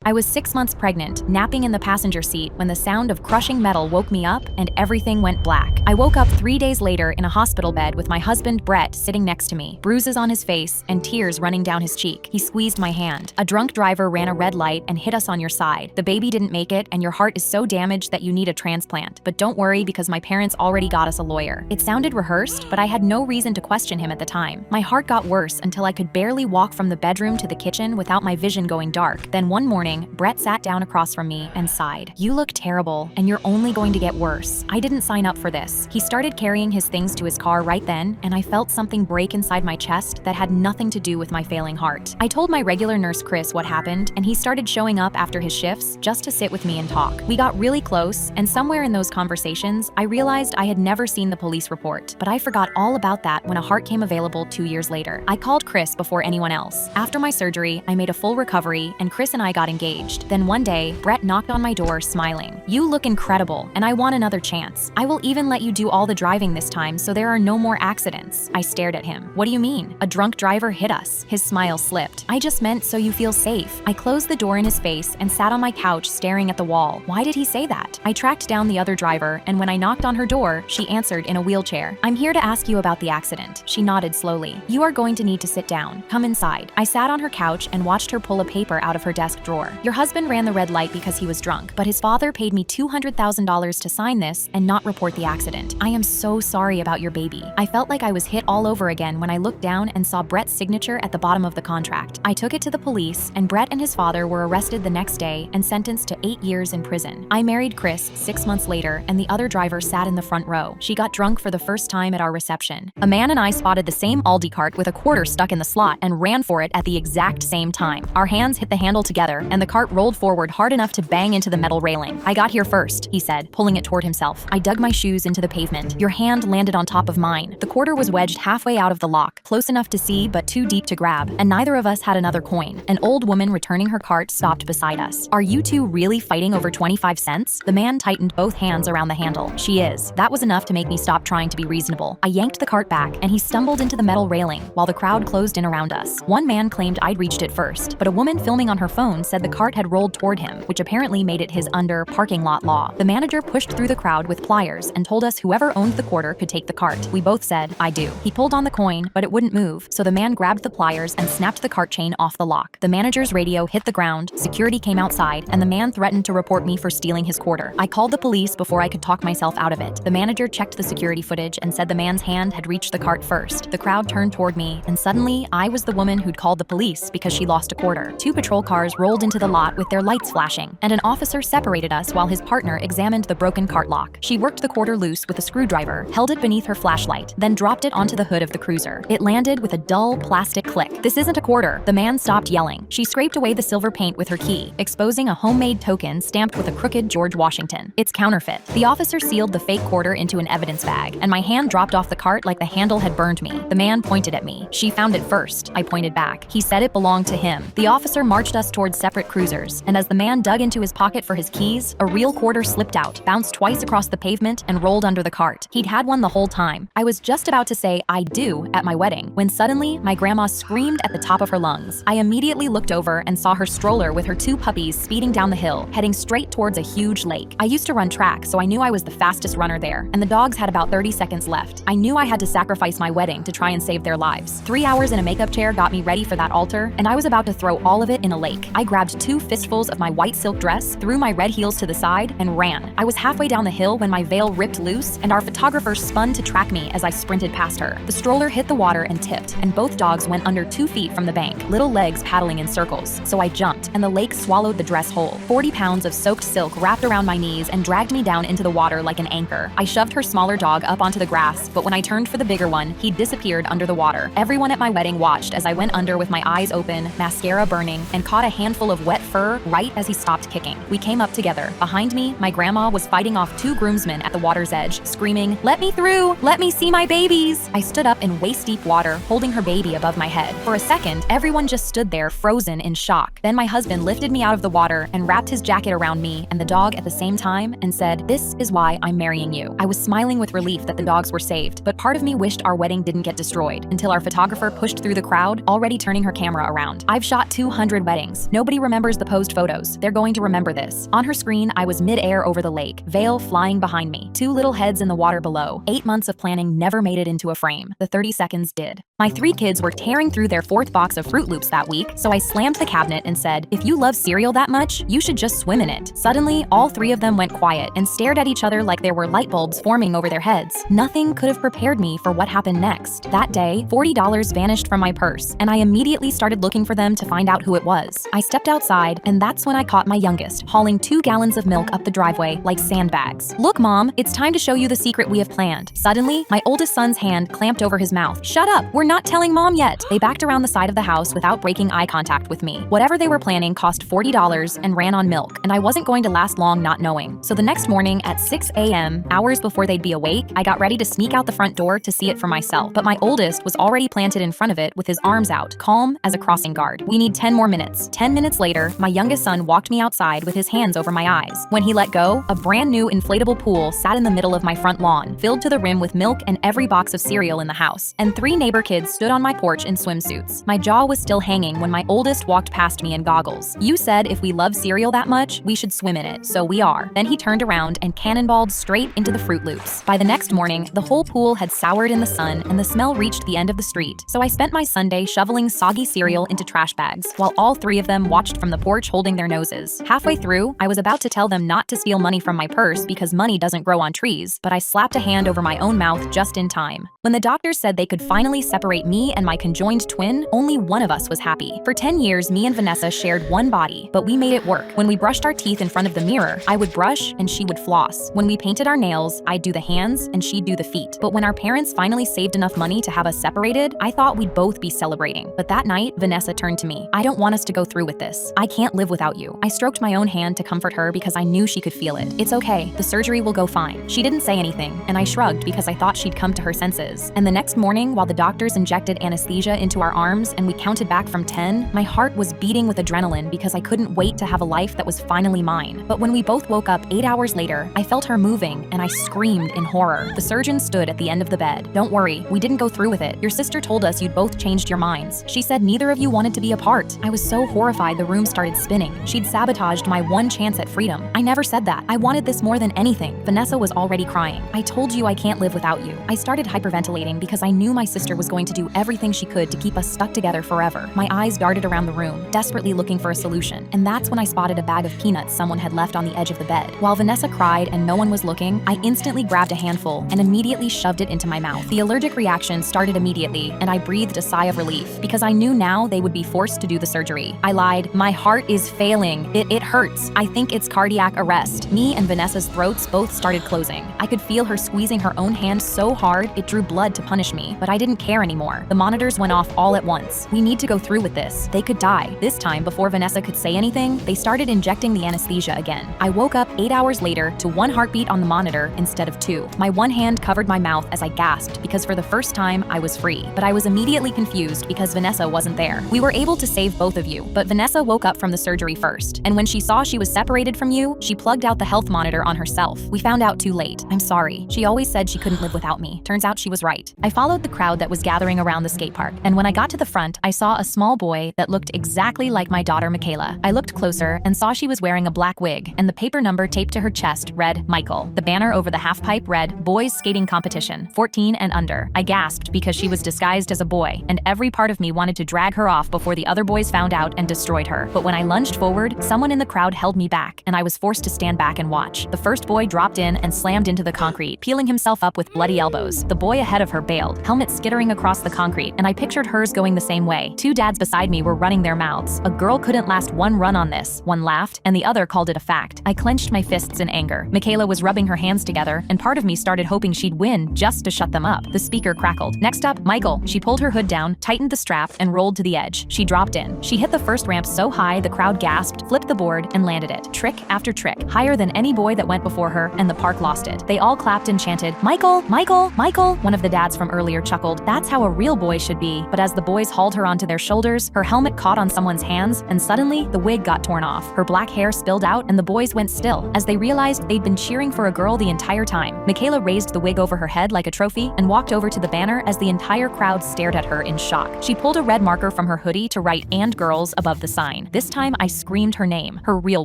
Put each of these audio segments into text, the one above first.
I was 6 months pregnant, napping in the passenger seat when the sound of crushing metal woke me up and everything went black. I woke up 3 days later in a hospital bed with my husband Brett sitting next to me, bruises on his face and tears running down his cheek. He squeezed my hand. A drunk driver ran a red light and hit us on your side. The baby didn't make it and your heart is so damaged that you need a transplant. But don't worry because my parents already got us a lawyer. It sounded rehearsed, but I had no reason to question him at the time. My heart got worse until I could barely walk from the bedroom to the kitchen without my vision going dark. Then one morning, Brett sat down across from me and sighed. "You look terrible, and you're only going to get worse. I didn't sign up for this." He started carrying his things to his car right then, and I felt something break inside my chest that had nothing to do with my failing heart. I told my regular nurse Chris what happened, and he started showing up after his shifts just to sit with me and talk. We got really close, and somewhere in those conversations, I realized I had never seen the police report, but I forgot all about that when a heart came available 2 years later. I called Chris before anyone else. After my surgery, I made a full recovery, and Chris and I got engaged. Then one day, Brett knocked on my door smiling. "You look incredible, and I want another chance. I will even let you do all the driving this time so there are no more accidents." I stared at him. "What do you mean? A drunk driver hit us." His smile slipped. "I just meant so you feel safe." I closed the door in his face and sat on my couch staring at the wall. Why did he say that? I tracked down the other driver, and when I knocked on her door, she answered in a wheelchair. "I'm here to ask you about the accident." She nodded slowly. "You are going to need to sit down. Come inside." I sat on her couch and watched her pull a paper out of her desk drawer. "Your husband ran the red light because he was drunk, but his father paid me $200,000 to sign this and not report the accident. I am so sorry about your baby." I felt like I was hit all over again when I looked down and saw Brett's signature at the bottom of the contract. I took it to the police, and Brett and his father were arrested the next day and sentenced to 8 years in prison. I married Chris 6 months later, and the other driver sat in the front row. She got drunk for the first time at our reception. A man and I spotted the same Aldi cart with a quarter stuck in the slot and ran for it at the exact same time. Our hands hit the handle together, and the cart rolled forward hard enough to bang into the metal railing. "I got here first," he said, pulling it toward himself. I dug my shoes into the pavement. Your hand landed on top of mine. The quarter was wedged halfway out of the lock, close enough to see but too deep to grab, and neither of us had another coin. An old woman returning her cart stopped beside us. "Are you two really fighting over 25 cents? The man tightened both hands around the handle. "She is." That was enough to make me stop trying to be reasonable. I yanked the cart back, and he stumbled into the metal railing while the crowd closed in around us. One man claimed I'd reached it first, but a woman filming on her phone said the cart had rolled toward him, which apparently made it his under parking lot law. The manager pushed through the crowd with pliers and told us whoever owned the quarter could take the cart. We both said, "I do." He pulled on the coin, but it wouldn't move, so the man grabbed the pliers and snapped the cart chain off the lock. The manager's radio hit the ground, security came outside, and the man threatened to report me for stealing his quarter. I called the police before I could talk myself out of it. The manager checked the security footage and said the man's hand had reached the cart first. The crowd turned toward me, and suddenly I was the woman who'd called the police because she lost a quarter. 2 patrol cars rolled into the lot with their lights flashing, and an officer separated us while his partner examined the broken cart lock. She worked the quarter loose with a screwdriver, held it beneath her flashlight, then dropped it onto the hood of the cruiser. It landed with a dull plastic click. "This isn't a quarter." The man stopped yelling. She scraped away the silver paint with her key, exposing a homemade token stamped with a crooked George Washington. "It's counterfeit." The officer sealed the fake quarter into an evidence bag, and my hand dropped off the cart like the handle had burned me. The man pointed at me. "She found it first." I pointed back. He said it belonged to him. The officer marched us towards separate cruisers, and as the man dug into his pocket for his keys, a real quarter slipped out, bounced twice across the pavement, and rolled under the cart. He'd had one the whole time. I was just about to say "I do" at my wedding, when suddenly my grandma screamed at the top of her lungs. I immediately looked over and saw her stroller with her 2 puppies speeding down the hill, heading straight towards a huge lake. I used to run track, so I knew I was the fastest runner there, and the dogs had about 30 seconds left. I knew I had to sacrifice my wedding to try and save their lives. 3 hours in a makeup chair got me ready for that altar, and I was about to throw all of it in a lake. I grabbed 2 fistfuls of my white silk dress, threw my red heels to the side, and ran. I was halfway down the hill when my veil ripped loose, and our photographer spun to track me as I sprinted past her. The stroller hit the water and tipped, and both dogs went under 2 feet from the bank, little legs paddling in circles. So I jumped, and the lake swallowed the dress whole. 40 pounds of soaked silk wrapped around my knees and dragged me down into the water like an anchor. I shoved her smaller dog up onto the grass, but when I turned for the bigger one, he disappeared under the water. Everyone at my wedding watched as I went under with my eyes open, mascara burning, and caught a handful of wet fur right as he stopped kicking. We came up together. Behind me, my grandma was fighting off 2 groomsmen at the water's edge, screaming, "Let me through! Let me see my babies!" I stood up in waist-deep water, holding her baby above my head. For a second, everyone just stood there frozen in shock. Then my husband lifted me out of the water and wrapped his jacket around me and the dog at the same time and said, "This is why I'm marrying you." I was smiling with relief that the dogs were saved, but part of me wished our wedding didn't get destroyed until our photographer pushed through the crowd, already turning her camera around. I've shot 200 weddings. Nobody remembers remembers the posed photos. They're going to remember this. On her screen, I was mid-air over the lake, veil flying behind me, 2 little heads in the water below. 8 months of planning never made it into a frame. The 30 seconds did. My 3 kids were tearing through their 4th box of Fruit Loops that week, so I slammed the cabinet and said, "If you love cereal that much, you should just swim in it." Suddenly, all 3 of them went quiet and stared at each other like there were light bulbs forming over their heads. Nothing could have prepared me for what happened next. That day, $40 vanished from my purse, and I immediately started looking for them to find out who it was. I stepped outside, and that's when I caught my youngest, hauling 2 gallons of milk up the driveway like sandbags. "Look, Mom, it's time to show you the secret we have planned." Suddenly, my oldest son's hand clamped over his mouth. "Shut up, we're not telling Mom yet." They backed around the side of the house without breaking eye contact with me. Whatever they were planning cost $40 and ran on milk, and I wasn't going to last long not knowing. So the next morning at 6 a.m., hours before they'd be awake, I got ready to sneak out the front door to see it for myself. But my oldest was already planted in front of it with his arms out, calm as a crossing guard. "We need 10 more minutes." 10 minutes later, my youngest son walked me outside with his hands over my eyes. When he let go, a brand new inflatable pool sat in the middle of my front lawn, filled to the rim with milk and every box of cereal in the house. And 3 neighbor kids stood on my porch in swimsuits. My jaw was still hanging when my oldest walked past me in goggles. "You said if we love cereal that much, we should swim in it, so we are." Then he turned around and cannonballed straight into the Fruit Loops. By the next morning, the whole pool had soured in the sun and the smell reached the end of the street. So I spent my Sunday shoveling soggy cereal into trash bags, while all 3 of them watched from the porch holding their noses. Halfway through, I was about to tell them not to steal money from my purse because money doesn't grow on trees, but I slapped a hand over my own mouth just in time. When the doctors said they could finally separate me and my conjoined twin, only one of us was happy. For 10 years, me and Vanessa shared one body, but we made it work. When we brushed our teeth in front of the mirror, I would brush and she would floss. When we painted our nails, I'd do the hands and she'd do the feet. But when our parents finally saved enough money to have us separated, I thought we'd both be celebrating. But that night, Vanessa turned to me. "I don't want us to go through with this. I can't live without you." I stroked my own hand to comfort her because I knew she could feel it. "It's okay. The surgery will go fine." She didn't say anything, and I shrugged because I thought she'd come to her senses. And the next morning, while the doctors injected anesthesia into our arms and we counted back from 10, my heart was beating with adrenaline because I couldn't wait to have a life that was finally mine. But when we both woke up 8 hours later, I felt her moving and I screamed in horror. The surgeon stood at the end of the bed. "Don't worry, we didn't go through with it. Your sister told us you'd both changed your minds. She said neither of you wanted to be apart." I was so horrified the room started spinning. She'd sabotaged my one chance at freedom. "I never said that. I wanted this more than anything." Vanessa was already crying. "I told you I can't live without you." I started hyperventilating because I knew my sister was going to do everything she could to keep us stuck together forever. My eyes darted around the room, desperately looking for a solution. And that's when I spotted a bag of peanuts someone had left on the edge of the bed. While Vanessa cried and no one was looking, I instantly grabbed a handful and immediately shoved it into my mouth. The allergic reaction started immediately, and I breathed a sigh of relief because I knew now they would be forced to do the surgery. I lied. "My heart is failing. It hurts. I think it's cardiac arrest." Me and Vanessa's throats both started closing. I could feel her squeezing her own hand so hard it drew blood to punish me, but I didn't care anymore. The monitors went off all at once. "We need to go through with this. They could die." This time, before Vanessa could say anything, they started injecting the anesthesia again. I woke up 8 hours later to 1 heartbeat on the monitor instead of 2. My one hand covered my mouth as I gasped because for the first time I was free. But I was immediately confused because Vanessa wasn't there. "We were able to save both of you, but Vanessa woke up from the surgery first. And when she saw she was separated from you, she plugged out the health monitor on herself. We found out too late. I'm sorry. She always said she couldn't live without me. Turns out she was right." I followed the crowd that was gathering around the skate park, and when I got to the front, I saw a small boy that looked exactly like my daughter Michaela. I looked closer and saw she was wearing a black wig, and the paper number taped to her chest read Michael. The banner over the halfpipe read Boys Skating Competition, 14 and under. I gasped because she was disguised as a boy, and every part of me wanted to drag her off before the other boys found out and destroyed her. But when I lunged forward, someone in the crowd held me back, and I was forced to stand back and watch. The first boy dropped in and slammed into the concrete, peeling himself up with bloody elbows. The boy ahead of her bailed, helmet skittering across the concrete, and I pictured hers going the same way. 2 dads beside me were running their mouths. A girl couldn't last one run on this. One laughed, and the other called it a fact. I clenched my fists in anger. Michaela was rubbing her hands together, and part of me started hoping she'd win just to shut them up. The speaker crackled. "Next up, Michael." She pulled her hood down, tightened the strap, and rolled to the edge. She dropped in. She hit the first ramp so high the crowd gasped, flipped the board, and landed it. Trick after trick, higher than any boy that went before her, and the park lost it. They all clapped and chanted, "Michael, Michael, Michael." One of the dads from earlier chuckled. "That's how how a real boy should be, but as the boys hauled her onto their shoulders, her helmet caught on someone's hands, and suddenly, the wig got torn off. Her black hair spilled out, and the boys went still, as they realized they'd been cheering for a girl the entire time. Michaela raised the wig over her head like a trophy and walked over to the banner as the entire crowd stared at her in shock. She pulled a red marker from her hoodie to write "and girls" above the sign. This time, I screamed her name, her real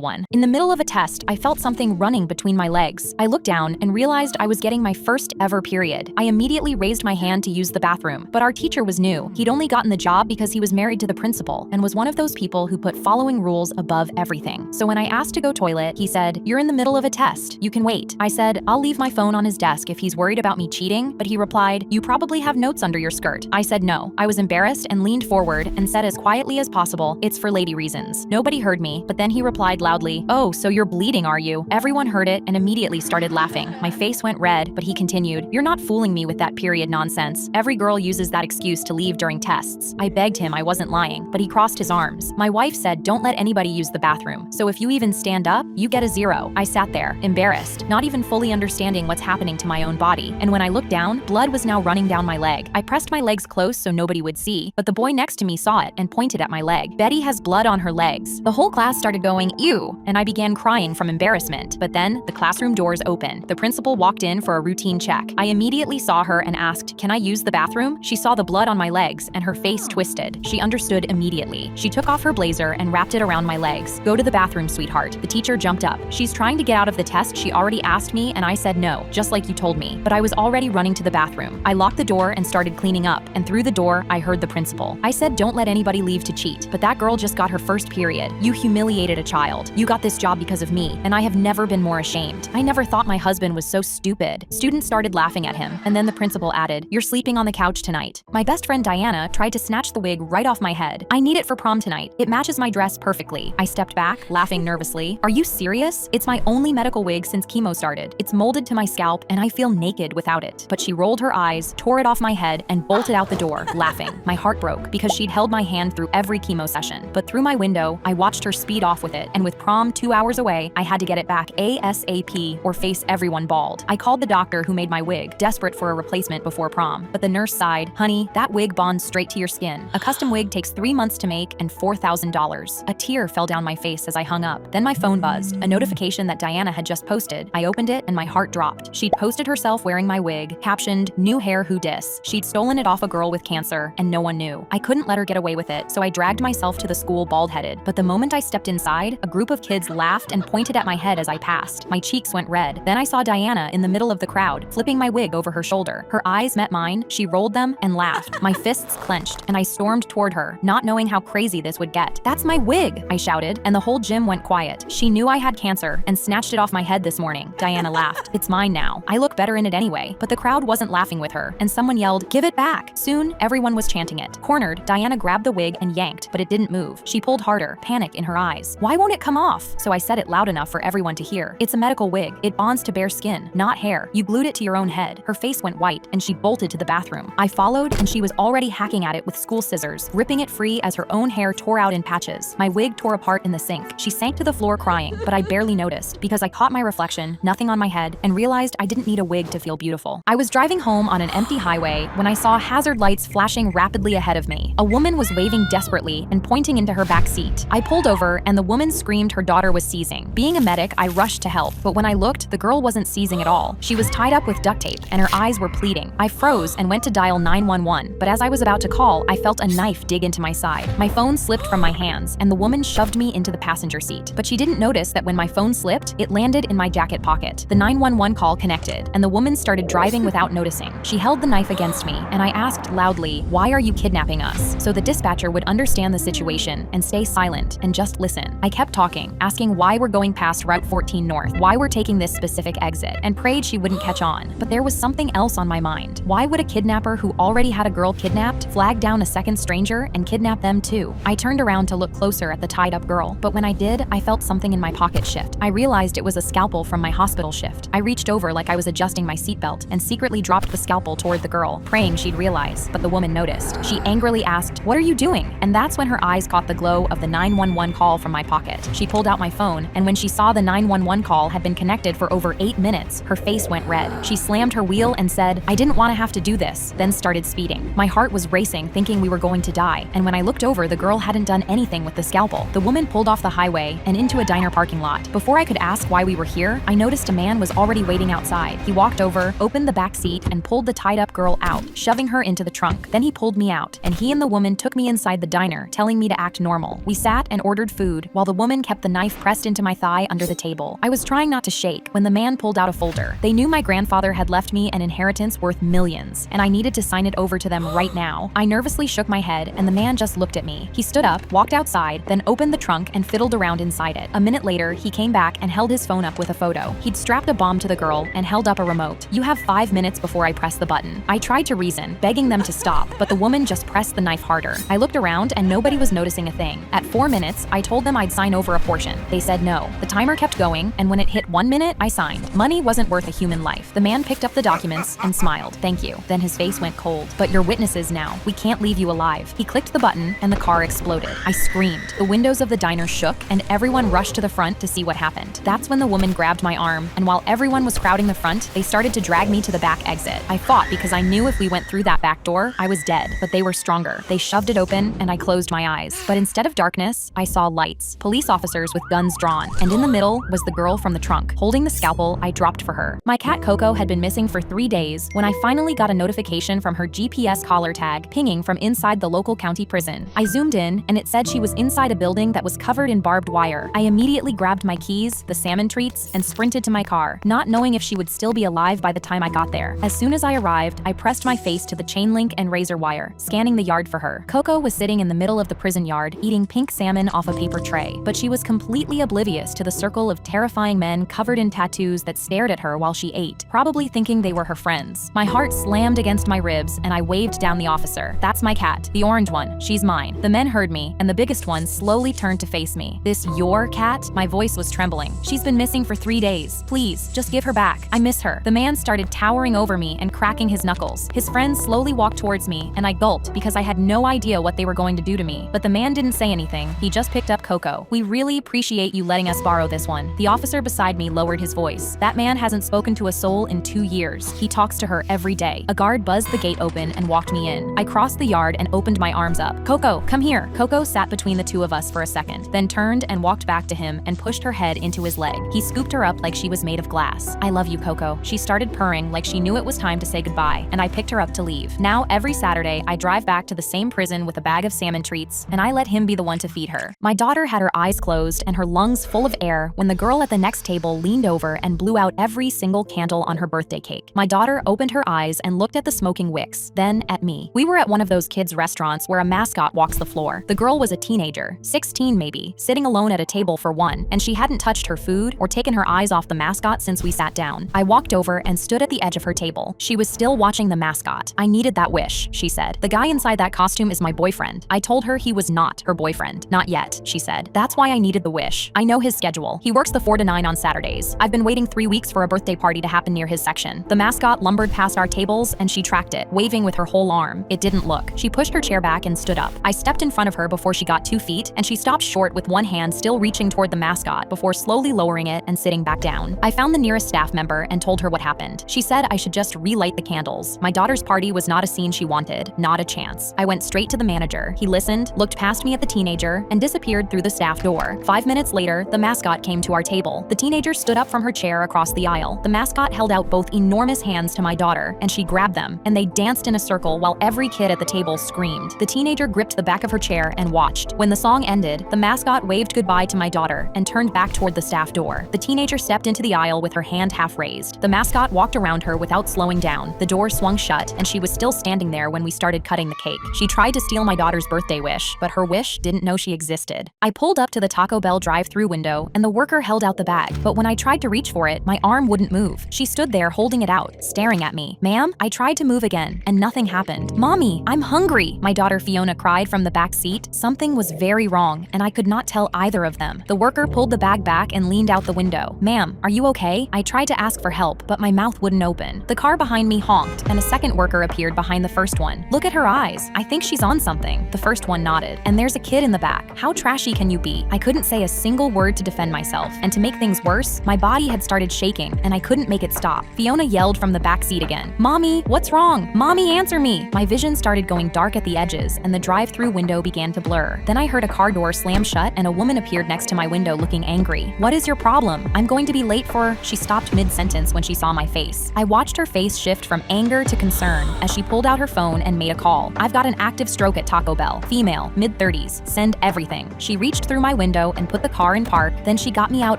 one. In the middle of a test, I felt something running between my legs. I looked down and realized I was getting my first ever period. I immediately raised my hand to use the bathroom, but our teacher was new. He'd only gotten the job because he was married to the principal and was one of those people who put following rules above everything. So when I asked to go toilet, he said, "You're in the middle of a test. You can wait." I said, "I'll leave my phone on his desk if he's worried about me cheating," but he replied, "You probably have notes under your skirt." I said no. I was embarrassed and leaned forward and said as quietly as possible, "It's for lady reasons." Nobody heard me, but then he replied loudly, "Oh, so you're bleeding, are you?" Everyone heard it and immediately started laughing. My face went red, but he continued, "You're not fooling me with that period nonsense. Every girl uses that excuse to leave during tests." I begged him I wasn't lying, but he crossed his arms. My wife said, "Don't let anybody use the bathroom. So if you even stand up, you get a 0. I sat there, embarrassed, not even fully understanding what's happening to my own body. And when I looked down, blood was now running down my leg. I pressed my legs close so nobody would see, but the boy next to me saw it and pointed at my leg. "Betty has blood on her legs." The whole class started going, "Ew," and I began crying from embarrassment. But then, the classroom doors opened. The principal walked in for a routine check. I immediately saw her and asked, "Can I use the bathroom?" She saw the blood on my legs and her face twisted. She understood immediately. She took off her blazer and wrapped it around my legs. "Go to the bathroom, sweetheart." The teacher jumped up. "She's trying to get out of the test she already asked me, and I said no, just like you told me." But I was already running to the bathroom. I locked the door and started cleaning up, and through the door, I heard the principal. I said, "Don't let anybody leave to cheat, but that girl just got her first period. You humiliated a child. You got this job because of me, and I have never been more ashamed. I never thought my husband was so stupid." Students started laughing at him, and then the principal added, "You're sleeping on the couch tonight." My best friend Diana tried to snatch the wig right off my head. "I need it for prom tonight. It matches my dress perfectly." I stepped back, laughing nervously. "Are you serious? It's my only medical wig since chemo started. It's molded to my scalp, and I feel naked without it." But she rolled her eyes, tore it off my head, and bolted out the door, laughing. My heart broke because she'd held my hand through every chemo session. But through my window, I watched her speed off with it, and with prom 2 hours away, I had to get it back ASAP or face everyone bald. I called the doctor who made my wig, desperate for a replacement before prom. But the nurse sighed, "Honey, that wig bonds straight to your skin. A custom wig takes 3 months to make and $4,000. A tear fell down my face as I hung up. Then my phone buzzed, a notification that Diana had just posted. I opened it and my heart dropped. She'd posted herself wearing my wig, captioned, "New hair, who dis?" She'd stolen it off a girl with cancer, and no one knew. I couldn't let her get away with it, so I dragged myself to the school bald-headed. But the moment I stepped inside, a group of kids laughed and pointed at my head as I passed. My cheeks went red. Then I saw Diana in the middle of the crowd, flipping my wig over her shoulder. Her eyes met mine, she rolled them, and laughed. My fists clenched, and I stormed toward her, not knowing how crazy this would get. "That's my wig!" I shouted, and the whole gym went quiet. "She knew I had cancer and snatched it off my head this morning." Diana laughed. "It's mine now. I look better in it anyway." But the crowd wasn't laughing with her, and someone yelled, "Give it back!" Soon, everyone was chanting it. Cornered, Diana grabbed the wig and yanked, but it didn't move. She pulled harder, panic in her eyes. "Why won't it come off?" So I said it loud enough for everyone to hear. "It's a medical wig. It bonds to bare skin, not hair. You glued it to your own head." Her face went white, and she bolted to the bathroom. I followed, and she was already hacking at it with school scissors, ripping it free as her own hair tore out in patches. My wig tore apart in the sink. She sank to the floor crying, but I barely noticed because I caught my reflection, nothing on my head, and realized I didn't need a wig to feel beautiful. I was driving home on an empty highway when I saw hazard lights flashing rapidly ahead of me. A woman was waving desperately and pointing into her back seat. I pulled over, and the woman screamed her daughter was seizing. Being a medic, I rushed to help, but when I looked, the girl wasn't seizing at all. She was tied up with duct tape, and her eyes were pleading. I froze and went to dial 911, but as I was about to call, I felt a knife dig into my side. My phone slipped from my hands, and the woman shoved me into the passenger seat. But she didn't notice that when my phone slipped, it landed in my jacket pocket. The 911 call connected, and the woman started driving without noticing. She held the knife against me, and I asked loudly, "Why are you kidnapping us?" so the dispatcher would understand the situation and stay silent and just listen. I kept talking, asking why we're going past Route 14 North, why we're taking this specific exit, and prayed she wouldn't catch on. But there was something else on my mind. Why would a kidnapper who already had a girl kidnapped flag down a second stranger and kidnap them too? I turned around to look closer at the tied-up girl, but when I did, I felt something in my pocket shift. I realized it was a scalpel from my hospital shift. I reached over like I was adjusting my seatbelt and secretly dropped the scalpel toward the girl, praying she'd realize, but the woman noticed. She angrily asked, "What are you doing?" And that's when her eyes caught the glow of the 911 call from my pocket. She pulled out my phone, and when she saw the 911 call had been connected for over 8 minutes, her face went red. She slammed her wheel and said, "I didn't want to have to do this," then started speeding. My heart was racing, thinking we were going to die, and when I looked over, the girl hadn't done anything with the scalpel. The woman pulled off the highway and into a diner parking lot. Before I could ask why we were here, I noticed a man was already waiting outside. He walked over, opened the back seat, and pulled the tied-up girl out, shoving her into the trunk. Then he pulled me out, and he and the woman took me inside the diner, telling me to act normal. We sat and ordered food, while the woman kept the knife pressed into my thigh under the table. I was trying not to shake when the man pulled out a folder. They knew my grandfather had left me an inheritance worth millions, and I needed to sign it over to them right now. I nervously shook my head, and the man just looked at me. He stood up, walked outside, then opened the trunk and fiddled around inside it. A minute later, he came back and held his phone up with a photo. He'd strapped a bomb to the girl and held up a remote. "You have 5 minutes before I press the button." I tried to reason, begging them to stop, but the woman just pressed the knife harder. I looked around and nobody was noticing a thing. At 4 minutes, I told them I'd sign over a portion. They said no. The timer kept going, and when it hit 1 minute, I signed. Money wasn't worth a human life. The man picked up the documents and smiled. "Thank you." Then his face went cold. "But you're witnesses now. We can't leave you alive." He clicked the button and the car exploded. I screamed. The windows of the diner shook and everyone rushed to the front to see what happened. That's when the woman grabbed my arm, and while everyone was crowding the front, they started to drag me to the back exit. I fought because I knew if we went through that back door, I was dead, but they were stronger. They shoved it open and I closed my eyes. But instead of darkness, I saw lights. Police officers with guns drawn, and in the middle was the girl from the trunk. Holding the scalpel, I dropped for her. My cat Coco had been missing for 3 days when I finally got a notification from her GPS collar tag pinging from inside the local county prison. I zoomed in and it said she was inside a building that was covered in barbed wire. I immediately grabbed my keys, the salmon treats, and sprinted to my car, not knowing if she would still be alive by the time I got there. As soon as I arrived, I pressed my face to the chain link and razor wire, scanning the yard for her. Coco was sitting in the middle of the prison yard, eating pink salmon off a paper tray, but she was completely oblivious to the circle of terrifying men covered in tattoos that stared at her while she ate, probably thinking they were her friends. My heart slammed against my ribs and I waved down the officer. "That's my cat, the orange one. She's mine." The men heard me, and the biggest one slowly turned to face me. "This your cat?" My voice was trembling. "She's been missing for 3 days. Please, just give her back. I miss her." The man started towering over me and cracking his knuckles. His friends slowly walked towards me, and I gulped because I had no idea what they were going to do to me. But the man didn't say anything. He just picked up Coco. "We really appreciate you letting us borrow this one." The officer beside me lowered his voice. "That man hasn't spoken to a soul in 2 years. He talks to her every day." A guard buzzed the gate open and walked me in. I crossed the yard and opened my arms up. "Coco, come here." Coco sat between the two of us for a second, then turned and walked back to him and pushed her head into his leg. He scooped her up like she was made of glass. "I love you, Coco." She started purring like she knew it was time to say goodbye, and I picked her up to leave. Now, every Saturday, I drive back to the same prison with a bag of salmon treats, and I let him be the one to feed her. My daughter had her eyes closed and her lungs full of air when the girl at the next table leaned over and blew out every single candle on her birthday cake. My daughter opened her eyes and looked at the smoking wicks, then at me. We were at one of those kids' restaurants where a mascot walks the floor. The girl was a teenager, 16 maybe, sitting alone at a table for one, and she hadn't touched her food or taken her eyes off the mascot since we sat down. I walked over and stood at the edge of her table. She was still watching the mascot. "I needed that wish," she said. "The guy inside that costume is my boyfriend." I told her he was not her boyfriend. "Not yet," she said. "That's why I needed the wish. I know his schedule. He works the 4 to 9 on Saturdays. I've been waiting 3 weeks for a birthday party to happen near his section." The mascot lumbered past our tables and she tracked it, waving with her whole arm. It didn't look. She pushed her chair back and stood up. I stepped in front of her before she got 2 feet, and she stopped short with one hand still reaching toward the mascot before slowly lowering it and sitting back down. I found the nearest staff member and told her what happened. She said I should just relight the candles. My daughter's party was not a scene she wanted, not a chance. I went straight to the manager. He listened, looked past me at the teenager, and disappeared through the staff door. 5 minutes later, the mascot came to our table. The teenager stood up from her chair across the aisle. The mascot held out both enormous hands to my daughter, and she grabbed them, and they danced in a circle while every kid at the table screamed. The teenager gripped the back of her chair and watched. When the song ended, the mascot waved goodbye to my daughter and turned back toward the staff door. The teenager stepped into the aisle with her hand half raised. The mascot walked around her without slowing down. The door swung shut, and she was still standing there when we started cutting the cake. She tried to steal my daughter's birthday wish, but her wish didn't know she existed. I pulled up to the Taco Bell drive-thru window, and the worker held out the bag, but when I tried to reach for it, my arm wouldn't move. She stood there holding it out, staring at me. "Ma'am?" I tried to move again, and nothing happened. "Mommy, I'm hungry!" my daughter Fiona cried from the back seat. Something was very wrong, and I could not tell either of them. The worker pulled the bag back and leaned out the window. "Ma'am, are you okay?" I tried to ask for help, but my mouth wouldn't open. The car behind me honked, and a second worker appeared behind the first one. "Look at her eyes. I think she's on something." The first one nodded. "And there's a kid in the back. How trashy can you be?" I couldn't say a single word to defend myself, and to make things worse, my body had started shaking, and I couldn't make it stop. Fiona yelled from the back seat again. "Mommy, what's wrong? "Mommy, answer me!" My vision started going dark at the edges, and the drive-through window began to blur. Then I heard a car door slam shut, and a woman appeared next to my window looking angry. "What is your problem? I'm going to be late for—" She stopped mid-sentence when she saw my face. I watched her face shift from anger to concern as she pulled out her phone and made a call. "I've got an active stroke at Taco Bell. Female, mid-30s. Send everything." She reached through my window and put the car in park, then she got me out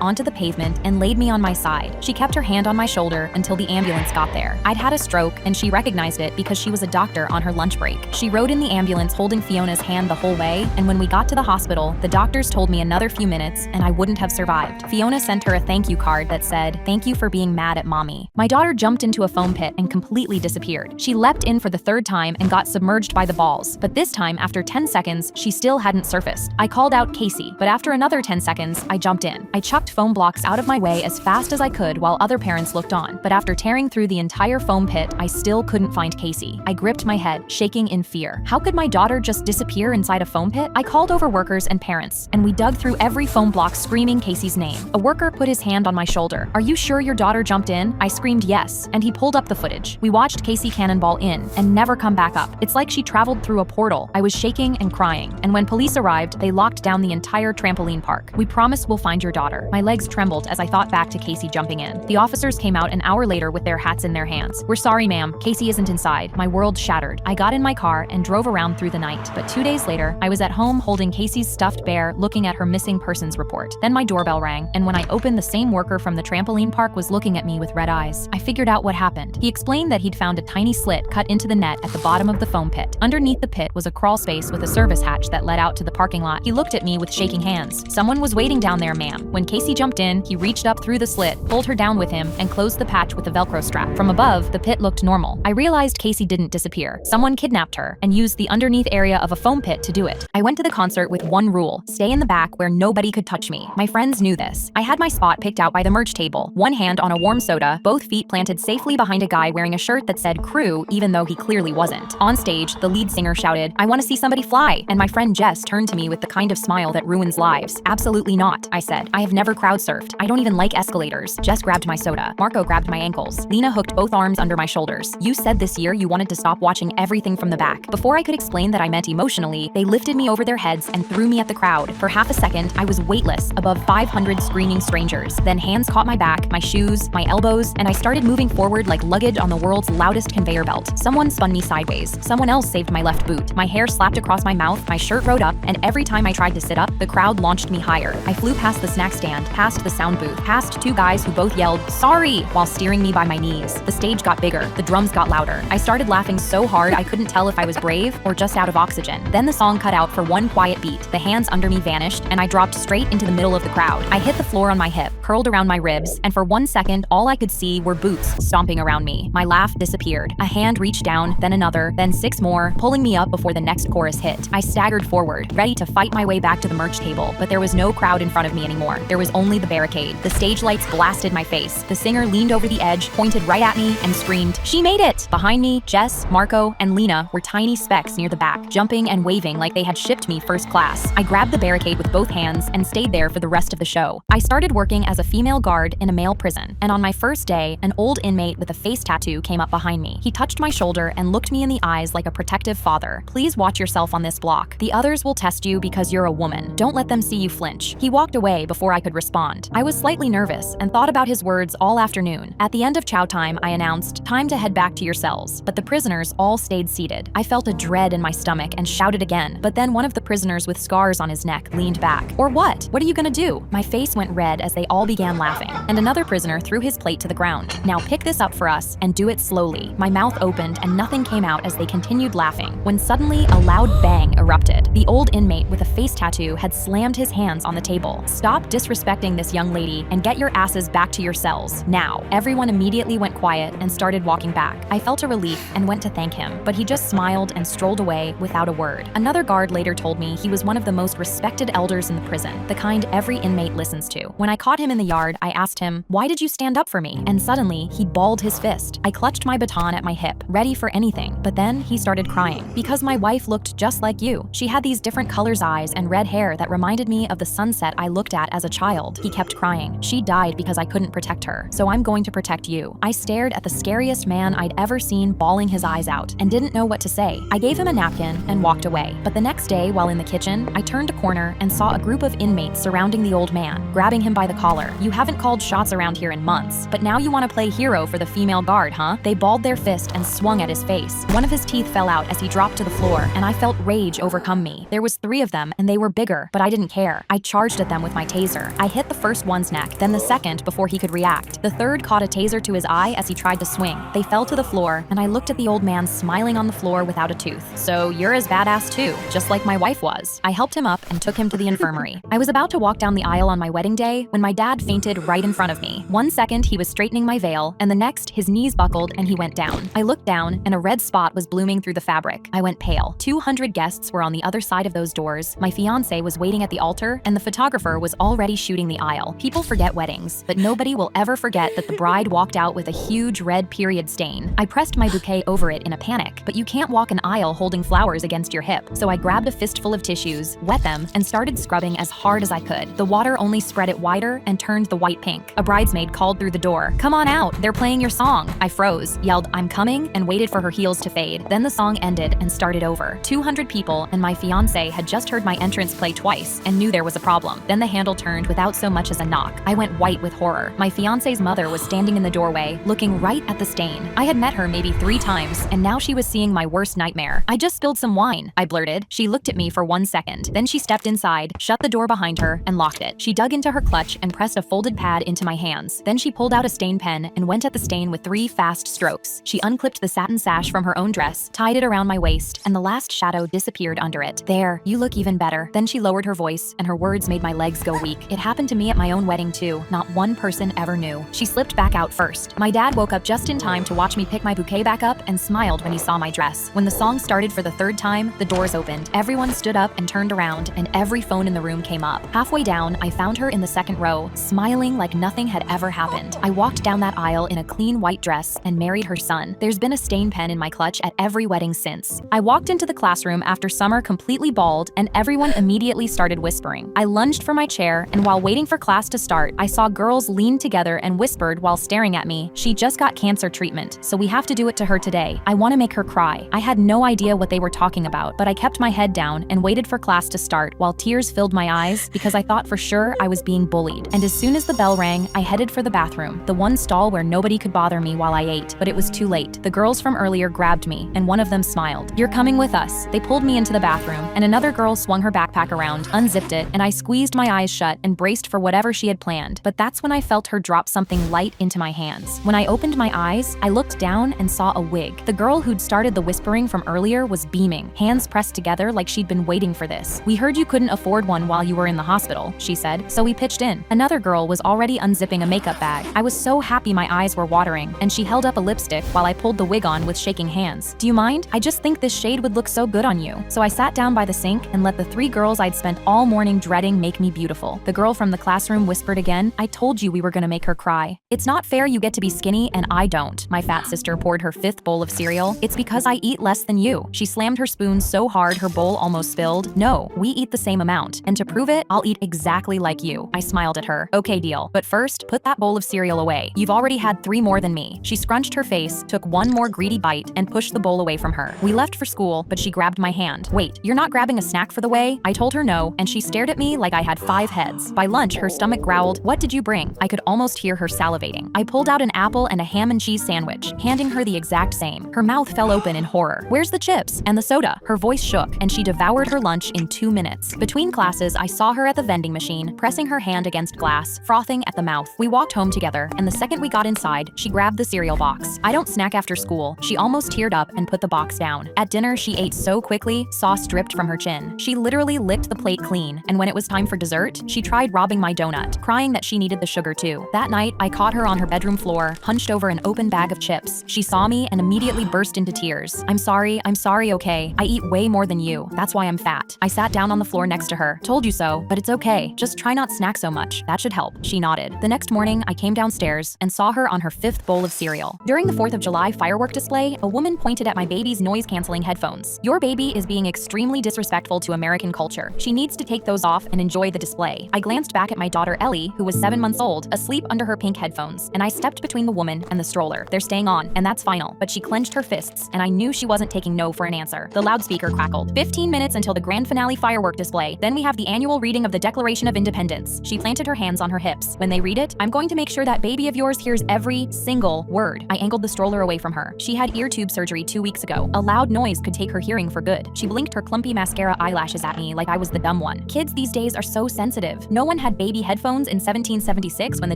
onto the pavement and laid me on my side. She kept her hand on my shoulder until the ambulance got there. I'd had a stroke, and she recognized it because she was a doctor on her lunch break. She rode in the ambulance holding Fiona's hand the whole way, and when we got to the hospital, the doctors told me another few minutes and I wouldn't have survived. Fiona sent her a thank you card that said, "Thank you for being mad at mommy." My daughter jumped into a foam pit and completely disappeared. She leapt in for the third time and got submerged by the balls, but this time, after 10 seconds, she still hadn't surfaced. I called out Casey, but after another 10 seconds, I jumped in. I chucked foam blocks out of my way as fast as I could while other parents looked on, but after tearing through the entire foam pit, I still couldn't find Casey. I gripped my head, shaking in fear. How could my daughter just disappear inside a foam pit? I called over workers and parents, and we dug through every foam block screaming Casey's name. A worker put his hand on my shoulder. "Are you sure your daughter jumped in?" I screamed yes, and he pulled up the footage. We watched Casey cannonball in and never come back up. It's like she traveled through a portal. I was shaking and crying, and when police arrived, they locked down the entire trampoline park. "We promise we'll find your daughter." My legs trembled as I thought back to Casey jumping in. The officers came out an hour later with their hats in their hands. "We're sorry, ma'am. Casey isn't inside." My world shattered. I got in my car and drove around through the night, but 2 days later, I was at home holding Casey's stuffed bear looking at her missing persons report. Then my doorbell rang, and when I opened, the same worker from the trampoline park was looking at me with red eyes. I figured out what happened. He explained that he'd found a tiny slit cut into the net at the bottom of the foam pit. Underneath the pit was a crawl space with a service hatch that led out to the parking lot. He looked at me with shaking hands. "Someone was waiting down there, ma'am." When Casey jumped in, he reached up through the slit, pulled her down with him, and closed the patch with a Velcro strap. From above, the pit looked normal. I realized Casey didn't disappear. Someone kidnapped her and used the underneath area of a foam pit to do it. I went to the concert with one rule: stay in the back where nobody could touch me. My friends knew this. I had my spot picked out by the merch table, one hand on a warm soda, both feet planted safely behind a guy wearing a shirt that said crew, even though he clearly wasn't. On stage, the lead singer shouted, "I want to see somebody fly," and my friend Jess turned to me with the kind of smile that ruins lives. "Absolutely not," I said. "I have never crowd surfed. I don't even like escalators." Jess grabbed my soda. Marco grabbed my ankles. Lena hooked both arms under my shoulders. "You said this year you wanted to stop watching everything from the back." Before I could explain that I meant emotionally, they lifted me over their heads and threw me at the crowd. For half a second, I was weightless above 500 screaming strangers. Then hands caught my back, my shoes, my elbows, and I started moving forward like luggage on the world's loudest conveyor belt. Someone spun me sideways. Someone else saved my left boot. My hair slapped across my mouth, my shirt rode up, and every time I tried to sit up, the crowd launched me higher. I flew past the snack stand, past the sound booth, past two guys who both yelled, "Sorry!" while steering me by my knees. The stage got bigger. The drums got louder. I started laughing so hard I couldn't tell if I was brave or just out of oxygen. Then the song cut out for one quiet beat. The hands under me vanished, and I dropped straight into the middle of the crowd. I hit the floor on my hip, curled around my ribs, and for 1 second, all I could see were boots stomping around me. My laugh disappeared. A hand reached down, then another, then 6 more, pulling me up before the next chorus hit. I staggered forward, ready to fight my way back to the merch table, but there was no crowd in front of me anymore. There was only the barricade. The stage lights blasted my face. The singer leaned over the edge, pointed right at me, and screamed, "She made it!" Behind me, Jess, Marco, and Lena were tiny specks near the back, jumping and waving like they had shipped me first class. I grabbed the barricade with both hands and stayed there for the rest of the show. I started working as a female guard in a male prison, and on my first day, an old inmate with a face tattoo came up behind me. He touched my shoulder and looked me in the eyes like a protective father. "Please watch yourself on this block. The others will test you because you're a woman. Don't let them see you flinch." He walked away before I could respond. I was slightly nervous and thought about his words all afternoon. At the end of chow time, I announced, "Time to head back to your cells," but the prisoners all stayed seated. I felt a dread in my stomach and shouted again, but then one of the prisoners with scars on his neck leaned back. "Or what? What are you gonna do?" My face went red as they all began laughing, and another prisoner threw his plate to the ground. "Now pick this up for us and do it slowly." My mouth opened and nothing came out as they continued laughing, when suddenly a loud bang erupted. The old inmate with a face tattoo had slammed his hands on the table. "Stop disrespecting this young lady and get your asses back to your cells, now." Everyone immediately went quiet and started walking back. I felt a relief and went to thank him, but he just smiled and strolled away without a word. Another guard later told me he was one of the most respected elders in the prison, the kind every inmate listens to. When I caught him in the yard, I asked him, "Why did you stand up for me?" And suddenly, he balled his fist. I clutched my baton at my hip, ready for anything, but then he started crying. "Because my wife looked just like you. She had these different colors eyes and red hair that reminded me of the sunset I looked at as a child." He kept crying. "She died because I couldn't protect her, so I'm going to protect you." I stared at the scariest man I'd ever seen scene, bawling his eyes out, and didn't know what to say. I gave him a napkin and walked away. But the next day, while in the kitchen, I turned a corner and saw a group of inmates surrounding the old man, grabbing him by the collar. "You haven't called shots around here in months, but now you want to play hero for the female guard, huh?" They balled their fist and swung at his face. One of his teeth fell out as he dropped to the floor, and I felt rage overcome me. There was 3 of them, and they were bigger, but I didn't care. I charged at them with my taser. I hit the first one's neck, then the second before he could react. The third caught a taser to his eye as he tried to swing. They fell to the floor, and I looked at the old man smiling on the floor without a tooth. "So you're as badass too, just like my wife was." I helped him up and took him to the infirmary. I was about to walk down the aisle on my wedding day when my dad fainted right in front of me. One second he was straightening my veil, and the next his knees buckled and he went down. I looked down, and a red spot was blooming through the fabric. I went pale. 200 guests were on the other side of those doors. My fiancé was waiting at the altar, and the photographer was already shooting the aisle. People forget weddings, but nobody will ever forget that the bride walked out with a huge red period stain. I pressed my bouquet over it in a panic, but you can't walk an aisle holding flowers against your hip. So I grabbed a fistful of tissues, wet them, and started scrubbing as hard as I could. The water only spread it wider and turned the white pink. A bridesmaid called through the door, "Come on out, they're playing your song." I froze, yelled, "I'm coming," and waited for her heels to fade. Then the song ended and started over. 200 people and my fiancé had just heard my entrance play twice and knew there was a problem. Then the handle turned without so much as a knock. I went white with horror. My fiancé's mother was standing in the doorway, looking right at the stain. I had met her maybe 3 times, and now she was seeing my worst nightmare. "I just spilled some wine," I blurted. She looked at me for 1 second. Then she stepped inside, shut the door behind her, and locked it. She dug into her clutch and pressed a folded pad into my hands. Then she pulled out a stain pen and went at the stain with 3 fast strokes. She unclipped the satin sash from her own dress, tied it around my waist, and the last shadow disappeared under it. "There, you look even better." Then she lowered her voice, and her words made my legs go weak. It happened to me at my own wedding too. Not one person ever knew. She slipped back out first. My dad woke up just in time to watch me pick my bouquet back up and smiled when he saw my dress. When the song started for the 3rd time, the doors opened. Everyone stood up and turned around, and every phone in the room came up. Halfway down, I found her in the 2nd row, smiling like nothing had ever happened. I walked down that aisle in a clean white dress and married her son. There's been a stain pen in my clutch at every wedding since. I walked into the classroom after summer completely bald, and everyone immediately started whispering. I lunged for my chair, and while waiting for class to start, I saw girls lean together and whispered while staring at me, "She just got cancer treatment, so we have to do it to her today. I want to make her cry." I had no idea what they were talking about, but I kept my head down and waited for class to start while tears filled my eyes because I thought for sure I was being bullied. And as soon as the bell rang, I headed for the bathroom, the one stall where nobody could bother me while I ate. But it was too late. The girls from earlier grabbed me, and one of them smiled. "You're coming with us." They pulled me into the bathroom, and another girl swung her backpack around, unzipped it, and I squeezed my eyes shut and braced for whatever she had planned. But that's when I felt her drop something light into my hands. When I opened my eyes, I looked down and saw a wig. The girl who'd started the whispering from earlier was beaming, hands pressed together like she'd been waiting for this. "We heard you couldn't afford one while you were in the hospital," she said, "so we pitched in." Another girl was already unzipping a makeup bag. I was so happy my eyes were watering, and she held up a lipstick while I pulled the wig on with shaking hands. "Do you mind? I just think this shade would look so good on you." So I sat down by the sink and let the 3 girls I'd spent all morning dreading make me beautiful. The girl from the classroom whispered again, "I told you we were gonna make her cry. It's not fair you get to be skinny and I don't." My fat sister poured her 5th bowl of cereal. "It's because I eat less than you." She slammed her spoon so hard her bowl almost spilled. "No, we eat the same amount. And to prove it, I'll eat exactly like you." I smiled at her. "Okay, deal. But first, put that bowl of cereal away. You've already had 3 more than me." She scrunched her face, took 1 more greedy bite, and pushed the bowl away from her. We left for school, but she grabbed my hand. "Wait, you're not grabbing a snack for the way?" I told her no, and she stared at me like I had 5 heads. By lunch, her stomach growled, "What did you bring?" I could almost hear her salivating. I pulled out an apple and a ham and cheese sandwich, handing her the exact same. Her mouth fell open in horror. "Where's the chips? And the soda?" Her voice shook, and she devoured her lunch in 2 minutes. Between classes, I saw her at the vending machine, pressing her hand against glass, frothing at the mouth. We walked home together, and the second we got inside, she grabbed the cereal box. "I don't snack after school." She almost teared up and put the box down. At dinner, she ate so quickly, sauce dripped from her chin. She literally licked the plate clean, and when it was time for dessert, she tried robbing my donut, crying that she needed the sugar too. That night, I caught her on her bedroom floor, hunched over an open bag of chips. She saw me and immediately burst into tears. I'm sorry, okay? I eat way more than you. That's why I'm fat." I sat down on the floor next to her. "Told you so, but it's okay. Just try not snack so much. That should help." She nodded. The next morning, I came downstairs and saw her on her 5th bowl of cereal. During the 4th of July firework display, a woman pointed at my baby's noise-canceling headphones. "Your baby is being extremely disrespectful to American culture. She needs to take those off and enjoy the display." I glanced back at my daughter Ellie, who was 7 months old, asleep under her pink headphones, and I stepped between the woman and the stroller. "They're staying on, and that's that's final, but she clenched her fists, and I knew she wasn't taking no for an answer. The loudspeaker crackled. 15 minutes until the grand finale firework display. Then we have the annual reading of the Declaration of Independence. She planted her hands on her hips. When they read it, I'm going to make sure that baby of yours hears every single word. I angled the stroller away from her. She had ear tube surgery 2 weeks ago. A loud noise could take her hearing for good. She blinked her clumpy mascara eyelashes at me like I was the dumb one. Kids these days are so sensitive. No one had baby headphones in 1776 when the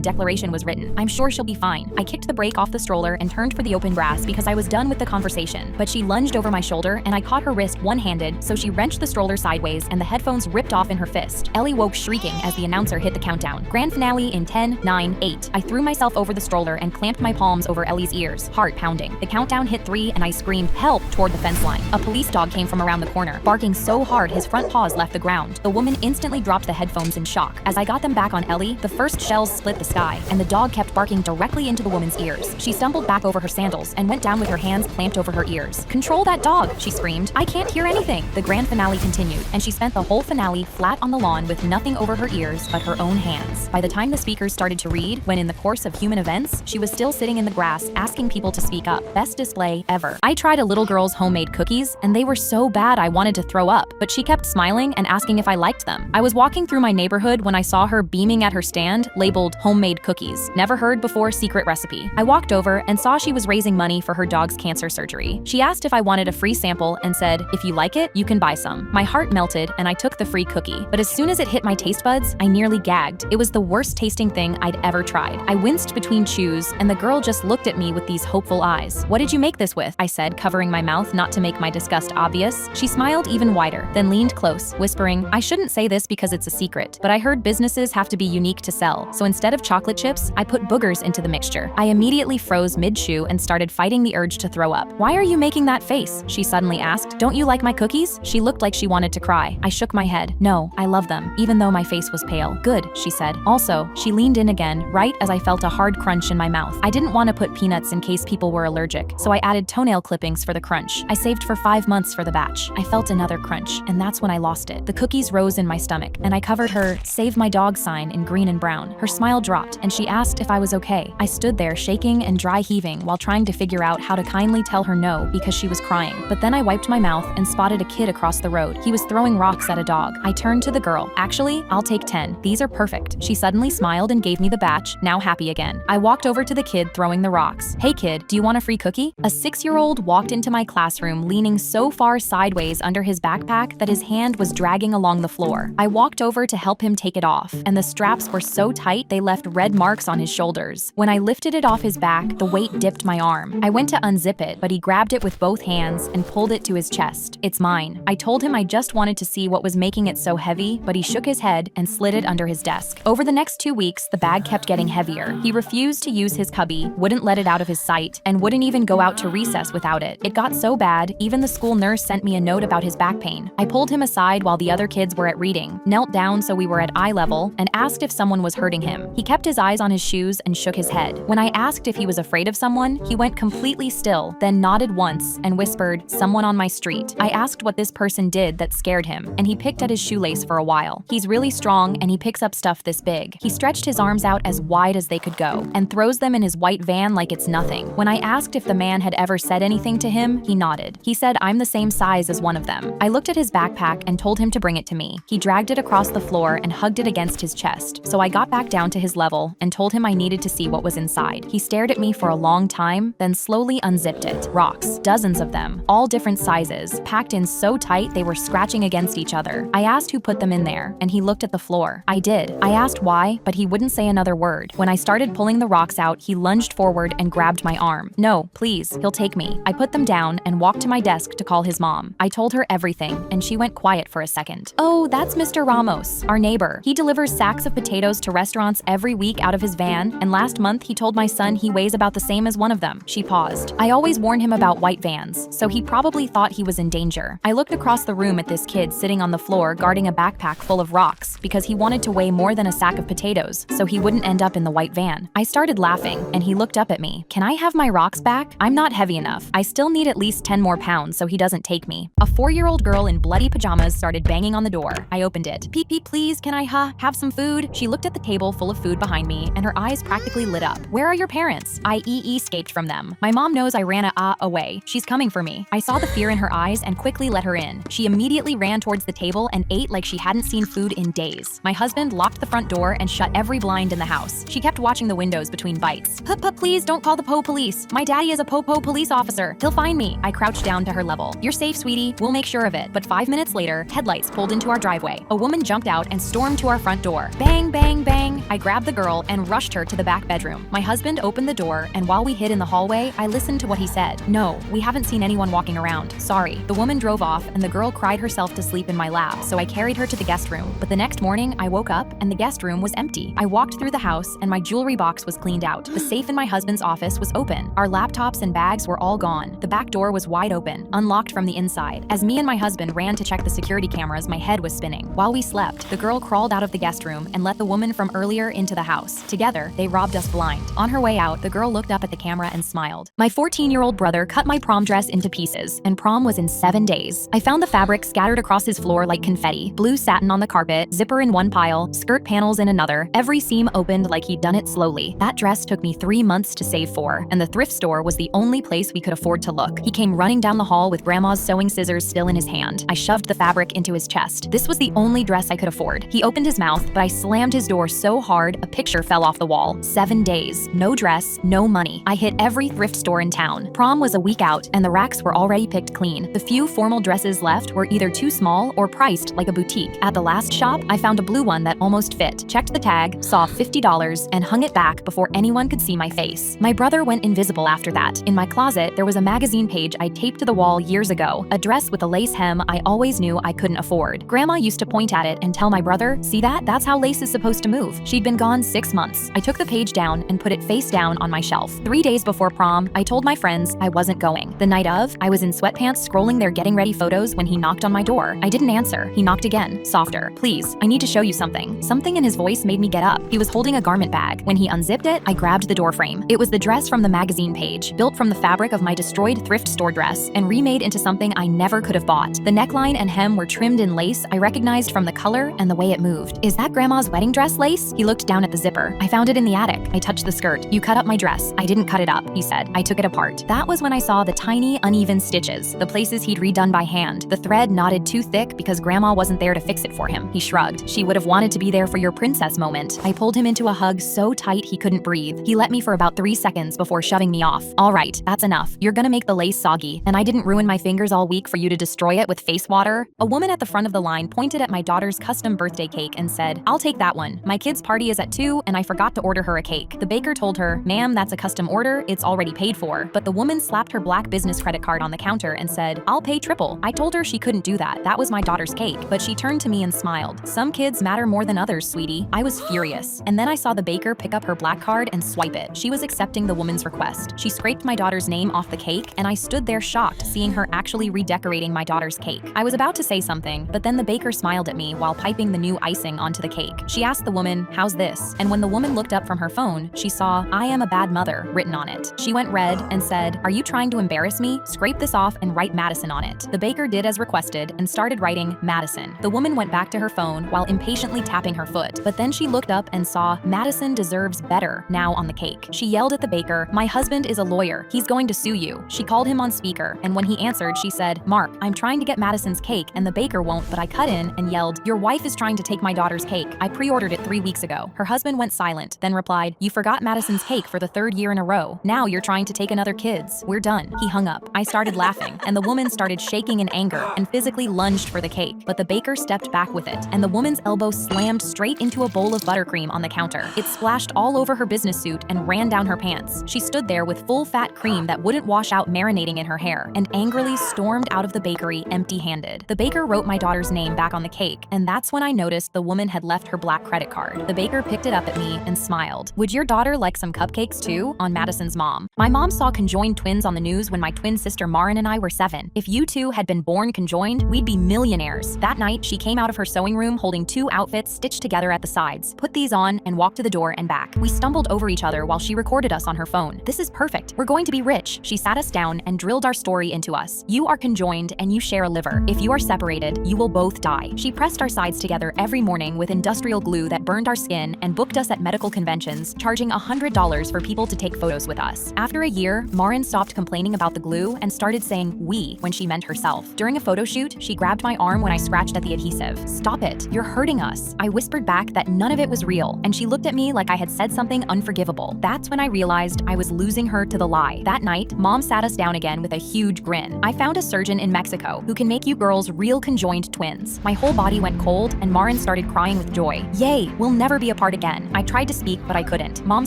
Declaration was written. I'm sure she'll be fine. I kicked the brake off the stroller and turned for the open grass because I was done with the conversation. But she lunged over my shoulder and I caught her wrist one-handed, so she wrenched the stroller sideways and the headphones ripped off in her fist. Ellie woke shrieking as the announcer hit the countdown. Grand finale in 10, 9, 8. I threw myself over the stroller and clamped my palms over Ellie's ears, heart pounding. The countdown hit 3 and I screamed, "Help!" toward the fence line. A police dog came from around the corner, barking so hard his front paws left the ground. The woman instantly dropped the headphones in shock. As I got them back on Ellie, the first shells split the sky, and the dog kept barking directly into the woman's ears. She stumbled back over her sandals and went down with her hands clamped over her ears. "Control that dog!" she screamed. "I can't hear anything." The grand finale continued, and she spent the whole finale flat on the lawn with nothing over her ears but her own hands. By the time the speakers started to read, when in the course of human events, she was still sitting in the grass asking people to speak up. Best display ever. I tried a little girl's homemade cookies, and they were so bad I wanted to throw up, but she kept smiling and asking if I liked them. I was walking through my neighborhood when I saw her beaming at her stand, labeled homemade cookies. Never heard before secret recipe. I walked over and saw she was raising money for her dog's cancer surgery. She asked if I wanted a free sample and said, "If you like it, you can buy some." My heart melted and I took the free cookie, but as soon as it hit my taste buds, I nearly gagged. It was the worst tasting thing I'd ever tried. I winced between chews, and the girl just looked at me with these hopeful eyes. "What did you make this with?" I said, covering my mouth not to make my disgust obvious. She smiled even wider, then leaned close, whispering, "I shouldn't say this because it's a secret, but I heard businesses have to be unique to sell, so instead of chocolate chips, I put boogers into the mixture." I immediately froze mid-chew and started fighting the urge to throw up. "Why are you making that face?" she suddenly asked. "Don't you like my cookies?" She looked like she wanted to cry. I shook my head. "No, I love them," even though my face was pale. "Good," she said. Also, she leaned in again, right as I felt a hard crunch in my mouth. I didn't want to put peanuts in case people were allergic, so I added toenail clippings for the crunch. I saved for 5 months for the batch. I felt another crunch, and that's when I lost it. The cookies rose in my stomach, and I covered her "Save My Dog" sign in green and brown. Her smile dropped, and she asked if I was okay. I stood there shaking and dry heaving while trying to figure out how to kindly tell her no because she was crying. But then I wiped my mouth and spotted a kid across the road. He was throwing rocks at a dog. I turned to the girl. "Actually, I'll take 10. These are perfect." She suddenly smiled and gave me the batch, now happy again. I walked over to the kid throwing the rocks. "Hey kid, do you want a free cookie?" A 6-year-old walked into my classroom leaning so far sideways under his backpack that his hand was dragging along the floor. I walked over to help him take it off, and the straps were so tight they left red marks on his shoulders. When I lifted it off his back, the weight dipped my arm. I went to unzip it, but he grabbed it with both hands and pulled it to his chest. "It's mine." I told him I just wanted to see what was making it so heavy, but he shook his head and slid it under his desk. Over the next 2 weeks, the bag kept getting heavier. He refused to use his cubby, wouldn't let it out of his sight, and wouldn't even go out to recess without it. It got so bad, even the school nurse sent me a note about his back pain. I pulled him aside while the other kids were at reading, knelt down so we were at eye level, and asked if someone was hurting him. He kept his eyes on his shoes and shook his head. When I asked if he was afraid of someone, he went completely still, then nodded once and whispered, "Someone on my street." I asked what this person did that scared him, and he picked at his shoelace for a while. He's really strong and he picks up stuff this big. He stretched his arms out as wide as they could go and throws them in his white van like it's nothing. When I asked if the man had ever said anything to him, he nodded. He said I'm the same size as one of them. I looked at his backpack and told him to bring it to me. He dragged it across the floor and hugged it against his chest, so I got back down to his level and told him I needed to see what was inside. He stared at me for a long time, then slowly unzipped it. Rocks, dozens of them, all different sizes, packed in so tight they were scratching against each other. I asked who put them in there, and he looked at the floor. I did. I asked why, but he wouldn't say another word. When I started pulling the rocks out, he lunged forward and grabbed my arm. "No, please, he'll take me." I put them down and walked to my desk to call his mom. I told her everything, and she went quiet for a second. "Oh, that's Mr. Ramos, our neighbor. He delivers sacks of potatoes to restaurants every week out of his van, and last month he told my son he weighs about the same as one of them." She paused. "I always warn him about white vans, so he probably thought he was in danger." I looked across the room at this kid sitting on the floor guarding a backpack full of rocks because he wanted to weigh more than a sack of potatoes, so he wouldn't end up in the white van. I started laughing, and he looked up at me. "Can I have my rocks back? I'm not heavy enough. I still need at least 10 more pounds so he doesn't take me." A 4-year-old girl in bloody pajamas started banging on the door. I opened it. "Pee, please, can I have some food?" She looked at the table full of food behind me, and her eyes practically lit up. "Where are your parents?" I escaped from them. them. My mom knows I ran away. She's coming for me. I saw the fear in her eyes and quickly let her in. She immediately ran towards the table and ate like she hadn't seen food in days. My husband locked the front door and shut every blind in the house. She kept watching the windows between bites. Please don't call the police. My daddy is a police officer. He'll find me. I crouched down to her level. You're safe, sweetie. We'll make sure of it. But 5 minutes later, headlights pulled into our driveway. A woman jumped out and stormed to our front door. Bang, bang, bang. I grabbed the girl and rushed her to the back bedroom. My husband opened the door, and while we hid in the hallway, I listened to what he said. No, we haven't seen anyone walking around. Sorry. The woman drove off, and the girl cried herself to sleep in my lap, so I carried her to the guest room. But the next morning, I woke up, and the guest room was empty. I walked through the house, and my jewelry box was cleaned out. The safe in my husband's office was open. Our laptops and bags were all gone. The back door was wide open, unlocked from the inside. As me and my husband ran to check the security cameras, my head was spinning. While we slept, the girl crawled out of the guest room and let the woman from earlier into the house. Together, they robbed us blind. On her way out, the girl looked up at the camera and smiled. My 14-year-old brother cut my prom dress into pieces, and prom was in 7 days. I found the fabric scattered across his floor like confetti, blue satin on the carpet, zipper in one pile, skirt panels in another, every seam opened like he'd done it slowly. That dress took me 3 months to save for, and the thrift store was the only place we could afford to look. He came running down the hall with grandma's sewing scissors still in his hand. I shoved the fabric into his chest. This was the only dress I could afford. He opened his mouth, but I slammed his door so hard, a picture fell off the wall. 7 days, no dress, no money. I hit every thrift store in town. Prom was a week out, and the racks were already picked clean. The few formal dresses left were either too small or priced like a boutique. At the last shop, I found a blue one that almost fit, checked the tag, saw $50, and hung it back before anyone could see my face. My brother went invisible after that. In my closet, there was a magazine page I taped to the wall years ago, a dress with a lace hem I always knew I couldn't afford. Grandma used to point at it and tell my brother, "See that? That's how lace is supposed to move." She'd been gone 6 months. I took the page down and put it face down on my shelf. 3 days before prom, I told my friends I wasn't going. The night of, I was in sweatpants scrolling their getting ready photos when he knocked on my door. I didn't answer. He knocked again, softer. "Please, I need to show you something." Something in his voice made me get up. He was holding a garment bag. When he unzipped it, I grabbed the door frame. It was the dress from the magazine page, built from the fabric of my destroyed thrift store dress and remade into something I never could have bought. The neckline and hem were trimmed in lace I recognized from the color and the way it moved. "Is that grandma's wedding dress lace?" He looked down at the zipper. "I found it in the attic." I touched the skirt. "You cut up my dress." "I didn't cut it up," he said. "I took it apart." That was when I saw the tiny, uneven stitches, the places he'd redone by hand. The thread knotted too thick because grandma wasn't there to fix it for him. He shrugged. "She would have wanted to be there for your princess moment." I pulled him into a hug so tight he couldn't breathe. He let me for about 3 seconds before shoving me off. "All right, that's enough. You're gonna make the lace soggy, and I didn't ruin my fingers all week for you to destroy it with face water." A woman at the front of the line pointed at my daughter's custom birthday cake and said, "I'll take that one. My kid's party is at 2 and I forgot to order her a cake." The baker told her, "Ma'am, that's a custom order. It's already paid for." But the woman slapped her black business credit card on the counter and said, "I'll pay triple." I told her she couldn't do that. That was my daughter's cake. But she turned to me and smiled. "Some kids matter more than others, sweetie." I was furious. And then I saw the baker pick up her black card and swipe it. She was accepting the woman's request. She scraped my daughter's name off the cake, and I stood there shocked, seeing her actually redecorating my daughter's cake. I was about to say something, but then the baker smiled at me while piping the new icing onto the cake. She asked the woman, "How's this?" And when the woman looked up from her phone, she saw, "I am a bad mother," written on it. She went red and said, "Are you trying to embarrass me? Scrape this off and write Madison on it." The baker did as requested and started writing Madison. The woman went back to her phone while impatiently tapping her foot, but then she looked up and saw "Madison deserves better" now on the cake. She yelled at the baker, "My husband is a lawyer. He's going to sue you." She called him on speaker, and when he answered, she said, "Mark, I'm trying to get Madison's cake and the baker won't," but I cut in and yelled, "Your wife is trying to take my daughter's cake. I pre-ordered it 3 weeks ago." Her husband went silent, then replied, "You forgot Madison's cake for the 3rd year in a row. Now you're trying to take another kid's. We're done." He hung up. I started laughing, and the woman started shaking in anger and physically lunged for the cake, but the baker stepped back with it, and the woman's elbow slammed straight into a bowl of buttercream on the counter. It splashed all over her business suit and ran down her pants. She stood there with full-fat cream that wouldn't wash out marinating in her hair, and angrily stormed out of the bakery empty-handed. The baker wrote my daughter's name back on the cake, and that's when I noticed the woman had left her black credit card. The baker picked it up at me and smiled. "Would your daughter like some cupcakes too?" on Madison's mom. My mom saw conjoined twins on the news when my twin sister Marin and I were 7. If you two had been born conjoined, we'd be millionaires. That night, she came out of her sewing room holding 2 outfits stitched together at the sides, put these on, and walked to the door and back. We stumbled over each other while she recorded us on her phone. "This is perfect. We're going to be rich." She sat us down and drilled our story into us. "You are conjoined and you share a liver. If you are separated, you will both die." She pressed our sides together every morning with industrial glue that burned our skin and booked us at medical conventions, charging $100 for people to take photos with us. us. After a year, Marin stopped complaining about the glue and started saying we when she meant herself. During a photo shoot, she grabbed my arm when I scratched at the adhesive. Stop it, you're hurting us. I whispered back that none of it was real, and she looked at me like I had said something unforgivable. That's when I realized I was losing her to the lie. That night, Mom sat us down again with a huge grin. I found a surgeon in Mexico who can make you girls real conjoined twins. My whole body went cold, and Marin started crying with joy. Yay, we'll never be apart again. I tried to speak, but I couldn't. Mom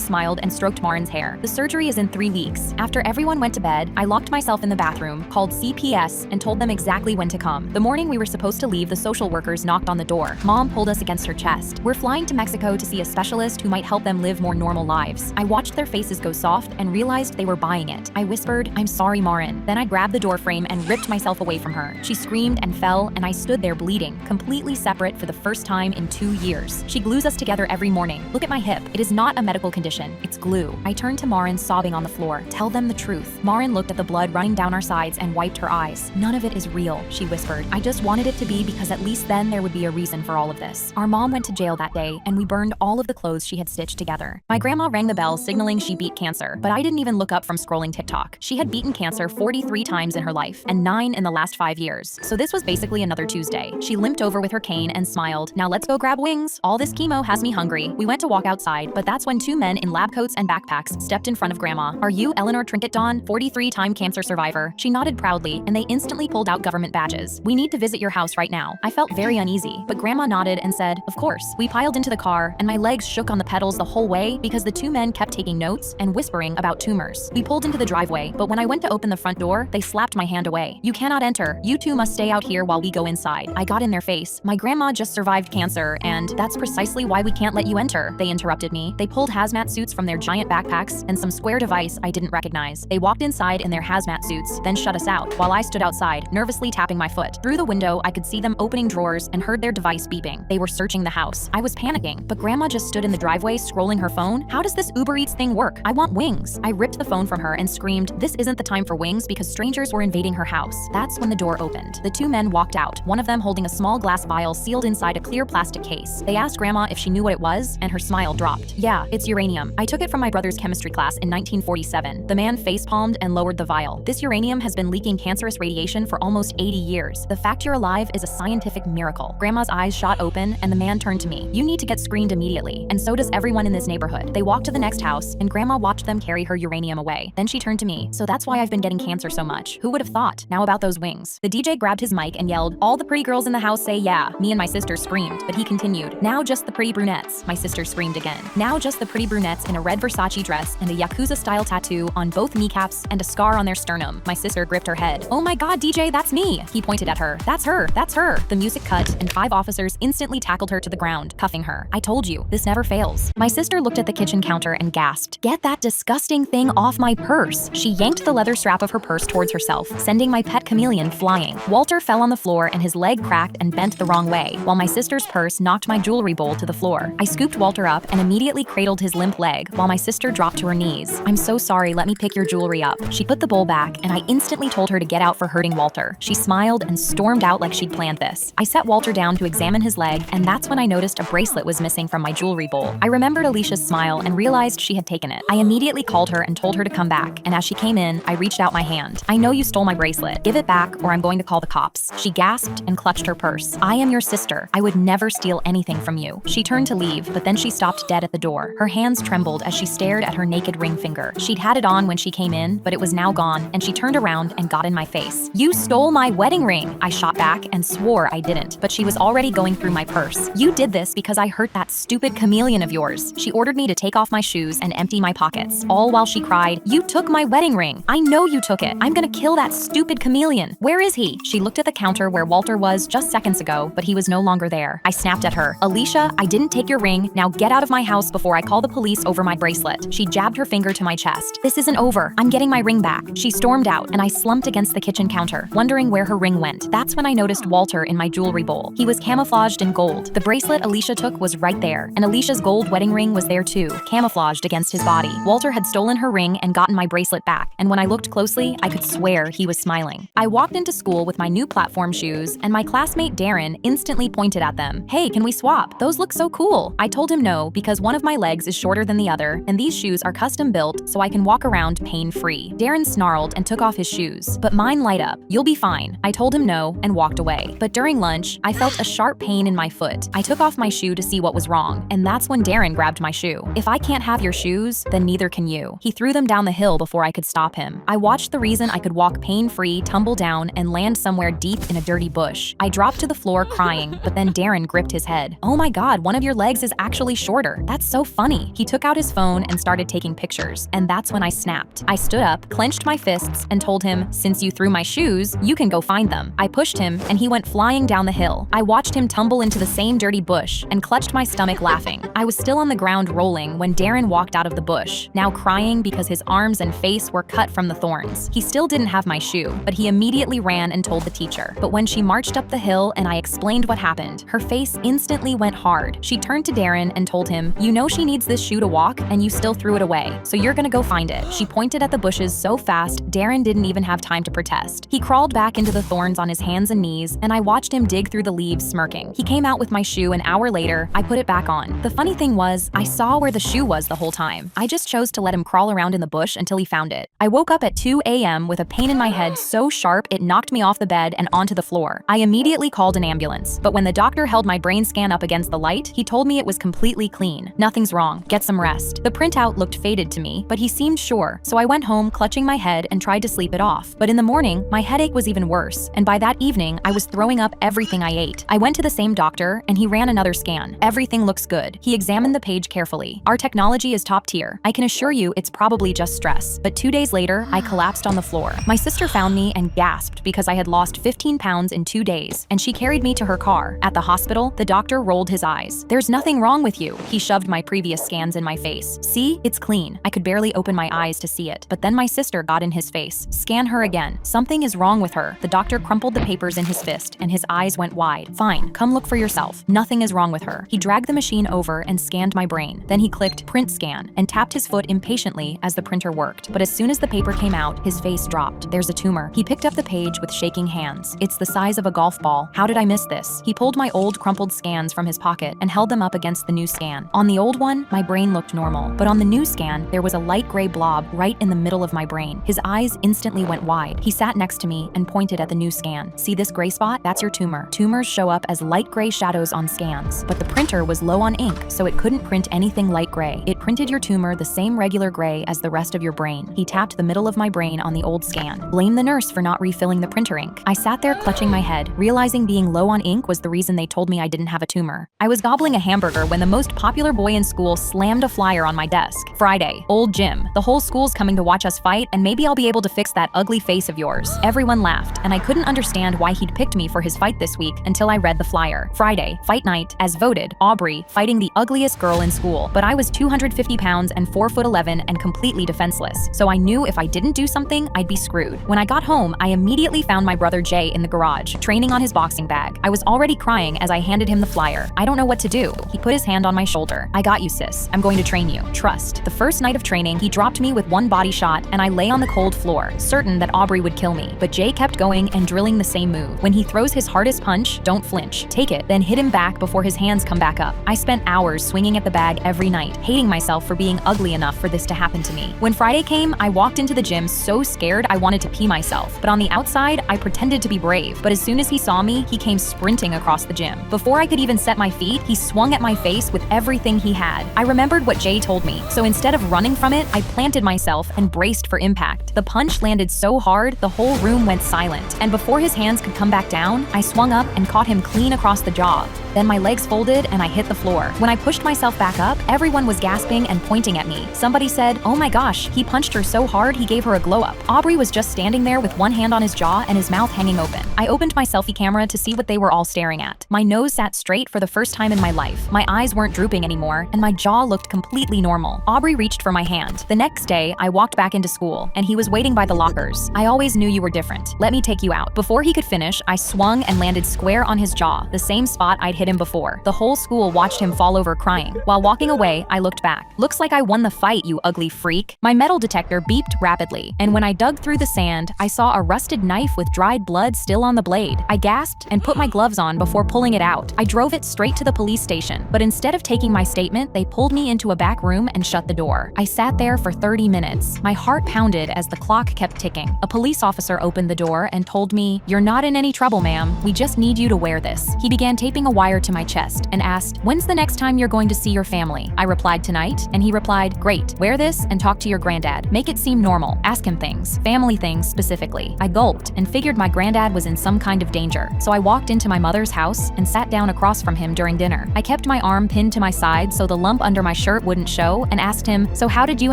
smiled and stroked Marin's hair. The surgery is in 3 weeks. After everyone went to bed, I locked myself in the bathroom, called CPS, and told them exactly when to come. The morning we were supposed to leave, the social workers knocked on the door. Mom pulled us against her chest. We're flying to Mexico to see a specialist who might help them live more normal lives. I watched their faces go soft and realized they were buying it. I whispered, I'm sorry, Marin. Then I grabbed the door frame and ripped myself away from her. She screamed and fell, and I stood there bleeding, completely separate for the first time in 2 years. She glues us together every morning. Look at my hip. It is not a medical condition. It's glue. I turned to Marin, sobbing on the floor. Tell them the truth. Marin looked at the blood running down our sides and wiped her eyes. None of it is real, she whispered. I just wanted it to be because at least then there would be a reason for all of this. Our mom went to jail that day, and we burned all of the clothes she had stitched together. My grandma rang the bell signaling she beat cancer, but I didn't even look up from scrolling TikTok. She had beaten cancer 43 times in her life, and 9 in the last 5 years. So this was basically another Tuesday. She limped over with her cane and smiled. Now let's go grab wings. All this chemo has me hungry. We went to walk outside, but that's when 2 men in lab coats and backpacks stepped in front of Grandma. Are you Eleanor Trinket Dawn, 43-time cancer survivor? She nodded proudly, and they instantly pulled out government badges. We need to visit your house right now. I felt very uneasy, but Grandma nodded and said, of course. We piled into the car, and my legs shook on the pedals the whole way because the 2 men kept taking notes and whispering about tumors. We pulled into the driveway, but when I went to open the front door, they slapped my hand away. You cannot enter. You two must stay out here while we go inside. I got in their face. My grandma just survived cancer, and that's precisely why we can't let you enter. They interrupted me. They pulled hazmat suits from their giant backpacks and some square device I didn't recognize. They walked inside in their hazmat suits, then shut us out, while I stood outside, nervously tapping my foot. Through the window, I could see them opening drawers and heard their device beeping. They were searching the house. I was panicking, but Grandma just stood in the driveway scrolling her phone. How does this Uber Eats thing work? I want wings. I ripped the phone from her and screamed, this isn't the time for wings because strangers were invading her house. That's when the door opened. The 2 men walked out, one of them holding a small glass vial sealed inside a clear plastic case. They asked Grandma if she knew what it was, and her smile dropped. Yeah, it's uranium. I took it from my brother's chemistry class in 1947. The man facepalmed and lowered the vial. This uranium has been leaking cancerous radiation for almost 80 years. The fact you're alive is a scientific miracle. Grandma's eyes shot open, and the man turned to me. You need to get screened immediately, and so does everyone in this neighborhood. They walked to the next house, and Grandma watched them carry her uranium away. Then she turned to me. So that's why I've been getting cancer so much. Who would have thought? Now about those wings. The DJ grabbed his mic and yelled, all the pretty girls in the house say yeah. Me and my sister screamed, but he continued. Now just the pretty brunettes. My sister screamed again. Now just the pretty brunettes in a red Versace dress and a Yakuza-style tattoo on both kneecaps and a scar on their sternum. My sister gripped her head. Oh my god, DJ, that's me. He pointed at her. That's her. That's her. The music cut, and 5 officers instantly tackled her to the ground, cuffing her. I told you, this never fails. My sister looked at the kitchen counter and gasped. Get that disgusting thing off my purse. She yanked the leather strap of her purse towards herself, sending my pet chameleon flying. Walter fell on the floor and his leg cracked and bent the wrong way, while my sister's purse knocked my jewelry bowl to the floor. I scooped Walter up and immediately cradled his limp leg, while my sister dropped to her knees. I'm so sorry, let me pick your jewelry up. She put the bowl back, and I instantly told her to get out for hurting Walter. She smiled and stormed out like she'd planned this. I set Walter down to examine his leg, and that's when I noticed a bracelet was missing from my jewelry bowl. I remembered Alicia's smile and realized she had taken it. I immediately called her and told her to come back, and as she came in, I reached out my hand. I know you stole my bracelet. Give it back or I'm going to call the cops. She gasped and clutched her purse. I am your sister. I would never steal anything from you. She turned to leave, but then she stopped dead at the door. Her hands trembled as she stared at her naked ring finger. She'd had it on when she came in, but it was now gone, and she turned around and got in my face. You stole my wedding ring! I shot back and swore I didn't, but she was already going through my purse. You did this because I hurt that stupid chameleon of yours. She ordered me to take off my shoes and empty my pockets, all while she cried, you took my wedding ring! I know you took it! I'm gonna kill that stupid chameleon! Where is he? She looked at the counter where Walter was just seconds ago, but he was no longer there. I snapped at her. Alicia, I didn't take your ring. Now get out of my house before I call the police over my bracelet. She jabbed her finger to my chest. This isn't over. I'm getting my ring back. She stormed out, and I slumped against the kitchen counter, wondering where her ring went. That's when I noticed Walter in my jewelry bowl. He was camouflaged in gold. The bracelet Alicia took was right there, and Alicia's gold wedding ring was there too, camouflaged against his body. Walter had stolen her ring and gotten my bracelet back, and when I looked closely, I could swear he was smiling. I walked into school with my new platform shoes, and my classmate Darren instantly pointed at them. Hey, can we swap? Those look so cool. I told him no, because one of my legs is shorter than the other, and these shoes are custom built so I can walk around pain-free. Darren snarled and took off his shoes, but mine light up. You'll be fine. I told him no and walked away. But during lunch, I felt a sharp pain in my foot. I took off my shoe to see what was wrong, and that's when Darren grabbed my shoe. If I can't have your shoes, then neither can you. He threw them down the hill before I could stop him. I watched the reason I could walk pain-free tumble down and land somewhere deep in a dirty bush. I dropped to the floor crying, but then Darren gripped his head. Oh my God, one of your legs is actually shorter. That's so funny. He took out his phone and started taking pictures, and that's when I snapped. I stood up, clenched my fists, and told him, since you threw my shoes, you can go find them. I pushed him, and he went flying down the hill. I watched him tumble into the same dirty bush and clutched my stomach laughing. I was still on the ground rolling when Darren walked out of the bush, now crying because his arms and face were cut from the thorns. He still didn't have my shoe, but he immediately ran and told the teacher. But when she marched up the hill and I explained what happened, her face instantly went hard. She turned to Darren and told him, you know she needs this shoe to walk, and you still threw it away, so you're gonna go find it. She pointed at the bushes so fast, Darren didn't even have time to protest. He crawled back into the thorns on his hands and knees, and I watched him dig through the leaves smirking. He came out with my shoe an hour later. I put it back on. The funny thing was, I saw where the shoe was the whole time. I just chose to let him crawl around in the bush until he found it. I woke up at 2 a.m. with a pain in my head so sharp it knocked me off the bed and onto the floor. I immediately called an ambulance, but when the doctor held my brain scan up against the light, he told me it was completely clean. Nothing's wrong. Get some rest. The printout looked faded to me, but he seemed sure, so I went home clutching my head and tried to sleep it off. But in the morning, my headache was even worse, and by that evening, I was throwing up everything I ate. I went to the same doctor, and he ran another scan. Everything looks good. He examined the page carefully. Our technology is top tier. I can assure you it's probably just stress. But 2 days later, I collapsed on the floor. My sister found me and gasped because I had lost 15 pounds in 2 days, and she carried me to her car. At the hospital, the doctor rolled his eyes. There's nothing wrong with you. He shoved my previous scans in my face. See, it's clean. I could barely open my eyes to see it. But then my sister got in his face. Scan her again. Something is wrong with her. The doctor crumpled the papers in his fist, and his eyes went wide. Fine, come look for yourself. Nothing is wrong with her. He dragged the machine over and scanned my brain. Then he clicked print scan and tapped his foot impatiently as the printer worked. But as soon as the paper came out, his face dropped. There's a tumor. He picked up the page with shaking hands. It's the size of a golf ball. How did I miss this? He pulled my old crumpled scans from his pocket and held them up against the new scan. On the old one, my brain looked normal, but on the new scan, there was a light gray blob right in the middle of my brain. His eyes instantly went wide. He sat next to me and pointed at the new scan. See this gray spot? That's your tumor. Tumors show up as light gray shadows on scans, but the printer was low on ink, so it couldn't print anything light gray. It printed your tumor the same regular gray as the rest of your brain. He tapped the middle of my brain on the old scan. Blame the nurse for not refilling the printer ink. I sat there clutching my head, realizing being low on ink was the reason they told me I didn't have a tumor. I was gobbling a hamburger when the most popular boy in school slammed a flyer on my desk. Friday, old gym. The whole school's coming to watch us fight, and maybe I'll be able to fix that ugly face of yours. Everyone laughed, and I couldn't understand why he'd picked me for his fight this week until I read the flyer. Friday, fight night, as voted, Aubrey, fighting the ugliest girl in school. But I was 250 pounds and 4'11" and completely defenseless, so I knew if I didn't do something, I'd be screwed. When I got home, I immediately found my brother Jay in the garage, training on his boxing bag. I was already crying as I handed him the flyer. I don't know what to do. He put his hand on my shoulder. I got you, sis. I'm going to train you. Trust. The first night of training, he dropped me with one body shot, and I lay on the cold floor, certain that Aubrey would kill me. But Jay kept going and drilling the same move. When he throws his hardest punch, don't flinch. Take it, then hit him back before his hands come back up. I spent hours swinging at the bag every night, hating myself for being ugly enough for this to happen to me. When Friday came, I walked into the gym so scared I wanted to pee myself. But on the outside, I pretended to be brave. But as soon as he saw me, he came sprinting across the gym. Before I could even set my feet, he swung at my face with everything he had. I remembered what Jay told me, so instead of running from it, I planted myself and braced for impact. The punch landed so hard, the whole room went silent. And before his hands could come back down, I swung up and caught him clean across the jaw. Then my legs folded and I hit the floor. When I pushed myself back up, everyone was gasping and pointing at me. Somebody said, "Oh my gosh, he punched her so hard he gave her a glow up." Aubrey was just standing there with one hand on his jaw and his mouth hanging open. I opened my selfie camera to see what they were all staring at. My nose sat straight for the first time in my life. My eyes weren't drooping anymore, and my jaw looked completely normal. Aubrey reached for my hand. The next day, I walked back into school, and he was waiting by the lockers. "I always knew you were different. Let me take you out." Before he could finish, I swung and landed square on his jaw, the same spot I'd hit hit him before. The whole school watched him fall over crying. While walking away, I looked back. Looks like I won the fight, you ugly freak. My metal detector beeped rapidly, and when I dug through the sand, I saw a rusted knife with dried blood still on the blade. I gasped and put my gloves on before pulling it out. I drove it straight to the police station, but instead of taking my statement, they pulled me into a back room and shut the door. I sat there for 30 minutes. My heart pounded as the clock kept ticking. A police officer opened the door and told me, "You're not in any trouble, ma'am. We just need you to wear this." He began taping a wire to my chest and asked, "When's the next time you're going to see your family?" I replied, "Tonight," and he replied, "Great. Wear this and talk to your granddad. Make it seem normal. Ask him things. Family things specifically." I gulped and figured my granddad was in some kind of danger, so I walked into my mother's house and sat down across from him during dinner. I kept my arm pinned to my side so the lump under my shirt wouldn't show and asked him, "So how did you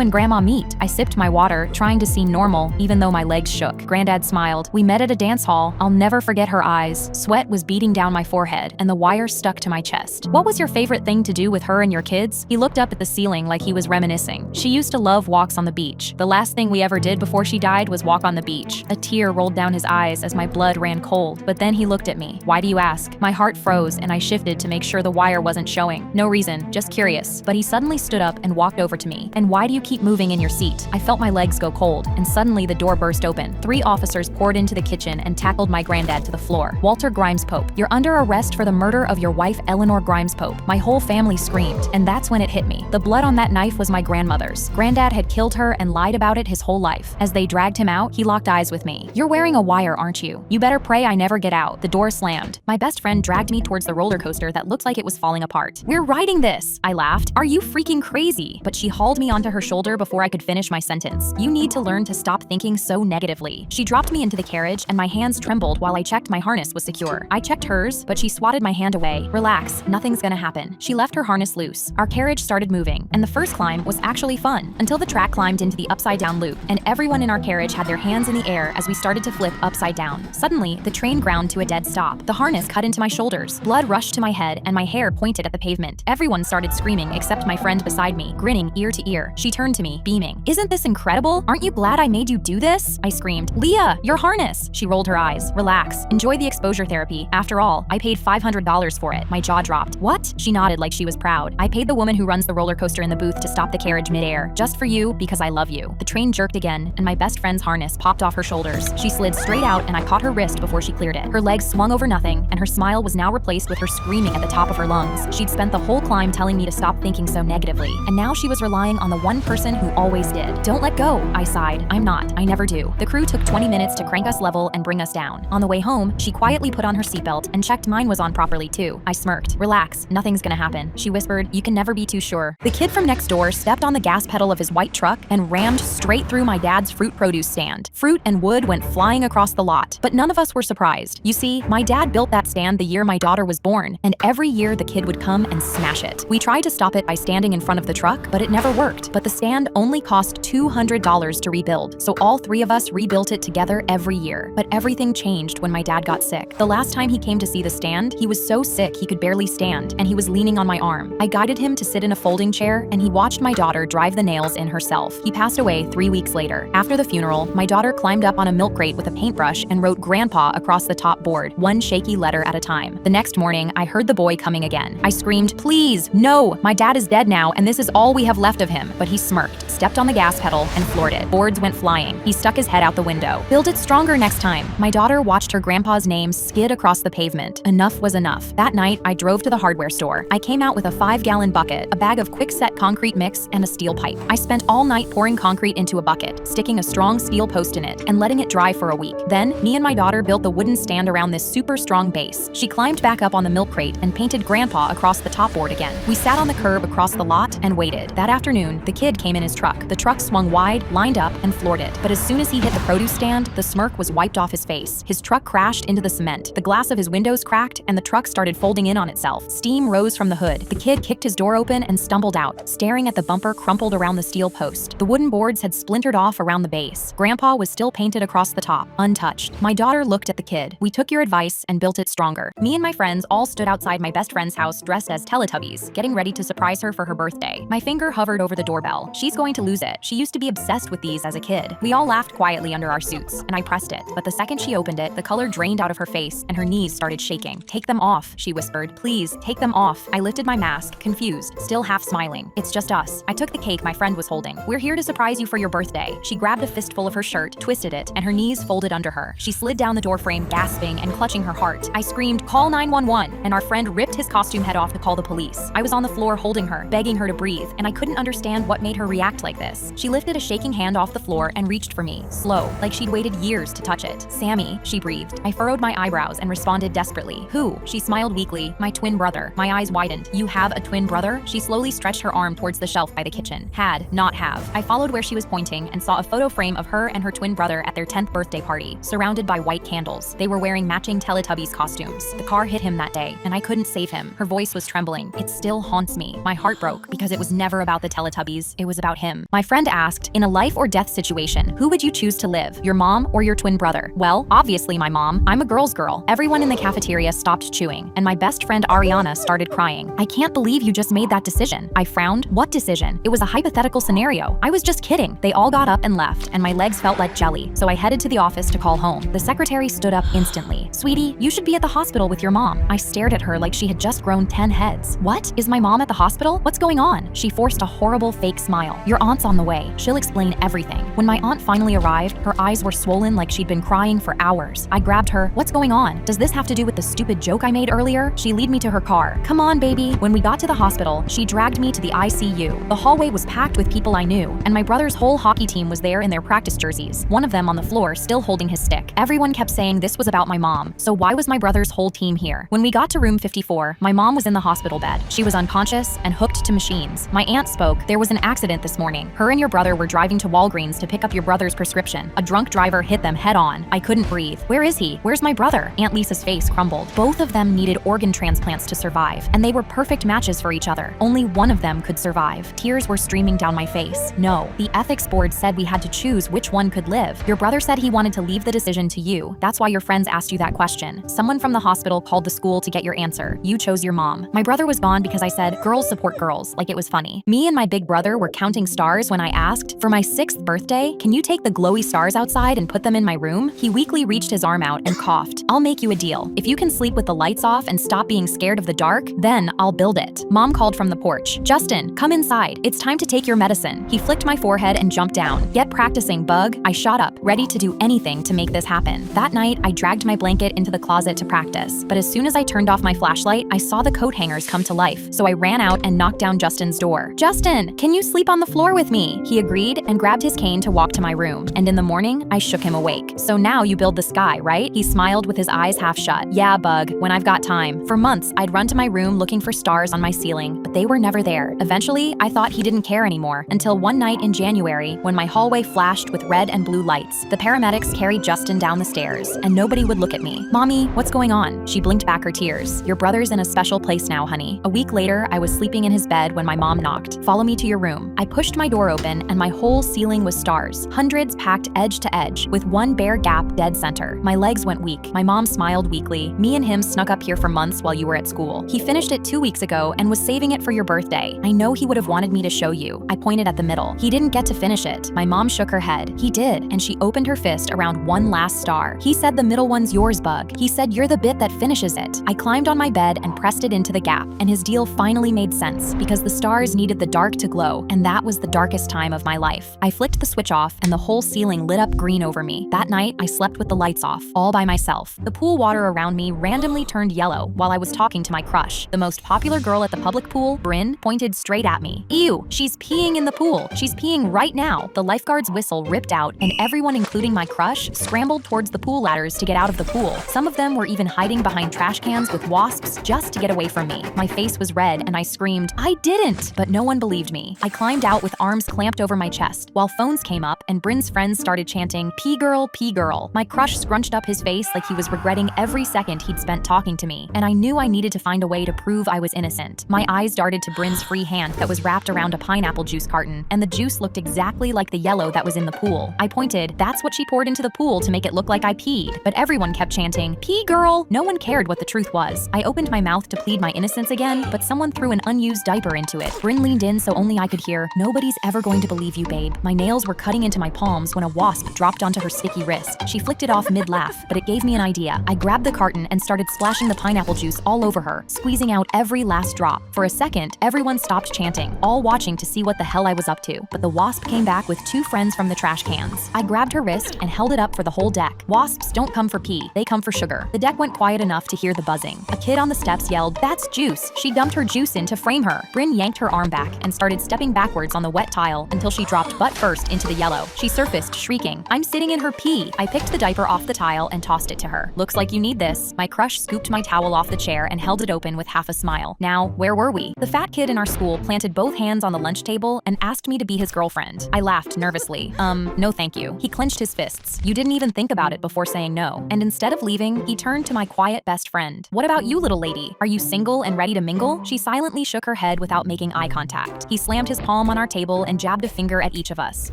and Grandma meet?" I sipped my water, trying to seem normal, even though my legs shook. Granddad smiled. "We met at a dance hall." I'll never forget her eyes. Sweat was beading down my forehead, and the wire stuck to my chest. "What was your favorite thing to do with her and your kids?" He looked up at the ceiling like he was reminiscing. "She used to love walks on the beach. The last thing we ever did before she died was walk on the beach." A tear rolled down his eyes as my blood ran cold, but then he looked at me. "Why do you ask?" My heart froze, and I shifted to make sure the wire wasn't showing. "No reason, just curious." But he suddenly stood up and walked over to me. "And why do you keep moving in your seat?" I felt my legs go cold, and suddenly the door burst open. 3 officers poured into the kitchen and tackled my granddad to the floor. "Walter Grimes Pope, you're under arrest for the murder of your wife Eleanor Grimes Pope." My whole family screamed, and that's when it hit me. The blood on that knife was my grandmother's. Granddad had killed her and lied about it his whole life. As they dragged him out, he locked eyes with me. "You're wearing a wire, aren't you? You better pray I never get out." The door slammed. My best friend dragged me towards the roller coaster that looked like it was falling apart. "We're riding this!" I laughed. "Are you freaking crazy?" But she hauled me onto her shoulder before I could finish my sentence. "You need to learn to stop thinking so negatively." She dropped me into the carriage and my hands trembled while I checked my harness was secure. I checked hers, but she swatted my hand away. "Relax, nothing's gonna happen." She left her harness loose. Our carriage started moving, and the first climb was actually fun, until the track climbed into the upside-down loop, and everyone in our carriage had their hands in the air as we started to flip upside down. Suddenly, the train ground to a dead stop. The harness cut into my shoulders. Blood rushed to my head, and my hair pointed at the pavement. Everyone started screaming except my friend beside me, grinning ear to ear. She turned to me, beaming. "Isn't this incredible? Aren't you glad I made you do this?" I screamed. "Leah, your harness!" She rolled her eyes. "Relax. Enjoy the exposure therapy. After all, I paid $500 for it." My jaw dropped. "What?" She nodded like she was proud. "I paid the woman who runs the roller coaster in the booth to stop the carriage midair, just for you, because I love you." The train jerked again, and my best friend's harness popped off her shoulders. She slid straight out, and I caught her wrist before she cleared it. Her legs swung over nothing, and her smile was now replaced with her screaming at the top of her lungs. She'd spent the whole climb telling me to stop thinking so negatively, and now she was relying on the one person who always did. "Don't let go," I sighed. "I'm not. I never do." The crew took 20 minutes to crank us level and bring us down. On the way home, she quietly put on her seatbelt and checked mine was on properly too. I smirked. "Relax, nothing's gonna happen." She whispered, "You can never be too sure." The kid from next door stepped on the gas pedal of his white truck and rammed straight through my dad's fruit produce stand. Fruit and wood went flying across the lot, but none of us were surprised. You see, my dad built that stand the year my daughter was born, and every year the kid would come and smash it. We tried to stop it by standing in front of the truck, but it never worked. But the stand only cost $200 to rebuild, so all 3 of us rebuilt it together every year. But everything changed when my dad got sick. The last time he came to see the stand, he was so sick he could barely stand, and he was leaning on my arm. I guided him to sit in a folding chair, and he watched my daughter drive the nails in herself. He passed away 3 weeks later. After the funeral, my daughter climbed up on a milk crate with a paintbrush and wrote "Grandpa" across the top board, one shaky letter at a time. The next morning, I heard the boy coming again. I screamed, "Please, no! My dad is dead now, and this is all we have left of him." But he smirked, stepped on the gas pedal, and floored it. Boards went flying. He stuck his head out the window. "Build it stronger next time." My daughter watched her grandpa's name skid across the pavement. Enough was enough. That night, I drove to the hardware store. I came out with a 5-gallon bucket, a bag of quick-set concrete mix, and a steel pipe. I spent all night pouring concrete into a bucket, sticking a strong steel post in it, and letting it dry for a week. Then, me and my daughter built the wooden stand around this super strong base. She climbed back up on the milk crate and painted Grandpa across the top board again. We sat on the curb across the lot and waited. That afternoon, the kid came in his truck. The truck swung wide, lined up, and floored it. But as soon as he hit the produce stand, the smirk was wiped off his face. His truck crashed into the cement. The glass of his windows cracked, and the truck started folding in on itself. Steam rose from the hood. The kid kicked his door open and stumbled out, staring at the bumper crumpled around the steel post. The wooden boards had splintered off around the base. Grandpa was still painted across the top, untouched. My daughter looked at the kid. "We took your advice and built it stronger." Me and my friends all stood outside my best friend's house dressed as Teletubbies, getting ready to surprise her for her birthday. My finger hovered over the doorbell. She's going to lose it. She used to be obsessed with these as a kid. We all laughed quietly under our suits, and I pressed it. But the second she opened it, the color drained out of her face and her knees started shaking. "Take them off," she whispered. Please, take them off. I lifted my mask, confused, still half smiling. It's just us. I took the cake my friend was holding. We're here to surprise you for your birthday. She grabbed a fistful of her shirt, twisted it, and her knees folded under her. She slid down the doorframe, gasping and clutching her heart. I screamed, call 911, and our friend ripped his costume head off to call the police. I was on the floor holding her, begging her to breathe, and I couldn't understand what made her react like this. She lifted a shaking hand off the floor and reached for me, slow, like she'd waited years to touch it. Sammy, she breathed. I furrowed my eyebrows and responded desperately. Who? She smiled weakly. My twin brother. My eyes widened. You have a twin brother? She slowly stretched her arm towards the shelf by the kitchen. Had, not have. I followed where she was pointing and saw a photo frame of her and her twin brother at their 10th birthday party, surrounded by white candles. They were wearing matching Teletubbies costumes. The car hit him that day, and I couldn't save him. Her voice was trembling. It still haunts me. My heart broke because it was never about the Teletubbies. It was about him. My friend asked, in a life or death situation, who would you choose to live? Your mom or your twin brother? Well, obviously my mom. I'm a girl's girl. Everyone in the cafeteria stopped chewing, and my best friend Ariana started crying. I can't believe you just made that decision. I frowned. What decision? It was a hypothetical scenario. I was just kidding. They all got up and left, and my legs felt like jelly, so I headed to the office to call home. The secretary stood up instantly. Sweetie, you should be at the hospital with your mom. I stared at her like she had just grown 10 heads. What? Is my mom at the hospital? What's going on? She forced a horrible fake smile. Your aunt's on the way. She'll explain everything. When my aunt finally arrived, her eyes were swollen like she'd been crying for hours. I grabbed her. What's going on? Does this have to do with the stupid joke I made earlier? She led me to her car. Come on, baby. When we got to the hospital, she dragged me to the ICU. The hallway was packed with people I knew, and my brother's whole hockey team was there in their practice jerseys, one of them on the floor still holding his stick. Everyone kept saying this was about my mom, so why was my brother's whole team here? When we got to room 54, my mom was in the hospital bed. She was unconscious and hooked to machines. My aunt spoke. There was an accident this morning. Her and your brother were driving to Walgreens to pick up your brother's prescription. A drunk driver hit them head on. I couldn't breathe. Where is he? Where's my brother? Aunt Lisa's face crumbled. Both of them needed organ transplants to survive, and they were perfect matches for each other. Only one of them could survive. Tears were streaming down my face. No, the ethics board said we had to choose which one could live. Your brother said he wanted to leave the decision to you. That's why your friends asked you that question. Someone from the hospital called the school to get your answer. You chose your mom. My brother was gone because I said, girls support girls, like it was funny. Me and my big brother were counting stars when I asked, for my 6th birthday, can you take the glowy stars outside and put them in my room? He weakly reached his arm out and coughed. I'll make you a deal. If you can sleep with the lights off and stop being scared of the dark, then I'll build it. Mom called from the porch. Justin, come inside. It's time to take your medicine. He flicked my forehead and jumped down. Get practicing, bug. I shot up, ready to do anything to make this happen. That night, I dragged my blanket into the closet to practice. But as soon as I turned off my flashlight, I saw the coat hangers come to life. So I ran out and knocked down Justin's door. Justin, can you sleep on the floor with me? He agreed and grabbed his cane to walk to my room. And in the morning, I shook him awake. So now you build the sky, right? He smiled with his eyes half shut. Yeah, bug, when I've got time. For months, I'd run to my room looking for stars on my ceiling, but they were never there. Eventually, I thought he didn't care anymore, until one night in January, when my hallway flashed with red and blue lights. The paramedics carried Justin down the stairs, and nobody would look at me. Mommy, what's going on? She blinked back her tears. Your brother's in a special place now, honey. A week later, I was sleeping in his bed when my mom knocked. Follow me to your room. I pushed my door open, and my whole ceiling was stars, hundreds packed edge to edge, with one bare gap dead center. My legs went weak. My mom smiled weakly. Me and him snuck up here for months while you were at school. He finished it 2 weeks ago and was saving it for your birthday. I know he would have wanted me to show you. I pointed at the middle. He didn't get to finish it. My mom shook her head. He did, and she opened her fist around one last star. He said the middle one's yours, bug. He said you're the bit that finishes it. I climbed on my bed and pressed it into the gap, and his deal finally made sense because the stars needed the dark to glow, and that was the darkest time of my life. I flicked the switch off, and the whole ceiling lit up green over me. That night, I slept with the lights off, all by myself. The pool water around me randomly turned yellow while I was talking to my crush. The most popular girl at the public pool, Bryn, pointed straight at me. Ew, she's peeing in the pool. She's peeing right now. The lifeguard's whistle ripped out, and everyone, including my crush, scrambled towards the pool ladders to get out of the pool. Some of them were even hiding behind trash cans with wasps just to get away from me. My face was red, and I screamed, I didn't! But no one believed me. I climbed out with arms clamped over my chest, while phones came up and Bryn's friends started chanting, pee girl, pee girl. My crush scrunched up his face like he was regretting every second he'd spent talking to me, and I knew I needed to find a way to prove I was innocent. My eyes darted to Bryn's free hand that was wrapped around a pineapple juice carton, and the juice looked exactly like the yellow that was in the pool. I pointed, that's what she poured into the pool to make it look like I peed. But everyone kept chanting, pee girl! No one cared what the truth was. I opened my mouth to plead my innocence again, but someone threw an unused diaper diaper into it. Bryn leaned in so only I could hear, "Nobody's ever going to believe you, babe." My nails were cutting into my palms when a wasp dropped onto her sticky wrist. She flicked it off mid-laugh, but it gave me an idea. I grabbed the carton and started splashing the pineapple juice all over her, squeezing out every last drop. For a second, everyone stopped chanting, all watching to see what the hell I was up to. But the wasp came back with 2 friends from the trash cans. I grabbed her wrist and held it up for the whole deck. Wasps don't come for pee, they come for sugar. The deck went quiet enough to hear the buzzing. A kid on the steps yelled, "That's juice." She dumped her juice in to frame her. Bryn yanked her arm back and started stepping backwards on the wet tile until she dropped butt first into the yellow. She surfaced, shrieking, "I'm sitting in her pee." I picked the diaper off the tile and tossed it to her. "Looks like you need this." My crush scooped my towel off the chair and held it open with half a smile. Now, where were we? The fat kid in our school planted both hands on the lunch table and asked me to be his girlfriend. I laughed nervously. No thank you. He clenched his fists. "You didn't even think about it before saying no." And instead of leaving, he turned to my quiet best friend. "What about you, little lady? Are you single and ready to mingle?" She silently shook her head without making eye contact. He slammed his palm on our table and jabbed a finger at each of us.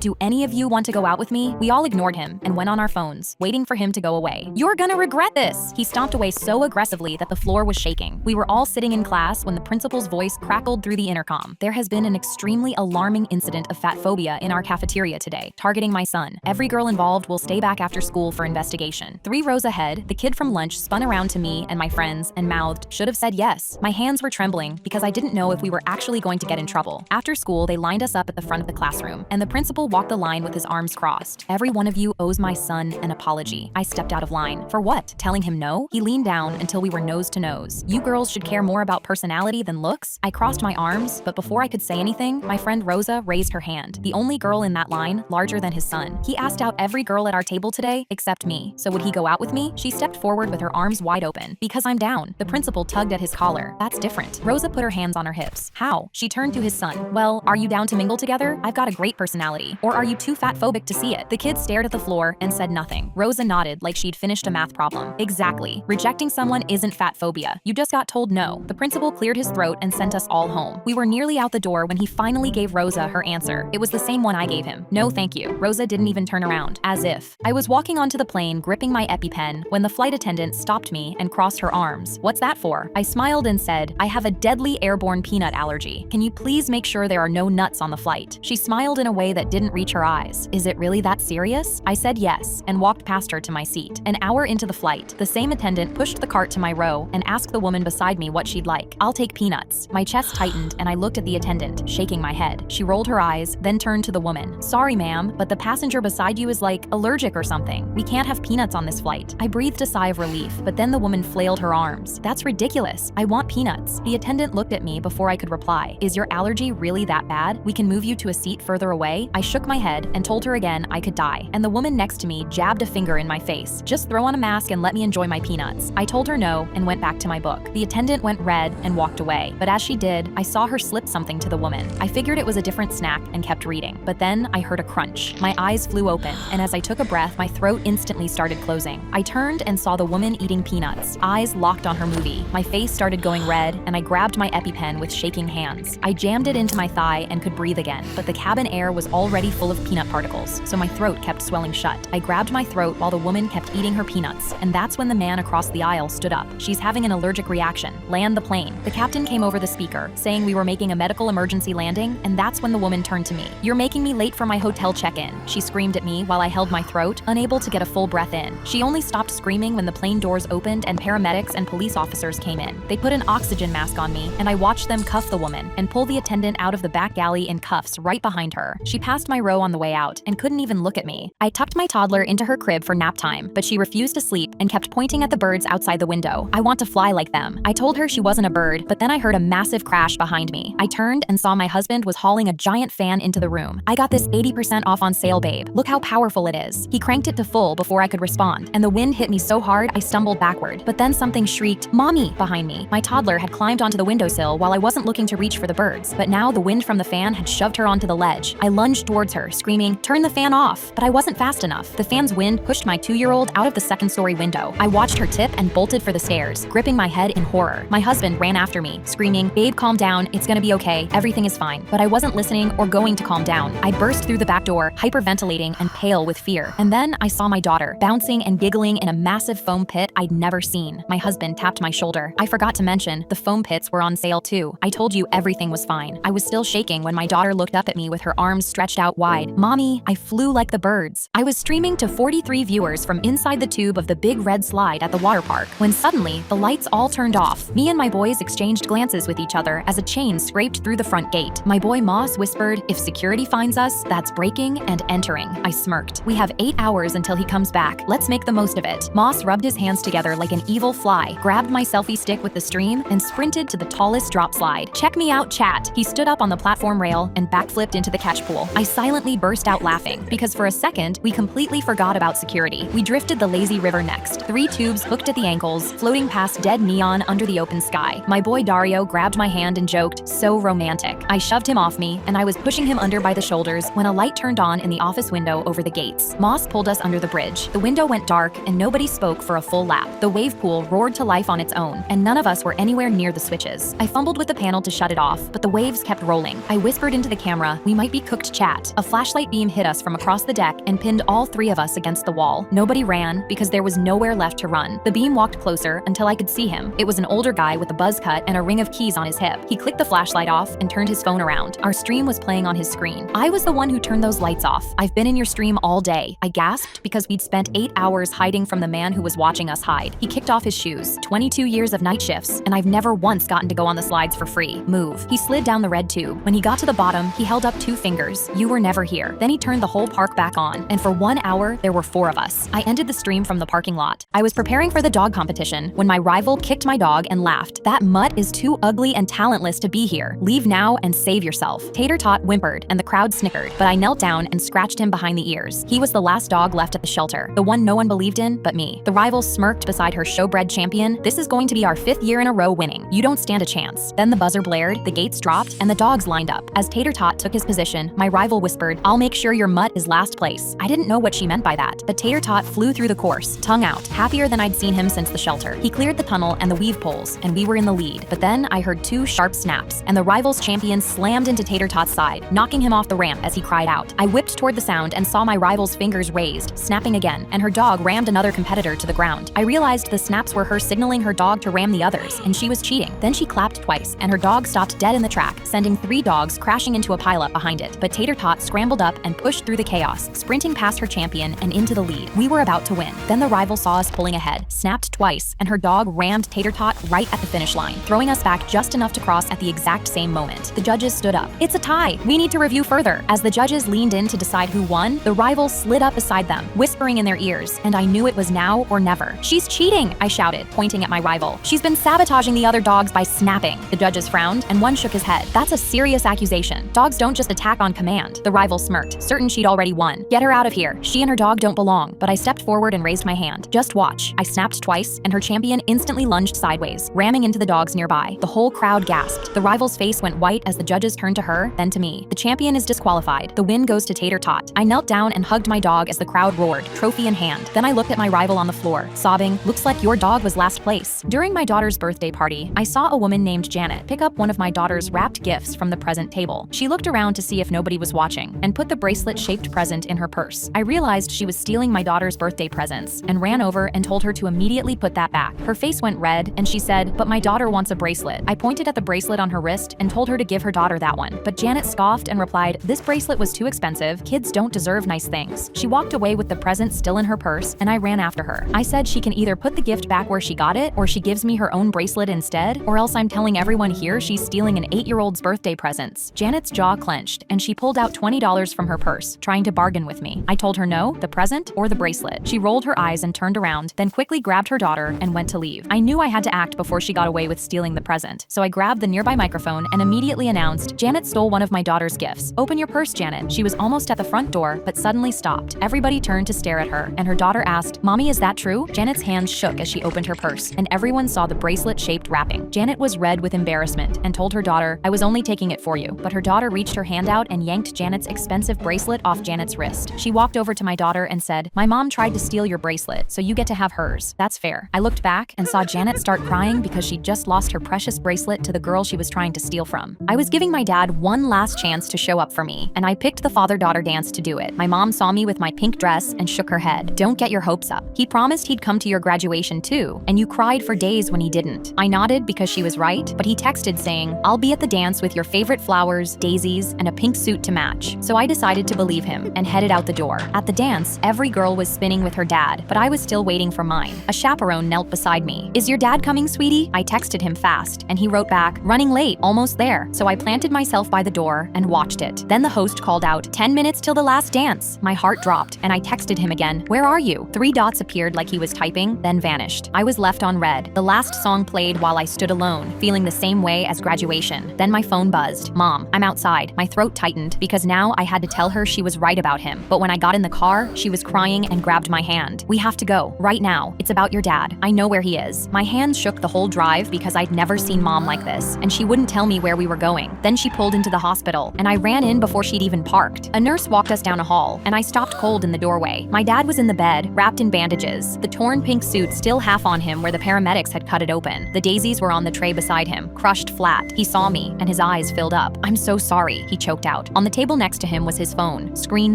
"Do any of you want to go out with me?" We all ignored him and went on our phones, waiting for him to go away. "You're gonna regret this!" He stomped away so aggressively that the floor was shaking. We were all sitting in class when the principal's voice crackled through the intercom. "There has been an extremely alarming incident of fat phobia in our cafeteria today, targeting my son. Every girl involved will stay back after school for investigation." 3 rows ahead, the kid from lunch spun around to me and my friends and mouthed, "Should have said yes." My hands were trembling because I didn't know if we were actually going to get in trouble. After school, they lined us up at the front of the classroom, and the principal walked the line with his arms crossed. "Every one of you owes my son an apology." I stepped out of line. "For what? Telling him no?" He leaned down until we were nose to nose. "You girls should care more about personality than looks." I crossed my arms, but before I could say anything, my friend Rosa raised her hand, the only girl in that line larger than his son. "He asked out every girl at our table today except me, so would he go out with me?" She stepped forward with her arms wide open. "Because I'm down." The principal tugged at his collar. "That's different." Rosa put her hands on her hips. "How?" She turned to his son. "Well, are you down to mingle together? I've got a great personality. Or are you too fat phobic to see it?" The kid stared at the floor and said nothing. Rosa nodded like she'd finished a math problem. "Exactly. Rejecting someone isn't fat phobia. You just got told no." The principal cleared his throat and sent us all home. We were nearly out the door when he finally gave Rosa her answer. It was the same one I gave him. "No thank you." Rosa didn't even turn around. As if. I was walking onto the plane gripping my EpiPen when the flight attendant stopped me and crossed her arms. "What's that for?" I smiled and said, "I have a deadly airborne peanut allergy. Can you please make sure there are no nuts on the flight?" She smiled in a way that didn't reach her eyes. "Is it really that serious?" I said yes and walked past her to my seat. An hour into the flight, the same attendant pushed the cart to my row and asked the woman beside me what she'd like. "I'll take peanuts." My chest tightened and I looked at the attendant, shaking my head. She rolled her eyes, then turned to the woman. "Sorry, ma'am, but the passenger beside you is like allergic or something. We can't have peanuts on this flight." I breathed a sigh of relief, but then the woman flailed her arms. "That's ridiculous. I want peanuts." The attendant looked at me before I could reply. "Is your allergy really that bad? We can move you to a seat further away." I shook my head and told her again I could die. And the woman next to me jabbed a finger in my face. "Just throw on a mask and let me enjoy my peanuts." I told her no and went back to my book. The attendant went red and walked away. But as she did, I saw her slip something to the woman. I figured it was a different snack and kept reading. But then I heard a crunch. My eyes flew open, and as I took a breath, my throat instantly started closing. I turned and saw the woman eating peanuts, eyes locked on her movie. My face started going red, and I grabbed my EpiPen with shaking hands. I jammed it into my thigh and could breathe again, but the cabin air was already full of peanut particles, so my throat kept swelling shut. I grabbed my throat while the woman kept eating her peanuts, and that's when the man across the aisle stood up. "She's having an allergic reaction. Land the plane." The captain came over the speaker, saying we were making a medical emergency landing, and that's when the woman turned to me. "You're making me late for my hotel check-in," she screamed at me while I held my throat, unable to get a full breath in. She only stopped screaming when the plane doors opened and paramedics and police officers came in. They put an oxygen mask on me, and I watched them cuff the woman and pull the attendant out of the back galley in cuffs right behind her. She passed my row on the way out and couldn't even look at me. I tucked my toddler into her crib for nap time, but she refused to sleep and kept pointing at the birds outside the window. "I want to fly like them." I told her she wasn't a bird, but then I heard a massive crash behind me. I turned and saw my husband was hauling a giant fan into the room. "I got this 80% off on sale, babe. Look how powerful it is." He cranked it to full before I could respond, and the wind hit me so hard I stumbled backward. But then something shrieked, "Mommy!" behind me. My toddler had climbed onto the windowsill while I wasn't looking to reach for the birds, but now the wind from the fan had shoved her onto the ledge. I lunged towards her, screaming, "Turn the fan off!" But I wasn't fast enough. The fan's wind pushed my 2-year-old out of the second-story window. I watched her tip and bolted for the stairs, gripping my head in horror. My husband ran after me, screaming, "Babe, calm down. It's gonna be okay. Everything is fine." But I wasn't listening or going to calm down. I burst through the back door, hyperventilating and pale with fear. And then I saw my daughter, bouncing and giggling in a massive foam pit I'd never seen. My husband tapped my shoulder. I forgot to mention, the foam pits were on sale too. I told you everything was fine. I was still shaking when my daughter looked up at me with her arms stretched out wide. Mommy, I flew like the birds. I was streaming to 43 viewers from inside the tube of the big red slide at the water park, when suddenly, the lights all turned off. Me and my boys exchanged glances with each other as a chain scraped through the front gate. My boy Moss whispered, "If security finds us, that's breaking and entering." I smirked. "We have 8 hours until he comes back. Let's make the most of it." Moss rubbed his hands together like an evil fly, grabbed my selfie stick with the stream, and sprinted to the tallest drop slide. "Check me out, chat." He stood up on the platform rail and backflipped into the catch pool. I silently burst out laughing, because for a second, we completely forgot about security. We drifted the lazy river next, 3 tubes hooked at the ankles, floating past dead neon under the open sky. My boy Dario grabbed my hand and joked, "So romantic." I shoved him off me, and I was pushing him under by the shoulders when a light turned on in the office window over the gates. Moss pulled us under the bridge. The window went dark, and nobody spoke for a full lap. The wave pool roared to life on its own, and none of us were anywhere near the switches. I fumbled with the panel to shut it off, but the waves kept rolling. I whispered into the camera, "We might be cooked, chat." A flashlight beam hit us from across the deck and pinned all 3 of us against the wall. Nobody ran, because there was nowhere left to run. The beam walked closer until I could see him. It was an older guy with a buzz cut and a ring of keys on his hip. He clicked the flashlight off and turned his phone around. Our stream was playing on his screen. "I was the one who turned those lights off. I've been in your stream all day." I gasped because we'd spent 8 hours hiding from the man who was watching us hide. He kicked off his shoes. 22 years of night shifts, and I've never once gotten to go on the slides for free. Move. He slid down the red tube. When he got to the bottom, he held up 2 fingers. "You were never here." Then he turned the whole park back on, and for 1 hour, there were 4 of us. I ended the stream from the parking lot. I was preparing for the dog competition when my rival kicked my dog and laughed. "That mutt is too ugly and talentless to be here. Leave now and save yourself." Tater Tot whimpered, and the crowd snickered, but I knelt down and scratched him behind the ears. He was the last dog left at the shelter, the one no one believed in but me. The rival smirked beside her showbred champion. "This is going to be our 5th year in a row winning. You don't stand a chance." Then the buzzer blared, the gates dropped, and the dogs lined up. As Tater Tot took his position, my rival whispered, "I'll make sure your mutt is last place." I didn't know what she meant by that, but Tater Tot flew through the course, tongue out, happier than I'd seen him since the shelter. He cleared the tunnel and the weave poles, and we were in the lead. But then I heard 2 sharp snaps, and the rival's champion slammed into Tater Tot's side, knocking him off the ramp as he cried out. I whipped toward the sound and saw my rival's fingers raised, snapping again, and her dog rammed another competitor to the ground. I realized the snaps were her signaling her dog to ram the others, and she was cheating. Then she clapped twice, and her dog stopped dead in the track, sending 3 dogs crashing into a pileup behind it. But Tater Tot scrambled up and pushed through the chaos, sprinting past her champion and into the lead. We were about to win. Then the rival saw us pulling ahead, snapped twice, and her dog rammed Tater Tot right at the finish line, throwing us back just enough to cross at the exact same moment. The judges stood up. "It's a tie. We need to review further." As the judges leaned in to decide who won, the rival slid up beside them, whispering in their ears, and I knew it was now or never. "She's cheating," I shouted, pointing at my rival. "She's been sabotaging the other dogs by snapping." The judges frowned, and one shook his head. "That's a serious accusation. Dogs don't just attack on command." The rival smirked, certain she'd already won. "Get her out of here. She and her dog don't belong." But I stepped forward and raised my hand. "Just watch." I snapped twice, and her champion instantly lunged sideways, ramming into the dogs nearby. The whole crowd gasped. The rival's face went white as the judges turned to her, then to me. "The champion is disqualified. The win goes to Tater Tot." I knelt down and hugged my dog as the crowd roared, trophy in hand. Then I looked at my rival on the floor, sobbing, "Looks like your dog was last place." During my daughter's birthday party, I saw a woman named Janet pick up one of my daughter's wrapped gifts from the present table. She looked around to see if nobody was watching, and put the bracelet-shaped present in her purse. I realized she was stealing my daughter's birthday presents, and ran over and told her to immediately put that back. Her face went red, and she said, "But my daughter wants a bracelet." I pointed at the bracelet on her wrist and told her to give her daughter that one. But Janet scoffed and replied, "This bracelet was too expensive. Kids don't deserve nice things." She walked away with the present still in her purse, and I ran after her. I said she can either put the gift back where she got it, or she gives me her own bracelet instead, or else I'm telling everyone here she's stealing an 8-year-old's birthday presents. Janet's jaw clenched, and she pulled out $20 from her purse, trying to bargain with me. I told her no, the present or the bracelet. She rolled her eyes and turned around, then quickly grabbed her daughter and went to leave. I knew I had to act before she got away with stealing the present, so I grabbed the nearby microphone and immediately announced, "Janet stole one of my daughter's gifts. Open your purse, Janet." She was almost at the front door, but suddenly stopped. Everybody turned to stare at her, and her daughter asked, "Mommy, is that true?" Janet's hands shook as she opened her purse, and everyone saw the bracelet-shaped wrapping. Janet was red with embarrassment and told her daughter, "I was only taking it for you." But her daughter reached her hand out and yanked Janet's expensive bracelet off Janet's wrist. She walked over to my daughter and said, "My mom tried to steal your bracelet, so you get to have hers. That's fair." I looked back and saw Janet start crying because she'd just lost her precious bracelet to the girl she was trying to steal from. I was giving my dad one last chance to show up for me, and I picked the father-daughter dance to do it. My mom saw me with my pink dress and shook her head. "Don't get your hopes up. He promised he'd come to your graduation too, and you cried for days when he didn't." I nodded because she was right, but he texted texted saying, "I'll be at the dance with your favorite flowers, daisies, and a pink suit to match." So I decided to believe him and headed out the door. At the dance, every girl was spinning with her dad, but I was still waiting for mine. A chaperone knelt beside me. "Is your dad coming, sweetie?" I texted him fast, and he wrote back, "Running late, almost there." So I planted myself by the door and watched it. Then the host called out, "10 minutes till the last dance." My heart dropped, and I texted him again, "Where are you?" 3 dots appeared like he was typing, then vanished. I was left on red. The last song played while I stood alone, feeling the same way as graduation. Then my phone buzzed. "Mom, I'm outside." My throat tightened because now I had to tell her she was right about him. But when I got in the car, she was crying and grabbed my hand. "We have to go, right now. It's about your dad. I know where he is." My hands shook the whole drive because I'd never seen Mom like this, and she wouldn't tell me where we were going. Then she pulled into the hospital, and I ran in before she'd even parked. A nurse walked us down a hall, and I stopped cold in the doorway. My dad was in the bed, wrapped in bandages, the torn pink suit still half on him where the paramedics had cut it open. The daisies were on the tray beside him, crushed flat. He saw me, and his eyes filled up. "I'm so sorry," he choked out. On the table next to him was his phone, screen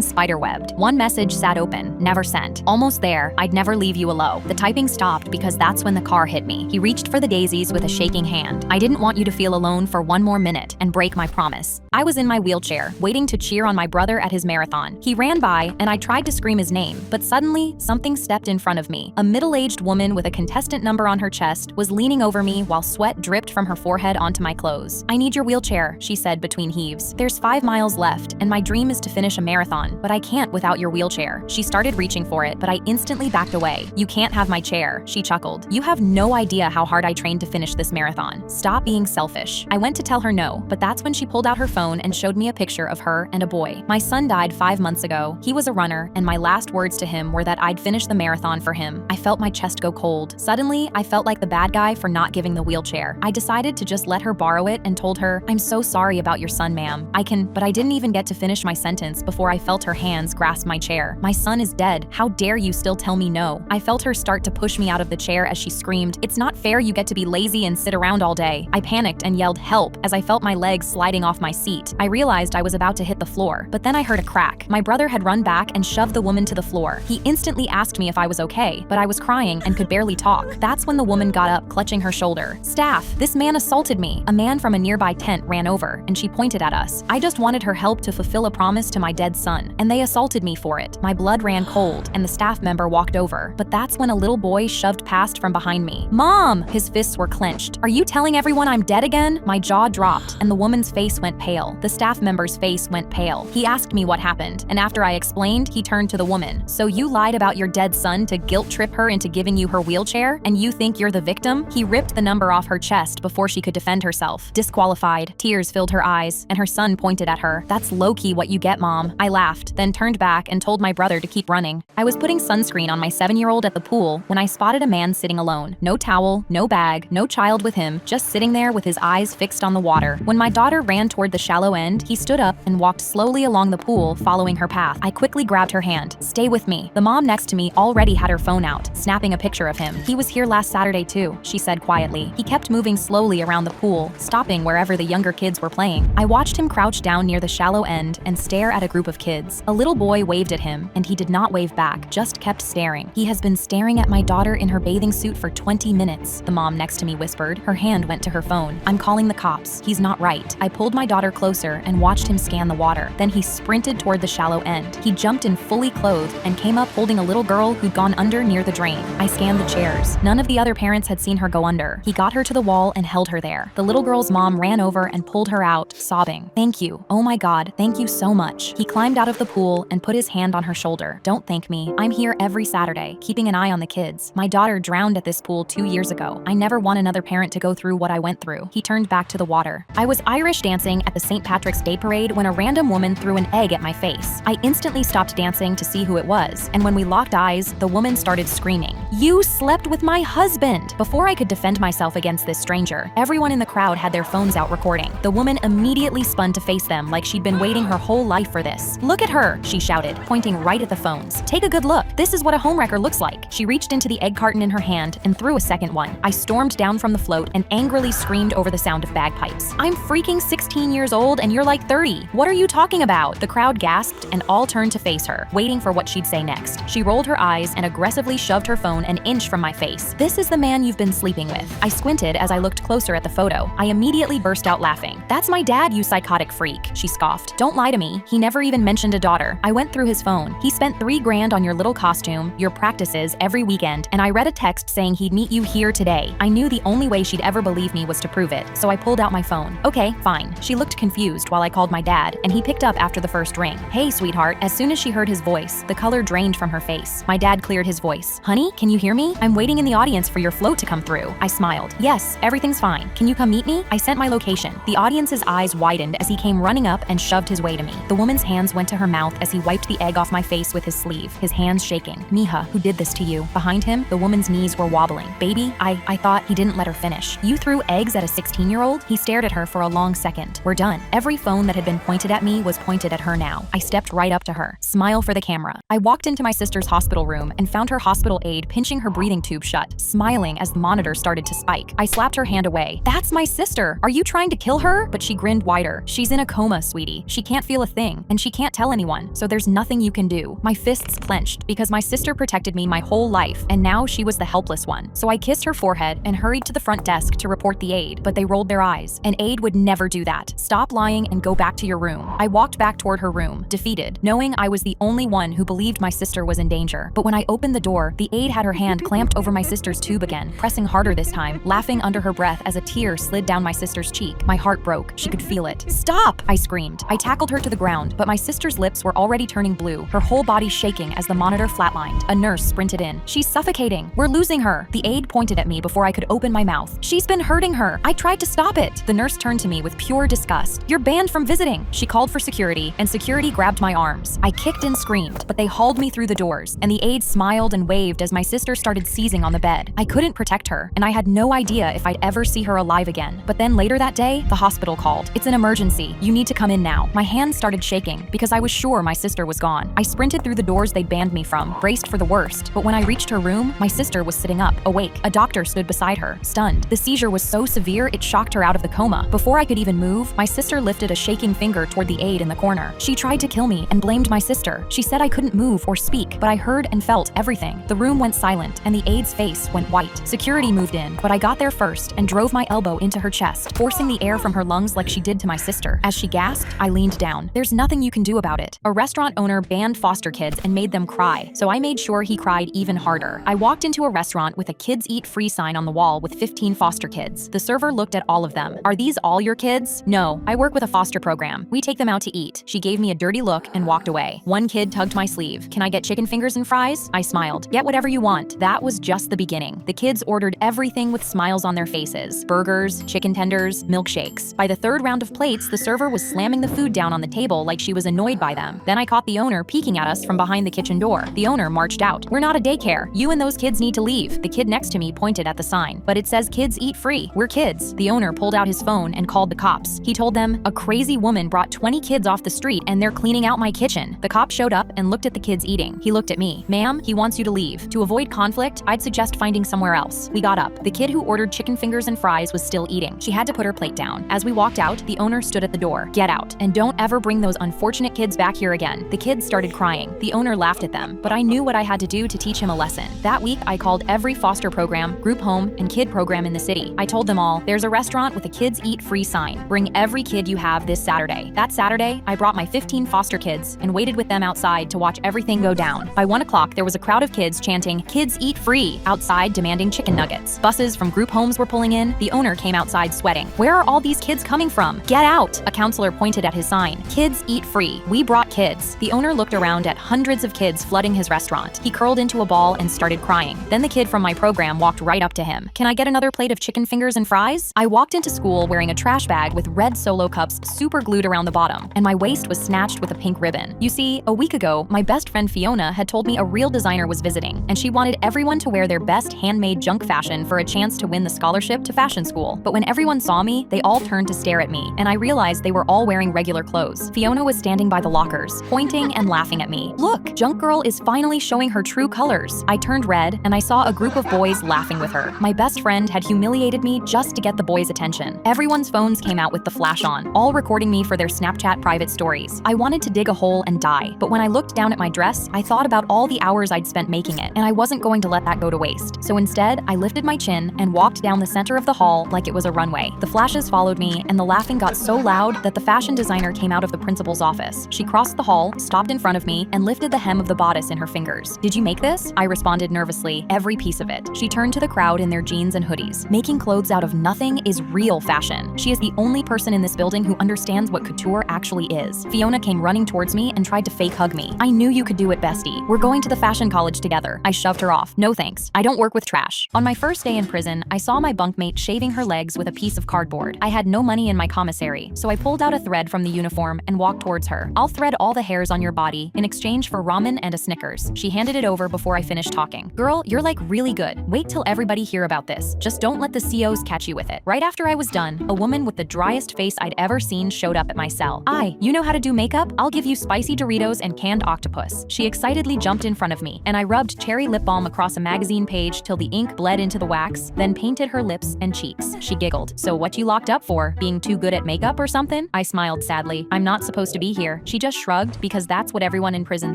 spiderwebbed. One message sat open, never sent. "Almost there, I'd never leave you alone." The typing stopped because that's when the car hit me. He reached for the daisies with a shaking hand. "I didn't want you to feel alone for one more minute and break my promise." I was in my wheelchair, waiting to cheer on my brother at his marathon. He ran by, and I tried to scream his name, but suddenly, something stepped in front of me. A middle-aged woman with a contestant number on her chest was leaning over me while sweat dripped from her forehead onto my clothes. "I need your wheelchair," she said between heaves. "There's 5 miles left, and my dream is to finish a marathon, but I can't without your wheelchair." She started reaching for it, but I instantly backed away. "You can't have my chair," she chuckled. "You have no idea how hard I trained to finish this marathon. Stop being selfish." I went to tell her no, but that's when she pulled out her phone and showed me a picture of her and a boy. My son died 5 months ago. He was a runner, and my last words to him were that I'd finish the marathon for him. I felt my chest go cold. Suddenly, I felt like the bad guy for not giving the wheelchair. I decided to just let her borrow it and told her, "I'm so sorry about your son, ma'am. But I didn't even get to finish my sentence before I felt her hands grasp my chair. "My son is dead. How dare you still tell me no?" I felt her start to push me out of the chair as she screamed, "It's not fair you get to be lazy and sit around all day." I panicked and yelled help as I felt my legs sliding off my seat. I realized I was about to hit the floor, but then I heard a crack. My brother had run back and shoved the woman to the floor. He instantly asked me if I was okay, but I was crying and could barely talk. That's when the woman got up, clutching her shoulder. "Staff, this man assaulted me." A man from a nearby tent ran over, and she pointed at us. I just wanted her help to fulfill a promise to my dead son, and they assaulted me for it. My blood ran cold, and the staff member walked over. But that's when a little boy shoved past from behind me. "Mom!" His fists were clenched. "Are you telling everyone I'm dead again?" My jaw dropped, and the woman's face went pale. The staff member's face went pale. He asked me what happened, and after I explained, he turned to the woman. "So you lied about your dead son to guilt trip her into giving you her wheelchair, and you think you're the victim?" He ripped the number off her chest before she could defend herself. Disqualified. Tears filled her eyes, and her son pointed at her. "That's low-key what you get, Mom." I laughed, then turned back and told my brother to keep running. I was putting sunscreen on my 7-year-old at the pool when I spotted a man sitting alone. No towel, no bag, no child with him, just sitting there with his eyes fixed on the water. When my daughter ran toward the shallow end, he stood up and walked slowly along the pool, following her path. I quickly grabbed her hand. "Stay with me." The mom next to me already had her phone out, snapping a picture of him. "He was here last Saturday too," she said quietly. He kept moving slowly around the pool, stopping wherever the younger kids were playing. I watched him crouch down near the shallow end and stare at a group of kids. A little boy waved at him, and he did not wave back, just kept staring. "He has been staring at my daughter in her bathing suit for 20 minutes, the mom next to me whispered. Her hand went to her phone. "I'm calling the cops. He's not right." I pulled my daughter closer and watched him scan the water. Then he sprinted toward the shallow end. He jumped in fully clothed and came up holding a little girl who'd gone under near the drain. I scanned the chairs. None of the other parents had seen her go under. He got her to the wall and held her there. The little girl's mom ran over and pulled her out, sobbing. "Thank you. Oh my God, thank you so much." He climbed out of the pool and put his hand on her shoulder. "Don't thank me. I'm here every Saturday, keeping an eye on the kids. My daughter drowned at this pool 2 years ago. I never want another parent to go through what I went through." He turned back to the water. I was Irish dancing at the St. Patrick's Day parade when a random woman threw an egg at my face. I instantly stopped dancing to see who it was, and when we locked eyes, the woman started screaming, "You slept with my husband!" Before I could defend myself against this stranger, everyone in the crowd had their phones out recording. The woman immediately spun to face them like she'd been waiting her whole life for this. "Look at her," she shouted, pointing right at the phones. "Take a good look. This is what a homewrecker looks like." She reached into the egg carton in her hand and threw a second one. I stormed down from the float and angrily screamed over the sound of bagpipes. "I'm freaking 16 years old and you're like 30. What are you talking about?" The crowd gasped and all turned to face her, waiting for what she'd say next. She rolled her eyes and aggressively shoved her phone phone an inch from my face. "This is the man you've been sleeping with." I squinted as I looked closer at the photo. I immediately burst out laughing. "That's my dad, you psychotic freak," she scoffed. "Don't lie to me. He never even mentioned a daughter." I went through his phone. "He spent $3,000 on your little costume, your practices every weekend, and I read a text saying he'd meet you here today." I knew the only way she'd ever believe me was to prove it, so I pulled out my phone. "Okay, fine." She looked confused while I called my dad, and he picked up after the first ring. "Hey, sweetheart." As soon as she heard his voice, the color drained from her face. My dad cleared his voice. "Honey, can you hear me? I'm waiting in the audience for your float to come through." I smiled. "Yes, everything's fine. Can you come meet me?" I sent my location. The audience's eyes widened as he came running up and shoved his way to me. The woman's hands went to her mouth as he wiped the egg off my face with his sleeve, his hands shaking. "Mija, who did this to you?" Behind him, the woman's knees were wobbling. "Baby, I thought." He didn't let her finish. "You threw eggs at a 16-year-old?" He stared at her for a long second. "We're done." Every phone that had been pointed at me was pointed at her now. I stepped right up to her. "Smile for the camera." I walked into my sister's hospital room and found her hospital aide pinching her breathing tube shut, smiling as the monitor started to spike. I slapped her hand away. "That's my sister. Are you trying to kill her?" But she grinned wider. "She's in a coma, sweetie. She can't feel a thing, and she can't tell anyone, so there's nothing you can do." My fists clenched because my sister protected me my whole life, and now she was the helpless one. So I kissed her forehead and hurried to the front desk to report the aide, but they rolled their eyes. An aide would never do that. "Stop lying and go back to your room." I walked back toward her room, defeated, knowing I was the only one who believed my sister was in danger. But when I opened the door, the aide had her hand clamped over my sister's tube again, pressing harder this time, laughing under her breath as a tear slid down my sister's cheek. My heart broke. She could feel it. "Stop!" I screamed. I tackled her to the ground, but my sister's lips were already turning blue, her whole body shaking as the monitor flatlined. A nurse sprinted in. "She's suffocating. We're losing her." The aide pointed at me before I could open my mouth. "She's been hurting her. I tried to stop it." The nurse turned to me with pure disgust. "You're banned from visiting." She called for security, and security grabbed my arms. I kicked and screamed, but they hauled me through the doors, and the aide smiled and waved as my sister started seizing on the bed. I couldn't protect her, and I had no idea if I'd ever see her alive again. But then later that day, the hospital called. "It's an emergency. You need to come in now." My hands started shaking because I was sure my sister was gone. I sprinted through the doors they'd banned me from, braced for the worst. But when I reached her room, my sister was sitting up, awake. A doctor stood beside her, stunned. The seizure was so severe it shocked her out of the coma. Before I could even move, my sister lifted a shaking finger toward the aide in the corner. She tried to kill me and blamed my sister. She said I couldn't move or speak, but I heard and felt everything. The room went silent, and the aide's face went white. Security moved in, but I got there first and drove my elbow into her chest, forcing the air from her lungs like she did to my sister. As she gasped, I leaned down. "There's nothing you can do about it." A restaurant owner banned foster kids and made them cry, so I made sure he cried even harder. I walked into a restaurant with a "Kids Eat Free" sign on the wall with 15 foster kids. The server looked at all of them. "Are these all your kids?" "No, I work with a foster program. We take them out to eat." She gave me a dirty look and walked away. One kid tugged my sleeve. "Can I get chicken fingers and fries?" I smiled. "Get whatever you want." That was just the beginning. The kids ordered everything with smiles on their faces. Burgers, chicken tenders, milkshakes. By the third round of plates, the server was slamming the food down on the table like she was annoyed by them. Then I caught the owner peeking at us from behind the kitchen door. The owner marched out. "We're not a daycare. You and those kids need to leave." The kid next to me pointed at the sign. "But it says Kids Eat Free. We're kids." The owner pulled out his phone and called the cops. He told them, "A crazy woman brought 20 kids off the street and they're cleaning out my kitchen." The cop showed up and looked at the kids eating. He looked at me. "Ma'am, he wants you to leave. To avoid conflict, I'd suggest finding somewhere else." We got up. The kid who ordered chicken fingers and fries was still eating. She had to put her plate down. As we walked out, the owner stood at the door. "Get out, and don't ever bring those unfortunate kids back here again." The kids started crying. The owner laughed at them, but I knew what I had to do to teach him a lesson. That week, I called every foster program, group home, and kid program in the city. I told them all, "There's a restaurant with a Kids Eat Free sign. Bring every kid you have this Saturday." That Saturday, I brought my 15 foster kids and waited with them outside to watch everything go down. By 1 o'clock, there was a crowd of kids chanting, "Kids Eat Free," outside demanding chicken nuggets. Buses from group homes were pulling in. The owner came outside sweating. "Where are all these kids coming from? Get out!" A counselor pointed at his sign. "Kids Eat Free. We brought kids." The owner looked around at hundreds of kids flooding his restaurant. He curled into a ball and started crying. Then the kid from my program walked right up to him. "Can I get another plate of chicken fingers and fries?" I walked into school wearing a trash bag with red Solo cups super glued around the bottom, and my waist was snatched with a pink ribbon. You see, a week ago, my best friend Fiona had told me a real designer was visiting, and she wanted everyone to wear their best handmade junk fashion for a chance to win the scholarship to fashion school. But when everyone saw me, they all turned to stare at me, and I realized they were all wearing regular clothes. Fiona was standing by the lockers, pointing and laughing at me. "Look, Junk Girl is finally showing her true colors." I turned red, and I saw a group of boys laughing with her. My best friend had humiliated me just to get the boys' attention. Everyone's phones came out with the flash on, all recording me for their Snapchat private stories. I wanted to dig a hole and die, but when I looked down at my dress, I thought about all the hours I'd spent making it, and I wasn't wasn't going to let that go to waste. So instead, I lifted my chin and walked down the center of the hall like it was a runway. The flashes followed me, and the laughing got so loud that the fashion designer came out of the principal's office. She crossed the hall, stopped in front of me, and lifted the hem of the bodice in her fingers. "Did you make this?" I responded nervously, "Every piece of it." She turned to the crowd in their jeans and hoodies. "Making clothes out of nothing is real fashion. She is the only person in this building who understands what couture actually is." Fiona came running towards me and tried to fake hug me. "I knew you could do it, bestie. We're going to the fashion college together." I shoved her off. "No thanks. I don't work with trash." On my first day in prison, I saw my bunkmate shaving her legs with a piece of cardboard. I had no money in my commissary, so I pulled out a thread from the uniform and walked towards her. "I'll thread all the hairs on your body in exchange for ramen and a Snickers." She handed it over before I finished talking. "Girl, you're like really good. Wait till everybody hear about this. Just don't let the COs catch you with it." Right after I was done, a woman with the driest face I'd ever seen showed up at my cell. You know how to do makeup? I'll give you spicy Doritos and canned octopus." She excitedly jumped in front of me, and I rubbed cherry lip balm across a magazine page till the ink bled into the wax, then painted her lips and cheeks. She giggled. "So what you locked up for? Being too good at makeup or something?" I smiled sadly. "I'm not supposed to be here." She just shrugged because that's what everyone in prison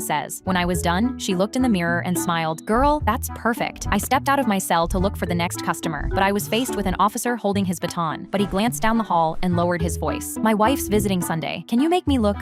says. When I was done, she looked in the mirror and smiled. "Girl, that's perfect." I stepped out of my cell to look for the next customer, but I was faced with an officer holding his baton. But he glanced down the hall and lowered his voice. "My wife's visiting Sunday. Can you make me look,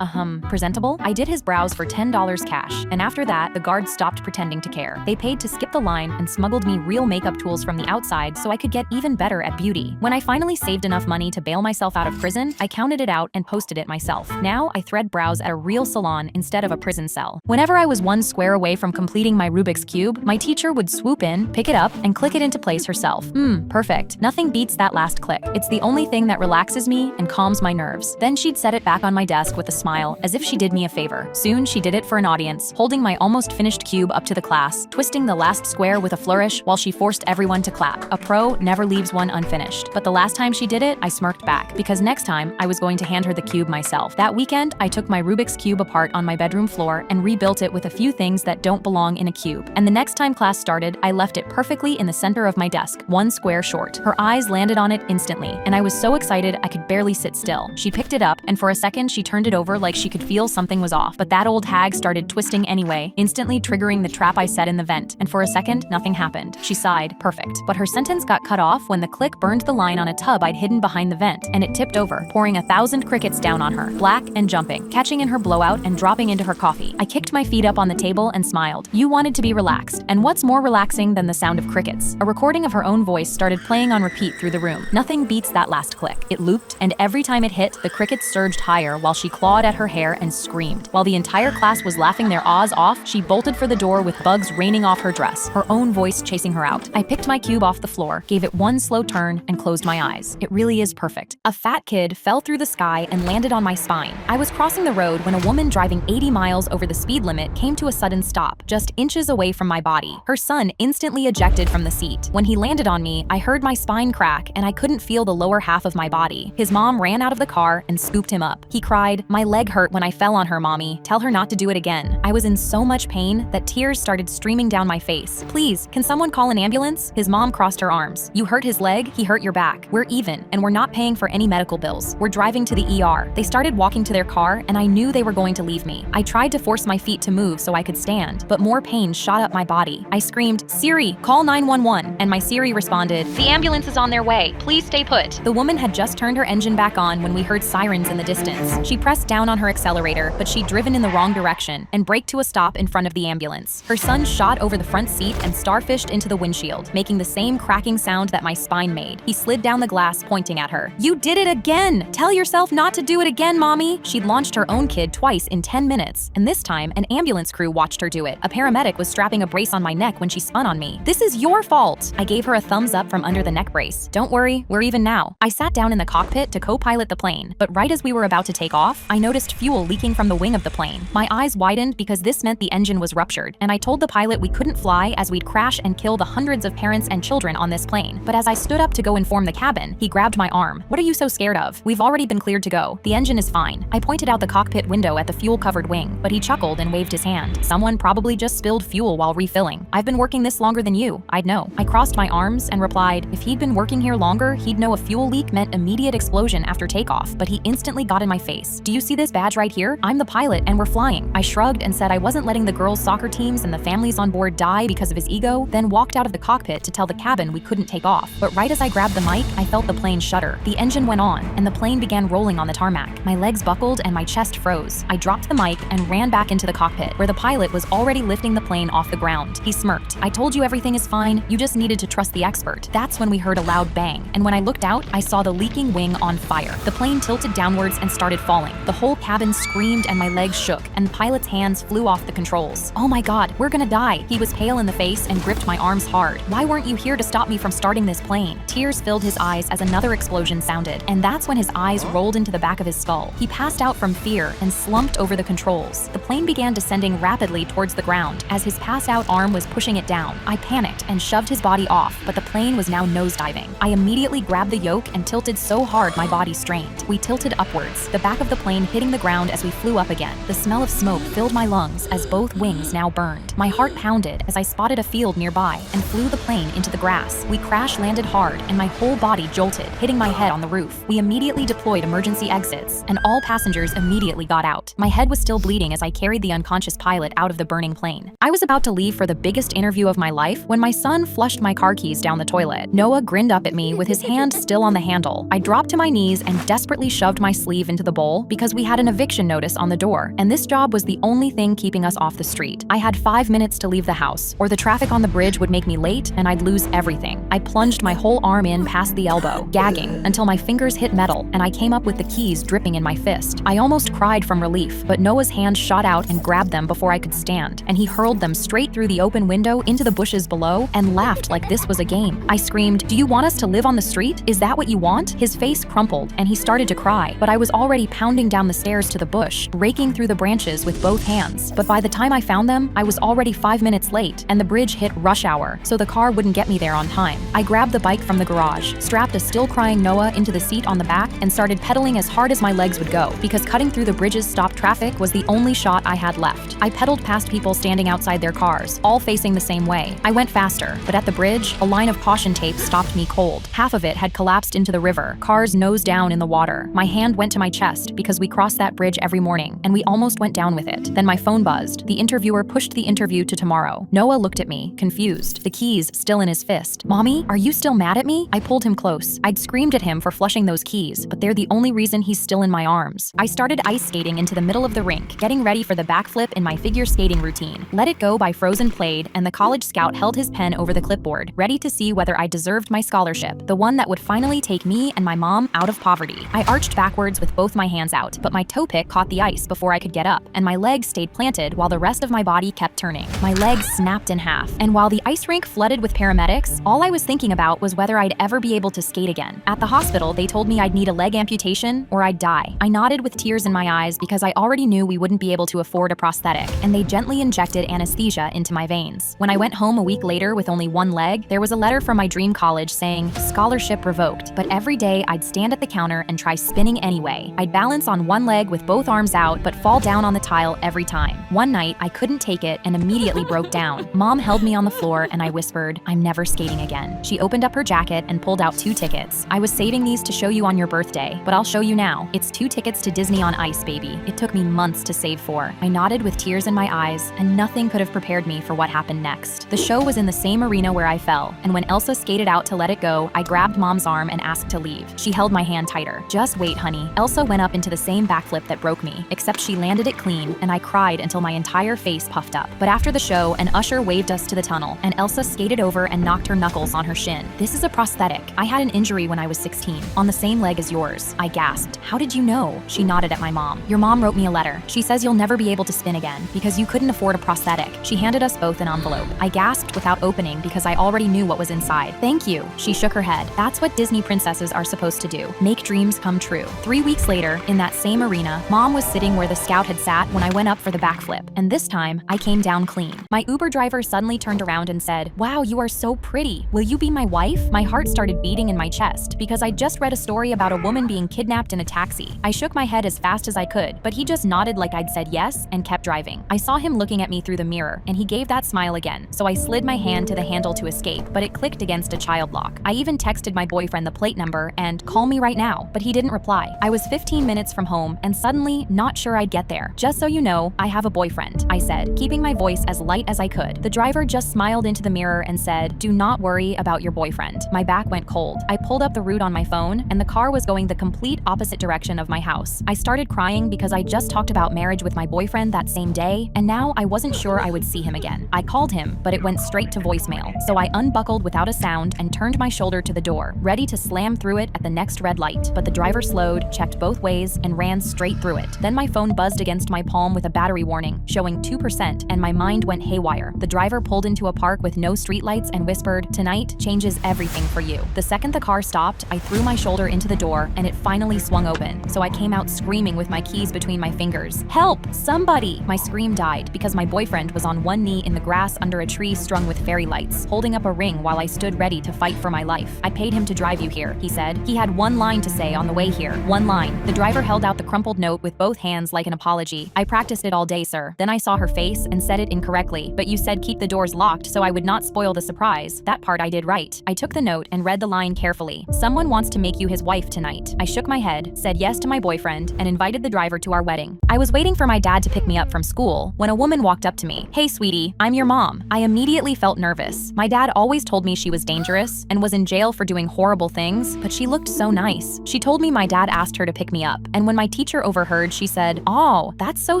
presentable?" I did his brows for $10 cash, and after that, the guards stopped pretending to care. They paid to skip the line and smuggled me real makeup tools from the outside so I could get even better at beauty. When I finally saved enough money to bail myself out of prison, I counted it out and posted it myself. Now, I thread brows at a real salon instead of a prison cell. Whenever I was one square away from completing my Rubik's Cube, my teacher would swoop in, pick it up, and click it into place herself. Perfect. Nothing beats that last click. It's the only thing that relaxes me and calms my nerves. Then she'd set it back on my desk with a smile, as if she did me a favor. Soon, she did it for an audience, holding my almost finished cube up to the class, twisting the last square with a flourish while she forced everyone to clap. A pro never leaves one unfinished. But the last time she did it, I smirked back, because next time, I was going to hand her the cube myself. That weekend, I took my Rubik's Cube apart on my bedroom floor and rebuilt it with a few things that don't belong in a cube. And the next time class started, I left it perfectly in the center of my desk, one square short. Her eyes landed on it instantly, and I was so excited I could barely sit still. She picked it up, and for a second, she turned it over like she could feel something was off. But that old hag started twisting anyway, instantly triggering the trap I set in the vent. And for a second, nothing happened. She sighed, perfect. But her sentence got cut off when the click burned the line on a tub I'd hidden behind the vent, and it tipped over, pouring 1,000 crickets down on her, black and jumping, catching in her blowout and dropping into her coffee. I kicked my feet up on the table and smiled. You wanted to be relaxed, and what's more relaxing than the sound of crickets? A recording of her own voice started playing on repeat through the room. Nothing beats that last click. It looped, and every time it hit, the crickets surged higher while she clawed at her hair and screamed. While the entire class was laughing their awes off, she bolted for the door with bugs raining off her dress, her own voice chasing her out. I picked my cube off the floor, gave it one slow turn, and closed my eyes. It really is perfect. A fat kid fell through the sky and landed on my spine. I was crossing the road when a woman driving 80 miles over the speed limit came to a sudden stop, just inches away from my body. Her son instantly ejected from the seat. When he landed on me, I heard my spine crack and I couldn't feel the lower half of my body. His mom ran out of the car and scooped him up. He cried, "My leg hurt when I fell on her, mommy. Tell her not to do it again." I was in so much pain that tears started streaming down my face. "Please, can someone call an ambulance?" His mom crossed her arms. "You hurt his leg, he hurt your back. We're even, and we're not paying for any medical bills. We're driving to the ER." They started walking to their car, and I knew they were going to leave me. I tried to force my feet to move so I could stand, but more pain shot up my body. I screamed, "Siri, call 911, and my Siri responded, "The ambulance is on their way. Please stay put." The woman had just turned her engine back on when we heard sirens in the distance. She pressed down on her accelerator, but she'd driven in the wrong direction and braked to a stop in front of the ambulance. Her son shot over the front seat and starfished into the windshield, making the same cracking sound that my spine made. He slid down the glass, pointing at her. "You did it again! Tell yourself not to do it again, mommy!" She'd launched her own kid twice in 10 minutes, and this time, an ambulance crew watched her do it. A paramedic was strapping a brace on my neck when she spun on me. "This is your fault!" I gave her a thumbs up from under the neck brace. "Don't worry, we're even now." I sat down in the cockpit to co-pilot the plane, but right as we were about to take off, I noticed fuel leaking from the wing of the plane. My eyes widened because this meant the engine was ruptured, and I told the pilot we couldn't fly as we'd crash and kill the hundreds of parents and children on this plane. But as I stood up to go inform the cabin, he grabbed my arm. "What are you so scared of? We've already been cleared to go. The engine is fine." I pointed out the cockpit window at the fuel-covered wing, but he chuckled and waved his hand. "Someone probably just spilled fuel while refilling. I've been working this longer than you. I'd know." I crossed my arms and replied, if he'd been working here longer, he'd know a fuel leak meant immediate explosion after takeoff, but he instantly got in my face. "Do you see this badge right here? I'm the pilot and we're flying." I shrugged and said I wasn't letting the girls' soccer teams and the families on board would die because of his ego, then walked out of the cockpit to tell the cabin we couldn't take off. But right as I grabbed the mic, I felt the plane shudder. The engine went on, and the plane began rolling on the tarmac. My legs buckled and my chest froze. I dropped the mic and ran back into the cockpit, where the pilot was already lifting the plane off the ground. He smirked. "I told you everything is fine. You just needed to trust the expert." That's when we heard a loud bang, and when I looked out, I saw the leaking wing on fire. The plane tilted downwards and started falling. The whole cabin screamed and my legs shook, and the pilot's hands flew off the controls. "Oh my God, we're gonna die." He was pale in the face and gripped my arms hard. "Why weren't you here to stop me from starting this plane?" Tears filled his eyes as another explosion sounded, and that's when his eyes rolled into the back of his skull. He passed out from fear and slumped over the controls. The plane began descending rapidly towards the ground as his passed-out arm was pushing it down. I panicked and shoved his body off, but the plane was now nosediving. I immediately grabbed the yoke and tilted so hard my body strained. We tilted upwards, the back of the plane hitting the ground as we flew up again. The smell of smoke filled my lungs as both wings now burned. My heart pounded as I spotted a field nearby and flew the plane into the grass. We crash-landed hard and my whole body jolted, hitting my head on the roof. We immediately deployed emergency exits, and all passengers immediately got out. My head was still bleeding as I carried the unconscious pilot out of the burning plane. I was about to leave for the biggest interview of my life when my son flushed my car keys down the toilet. Noah grinned up at me with his hand still on the handle. I dropped to my knees and desperately shoved my sleeve into the bowl because we had an eviction notice on the door, and this job was the only thing keeping us off the street. I had 5 minutes to leave the house, or the traffic on the bridge would make me late and I'd lose everything. I plunged my whole arm in past the elbow, gagging, until my fingers hit metal and I came up with the keys dripping in my fist. I almost cried from relief, but Noah's hand shot out and grabbed them before I could stand, and he hurled them straight through the open window into the bushes below and laughed like this was a game. I screamed, "Do you want us to live on the street? Is that what you want?" His face crumpled and he started to cry, but I was already pounding down the stairs to the bush, raking through the branches with both hands. But by the time I found them, I was already 5 minutes late, and the bridge hit rush hour, so the car wouldn't get me there on time. I grabbed the bike from the garage, strapped a still crying Noah into the seat on the back, and started pedaling as hard as my legs would go, because cutting through the bridge's stopped traffic was the only shot I had left. I pedaled past people standing outside their cars, all facing the same way. I went faster, but at the bridge, a line of caution tape stopped me cold. Half of it had collapsed into the river, cars nose down in the water. My hand went to my chest because we crossed that bridge every morning, and we almost went down with it. Then my phone buzzed. The interviewer pushed the interview to tomorrow. Noah looked at me, confused, the keys still in his fist. "Mommy, are you still mad at me?" I pulled him close. I'd screamed at him for flushing those keys, but they're the only reason he's still in my arms. I started ice skating into the middle of the rink, getting ready for the backflip in my figure skating routine. Let It Go by Frozen played, and the college scout held his pen over the clipboard, ready to see whether I deserved my scholarship, the one that would finally take me and my mom out of poverty. I arched backwards with both my hands out, but my toe pick caught the ice before I could get up, and my legs stayed planted while the rest of my body kept turning. My legs snapped in half, and while the ice rink flooded with paramedics, all I was thinking about was whether I'd ever be able to skate again. At the hospital, they told me I'd need a leg amputation or I'd die. I nodded with tears in my eyes because I already knew we wouldn't be able to afford a prosthetic, and they gently injected anesthesia into my veins. When I went home a week later with only one leg, there was a letter from my dream college saying, "Scholarship revoked," but every day I'd stand at the counter and try spinning anyway. I'd balance on one leg with both arms out, but fall down on the tile every time. One night, I couldn't take it and immediately broke down. Mom held me on the floor and I whispered, "I'm never skating again." She opened up her jacket and pulled out 2 tickets. "I was saving these to show you on your birthday, but I'll show you now. It's 2 tickets to Disney on Ice, baby. It took me months to save for." I nodded with tears in my eyes, and nothing could have prepared me for what happened next. The show was in the same arena where I fell, and when Elsa skated out to Let It Go, I grabbed Mom's arm and asked to leave. She held my hand tighter. "Just wait, honey." Elsa went up into the same backflip that broke me, except she landed it clean, and I cried until my entire face puffed up. But after the show, an usher waved us to the tunnel, and Elsa skated over and knocked her knuckles on her shin. "This is a prosthetic. I had an injury when I was 16, on the same leg as yours." I gasped. "How did you know?" She nodded at my mom. "Your mom wrote me a letter. She says you'll never be able to spin again because you couldn't afford a prosthetic." She handed us both an envelope. I gasped without opening because I already knew what was inside. "Thank you." She shook her head. "That's what Disney princesses are supposed to do. Make dreams come true." 3 weeks later, in that same arena, Mom was sitting where the scout had sat when I went up for the backflip, and this time, I came down clean. My Uber driver suddenly turned around and said, "Wow, you are so pretty. Will you be my wife?" My heart started beating in my chest because I just read a story about a woman being kidnapped in a taxi. I shook my head as fast as I could, but he just nodded like I'd said yes and kept driving. I saw him looking at me through the mirror, and he gave that smile again, so I slid my hand to the handle to escape, but it clicked against a child lock. I even texted my boyfriend the plate number and "Call me right now," but he didn't reply. I was 15 minutes from home and suddenly not sure I'd get there. "Just so you know, I have a boyfriend," I said, keeping my voice as light as I I could. The driver just smiled into the mirror and said, "Do not worry about your boyfriend." My back went cold. I pulled up the route on my phone, and the car was going the complete opposite direction of my house. I started crying because I just talked about marriage with my boyfriend that same day, and now I wasn't sure I would see him again. I called him, but it went straight to voicemail. So I unbuckled without a sound and turned my shoulder to the door, ready to slam through it at the next red light. But the driver slowed, checked both ways, and ran straight through it. Then my phone buzzed against my palm with a battery warning, showing 2%, and my mind went haywire. The driver pulled into a park with no streetlights and whispered, "Tonight changes everything for you." The second the car stopped, I threw my shoulder into the door, and it finally swung open. So I came out screaming with my keys between my fingers. "Help! Somebody!" My scream died because my boyfriend was on one knee in the grass under a tree strung with fairy lights, holding up a ring while I stood ready to fight for my life. "I paid him to drive you here," he said. He had one line to say on the way here. One line. The driver held out the crumpled note with both hands like an apology. "I practiced it all day, sir." Then I saw her face and said it incorrectly. "But you said keep the doors locked so I would not spoil the surprise." That part I did right. I took the note and read the line carefully. "Someone wants to make you his wife tonight." I shook my head, said yes to my boyfriend, and invited the driver to our wedding. I was waiting for my dad to pick me up from school when a woman walked up to me. "Hey, sweetie, I'm your mom." I immediately felt nervous. My dad always told me she was dangerous and was in jail for doing horrible things, but she looked so nice. She told me my dad asked her to pick me up, and when my teacher overheard, she said, "Oh, that's so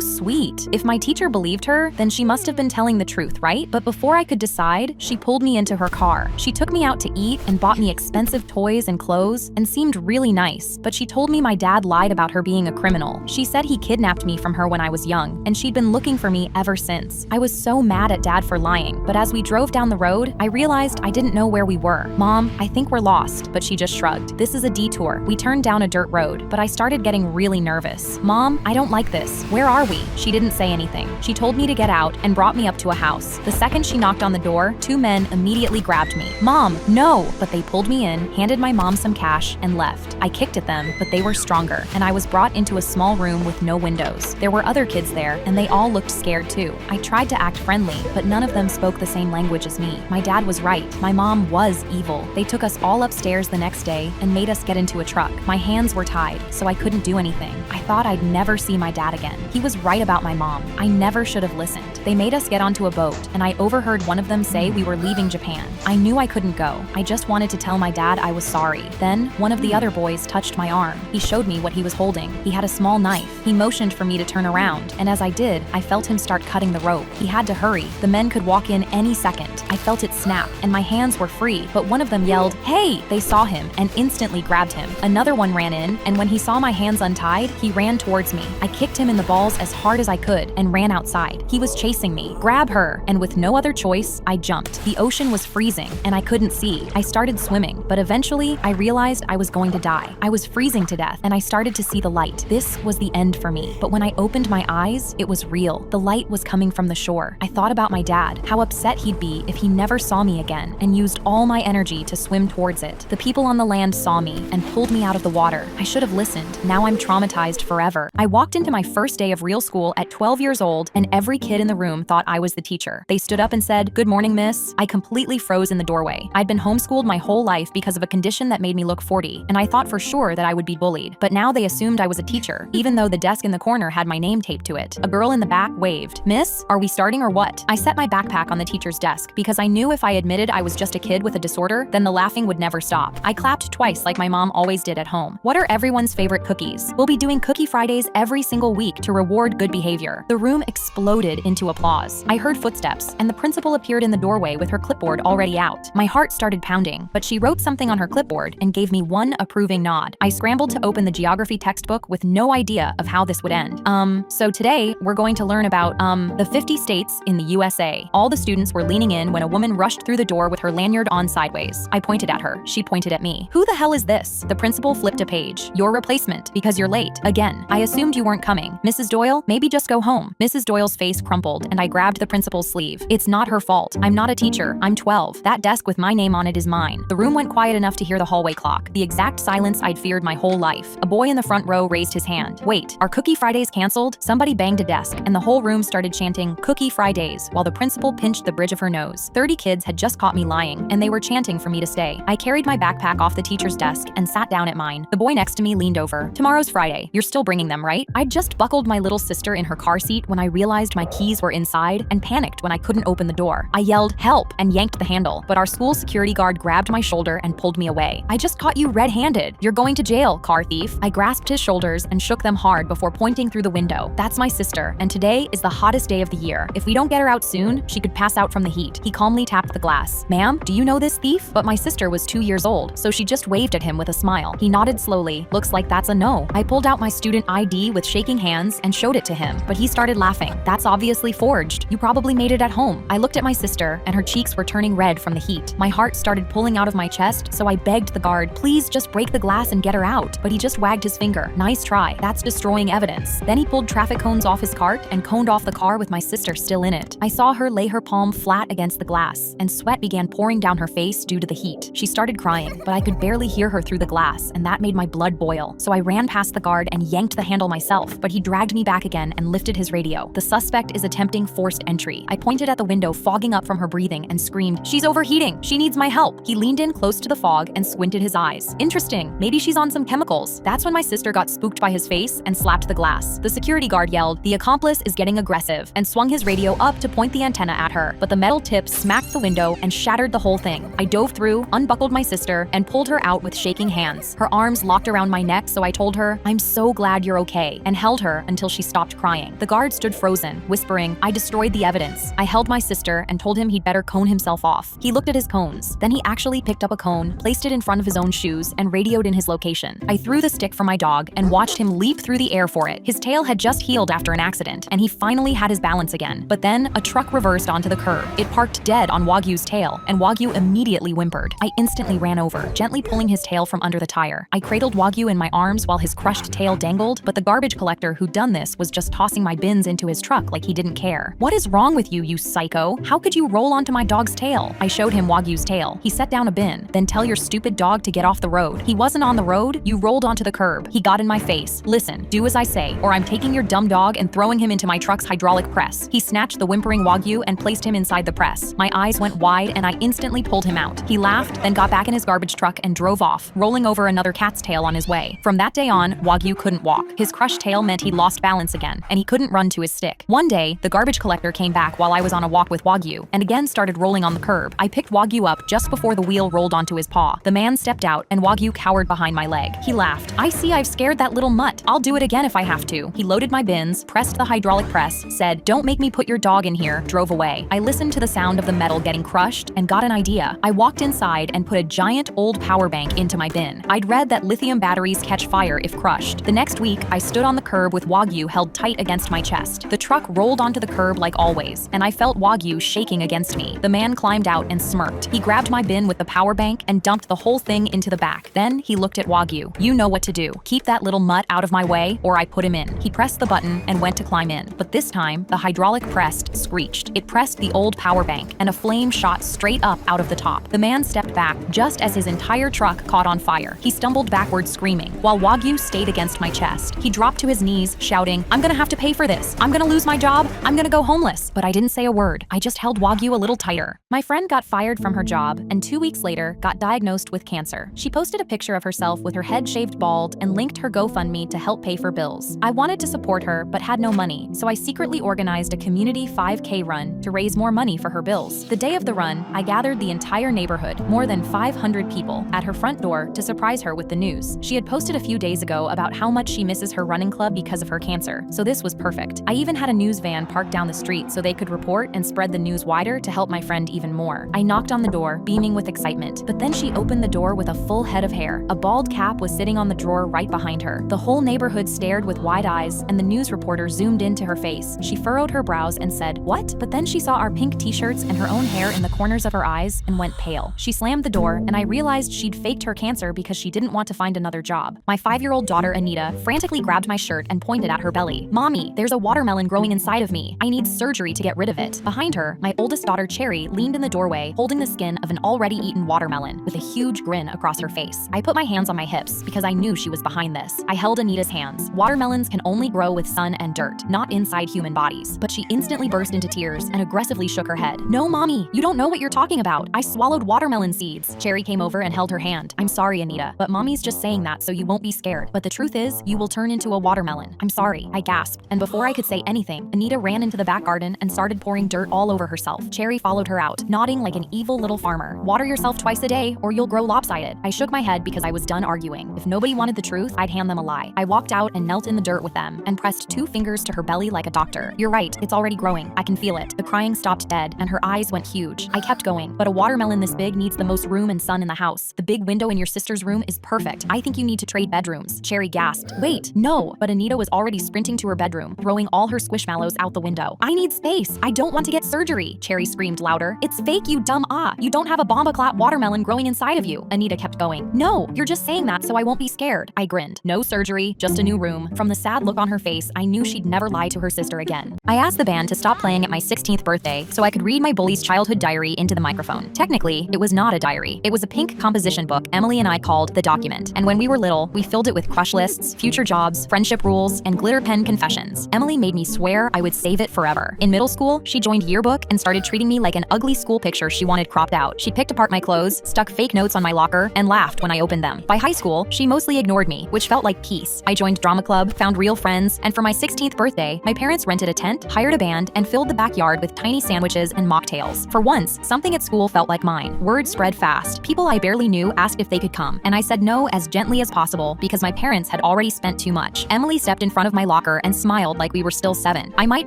sweet." If my teacher believed her, then she must have been telling the truth, right? But before I could decide, she pulled me into her car. She took me out to eat and bought me expensive toys and clothes and seemed really nice, but she told me my dad lied about her being a criminal. She said he kidnapped me from her when I was young, and she'd been looking for me ever since. I was so mad at dad for lying, but as we drove down the road, I realized I didn't know where we were. "Mom, I think we're lost," but she just shrugged. "This is a detour." We turned down a dirt road, but I started getting really nervous. "Mom, I don't like this. Where are we?" She didn't say anything. She told me to get out and brought me up to a house. The second she knocked on the door, two men immediately grabbed me. "Mom, no!" But they pulled me in, handed my mom some cash, and left. I kicked at them, but they were stronger, and I was brought into a small room with no windows. There were other kids there, and they all looked scared too. I tried to act friendly, but none of them spoke the same language as me. My dad was right. My mom was evil. They took us all upstairs the next day and made us get into a truck. My hands were tied, so I couldn't do anything. I thought I'd never see my dad again. He was right about my mom. I never should have listened. They made us get onto a boat, and I overheard one of them say we were leaving Japan. I knew I couldn't go. I just wanted to tell my dad I was sorry. Then, one of the other boys touched my arm. He showed me what he was holding. He had a small knife. He motioned for me to turn around, and as I did, I felt him start cutting the rope. He had to hurry. The men could walk in any second. I felt it snap, and my hands were free, but one of them yelled, "Hey!" They saw him and instantly grabbed him. Another one ran in, and when he saw my hands untied, he ran towards me. I kicked him in the balls as hard as I could and ran outside. He was chasing me. "Grab her!" And with no other choice, I jumped. The ocean was freezing, and I couldn't see. I started swimming, but eventually, I realized I was going to die. I was freezing to death, and I started to see the light. This was the end for me. But when I opened my eyes, it was real. The light was coming from the shore. I thought about my dad, how upset he'd be if he never saw me again, and used all my energy to swim towards it. The people on the land saw me and pulled me out of the water. I should have listened. Now I'm traumatized forever. I walked into my first day of real school at 12 years old, and every kid in the room thought I was the teacher. They stood up and said, "Good morning, miss." I completely froze in the doorway. I'd been homeschooled my whole life because of a condition that made me look 40, and I thought for sure that I would be bullied. But now they assumed I was a teacher, even though the desk in the corner had my name taped to it. A girl in the back waved. "Miss, are we starting or what?" I set my backpack on the teacher's desk because I knew if I admitted I was just a kid with a disorder, then the laughing would never stop. I clapped twice like my mom always did at home. "What are everyone's favorite cookies?" "We'll be doing Cookie Fridays every single week to reward good behavior." The room exploded into applause. I heard footsteps, and the principal appeared in the doorway with her clipboard already out. My heart started pounding, but she wrote something on her clipboard and gave me one approving nod. I scrambled to open the geography textbook with no idea of how this would end. So today, we're going to learn about, the 50 states in the USA. All the students were leaning in when a woman rushed through the door with her lanyard on sideways. I pointed at her. She pointed at me. "Who the hell is this?" The principal flipped a page. "Your replacement, because you're late. Again. I assumed you weren't coming. Mrs. Doyle, maybe just go home." Mrs. Doyle's face crumpled, and I grabbed the principal's sleeve. "It's not her fault. I'm not a teacher. I'm 12. That desk with my name on it is mine." The room went quiet enough to hear the hallway clock. The exact silence I'd feared my whole life. A boy in the front row raised his hand. "Wait, are Cookie Fridays canceled?" Somebody banged a desk, and the whole room started chanting "Cookie Fridays" while the principal pinched the bridge of her nose. 30 kids had just caught me lying, and they were chanting for me to stay. I carried my backpack off the teacher's desk and sat down at mine. The boy next to me leaned over. "Tomorrow's Friday. You're still bringing them, right?" I'd just buckled my little sister in her car seat when I realized my keys were inside and panicked panicked when I couldn't open the door. I yelled, "Help!" and yanked the handle, but our school security guard grabbed my shoulder and pulled me away. "I just caught you red-handed. You're going to jail, car thief." I grasped his shoulders and shook them hard before pointing through the window. "That's my sister, and today is the hottest day of the year. If we don't get her out soon, she could pass out from the heat." He calmly tapped the glass. "Ma'am, do you know this thief?" But my sister was 2 years old, so she just waved at him with a smile. He nodded slowly. "Looks like that's a no." I pulled out my student ID with shaking hands and showed it to him, but he started laughing. "That's obviously forged. You probably made it at home." I looked at my sister, and her cheeks were turning red from the heat. My heart started pulling out of my chest, so I begged the guard, "Please just break the glass and get her out." But he just wagged his finger. "Nice try. That's destroying evidence." Then he pulled traffic cones off his cart and coned off the car with my sister still in it. I saw her lay her palm flat against the glass, and sweat began pouring down her face due to the heat. She started crying, but I could barely hear her through the glass, and that made my blood boil. So I ran past the guard and yanked the handle myself, but he dragged me back again and lifted his radio. "The suspect is attempting forced entry." I pointed at the window fogging up from her breathing and screamed, "She's overheating! She needs my help!" He leaned in close to the fog and squinted his eyes. "Interesting. Maybe she's on some chemicals." That's when my sister got spooked by his face and slapped the glass. The security guard yelled, "The accomplice is getting aggressive," and swung his radio up to point the antenna at her, but the metal tip smacked the window and shattered the whole thing. I dove through, unbuckled my sister, and pulled her out with shaking hands. Her arms locked around my neck, so I told her, "I'm so glad you're okay," and held her until she stopped crying. The guard stood frozen, whispering, "I destroyed the evidence." I held my sister and told him he'd better cone himself off. He looked at his cones. Then he actually picked up a cone, placed it in front of his own shoes, and radioed in his location. I threw the stick for my dog and watched him leap through the air for it. His tail had just healed after an accident, and he finally had his balance again. But then a truck reversed onto the curb. It parked dead on Wagyu's tail, and Wagyu immediately whimpered. I instantly ran over, gently pulling his tail from under the tire. I cradled Wagyu in my arms while his crushed tail dangled, but the garbage collector who'd done this was just tossing my bins into his truck like he didn't care. "What is wrong with you, you psycho? How could you roll onto my dog's tail?" I showed him Wagyu's tail. He set down a bin. "Then tell your stupid dog to get off the road." "He wasn't on the road. You rolled onto the curb." He got in my face. "Listen, do as I say, or I'm taking your dumb dog and throwing him into my truck's hydraulic press." He snatched the whimpering Wagyu and placed him inside the press. My eyes went wide and I instantly pulled him out. He laughed, then got back in his garbage truck and drove off, rolling over another cat's tail on his way. From that day on, Wagyu couldn't walk. His crushed tail meant he'd lost balance again, and he couldn't run to his stick. One day, the garbage collector came back while I was on a walk with Wagyu, and again started rolling on the curb. I picked Wagyu up just before the wheel rolled onto his paw. The man stepped out, and Wagyu cowered behind my leg. He laughed. "I see I've scared that little mutt. I'll do it again if I have to." He loaded my bins, pressed the hydraulic press, said, "Don't make me put your dog in here," drove away. I listened to the sound of the metal getting crushed and got an idea. I walked inside and put a giant old power bank into my bin. I'd read that lithium batteries catch fire if crushed. The next week, I stood on the curb with Wagyu held tight against my chest. The truck rolled onto the curb like always, and I felt Wagyu shaking against me. The man climbed out and smirked. He grabbed my bin with the power bank and dumped the whole thing into the back. Then he looked at Wagyu. "You know what to do. Keep that little mutt out of my way, or I put him in." He pressed the button and went to climb in. But this time, the hydraulic press screeched. It pressed the old power bank, and a flame shot straight up out of the top. The man stepped back just as his entire truck caught on fire. He stumbled backward screaming, while Wagyu stayed against my chest. He dropped to his knees, shouting, "I'm gonna have to pay for this. I'm gonna lose my job. I'm gonna go homeless." But I didn't say a word. I just held Wagyu a little tighter. My friend got fired from her job, and 2 weeks later got diagnosed with cancer. She posted a picture of herself with her head shaved bald and linked her GoFundMe to help pay for bills. I wanted to support her, but had no money, so I secretly organized a community 5K run to raise more money for her bills. The day of the run, I gathered the entire neighborhood, more than 500 people, at her front door to surprise her with the news. She had posted a few days ago about how much she misses her running club because of her cancer, so this was perfect. I even had a news van parked down the street so they could report and spread the news wider to help my friend even more. I knocked on the door, beaming with excitement, but then she opened the door with a full head of hair. A bald cap was sitting on the drawer right behind her. The whole neighborhood stared with wide eyes, and the news reporter zoomed into her face. She furrowed her brows and said, "What?" But then she saw our pink t-shirts and her own hair in the corners of her eyes and went pale. She slammed the door, and I realized she'd faked her cancer because she didn't want to find another job. My 5-year-old daughter, Anita, frantically grabbed my shirt and pointed at her belly. "Mommy, there's a watermelon growing inside of me. I need surgery to get rid of it." Behind her, my oldest daughter, Cherry, leaned in the doorway, holding the skin of an already eaten watermelon with a huge grin across her face. I put my hands on my hips because I knew she was behind this. I held Anita's hands. Watermelons can only grow with sun and dirt, not inside human bodies. But she instantly burst into tears and aggressively shook her head. "No, Mommy, you don't know what you're talking about. I swallowed watermelon seeds." Cherry came over and held her hand. "I'm sorry, Anita, but Mommy's just saying that so you won't be scared. But the truth is, you will turn into a watermelon." "I'm sorry," I gasped. And before I could say anything, Anita ran into the back garden kitchen and started pouring dirt all over herself. Cherry followed her out, nodding like an evil little farmer. Water yourself twice a day or you'll grow lopsided. I shook my head because I was done arguing. If nobody wanted the truth, I'd hand them a lie. I walked out and knelt in the dirt with them and pressed 2 fingers to her belly like a doctor. You're right, it's already growing. I can feel it. The crying stopped dead and her eyes went huge. I kept going, but a watermelon this big needs the most room and sun in the house. The big window in your sister's room is perfect. I think you need to trade bedrooms. Cherry gasped. Wait, no, but Anita was already sprinting to her bedroom, throwing all her squishmallows out the window. I need space. I don't want to get surgery. Cherry screamed louder. It's fake, you dumb You don't have a bomba-clat watermelon growing inside of you. Anita kept going. No, you're just saying that so I won't be scared. I grinned. No surgery, just a new room. From the sad look on her face, I knew she'd never lie to her sister again. I asked the band to stop playing at my 16th birthday so I could read my bully's childhood diary into the microphone. Technically, it was not a diary. It was a pink composition book Emily and I called The Document. And when we were little, we filled it with crush lists, future jobs, friendship rules, and glitter pen confessions. Emily made me swear I would save it forever. In middle school, she joined yearbook and started treating me like an ugly school picture she wanted cropped out. She picked apart my clothes, stuck fake notes on my locker, and laughed when I opened them. By high school, she mostly ignored me, which felt like peace. I joined drama club, found real friends, and for my 16th birthday, my parents rented a tent, hired a band, and filled the backyard with tiny sandwiches and mocktails. For once, something at school felt like mine. Word spread fast. People I barely knew asked if they could come, and I said no as gently as possible because my parents had already spent too much. Emily stepped in front of my locker and smiled like we were still 7. I might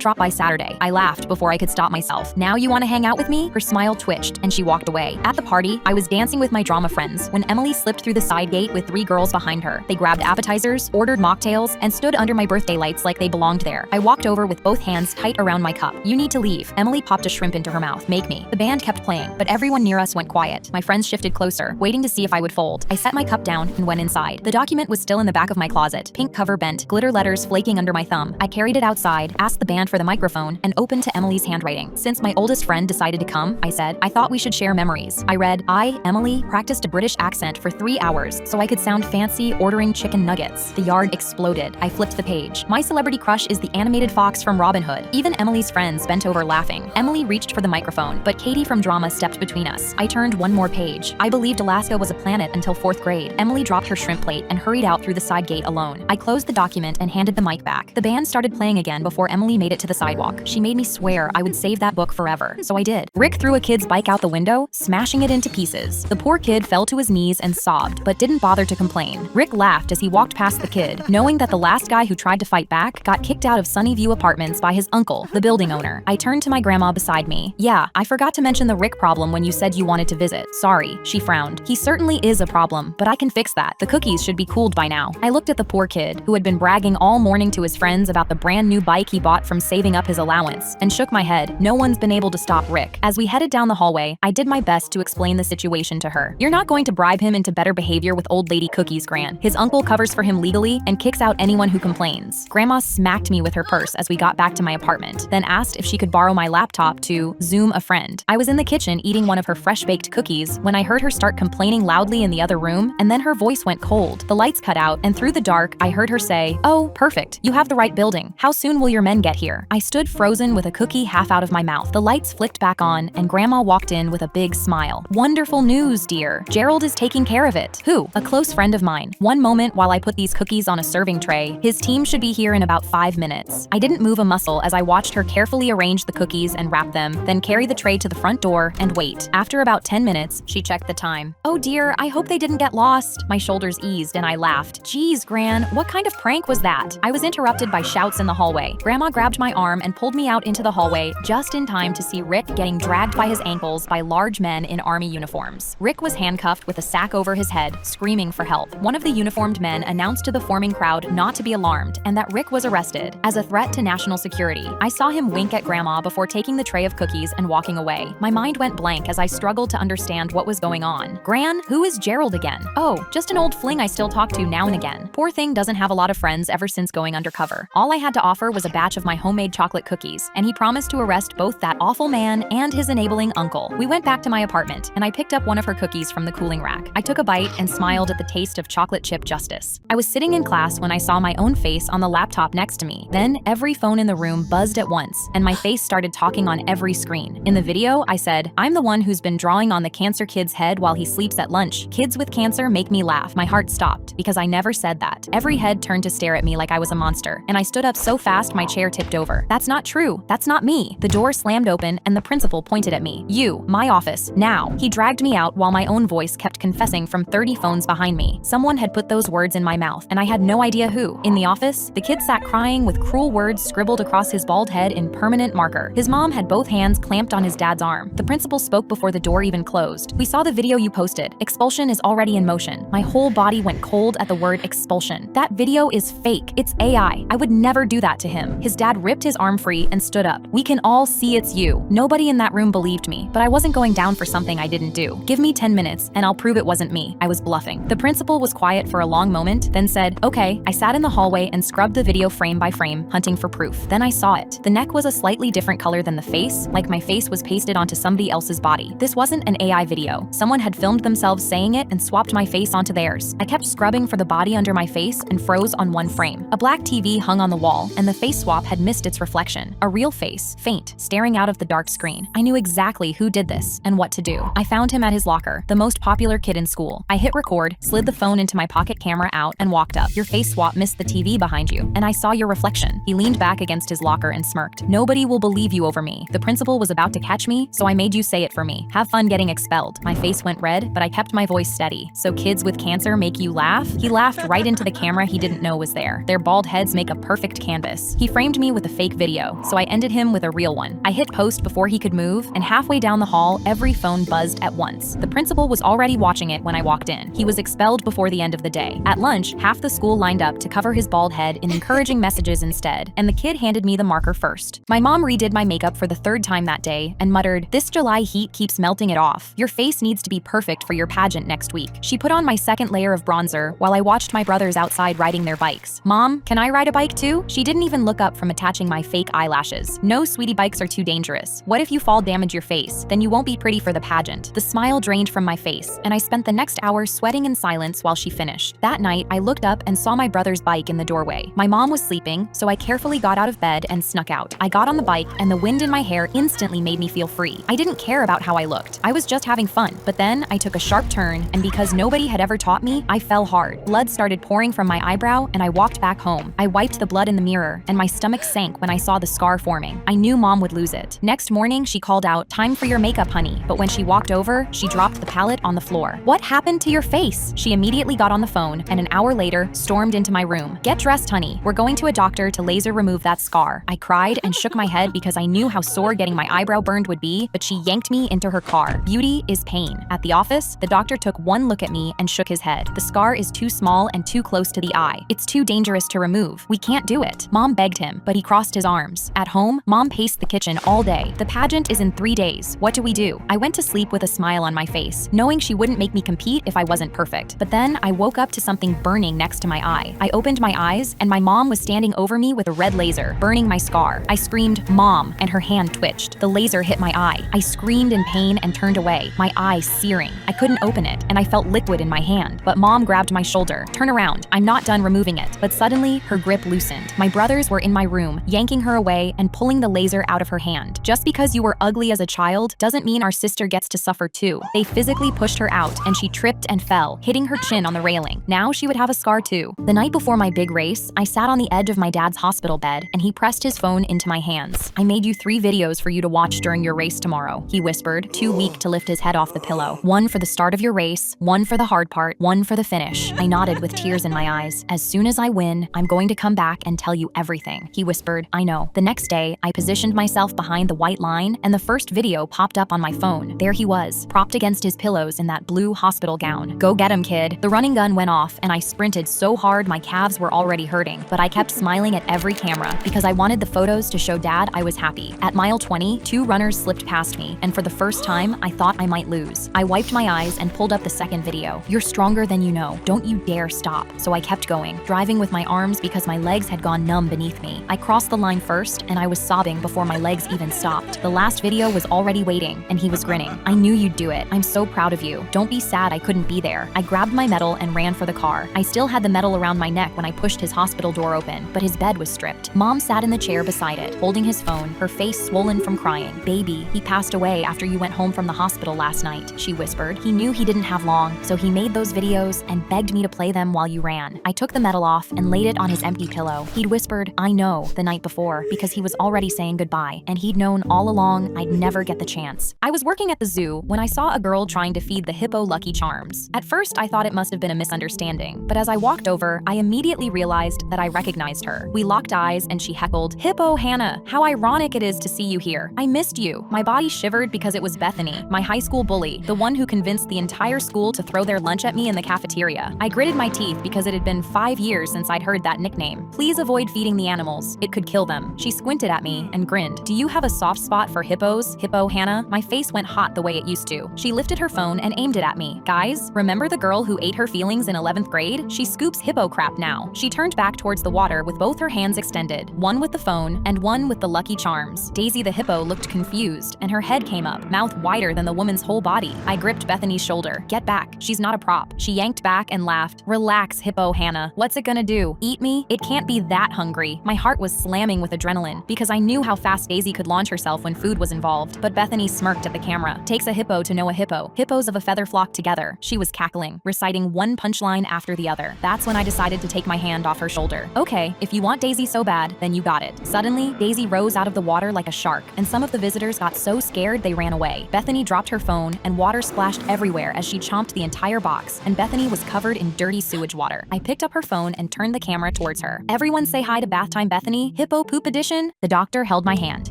drop by Saturday. I laughed before I could stop myself. Now you want to hang out with me? Her smile twitched, and she walked away. At the party, I was dancing with my drama friends when Emily slipped through the side gate with 3 girls behind her. They grabbed appetizers, ordered mocktails, and stood under my birthday lights like they belonged there. I walked over with both hands tight around my cup. You need to leave. Emily popped a shrimp into her mouth. Make me. The band kept playing, but everyone near us went quiet. My friends shifted closer, waiting to see if I would fold. I set my cup down and went inside. The document was still in the back of my closet, pink cover bent, glitter letters flaking under my thumb. I carried it outside, asked the band for the microphone, and opened to Emily's handwriting. Since my oldest friend decided to come, I said, I thought we should share memories. I read, I, Emily, practiced a British accent for 3 hours so I could sound fancy ordering chicken nuggets. The yard exploded. I flipped the page. My celebrity crush is the animated fox from Robin Hood. Even Emily's friends bent over laughing. Emily reached for the microphone, but Katie from drama stepped between us. I turned one more page. I believed Alaska was a planet until 4th grade. Emily dropped her shrimp plate and hurried out through the side gate alone. I closed the document and handed the mic back. The band started playing again before Emily made it to the sidewalk. She made me swear I would save that book forever, so I did. Rick threw a kid's bike out the window, smashing it into pieces. The poor kid fell to his knees and sobbed, but didn't bother to complain. Rick laughed as he walked past the kid, knowing that the last guy who tried to fight back got kicked out of Sunnyview Apartments by his uncle, the building owner. I turned to my grandma beside me. Yeah, I forgot to mention the Rick problem when you said you wanted to visit. Sorry, she frowned. He certainly is a problem, but I can fix that. The cookies should be cooled by now. I looked at the poor kid, who had been bragging all morning to his friends about the brand new bike he bought from saving up his allowance, and shook my head. No one's been able to stop Rick. As we headed down the hallway, I did my best to explain the situation to her. You're not going to bribe him into better behavior with old lady cookies, Gran. His uncle covers for him legally and kicks out anyone who complains. Grandma smacked me with her purse as we got back to my apartment, then asked if she could borrow my laptop to Zoom a friend. I was in the kitchen eating one of her fresh-baked cookies when I heard her start complaining loudly in the other room, and then her voice went cold. The lights cut out, and through the dark, I heard her say, "Oh, perfect. You have the right building. How soon will your men get here?" I stood frozen with a cookie half out of my mouth. The lights flicked back on, and Grandma walked in with a big smile. Wonderful news, dear. Gerald is taking care of it. Who? A close friend of mine. One moment while I put these cookies on a serving tray. His team should be here in about 5 minutes. I didn't move a muscle as I watched her carefully arrange the cookies and wrap them, then carry the tray to the front door and wait. After about 10 minutes, she checked the time. Oh dear, I hope they didn't get lost. My shoulders eased and I laughed. Geez, Gran, what kind of prank was that? I was interrupted by shouts in the hallway. Grandma grabbed my arm and pulled me out into the hallway just in time to see Rick getting dragged by his ankles by large men in army uniforms. Rick was handcuffed with a sack over his head, screaming for help. One of the uniformed men announced to the forming crowd not to be alarmed and that Rick was arrested as a threat to national security. I saw him wink at Grandma before taking the tray of cookies and walking away. My mind went blank as I struggled to understand what was going on. Gran, who is Gerald again? Oh, just an old fling I still talk to now and again. Poor thing doesn't have a lot of friends ever since going undercover. All I had to offer was a batch of my homemade chocolate cookies, and he promised to arrest both that awful man and his enabling uncle. We went back to my apartment, and I picked up one of her cookies from the cooling rack. I took a bite and smiled at the taste of chocolate chip justice. I was sitting in class when I saw my own face on the laptop next to me. Then every phone in the room buzzed at once, and my face started talking on every screen. In the video, I said, "I'm the one who's been drawing on the cancer kid's head while he sleeps at lunch. Kids with cancer make me laugh." My heart stopped because I never said that. Every head turned to stare at me like I was a monster, and I stood up so fast my chair tipped over. That's not true. you. That's not me. The door slammed open and the principal pointed at me. You, my office, now. He dragged me out while my own voice kept confessing from 30 phones behind me. Someone had put those words in my mouth, and I had no idea who. In the office, the kid sat crying with cruel words scribbled across his bald head in permanent marker. His mom had both hands clamped on his dad's arm. The principal spoke before the door even closed. We saw the video you posted. Expulsion is already in motion. My whole body went cold at the word expulsion. That video is fake. It's AI. I would never do that to him. His dad ripped his arm free and stood up. We can all see it's you. Nobody in that room believed me, but I wasn't going down for something I didn't do. Give me 10 minutes and I'll prove it wasn't me. I was bluffing. The principal was quiet for a long moment, then said, okay. I sat in the hallway and scrubbed the video frame by frame, hunting for proof. Then I saw it. The neck was a slightly different color than the face, like my face was pasted onto somebody else's body. This wasn't an AI video. Someone had filmed themselves saying it and swapped my face onto theirs. I kept scrubbing for the body under my face and froze on one frame. A black TV hung on the wall, and the face swap had missed its reflection. A real face, faint, staring out of the dark screen. I knew exactly who did this and what to do. I found him at his locker, the most popular kid in school. I hit record, slid the phone into my pocket camera out, and walked up. Your face swap missed the TV behind you, and I saw your reflection. He leaned back against his locker and smirked. Nobody will believe you over me. The principal was about to catch me, so I made you say it for me. Have fun getting expelled. My face went red, but I kept my voice steady. So kids with cancer make you laugh? He laughed right into the camera he didn't know was there. Their bald heads make a perfect canvas. He framed me with a fake video, so I ended him with a real one. I hit post before he could move, and halfway down the hall, every phone buzzed at once. The principal was already watching it when I walked in. He was expelled before the end of the day. At lunch, half the school lined up to cover his bald head in encouraging messages instead, and the kid handed me the marker first. My mom redid my makeup for the third time that day and muttered, "This July heat keeps melting it off. Your face needs to be perfect for your pageant next week." She put on my second layer of bronzer while I watched my brothers outside riding their bikes. "Mom, can I ride a bike too?" She didn't even look up from attaching my fake eyelashes. "No, sweetie, bikes are too dangerous. What if you fall, damage your face? Then you won't be pretty for the pageant." The smile drained from my face, and I spent the next hour sweating in silence while she finished. That night, I looked up and saw my brother's bike in the doorway. My mom was sleeping, so I carefully got out of bed and snuck out. I got on the bike, and the wind in my hair instantly made me feel free. I didn't care about how I looked. I was just having fun. But then I took a sharp turn, and because nobody had ever taught me, I fell hard. Blood started pouring from my eyebrow, and I walked back home. I wiped the blood in the mirror, and my stomach sank when I saw the scar forming. I knew Mom would lose it. Next morning, she called out, "Time for your makeup, honey." But when she walked over, she dropped the palette on the floor. "What happened to your face?" She immediately got on the phone, and an hour later, stormed into my room. "Get dressed, honey. We're going to a doctor to laser remove that scar." I cried and shook my head because I knew how sore getting my eyebrow burned would be, but she yanked me into her car. Beauty is pain. At the office, the doctor took one look at me and shook his head. "The scar is too small and too close to the eye. It's too dangerous to remove. We can't do it." Mom begged him, but he crossed his arms. At home, Mom paced the kitchen all day. "The pageant is in 3 days. What do we do?" I went to sleep with a smile on my face, knowing she wouldn't make me compete if I wasn't perfect. But then I woke up to something burning next to my eye. I opened my eyes, and my mom was standing over me with a red laser, burning my scar. I screamed, "Mom," and her hand twitched. The laser hit my eye. I screamed in pain and turned away, my eye searing. I couldn't open it, and I felt liquid in my hand. But Mom grabbed my shoulder. "Turn around. I'm not done removing it." But suddenly, her grip loosened. My brothers were in my room, yanking her away and pulling the laser out of her hand. "Just because you were ugly as a child doesn't mean our sister gets to suffer too." They physically pushed her out, and she tripped and fell, hitting her chin on the railing. Now she would have a scar too. The night before my big race, I sat on the edge of my dad's hospital bed, and he pressed his phone into my hands. "I made you 3 videos for you to watch during your race tomorrow," he whispered, too weak to lift his head off the pillow. "One for the start of your race, one for the hard part, one for the finish." I nodded with tears in my eyes. "As soon as I win, I'm going to come back and tell you everything," he whispered. "I know." The next day, I positioned myself behind the white line, and the first video popped up on my phone. There he was, propped against his pillows in that blue hospital gown. "Go get him, kid." The running gun went off, and I sprinted so hard my calves were already hurting. But I kept smiling at every camera because I wanted the photos to show Dad I was happy. At mile 20, 2 runners slipped past me, and for the first time, I thought I might lose. I wiped my eyes and pulled up the second video. "You're stronger than you know. Don't you dare stop." So I kept going, driving with my arms because my legs had gone numb beneath me. I crossed the line first, and I was sobbing before my legs even stopped. The last video was already waiting, and he was grinning. "I knew you'd do it. I'm so proud of you. Don't be sad I couldn't be there." I grabbed my medal and ran for the car. I still had the medal around my neck when I pushed his hospital door open, but his bed was stripped. Mom sat in the chair beside it, holding his phone, her face swollen from crying. "Baby, he passed away after you went home from the hospital last night," she whispered. "He knew he didn't have long, so he made those videos and begged me to play them while you ran." I took the medal off and laid it on his empty pillow. He'd whispered, "I know," the night before, because he was was already saying goodbye, and he'd known all along I'd never get the chance. I was working at the zoo when I saw a girl trying to feed the hippo Lucky Charms. At first, I thought it must have been a misunderstanding, but as I walked over, I immediately realized that I recognized her. We locked eyes and she heckled, "Hippo Hannah, how ironic it is to see you here. I missed you." My body shivered because it was Bethany, my high school bully, the one who convinced the entire school to throw their lunch at me in the cafeteria. I gritted my teeth because it had been 5 years since I'd heard that nickname. "Please avoid feeding the animals. It could kill them." She squinted at me and grinned. "Do you have a soft spot for hippos, Hippo Hannah?" My face went hot the way it used to. She lifted her phone and aimed it at me. "Guys, remember the girl who ate her feelings in 11th grade? She scoops hippo crap now." She turned back towards the water with both her hands extended, one with the phone and one with the Lucky Charms. Daisy the hippo looked confused, and her head came up, mouth wider than the woman's whole body. I gripped Bethany's shoulder. "Get back. She's not a prop." She yanked back and laughed. "Relax, Hippo Hannah. What's it gonna do? Eat me? It can't be that hungry." My heart was slamming with adrenaline because I knew how fast Daisy could launch herself when food was involved. But Bethany smirked at the camera. "Takes a hippo to know a hippo. Hippos of a feather flock together." She was cackling, reciting one punchline after the other. That's when I decided to take my hand off her shoulder. "Okay, if you want Daisy so bad, then you got it." Suddenly, Daisy rose out of the water like a shark, and some of the visitors got so scared they ran away. Bethany dropped her phone, and water splashed everywhere as she chomped the entire box, and Bethany was covered in dirty sewage water. I picked up her phone and turned the camera towards her. "Everyone say hi to Bath Time Bethany, Hippo Poop Edition." The doctor held my hand.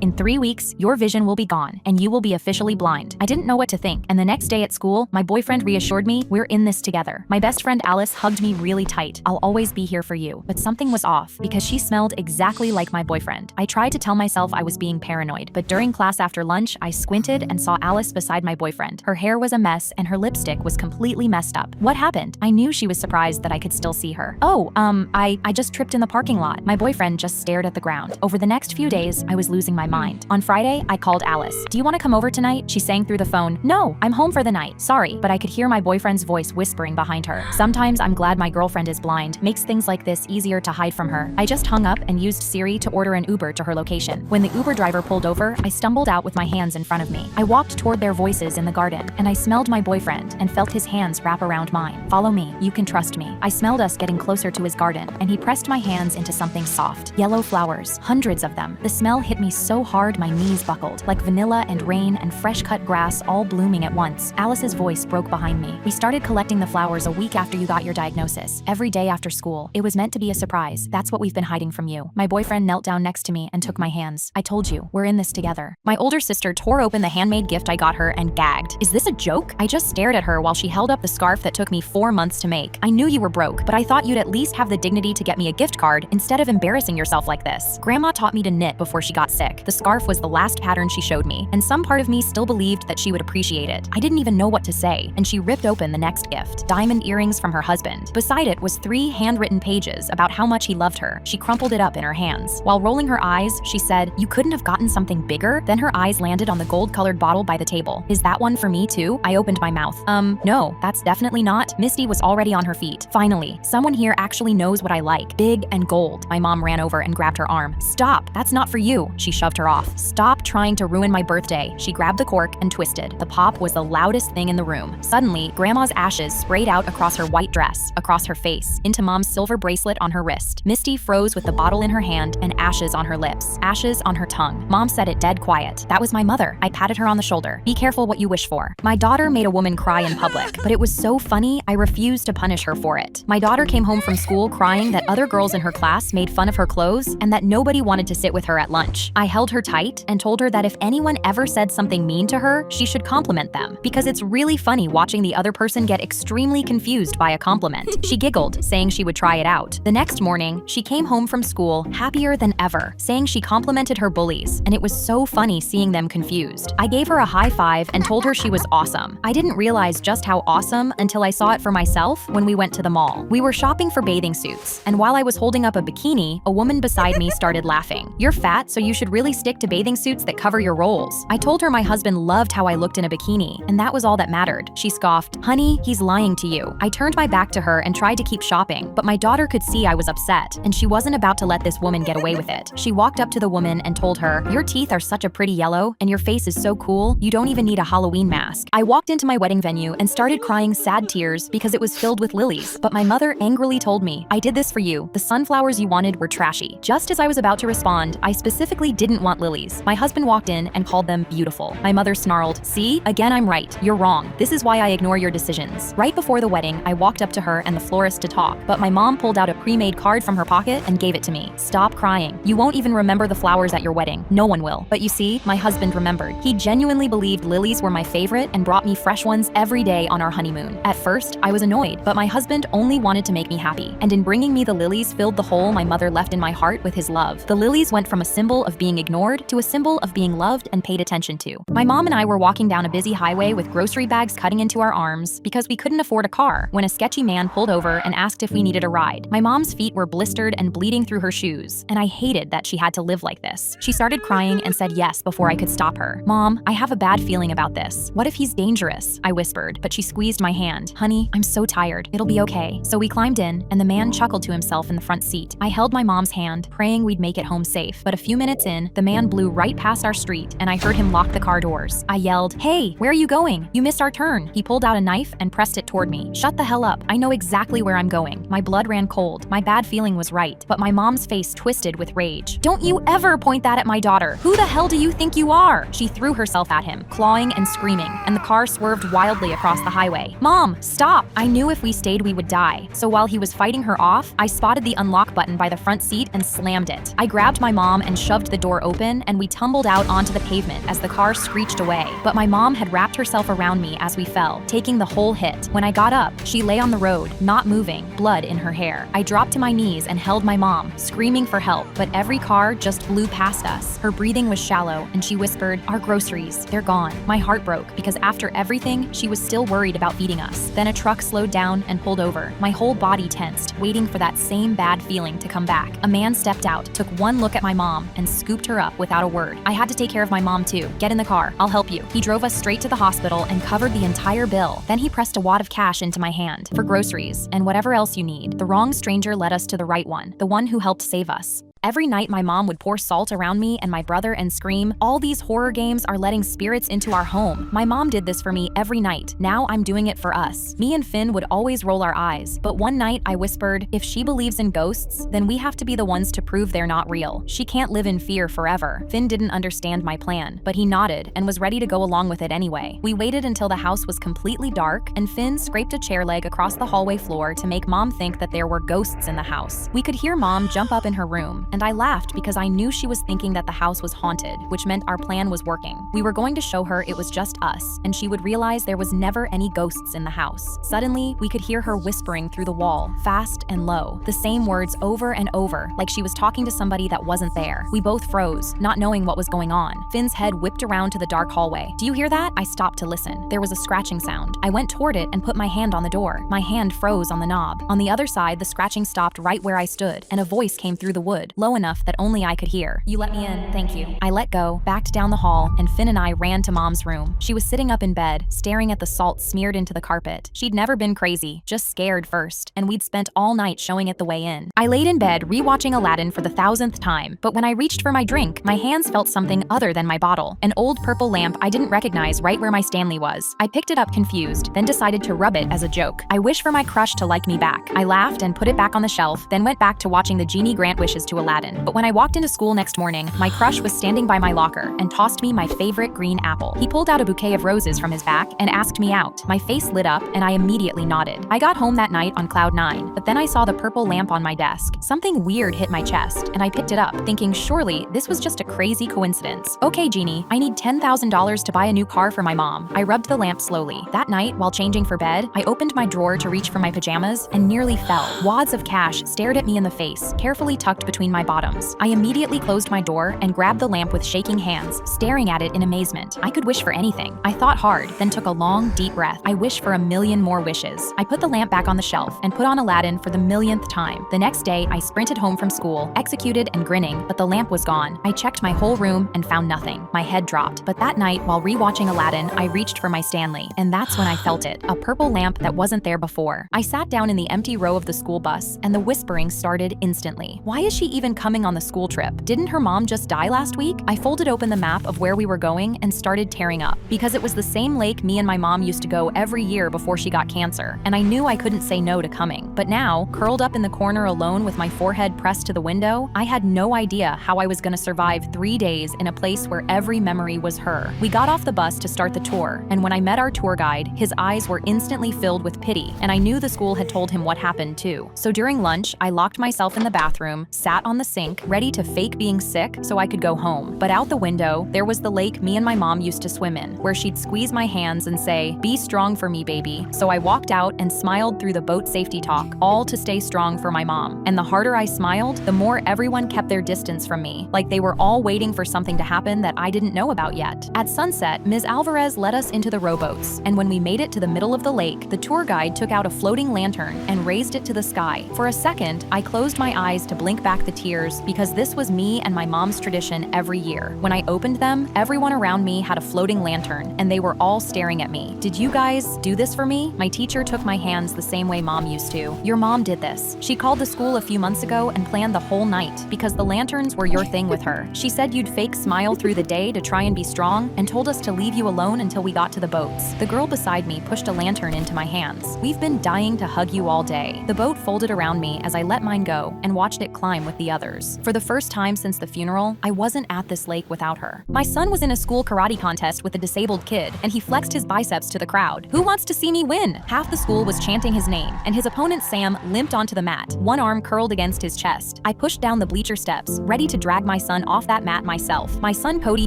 "In 3 weeks, your vision will be gone, and you will be officially blind." I didn't know what to think, and the next day at school, my boyfriend reassured me, "We're in this together." My best friend Alice hugged me really tight. "I'll always be here for you." But something was off, because she smelled exactly like my boyfriend. I tried to tell myself I was being paranoid, but during class after lunch, I squinted and saw Alice beside my boyfriend. Her hair was a mess, and her lipstick was completely messed up. "What happened?" I knew she was surprised that I could still see her. "Oh, I just tripped in the parking lot." My boyfriend just stared at the ground. Over the next few days, I was losing my mind. On Friday, I called Alice. "Do you want to come over tonight?" She sang through the phone. "No, I'm home for the night. Sorry." But I could hear my boyfriend's voice whispering behind her. Sometimes I'm glad my girlfriend is blind. Makes things like this easier to hide from her. I just hung up and used Siri to order an Uber to her location. When the Uber driver pulled over, I stumbled out with my hands in front of me. I walked toward their voices in the garden, and I smelled my boyfriend and felt his hands wrap around mine. "Follow me. You can trust me." I smelled us getting closer to his garden, and he pressed my hands into something soft. Yellow flowers, hundreds of them. The smell hit me so hard my knees buckled, like vanilla and rain and fresh-cut grass all blooming at once. Alice's voice broke behind me. "We started collecting the flowers a week after you got your diagnosis. Every day after school. It was meant to be a surprise. That's what we've been hiding from you." My boyfriend knelt down next to me and took my hands. "I told you, we're in this together." My older sister tore open the handmade gift I got her and gagged. "Is this a joke?" I just stared at her while she held up the scarf that took me 4 months to make. "I knew you were broke, but I thought you'd at least have the dignity to get me a gift card instead of embarrassing yourself like this." Grandma taught me to knit before she got sick. The scarf was the last pattern she showed me, and some part of me still believed that she would appreciate it. I didn't even know what to say, and she ripped open the next gift, diamond earrings from her husband. Beside it was 3 handwritten pages about how much he loved her. She crumpled it up in her hands. While rolling her eyes, she said, "You couldn't have gotten something bigger?" Then her eyes landed on the gold-colored bottle by the table. "Is that one for me too?" I opened my mouth. No, that's definitely not." Misty was already on her feet. "Finally, someone here actually knows what I like. Big and gold." My mom ran over and grabbed her arm. "Stop, that's not for you." She shoved her off. "Stop trying to ruin my birthday." She grabbed the cork and twisted. The pop was the loudest thing in the room. Suddenly, Grandma's ashes sprayed out across her white dress, across her face, into Mom's silver bracelet on her wrist. Misty froze with the bottle in her hand and ashes on her lips, ashes on her tongue. Mom said it dead quiet. "That was my mother." I patted her on the shoulder. "Be careful what you wish for." My daughter made a woman cry in public, but it was so funny, I refused to punish her for it. My daughter came home from school crying that other girls in her class made fun of her clothes and that nobody wanted to sit with her at lunch. I held her tight and told her that if anyone ever said something mean to her, she should compliment them, because it's really funny watching the other person get extremely confused by a compliment. She giggled, saying she would try it out. The next morning, she came home from school happier than ever, saying she complimented her bullies, and it was so funny seeing them confused. I gave her a high five and told her she was awesome. I didn't realize just how awesome until I saw it for myself when we went to the mall. We were shopping for bathing suits, and while I was holding up a bikini, a woman beside me started laughing. "You're fat, so you should really stick to bathing suits that cover your rolls." I told her my husband loved how I looked in a bikini, and that was all that mattered. She scoffed, "Honey, he's lying to you." I turned my back to her and tried to keep shopping, but my daughter could see I was upset, and she wasn't about to let this woman get away with it. She walked up to the woman and told her, "Your teeth are such a pretty yellow, and your face is so cool, you don't even need a Halloween mask." I walked into my wedding venue and started crying sad tears because it was filled with lilies, but my mother angrily told me, "I did this for you. The sunflowers you wanted were trashy." Just as I was about to respond, stunned. I specifically didn't want lilies. My husband walked in and called them beautiful. My mother snarled, "See? Again, I'm right. You're wrong. This is why I ignore your decisions." Right before the wedding, I walked up to her and the florist to talk, but my mom pulled out a pre-made card from her pocket and gave it to me. "Stop crying. You won't even remember the flowers at your wedding. No one will." But you see, my husband remembered. He genuinely believed lilies were my favorite and brought me fresh ones every day on our honeymoon. At first, I was annoyed, but my husband only wanted to make me happy, and in bringing me the lilies filled the hole my mother left in my heart with his love. The lilies went from a symbol of being ignored to a symbol of being loved and paid attention to. My mom and I were walking down a busy highway with grocery bags cutting into our arms because we couldn't afford a car when a sketchy man pulled over and asked if we needed a ride. My mom's feet were blistered and bleeding through her shoes, and I hated that she had to live like this. She started crying and said yes before I could stop her. "Mom, I have a bad feeling about this. What if he's dangerous?" I whispered, but she squeezed my hand. "Honey, I'm so tired. It'll be okay." So we climbed in, and the man chuckled to himself in the front seat. I held my mom's hand, praying we'd make it home safe. But a few minutes in, the man blew right past our street, and I heard him lock the car doors. I yelled, "Hey, where are you going? You missed our turn." He pulled out a knife and pressed it toward me. "Shut the hell up. I know exactly where I'm going." My blood ran cold. My bad feeling was right, but my mom's face twisted with rage. "Don't you ever point that at my daughter. Who the hell do you think you are?" She threw herself at him, clawing and screaming, and the car swerved wildly across the highway. "Mom, stop!" I knew if we stayed we would die, so while he was fighting her off, I spotted the unlock button by the front seat and slammed it. I grabbed my mom and shoved the door open, and we tumbled out onto the pavement as the car screeched away. But my mom had wrapped herself around me as we fell, taking the whole hit. When I got up, she lay on the road, not moving, blood in her hair. I dropped to my knees and held my mom, screaming for help, but every car just flew past us. Her breathing was shallow, and she whispered, "Our groceries, they're gone." My heart broke because after everything, she was still worried about feeding us. Then a truck slowed down and pulled over. My whole body tensed, waiting for that same bad feeling to come back. A man stepped out, took one look at my mom, and scooped her up without a word. I had to take care of my mom too. "Get in the car, I'll help you." He drove us straight to the hospital and covered the entire bill. Then he pressed a wad of cash into my hand. "For groceries, and whatever else you need." The wrong stranger led us to the right one, the one who helped save us. Every night my mom would pour salt around me and my brother and scream, "All these horror games are letting spirits into our home." My mom did this for me every night. Now I'm doing it for us. Me and Finn would always roll our eyes, but one night I whispered, "If she believes in ghosts, then we have to be the ones to prove they're not real. She can't live in fear forever." Finn didn't understand my plan, but he nodded and was ready to go along with it anyway. We waited until the house was completely dark, and Finn scraped a chair leg across the hallway floor to make Mom think that there were ghosts in the house. We could hear Mom jump up in her room, and I laughed because I knew she was thinking that the house was haunted, which meant our plan was working. We were going to show her it was just us, and she would realize there was never any ghosts in the house. Suddenly, we could hear her whispering through the wall, fast and low, the same words over and over, like she was talking to somebody that wasn't there. We both froze, not knowing what was going on. Finn's head whipped around to the dark hallway. "Do you hear that?" I stopped to listen. There was a scratching sound. I went toward it and put my hand on the door. My hand froze on the knob. On the other side, the scratching stopped right where I stood, and a voice came through the wood, low enough that only I could hear. "You let me in, thank you." I let go, backed down the hall, and Finn and I ran to Mom's room. She was sitting up in bed, staring at the salt smeared into the carpet. She'd never been crazy, just scared first, and we'd spent all night showing it the way in. I laid in bed, rewatching Aladdin for the 1000th time, but when I reached for my drink, my hands felt something other than my bottle. An old purple lamp I didn't recognize right where my Stanley was. I picked it up confused, then decided to rub it as a joke. I wish for my crush to like me back. I laughed and put it back on the shelf, then went back to watching the genie grant wishes to Aladdin. But when I walked into school next morning, my crush was standing by my locker and tossed me my favorite green apple. He pulled out a bouquet of roses from his back and asked me out. My face lit up and I immediately nodded. I got home that night on cloud 9, but then I saw the purple lamp on my desk. Something weird hit my chest and I picked it up, thinking surely this was just a crazy coincidence. "Okay, Genie, I need $10,000 to buy a new car for my mom." I rubbed the lamp slowly. That night, while changing for bed, I opened my drawer to reach for my pajamas and nearly fell. Wads of cash stared at me in the face, carefully tucked between my bottoms. I immediately closed my door and grabbed the lamp with shaking hands, staring at it in amazement. I could wish for anything. I thought hard, then took a long, deep breath. I wished for a million more wishes. I put the lamp back on the shelf and put on Aladdin for the millionth time. The next day, I sprinted home from school, executed and grinning, but the lamp was gone. I checked my whole room and found nothing. My head dropped. But that night, while rewatching Aladdin, I reached for my Stanley, and that's when I felt it, a purple lamp that wasn't there before. I sat down in the empty row of the school bus, and the whispering started instantly. Why is she even even coming on the school trip. Didn't her mom just die last week? I folded open the map of where we were going and started tearing up, because it was the same lake me and my mom used to go every year before she got cancer, and I knew I couldn't say no to coming. But now, curled up in the corner alone with my forehead pressed to the window, I had no idea how I was gonna survive 3 days in a place where every memory was her. We got off the bus to start the tour, and when I met our tour guide, his eyes were instantly filled with pity, and I knew the school had told him what happened too. So during lunch, I locked myself in the bathroom, sat on the sink, ready to fake being sick so I could go home. But out the window, there was the lake me and my mom used to swim in, where she'd squeeze my hands and say, "Be strong for me, baby." So I walked out and smiled through the boat safety talk, all to stay strong for my mom. And the harder I smiled, the more everyone kept their distance from me, like they were all waiting for something to happen that I didn't know about yet. At sunset, Ms. Alvarez led us into the rowboats, and when we made it to the middle of the lake, the tour guide took out a floating lantern and raised it to the sky. For a second, I closed my eyes to blink back the tears, because this was me and my mom's tradition every year. When I opened them, everyone around me had a floating lantern, and they were all staring at me. "Did you guys do this for me?" My teacher took my hands the same way mom used to. "Your mom did this. She called the school a few months ago and planned the whole night, because the lanterns were your thing with her. She said you'd fake smile through the day to try and be strong, and told us to leave you alone until we got to the boats." The girl beside me pushed a lantern into my hands. "We've been dying to hug you all day." The boat folded around me as I let mine go and watched it climb with the others. For the first time since the funeral, I wasn't at this lake without her. My son was in a school karate contest with a disabled kid, and he flexed his biceps to the crowd. "Who wants to see me win?" Half the school was chanting his name, and his opponent Sam limped onto the mat, one arm curled against his chest. I pushed down the bleacher steps, ready to drag my son off that mat myself. My son Cody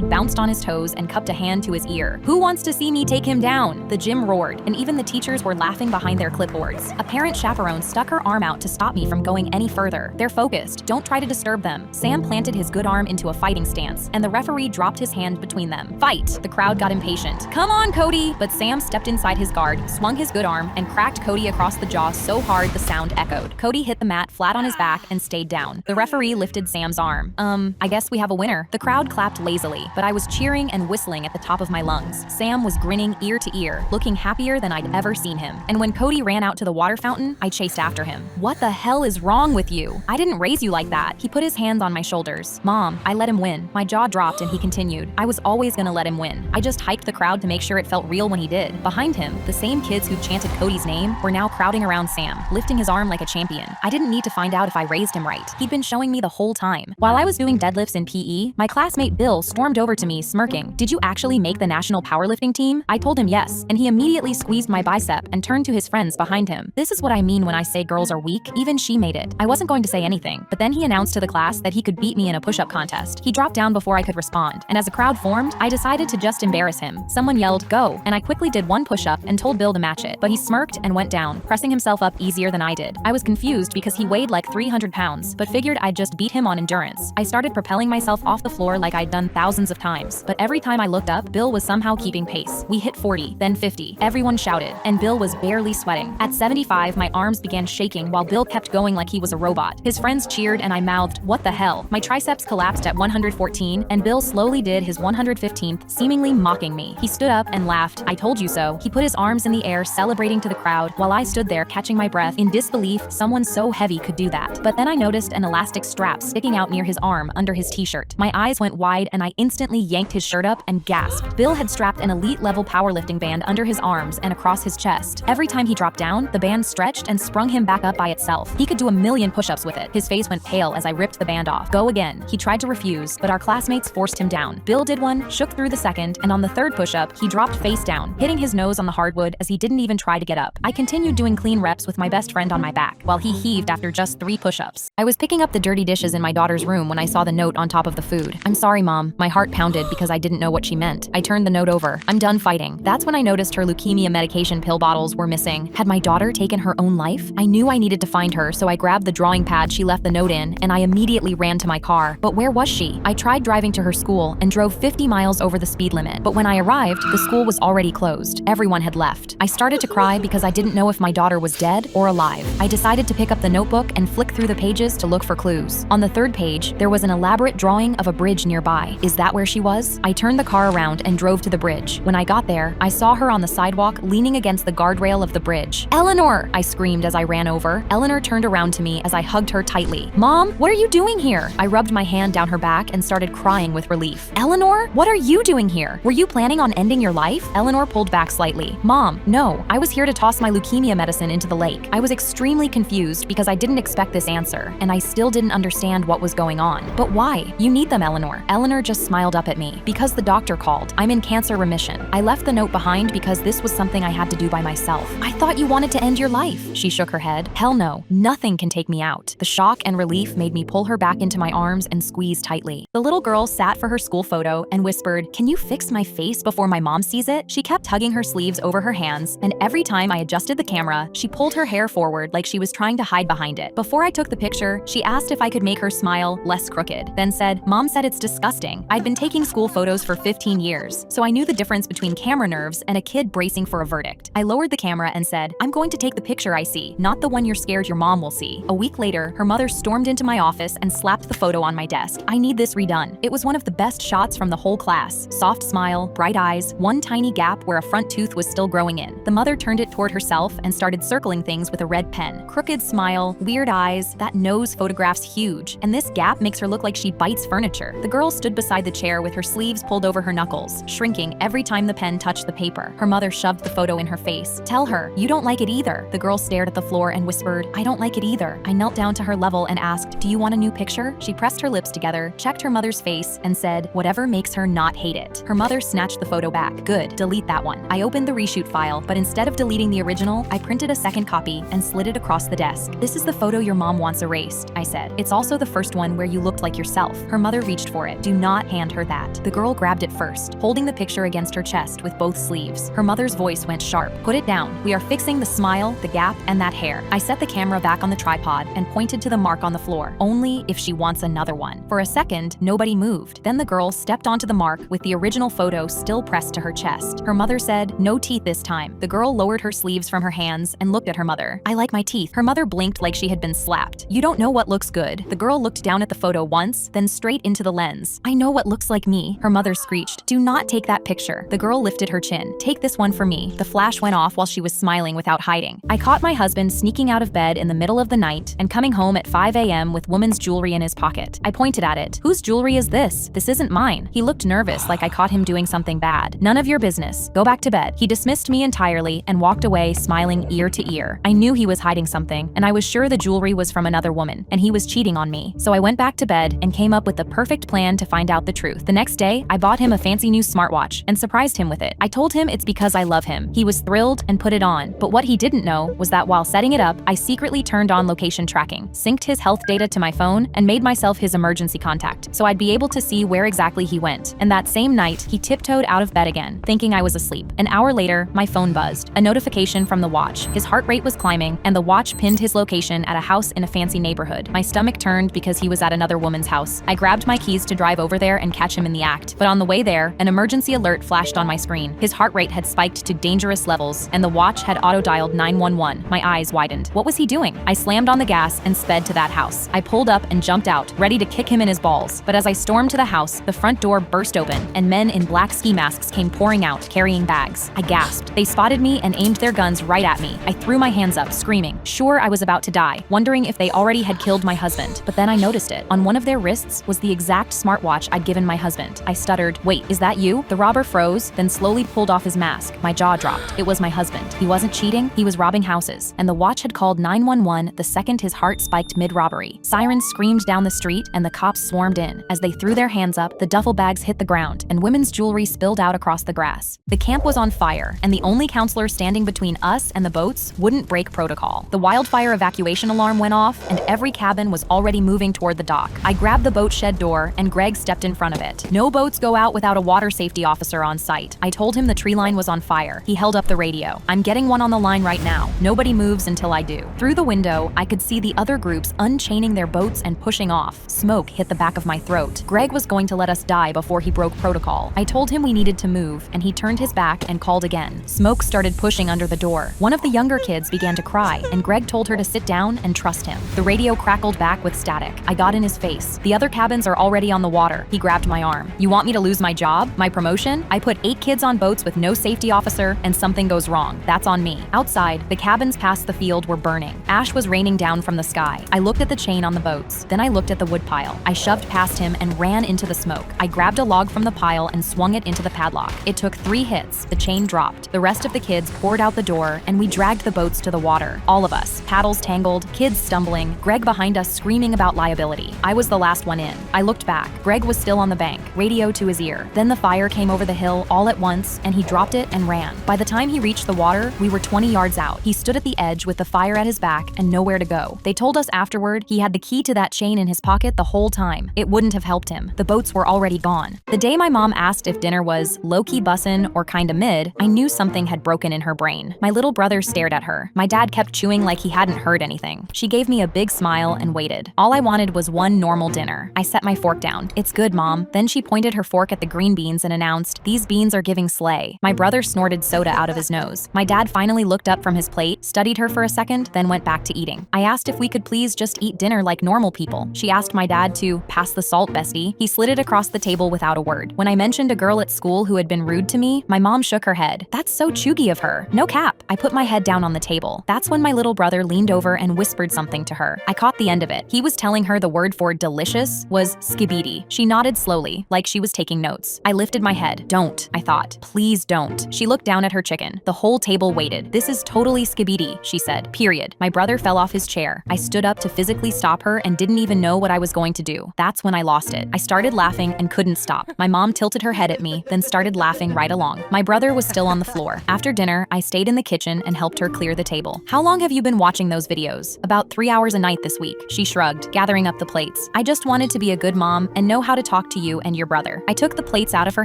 bounced on his toes and cupped a hand to his ear. "Who wants to see me take him down?" The gym roared, and even the teachers were laughing behind their clipboards. A parent chaperone stuck her arm out to stop me from going any further. "They're focused. Don't try to disturb them." Sam planted his good arm into a fighting stance, and the referee dropped his hand between them. "Fight!" The crowd got impatient. "Come on, Cody!" But Sam stepped inside his guard, swung his good arm, and cracked Cody across the jaw so hard the sound echoed. Cody hit the mat flat on his back and stayed down. The referee lifted Sam's arm. I guess we have a winner." The crowd clapped lazily, but I was cheering and whistling at the top of my lungs. Sam was grinning ear to ear, looking happier than I'd ever seen him. And when Cody ran out to the water fountain, I chased after him. "What the hell is wrong with you? I didn't raise you like that." He put his hands on my shoulders. "Mom, I let him win." My jaw dropped and he continued. "I was always gonna let him win. I just hyped the crowd to make sure it felt real when he did." Behind him, the same kids who chanted Cody's name were now crowding around Sam, lifting his arm like a champion. I didn't need to find out if I raised him right. He'd been showing me the whole time. While I was doing deadlifts in PE, my classmate Bill stormed over to me, smirking. "Did you actually make the national powerlifting team?" I told him yes, and he immediately squeezed my bicep and turned to his friends behind him. This is what I mean when I say girls are weak. Even she made it. I wasn't going to say anything, but then he announced to the class that he could beat me in a push-up contest. He dropped down before I could respond, and as a crowd formed, I decided to just embarrass him. Someone yelled, "Go!" and I quickly did one push-up and told Bill to match it, but he smirked and went down, pressing himself up easier than I did. I was confused because he weighed like 300 pounds, but figured I'd just beat him on endurance. I started propelling myself off the floor like I'd done thousands of times, but every time I looked up, Bill was somehow keeping pace. We hit 40, then 50. Everyone shouted, and Bill was barely sweating. At 75, my arms began shaking while Bill kept going like he was a robot. His friends cheered and I mouthed, "What the hell?" My triceps collapsed at 114, and Bill slowly did his 115th, seemingly mocking me. He stood up and laughed. "I told you so." He put his arms in the air, celebrating to the crowd, while I stood there catching my breath in disbelief someone so heavy could do that. But then I noticed an elastic strap sticking out near his arm under his t-shirt. My eyes went wide and I instantly yanked his shirt up and gasped. Bill had strapped an elite-level powerlifting band under his arms and across his chest. Every time he dropped down, the band stretched and sprung him back up by itself. He could do a million push-ups with it. His face went pale as I ripped the band off. "Go again." He tried to refuse, but our classmates forced him down. Bill did one, shook through the second, and on the third push-up, he dropped face down, hitting his nose on the hardwood as he didn't even try to get up. I continued doing clean reps with my best friend on my back, while he heaved after just 3 push-ups. I was picking up the dirty dishes in my daughter's room when I saw the note on top of the food. "I'm sorry, Mom." My heart pounded because I didn't know what she meant. I turned the note over. "I'm done fighting." That's when I noticed her leukemia medication pill bottles were missing. Had my daughter taken her own life? I knew I needed to find her, so I grabbed the drawing pad she left the note in, and I immediately ran to my car. But where was she? I tried driving to her school and drove 50 miles over the speed limit. But when I arrived, the school was already closed. Everyone had left. I started to cry because I didn't know if my daughter was dead or alive. I decided to pick up the notebook and flick through the pages to look for clues. On the 3rd page, there was an elaborate drawing of a bridge nearby. Is that where she was? I turned the car around and drove to the bridge. When I got there, I saw her on the sidewalk leaning against the guardrail of the bridge. "Eleanor!" I screamed as I ran over. Eleanor turned around to me as I hugged her tightly. "Mom, What are you doing here? I rubbed my hand down her back and started crying with relief. Eleanor, what are you doing here? Were you planning on ending your life? Eleanor pulled back slightly. Mom, no, I was here to toss my leukemia medicine into the lake. I was extremely confused because I didn't expect this answer, and I still didn't understand what was going on. But why? You need them, Eleanor. Eleanor just smiled up at me. Because the doctor called. I'm in cancer remission. I left the note behind because this was something I had to do by myself. I thought you wanted to end your life. She shook her head. Hell no, nothing can take me out. The shock and relief made me pull her back into my arms and squeeze tightly. The little girl sat for her school photo and whispered, "Can you fix my face before my mom sees it?" She kept tugging her sleeves over her hands, and every time I adjusted the camera, she pulled her hair forward like she was trying to hide behind it. Before I took the picture, she asked if I could make her smile less crooked, then said, "Mom said it's disgusting." I'd been taking school photos for 15 years, so I knew the difference between camera nerves and a kid bracing for a verdict. I lowered the camera and said, "I'm going to take the picture I see, not the one you're scared your mom will see." A week later, her mother stormed into my office and slapped the photo on my desk. "I need this redone." It was one of the best shots from the whole class. Soft smile, bright eyes, one tiny gap where a front tooth was still growing in. The mother turned it toward herself and started circling things with a red pen. Crooked smile, weird eyes, that nose photographs huge, and this gap makes her look like she bites furniture. The girl stood beside the chair with her sleeves pulled over her knuckles, shrinking every time the pen touched the paper. Her mother shoved the photo in her face. "Tell her, you don't like it either." The girl stared at the floor and whispered, "I don't like it either." I knelt down to her level and asked, "Do you want a new picture?" She pressed her lips together, checked her mother's face, and said, "Whatever makes her not hate it." Her mother snatched the photo back. "Good, delete that one." I opened the reshoot file, but instead of deleting the original, I printed a second copy and slid it across the desk. "This is the photo your mom wants erased," I said. "It's also the first one where you looked like yourself." Her mother reached for it. "Do not hand her that." The girl grabbed it first, holding the picture against her chest with both sleeves. Her mother's voice went sharp. "Put it down. We are fixing the smile, the gap, and that hair." I set the camera back on the tripod and pointed to the mark on the floor. "Only if she wants another one." For a second, nobody moved. Then the girl stepped onto the mark with the original photo still pressed to her chest. Her mother said, "No teeth this time." The girl lowered her sleeves from her hands and looked at her mother. "I like my teeth." Her mother blinked like she had been slapped. "You don't know what looks good." The girl looked down at the photo once, then straight into the lens. "I know what looks like me." Her mother screeched, "Do not take that picture." The girl lifted her chin. "Take this one for me." The flash went off while she was smiling without hiding. I caught my husband sneaking out of bed in the middle of the night and coming home at 5 a.m. with woman's jewelry in his pocket. I pointed at it. "Whose jewelry is this? This isn't mine." He looked nervous, like I caught him doing something bad. "None of your business. Go back to bed." He dismissed me entirely and walked away smiling ear to ear. I knew he was hiding something, and I was sure the jewelry was from another woman, and he was cheating on me. So I went back to bed and came up with the perfect plan to find out the truth. The next day, I bought him a fancy new smartwatch and surprised him with it. I told him it's because I love him. He was thrilled and put it on. But what he didn't know was that while setting it up, I secretly turned on location tracking, synced his health data to my phone, and made myself his emergency contact, so I'd be able to see where exactly he went. And that same night, he tiptoed out of bed again, thinking I was asleep. An hour later, my phone buzzed. A notification from the watch. His heart rate was climbing, and the watch pinned his location at a house in a fancy neighborhood. My stomach turned because he was at another woman's house. I grabbed my keys to drive over there and catch him in the act. But on the way there, an emergency alert flashed on my screen. His heart rate had spiked to dangerous levels, and the watch had auto-dialed 911. My eyes widened. What was he doing? I slammed on the gas and sped to that house. I pulled up and jumped out, ready to kick him in his balls. But as I stormed to the house, the front door burst open, and men in black ski masks came pouring out, carrying bags. I gasped. They spotted me and aimed their guns right at me. I threw my hands up, screaming. Sure, I was about to die, wondering if they already had killed my husband. But then I noticed it. On one of their wrists was the exact smartwatch I'd given my husband. I stuttered, "Wait, is that you?" The robber froze, then slowly pulled off his mask. My jaw dropped. It was my husband. He wasn't cheating, he was robbing houses. And the watch had called 911 the second his heart spiked mid-robbery. Sirens screamed down the street, and the cops swarmed in. As they threw their hands up, the duffel bags hit the ground, and women's jewelry spilled out across the grass. The camp was on fire, and the only counselor standing between us and the boats wouldn't break protocol. The wildfire evacuation alarm went off, and every cabin was already moving toward the dock. I grabbed the boat shed door, and Greg stepped in front of it. "No boats go out without a water safety officer on site." I told him the tree line was on fire. He held up the radio. "I'm getting one on the line right now. Nobody moves until I do." Through the window, I could see the other groups unchaining their boats and pushing off. Smoke hit the back of my throat. Greg was going to let us die before he broke protocol. I told him we needed to move, and he turned his back and called again. Smoke started pushing under the door. One of the younger kids began to cry, and Greg told her to sit down and trust him. The radio crackled back with static. I got in his face. "The other cabins are already on the water." He grabbed my arm. "You want me to lose my job? My promotion? I put 8 kids on boats with no safety officer, and something goes wrong. That's on me." Outside, the cabins past the field were burning. Ash was raining down from the sky. I looked at the chain chain on the boats. Then I looked at the wood pile. I shoved past him and ran into the smoke. I grabbed a log from the pile and swung it into the padlock. It took 3 hits. The chain dropped. The rest of the kids poured out the door, and we dragged the boats to the water. All of us. Paddles tangled, kids stumbling, Greg behind us screaming about liability. I was the last one in. I looked back. Greg was still on the bank, radio to his ear. Then the fire came over the hill all at once, and he dropped it and ran. By the time he reached the water, we were 20 yards out. He stood at the edge with the fire at his back and nowhere to go. They told us afterward he had the key to that chain in his pocket the whole time. It wouldn't have helped him. The boats were already gone. The day my mom asked if dinner was low-key bussin' or kinda mid, I knew something had broken in her brain. My little brother stared at her. My dad kept chewing like he hadn't heard anything. She gave me a big smile and waited. All I wanted was one normal dinner. I set my fork down. "It's good, Mom." Then she pointed her fork at the green beans and announced, "These beans are giving slay." My brother snorted soda out of his nose. My dad finally looked up from his plate, studied her for a second, then went back to eating. I asked if we could please just eat dinner like normal people. She asked my dad to pass the salt, bestie. He slid it across the table without a word. When I mentioned a girl at school who had been rude to me, my mom shook her head. "That's so chuggy of her." No cap. I put my head down on the table. That's when my little brother leaned over and whispered something to her. I caught the end of it. He was telling her the word for delicious was skibidi. She nodded slowly, like she was taking notes. I lifted my head. "Don't," I thought. "Please don't." She looked down at her chicken. The whole table waited. "This is totally skibidi," she said. Period. My brother fell off his chair. I stood up to physically stop her and didn't even know what I was going to do. That's when I lost it. I started laughing and couldn't stop. My mom tilted her head at me, then started laughing right along. My brother was still on the floor. After dinner, I stayed in the kitchen and helped her clear the table. "How long have you been watching those videos?" "About 3 hours a night this week," she shrugged, gathering up the plates. "I just wanted to be a good mom and know how to talk to you and your brother." I took the plates out of her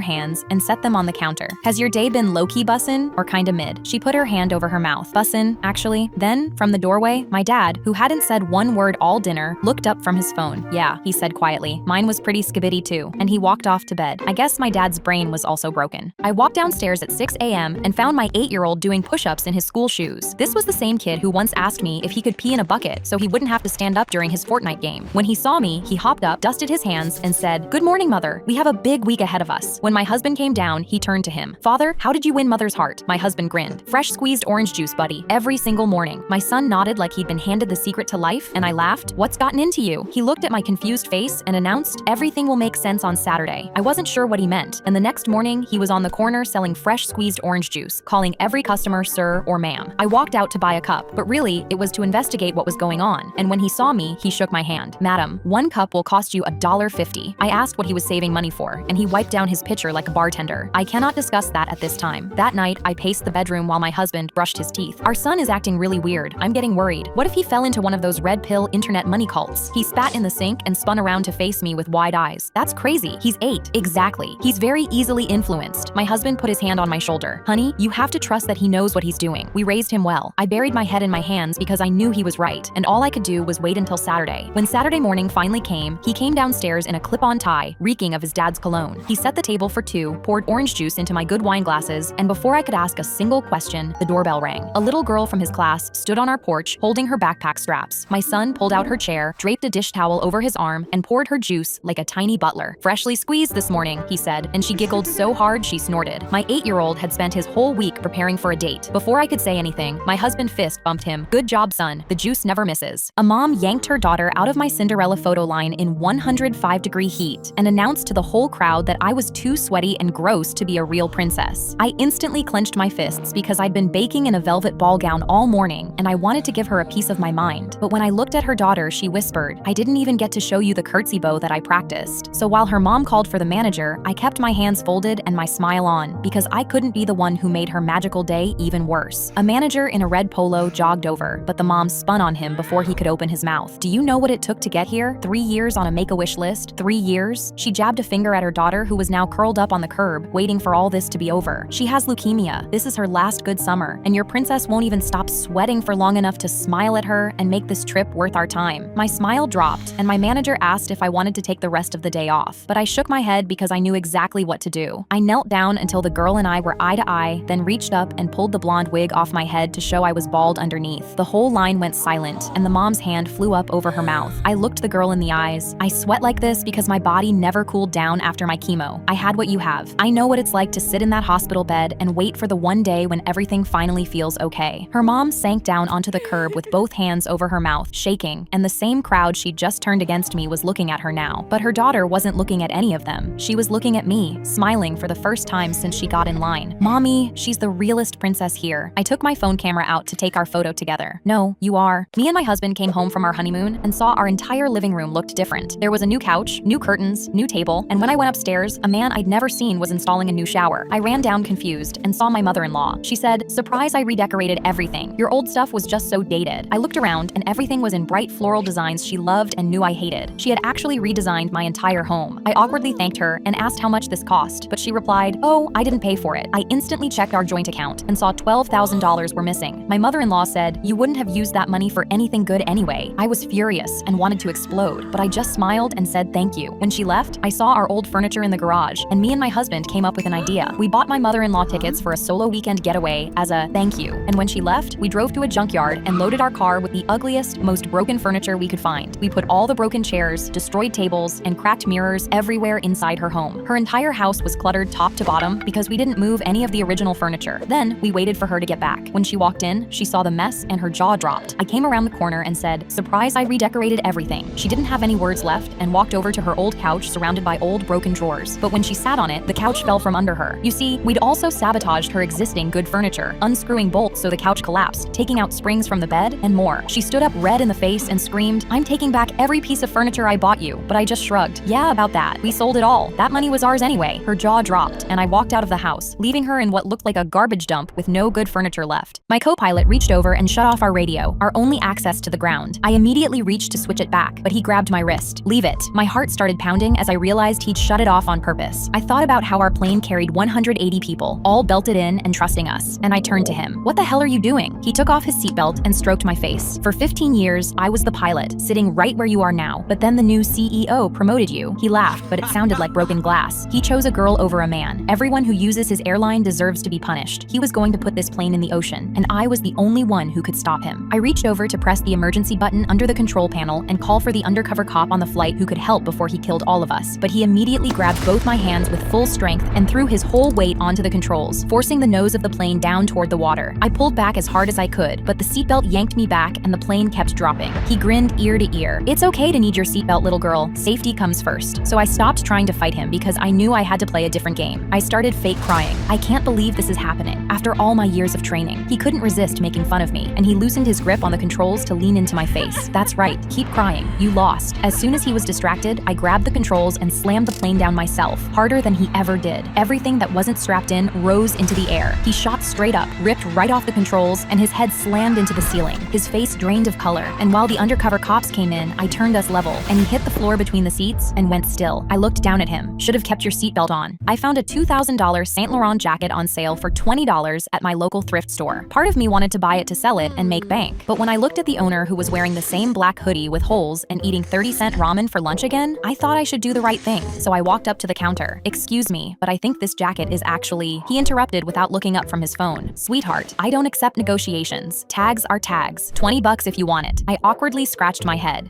hands and set them on the counter. "Has your day been low-key bussin' or kinda mid?" She put her hand over her mouth. "Bussin', actually." Then, from the doorway, my dad, who hadn't said one word all dinner, looked up from his phone. "Yeah," he said quietly. "Mine was pretty skibidi too." And he walked off to bed. I guess my dad's brain was also broken. I walked downstairs at 6 a.m. and found my 8-year-old doing push-ups in his school shoes. This was the same kid who once asked me if he could pee in a bucket so he wouldn't have to stand up during his Fortnite game. When he saw me, he hopped up, dusted his hands, and said, "Good morning, Mother. We have a big week ahead of us." When my husband came down, he turned to him. "Father, how did you win Mother's heart?" My husband grinned. "Fresh squeezed orange juice, buddy. Every single morning." My son nodded like he'd been handed the secret to life, and I laughed. "What's gotten into you?" He looked at my confused face and announced, "Everything will make sense on Saturday." I wasn't sure what he meant, and the next morning, he was on the corner selling fresh squeezed orange juice, calling every customer sir or ma'am. I walked out to buy a cup, but really, it was to investigate what was going on, and when he saw me, he shook my hand. "Madam, 1 cup will cost you $1.50. I asked what he was saving money for, and he wiped down his pitcher like a bartender. I cannot discuss that at this time. That night, I paced the bedroom while my husband brushed his teeth. Our son is acting really weird. I'm getting worried. What if he fell into one of those red pill internet money cults? He spat in the sink and spun around to face me with wide eyes. That's crazy. He's 8. Exactly. He's very easily influenced. My husband put his hand on my shoulder. "Honey, you have to trust that he knows what he's doing. We raised him well." I buried my head in my hands because I knew he was right, and all I could do was wait until Saturday. When Saturday morning finally came, he came downstairs in a clip-on tie, reeking of his dad's cologne. He set the table for 2, poured orange juice into my good wine glasses, and before I could ask a single question, the doorbell rang. A little girl from his class stood on our porch, holding her backpack straps. My son pulled out her chair, draped a dish towel over his arm, and poured her juice like a tiny butler. "Freshly squeezed this morning," he said, and she giggled so hard she snorted. My 8-year-old had spent his whole week preparing for a date. Before I could say anything, my husband fist bumped him. "Good job, son. The juice never misses." A mom yanked her daughter out of my Cinderella photo line in 105-degree heat and announced to the whole crowd that I was too sweaty and gross to be a real princess. I instantly clenched my fists because I'd been baking in a velvet ball gown all morning, and I wanted to give her a piece of my mind. But when I looked at her daughter, she whispered, "I didn't even get to show you the curtsy bow that I practiced." So while her mom called for the manager, I kept my hands folded and my smile on because I couldn't be the one who made her magical day even worse. A manager in a red polo jogged over, but the mom spun on him before he could open his mouth. "Do you know what it took to get here? 3 years on a Make-A-Wish list? 3 years?" She jabbed a finger at her daughter who was now curled up on the curb, waiting for all this to be over. "She has leukemia. This is her last good summer, and your princess won't even stop sweating for long enough to smile at her and make this trip worth our time." My smile dropped, and my manager asked if I wanted to take the rest of the day off, but I shook my head because I knew exactly what to do. I knelt down until the girl and I were eye to eye, then reached up and pulled the blonde wig off my head to show I was bald underneath. The whole line went silent, and the mom's hand flew up over her mouth. I looked the girl in the eyes. "I sweat like this because my body never cooled down after my chemo. I had what you have. I know what it's like to sit in that hospital bed and wait for the one day when everything finally feels okay." Her mom sank down onto the curb with both hands over her mouth, shaking, and and the same crowd she'd just turned against me was looking at her now. But her daughter wasn't looking at any of them. She was looking at me, smiling for the first time since she got in line. Mommy, she's the realest princess here. I took my phone camera out to take our photo together. No, you are. Me and my husband came home from our honeymoon and saw our entire living room looked different. There was a new couch, new curtains, new table, and when I went upstairs, a man I'd never seen was installing a new shower. I ran down confused and saw my mother-in-law. She said, "Surprise, I redecorated everything. Your old stuff was just so dated." I looked around and everything was in bright floral designs she loved and knew I hated. She had actually redesigned my entire home. I awkwardly thanked her and asked how much this cost, but she replied, "Oh, I didn't pay for it." I instantly checked our joint account and saw $12,000 were missing. My mother-in-law said, "You wouldn't have used that money for anything good anyway." I was furious and wanted to explode, but I just smiled and said thank you. When she left, I saw our old furniture in the garage, and me and my husband came up with an idea. We bought my mother-in-law tickets for a solo weekend getaway as a thank you, and when she left, we drove to a junkyard and loaded our car with the ugliest, most broken furniture we could find. We put all the broken chairs, destroyed tables, and cracked mirrors everywhere inside her home. Her entire house was cluttered top to bottom because we didn't move any of the original furniture. Then, we waited for her to get back. When she walked in, she saw the mess and her jaw dropped. I came around the corner and said, "Surprise, I redecorated everything." She didn't have any words left and walked over to her old couch surrounded by old broken drawers. But when she sat on it, the couch fell from under her. You see, we'd also sabotaged her existing good furniture, unscrewing bolts so the couch collapsed, taking out springs from the bed, and more. She stood up red in the face and screamed, "I'm taking back every piece of furniture I bought you." But I just shrugged. Yeah, about that. We sold it all. That money was ours anyway. Her jaw dropped, and I walked out of the house, leaving her in what looked like a garbage dump with no good furniture left. My co-pilot reached over and shut off our radio, our only access to the ground. I immediately reached to switch it back, but he grabbed my wrist. "Leave it." My heart started pounding as I realized he'd shut it off on purpose. I thought about how our plane carried 180 people, all belted in and trusting us, and I turned to him. "What the hell are you doing?" He took off his seatbelt and stroked my face. "For 15 years, I was the pilot, sitting right where you are now, but then the new CEO promoted you." He laughed, but it sounded like broken glass. "He chose a girl over a man. Everyone who uses his airline deserves to be punished. He was going to put this plane in the ocean, and I was the only one who could stop him." I reached over to press the emergency button under the control panel and call for the undercover cop on the flight who could help before he killed all of us, but he immediately grabbed both my hands with full strength and threw his whole weight onto the controls, forcing the nose of the plane down toward the water. I pulled back as hard as I could, but the seatbelt yanked me back and the plane kept dropping. He grinned ear to ear. "It's okay to need your seatbelt, little girl. Safety comes first." So I stopped trying to fight him because I knew I had to play a different game. I started fake crying. "I can't believe this is happening. After all my years of training." He couldn't resist making fun of me, and he loosened his grip on the controls to lean into my face. "That's right. Keep crying. You lost." As soon as he was distracted, I grabbed the controls and slammed the plane down myself, harder than he ever did. Everything that wasn't strapped in rose into the air. He shot straight up, ripped right off the controls, and his head slammed into the ceiling. His face drained of color, and while the undercover cops came in, I turned us level, and he hit the floor between the seats and went still. I looked down at him. "Should have kept your seatbelt on." I found a $2,000 Saint Laurent jacket on sale for $20 at my local thrift store. Part of me wanted to buy it to sell it and make bank, but when I looked at the owner who was wearing the same black hoodie with holes and eating 30-cent ramen for lunch again, I thought I should do the right thing. So I walked up to the counter. "Excuse me, but I think this jacket is actually..." He interrupted without looking up from his phone. "Sweetheart, I don't accept negotiations. Tags are tags. $20 if you want it." I awkwardly scratched my head.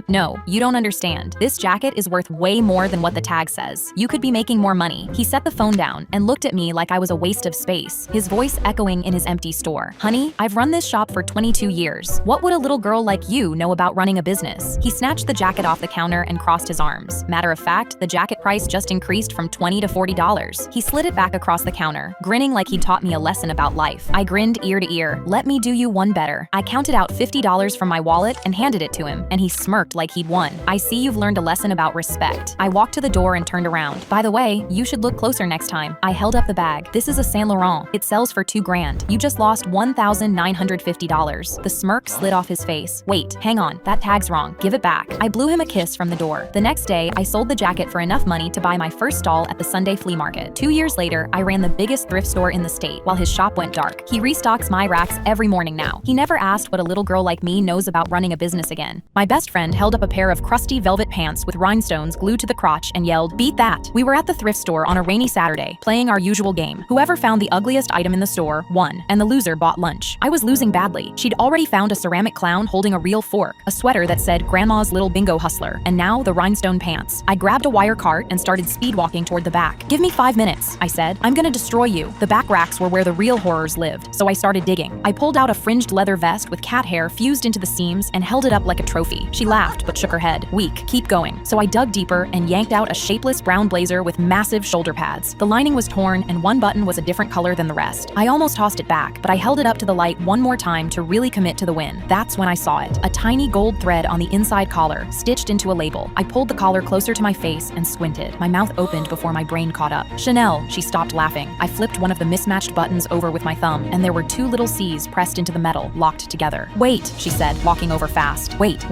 No, you don't understand. This jacket is worth way more than what the tag says. You could be making more money." He set the phone down and looked at me like I was a waste of space, his voice echoing in his empty store. "Honey, I've run this shop for 22 years. What would a little girl like you know about running a business?" He snatched the jacket off the counter and crossed his arms. Matter of fact, the jacket price just increased from $20 to $40. He slid it back across the counter, grinning like he'd taught me a lesson about life. I grinned ear to ear. "Let me do you one better." I counted out $50 from my wallet and handed it to him, and he smirked like he'd won. "I see you've learned a lesson about respect." I walked to the door and turned around. "By the way, you should look closer next time." I held up the bag. "This is a Saint Laurent. It sells for $2,000. You just lost $1,950. The smirk slid off his face. "Wait, hang on. That tag's wrong. Give it back." I blew him a kiss from the door. The next day, I sold the jacket for enough money to buy my first stall at the Sunday flea market. 2 years later, I ran the biggest thrift store in the state while his shop went dark. He restocks my racks every morning now. He never asked what a little girl like me knows about running a business again. My best friend held up a pair of crusty velvet pants with rhinestones glued to the crotch and yelled, "Beat that!" We were at the thrift store on a rainy Saturday, playing our usual game. Whoever found the ugliest item in the store won, and the loser bought lunch. I was losing badly. She'd already found a ceramic clown holding a real fork, a sweater that said Grandma's Little Bingo Hustler, and now the rhinestone pants. I grabbed a wire cart and started speed walking toward the back. "Give me 5 minutes," I said. "I'm gonna destroy you." The back racks were where the real horrors lived, so I started digging. I pulled out a fringed leather vest with cat hair fused into the seams and held held it up like a trophy. She laughed but shook her head. Weak, keep going. So I dug deeper and yanked out a shapeless brown blazer with massive shoulder pads. The lining was torn and one button was a different color than the rest. I almost tossed it back, but I held it up to the light one more time to really commit to the win. That's when I saw it. A tiny gold thread on the inside collar, stitched into a label. I pulled the collar closer to my face and squinted. My mouth opened before my brain caught up. Chanel, she stopped laughing. I flipped one of the mismatched buttons over with my thumb, and there were two little C's pressed into the metal, locked together. Wait, she said, walking over fast. Wait,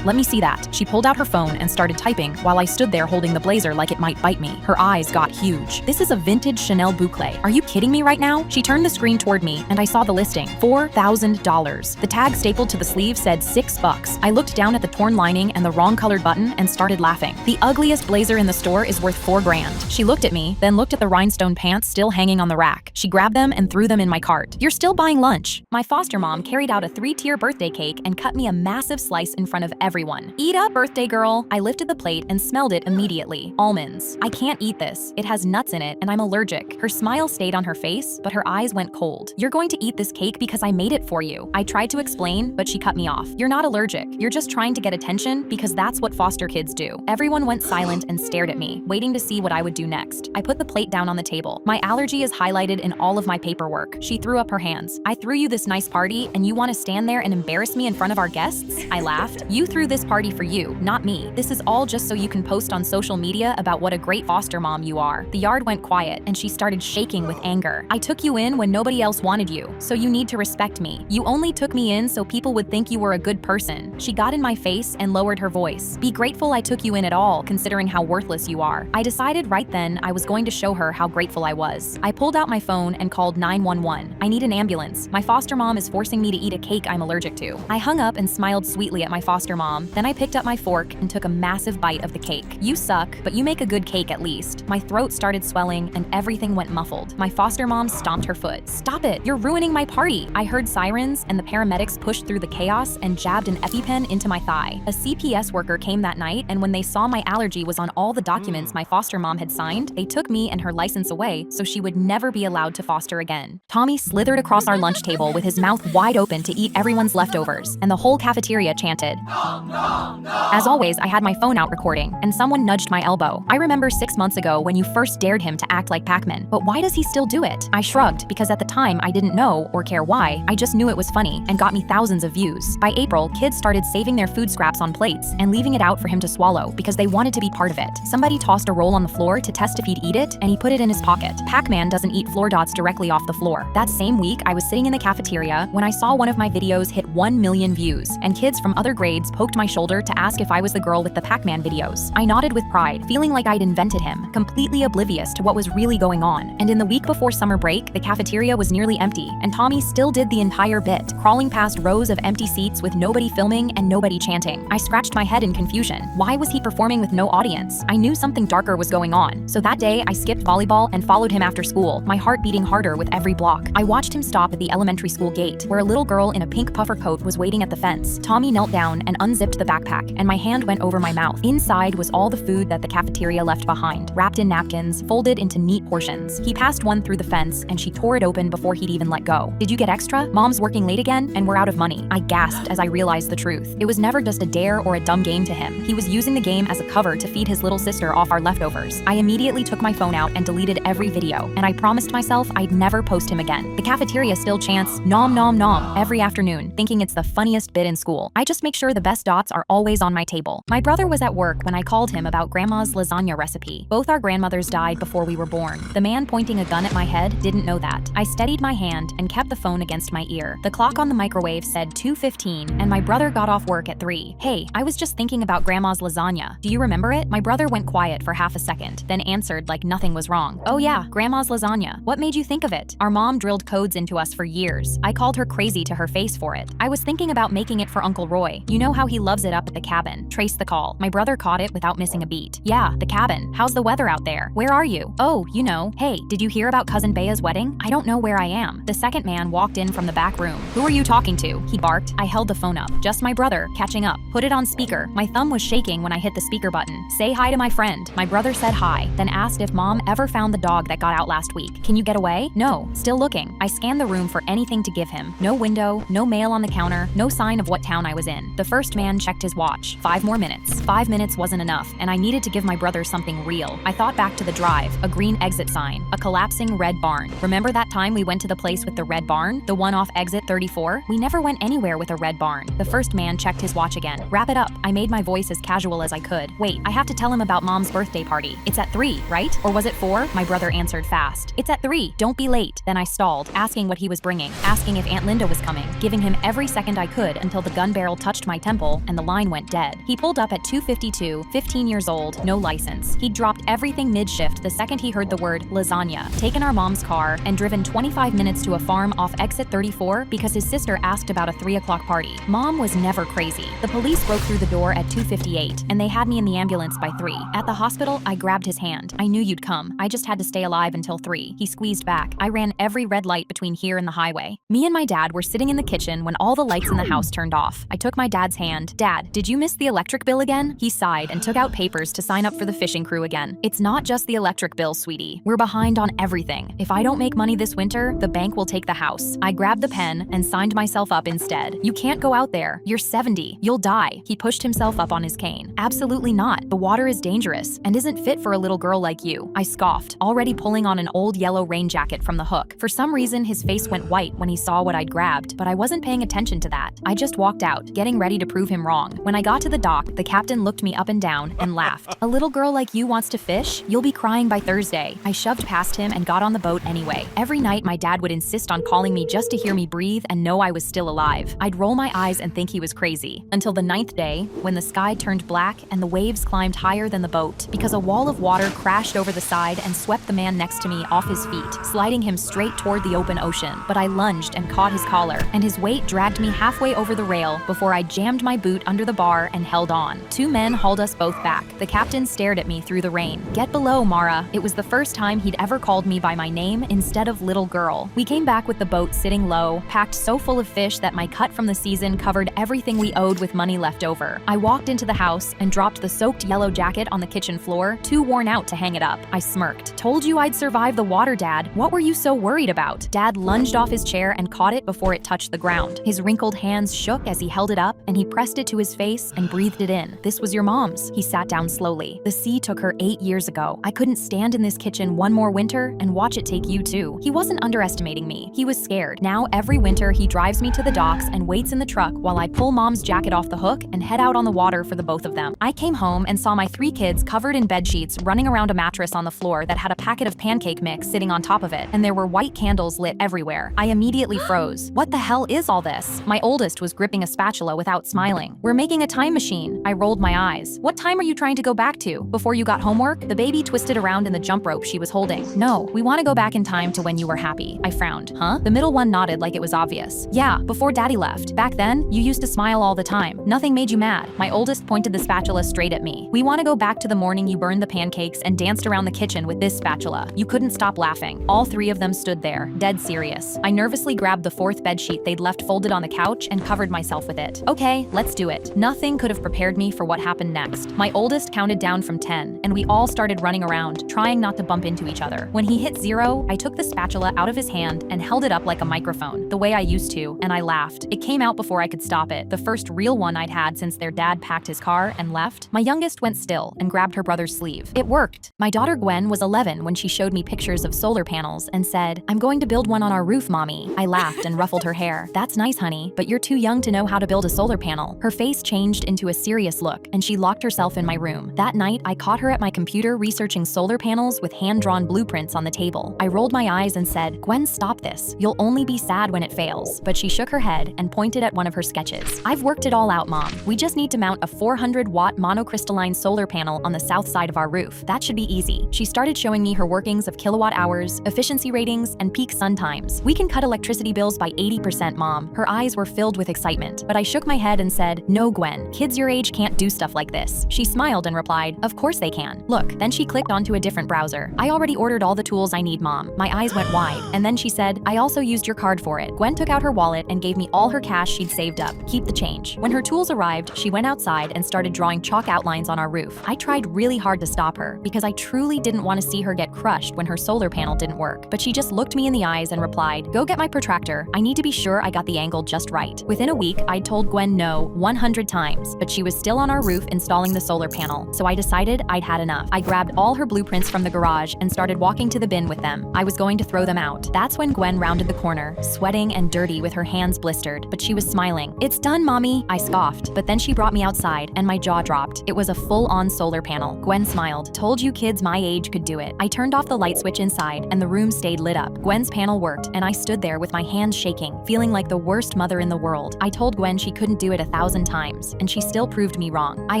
let me see that. She pulled out her phone and started typing while I stood there holding the blazer like it might bite me. Her eyes got huge. This is a vintage Chanel boucle. Are you kidding me right now? She turned the screen toward me and I saw the listing. $4,000. The tag stapled to the sleeve said $6. I looked down at the torn lining and the wrong colored button and started laughing. The ugliest blazer in the store is worth $4,000. She looked at me, then looked at the rhinestone pants still hanging on the rack. She grabbed them and threw them in my cart. You're still buying lunch. My foster mom carried out a 3-tier birthday cake and cut me a massive slice in front of everyone. Eat up, birthday girl. I lifted the plate and smelled it immediately. Almonds. I can't eat this. It has nuts in it and I'm allergic. Her smile stayed on her face, but her eyes went cold. You're going to eat this cake because I made it for you. I tried to explain, but she cut me off. You're not allergic. You're just trying to get attention because that's what foster kids do. Everyone went silent and stared at me, waiting to see what I would do next. I put the plate down on the table. My allergy is highlighted in all of my paperwork. She threw up her hands. I threw you this nice party and you want to stand there and embarrass me in front of our guests? I laughed. You threw this party for you, not me. This is all just so you can post on social media about what a great foster mom you are. The yard went quiet and she started shaking with anger. I took you in when nobody else wanted you, so you need to respect me. You only took me in so people would think you were a good person. She got in my face and lowered her voice. Be grateful I took you in at all, considering how worthless you are. I decided right then I was going to show her how grateful I was. I pulled out my phone and called 911. I need an ambulance. My foster mom is forcing me to eat a cake I'm allergic to. I hung up and smiled sweetly at my foster mom. Then I picked up my fork and took a massive bite of the cake. You suck, but you make a good cake at least. My throat started swelling and everything went muffled. My foster mom stomped her foot. Stop it, you're ruining my party. I heard sirens and the paramedics pushed through the chaos and jabbed an EpiPen into my thigh. A CPS worker came that night and when they saw my allergy was on all the documents my foster mom had signed, they took me and her license away so she would never be allowed to foster again. Tommy slithered across our lunch table with his mouth wide open to eat everyone's leftovers, and the whole cafeteria chanted. As always, I had my phone out recording, and someone nudged my elbow. I remember 6 months ago when you first dared him to act like Pac-Man, but why does he still do it? I shrugged, because at the time I didn't know or care why, I just knew it was funny and got me thousands of views. By April, kids started saving their food scraps on plates and leaving it out for him to swallow because they wanted to be part of it. Somebody tossed a roll on the floor to test if he'd eat it, and he put it in his pocket. Pac-Man doesn't eat floor dots directly off the floor. That same week, I was sitting in the cafeteria when I saw one of my videos hit 1 million views, and kids from other grades poked my shoulder to ask if I was the girl with the Pac-Man videos. I nodded with pride, feeling like I'd invented him, completely oblivious to what was really going on. And in the week before summer break, the cafeteria was nearly empty, and Tommy still did the entire bit, crawling past rows of empty seats with nobody filming and nobody chanting. I scratched my head in confusion. Why was he performing with no audience? I knew something darker was going on. So that day, I skipped volleyball and followed him after school, my heart beating harder with every block. I watched him stop at the elementary school gate, where a little girl in a pink puffer coat was waiting at the fence. Tommy knelt down and unzipped the backpack, and my hand went over my mouth. Inside was all the food that the cafeteria left behind, wrapped in napkins, folded into neat portions. He passed one through the fence, and she tore it open before he'd even let go. Did you get extra? Mom's working late again, and we're out of money. I gasped as I realized the truth. It was never just a dare or a dumb game to him. He was using the game as a cover to feed his little sister off our leftovers. I immediately took my phone out and deleted every video, and I promised myself I'd never post him again. The cafeteria still chants nom nom nom every afternoon, thinking it's the funniest bit in school. I just make sure the best dots are always on my table. My brother was at work when I called him about grandma's lasagna recipe. Both our grandmothers died before we were born. The man pointing a gun at my head didn't know that. I steadied my hand and kept the phone against my ear. The clock on the microwave said 2:15, and my brother got off work at 3. Hey, I was just thinking about grandma's lasagna. Do you remember it? My brother went quiet for half a second, then answered like nothing was wrong. Oh yeah, grandma's lasagna. What made you think of it? Our mom drilled codes into us for years. I called her crazy to her face for it. I was thinking about making it for Uncle Roy. You know how he loves it up at the cabin. Trace the call. My brother caught it without missing a beat. Yeah, the cabin. How's the weather out there? Where are you? Oh, you know. Hey, did you hear about Cousin Bea's wedding? I don't know where I am. The second man walked in from the back room. Who are you talking to? He barked. I held the phone up. Just my brother, catching up. Put it on speaker. My thumb was shaking when I hit the speaker button. Say hi to my friend. My brother said hi, then asked if mom ever found the dog that got out last week. Can you get away? No, still looking. I scanned the room for anything to give him. No window, no mail on the counter, no sign of what town I was in. The first man checked his watch. 5 more minutes. 5 minutes wasn't enough, and I needed to give my brother something real. I thought back to the drive, a green exit sign, a collapsing red barn. Remember that time we went to the place with the red barn? The one off exit 34? We never went anywhere with a red barn. The first man checked his watch again. Wrap it up. I made my voice as casual as I could. Wait, I have to tell him about Mom's birthday party. It's at 3, right? Or was it 4? My brother answered fast. It's at 3. Don't be late. Then I stalled, asking what he was bringing, asking if Aunt Linda was coming, giving him every second I could until the gun barrel touched my temple and the line went dead. He pulled up at 2:52, 15 years old, no license. He'd dropped everything mid-shift the second he heard the word lasagna, taken our mom's car, and driven 25 minutes to a farm off exit 34 because his sister asked about a 3 o'clock party. Mom was never crazy. The police broke through the door at 2:58, and they had me in the ambulance by 3. At the hospital, I grabbed his hand. I knew you'd come. I just had to stay alive until 3. He squeezed back. I ran every red light between here and the highway. Me and my dad were sitting in the kitchen when all the lights in the house turned off. I took my dad's hand. Dad, did you miss the electric bill again? He sighed and took out papers to sign up for the fishing crew again. It's not just the electric bill, sweetie. We're behind on everything. If I don't make money this winter, the bank will take the house. I grabbed the pen and signed myself up instead. You can't go out there. You're 70. You'll die. He pushed himself up on his cane. Absolutely not. The water is dangerous and isn't fit for a little girl like you. I scoffed, already pulling on an old yellow rain jacket from the hook. For some reason, his face went white when he saw what I'd grabbed, but I wasn't paying attention to that. I just walked out, getting ready to prove him wrong. When I got to the dock, the captain looked me up and down and laughed. A little girl like you wants to fish? You'll be crying by Thursday. I shoved past him and got on the boat anyway. Every night, my dad would insist on calling me just to hear me breathe and know I was still alive. I'd roll my eyes and think he was crazy. Until the 9th day, when the sky turned black and the waves climbed higher than the boat, because a wall of water crashed over the side and swept the man next to me off his feet, sliding him straight toward the open ocean. But I lunged and caught his collar, and his weight dragged me halfway over the rail before I jammed my boot under the bar and held on. 2 men hauled us both back. The captain stared at me through the rain. Get below, Mara. It was the first time he'd ever called me by my name instead of little girl. We came back with the boat sitting low, packed so full of fish that my cut from the season covered everything we owed with money left over. I walked into the house and dropped the soaked yellow jacket on the kitchen floor, too worn out to hang it up. I smirked. Told you I'd survive the water, Dad. What were you so worried about? Dad lunged off his chair and caught it before it touched the ground. His wrinkled hands shook as he held it up, and he pressed it to his face and breathed it in. This was your mom's. He sat down slowly. The sea took her 8 years ago. I couldn't stand in this kitchen one more winter and watch it take you too. He wasn't underestimating me. He was scared. Now every winter he drives me to the docks and waits in the truck while I pull Mom's jacket off the hook and head out on the water for the both of them. I came home and saw my 3 kids covered in bed sheets running around a mattress on the floor that had a packet of pancake mix sitting on top of it, and there were white candles lit everywhere. I immediately froze. What the hell is all this? My oldest was gripping a spatula without smiling. We're making a time machine. I rolled my eyes. What time are you trying to go back to? Before you got homework? The baby twisted around in the jump rope she was holding. No, we want to go back in time to when you were happy. I frowned. Huh? The middle one nodded like it was obvious. Yeah, before Daddy left. Back then, you used to smile all the time. Nothing made you mad. My oldest pointed the spatula straight at me. We want to go back to the morning you burned the pancakes and danced around the kitchen with this spatula. You couldn't stop laughing. All 3 of them stood there, dead serious. I nervously grabbed the 4th bedsheet they'd left folded on the couch and covered myself with it. Okay, let's do it. Nothing could have prepared me for what happened next. My oldest counted down from 10, and we all started running around, trying not to bump into each other. When he hit 0, I took the spatula out of his hand and held it up like a microphone, the way I used to, and I laughed. It came out before I could stop it, the first real one I'd had since their dad packed his car and left. My youngest went still and grabbed her brother's sleeve. It worked. My daughter Gwen was 11 when she showed me pictures of solar panels and said, "I'm going to build one on our roof, Mommy." I laughed and ruffled her hair. That's nice, honey, but you're too young to know how to build a solar panel. Her face changed into a serious look, and she locked herself in my room. That night, I caught her at my computer researching solar panels with hand-drawn blueprints on the table. I rolled my eyes and said, "Gwen, stop this. You'll only be sad when it fails." But she shook her head and pointed at one of her sketches. "I've worked it all out, Mom. We just need to mount a 400-watt monocrystalline solar panel on the south side of our roof. That should be easy." She started showing me her workings of kilowatt hours, efficiency ratings, and peak sun times. "We can cut electricity bills by 80%, Mom." Her eyes were filled with excitement, but I shook my head and said, "No, Gwen. Kids your age can't do stuff like this." She smiled and replied, "Of course they can. Look." Then she clicked onto a different browser. "I already ordered all the tools I need, Mom." My eyes went wide, and then she said, "I also used your card for it." Gwen took out her wallet and gave me all her cash she'd saved up. "Keep the change." When her tools arrived, she went outside and started drawing chalk outlines on our roof. I tried really hard to stop her because I truly didn't want to see her get crushed when her solar panel didn't work. But she just looked me in the eyes and replied, "Go get my protractor. I need to be sure I got the angle just right." Within a week, week, I'd told Gwen no 100 times, but she was still on our roof installing the solar panel, so I decided I'd had enough. I grabbed all her blueprints from the garage and started walking to the bin with them. I was going to throw them out. That's when Gwen rounded the corner, sweating and dirty with her hands blistered, but she was smiling. "It's done, Mommy," I scoffed, but then she brought me outside and my jaw dropped. It was a full-on solar panel. Gwen smiled. "Told you kids my age could do it." I turned off the light switch inside and the room stayed lit up. Gwen's panel worked and I stood there with my hands shaking, feeling like the worst mother in the world. I told Gwen she couldn't do it 1,000 times, and she still proved me wrong. I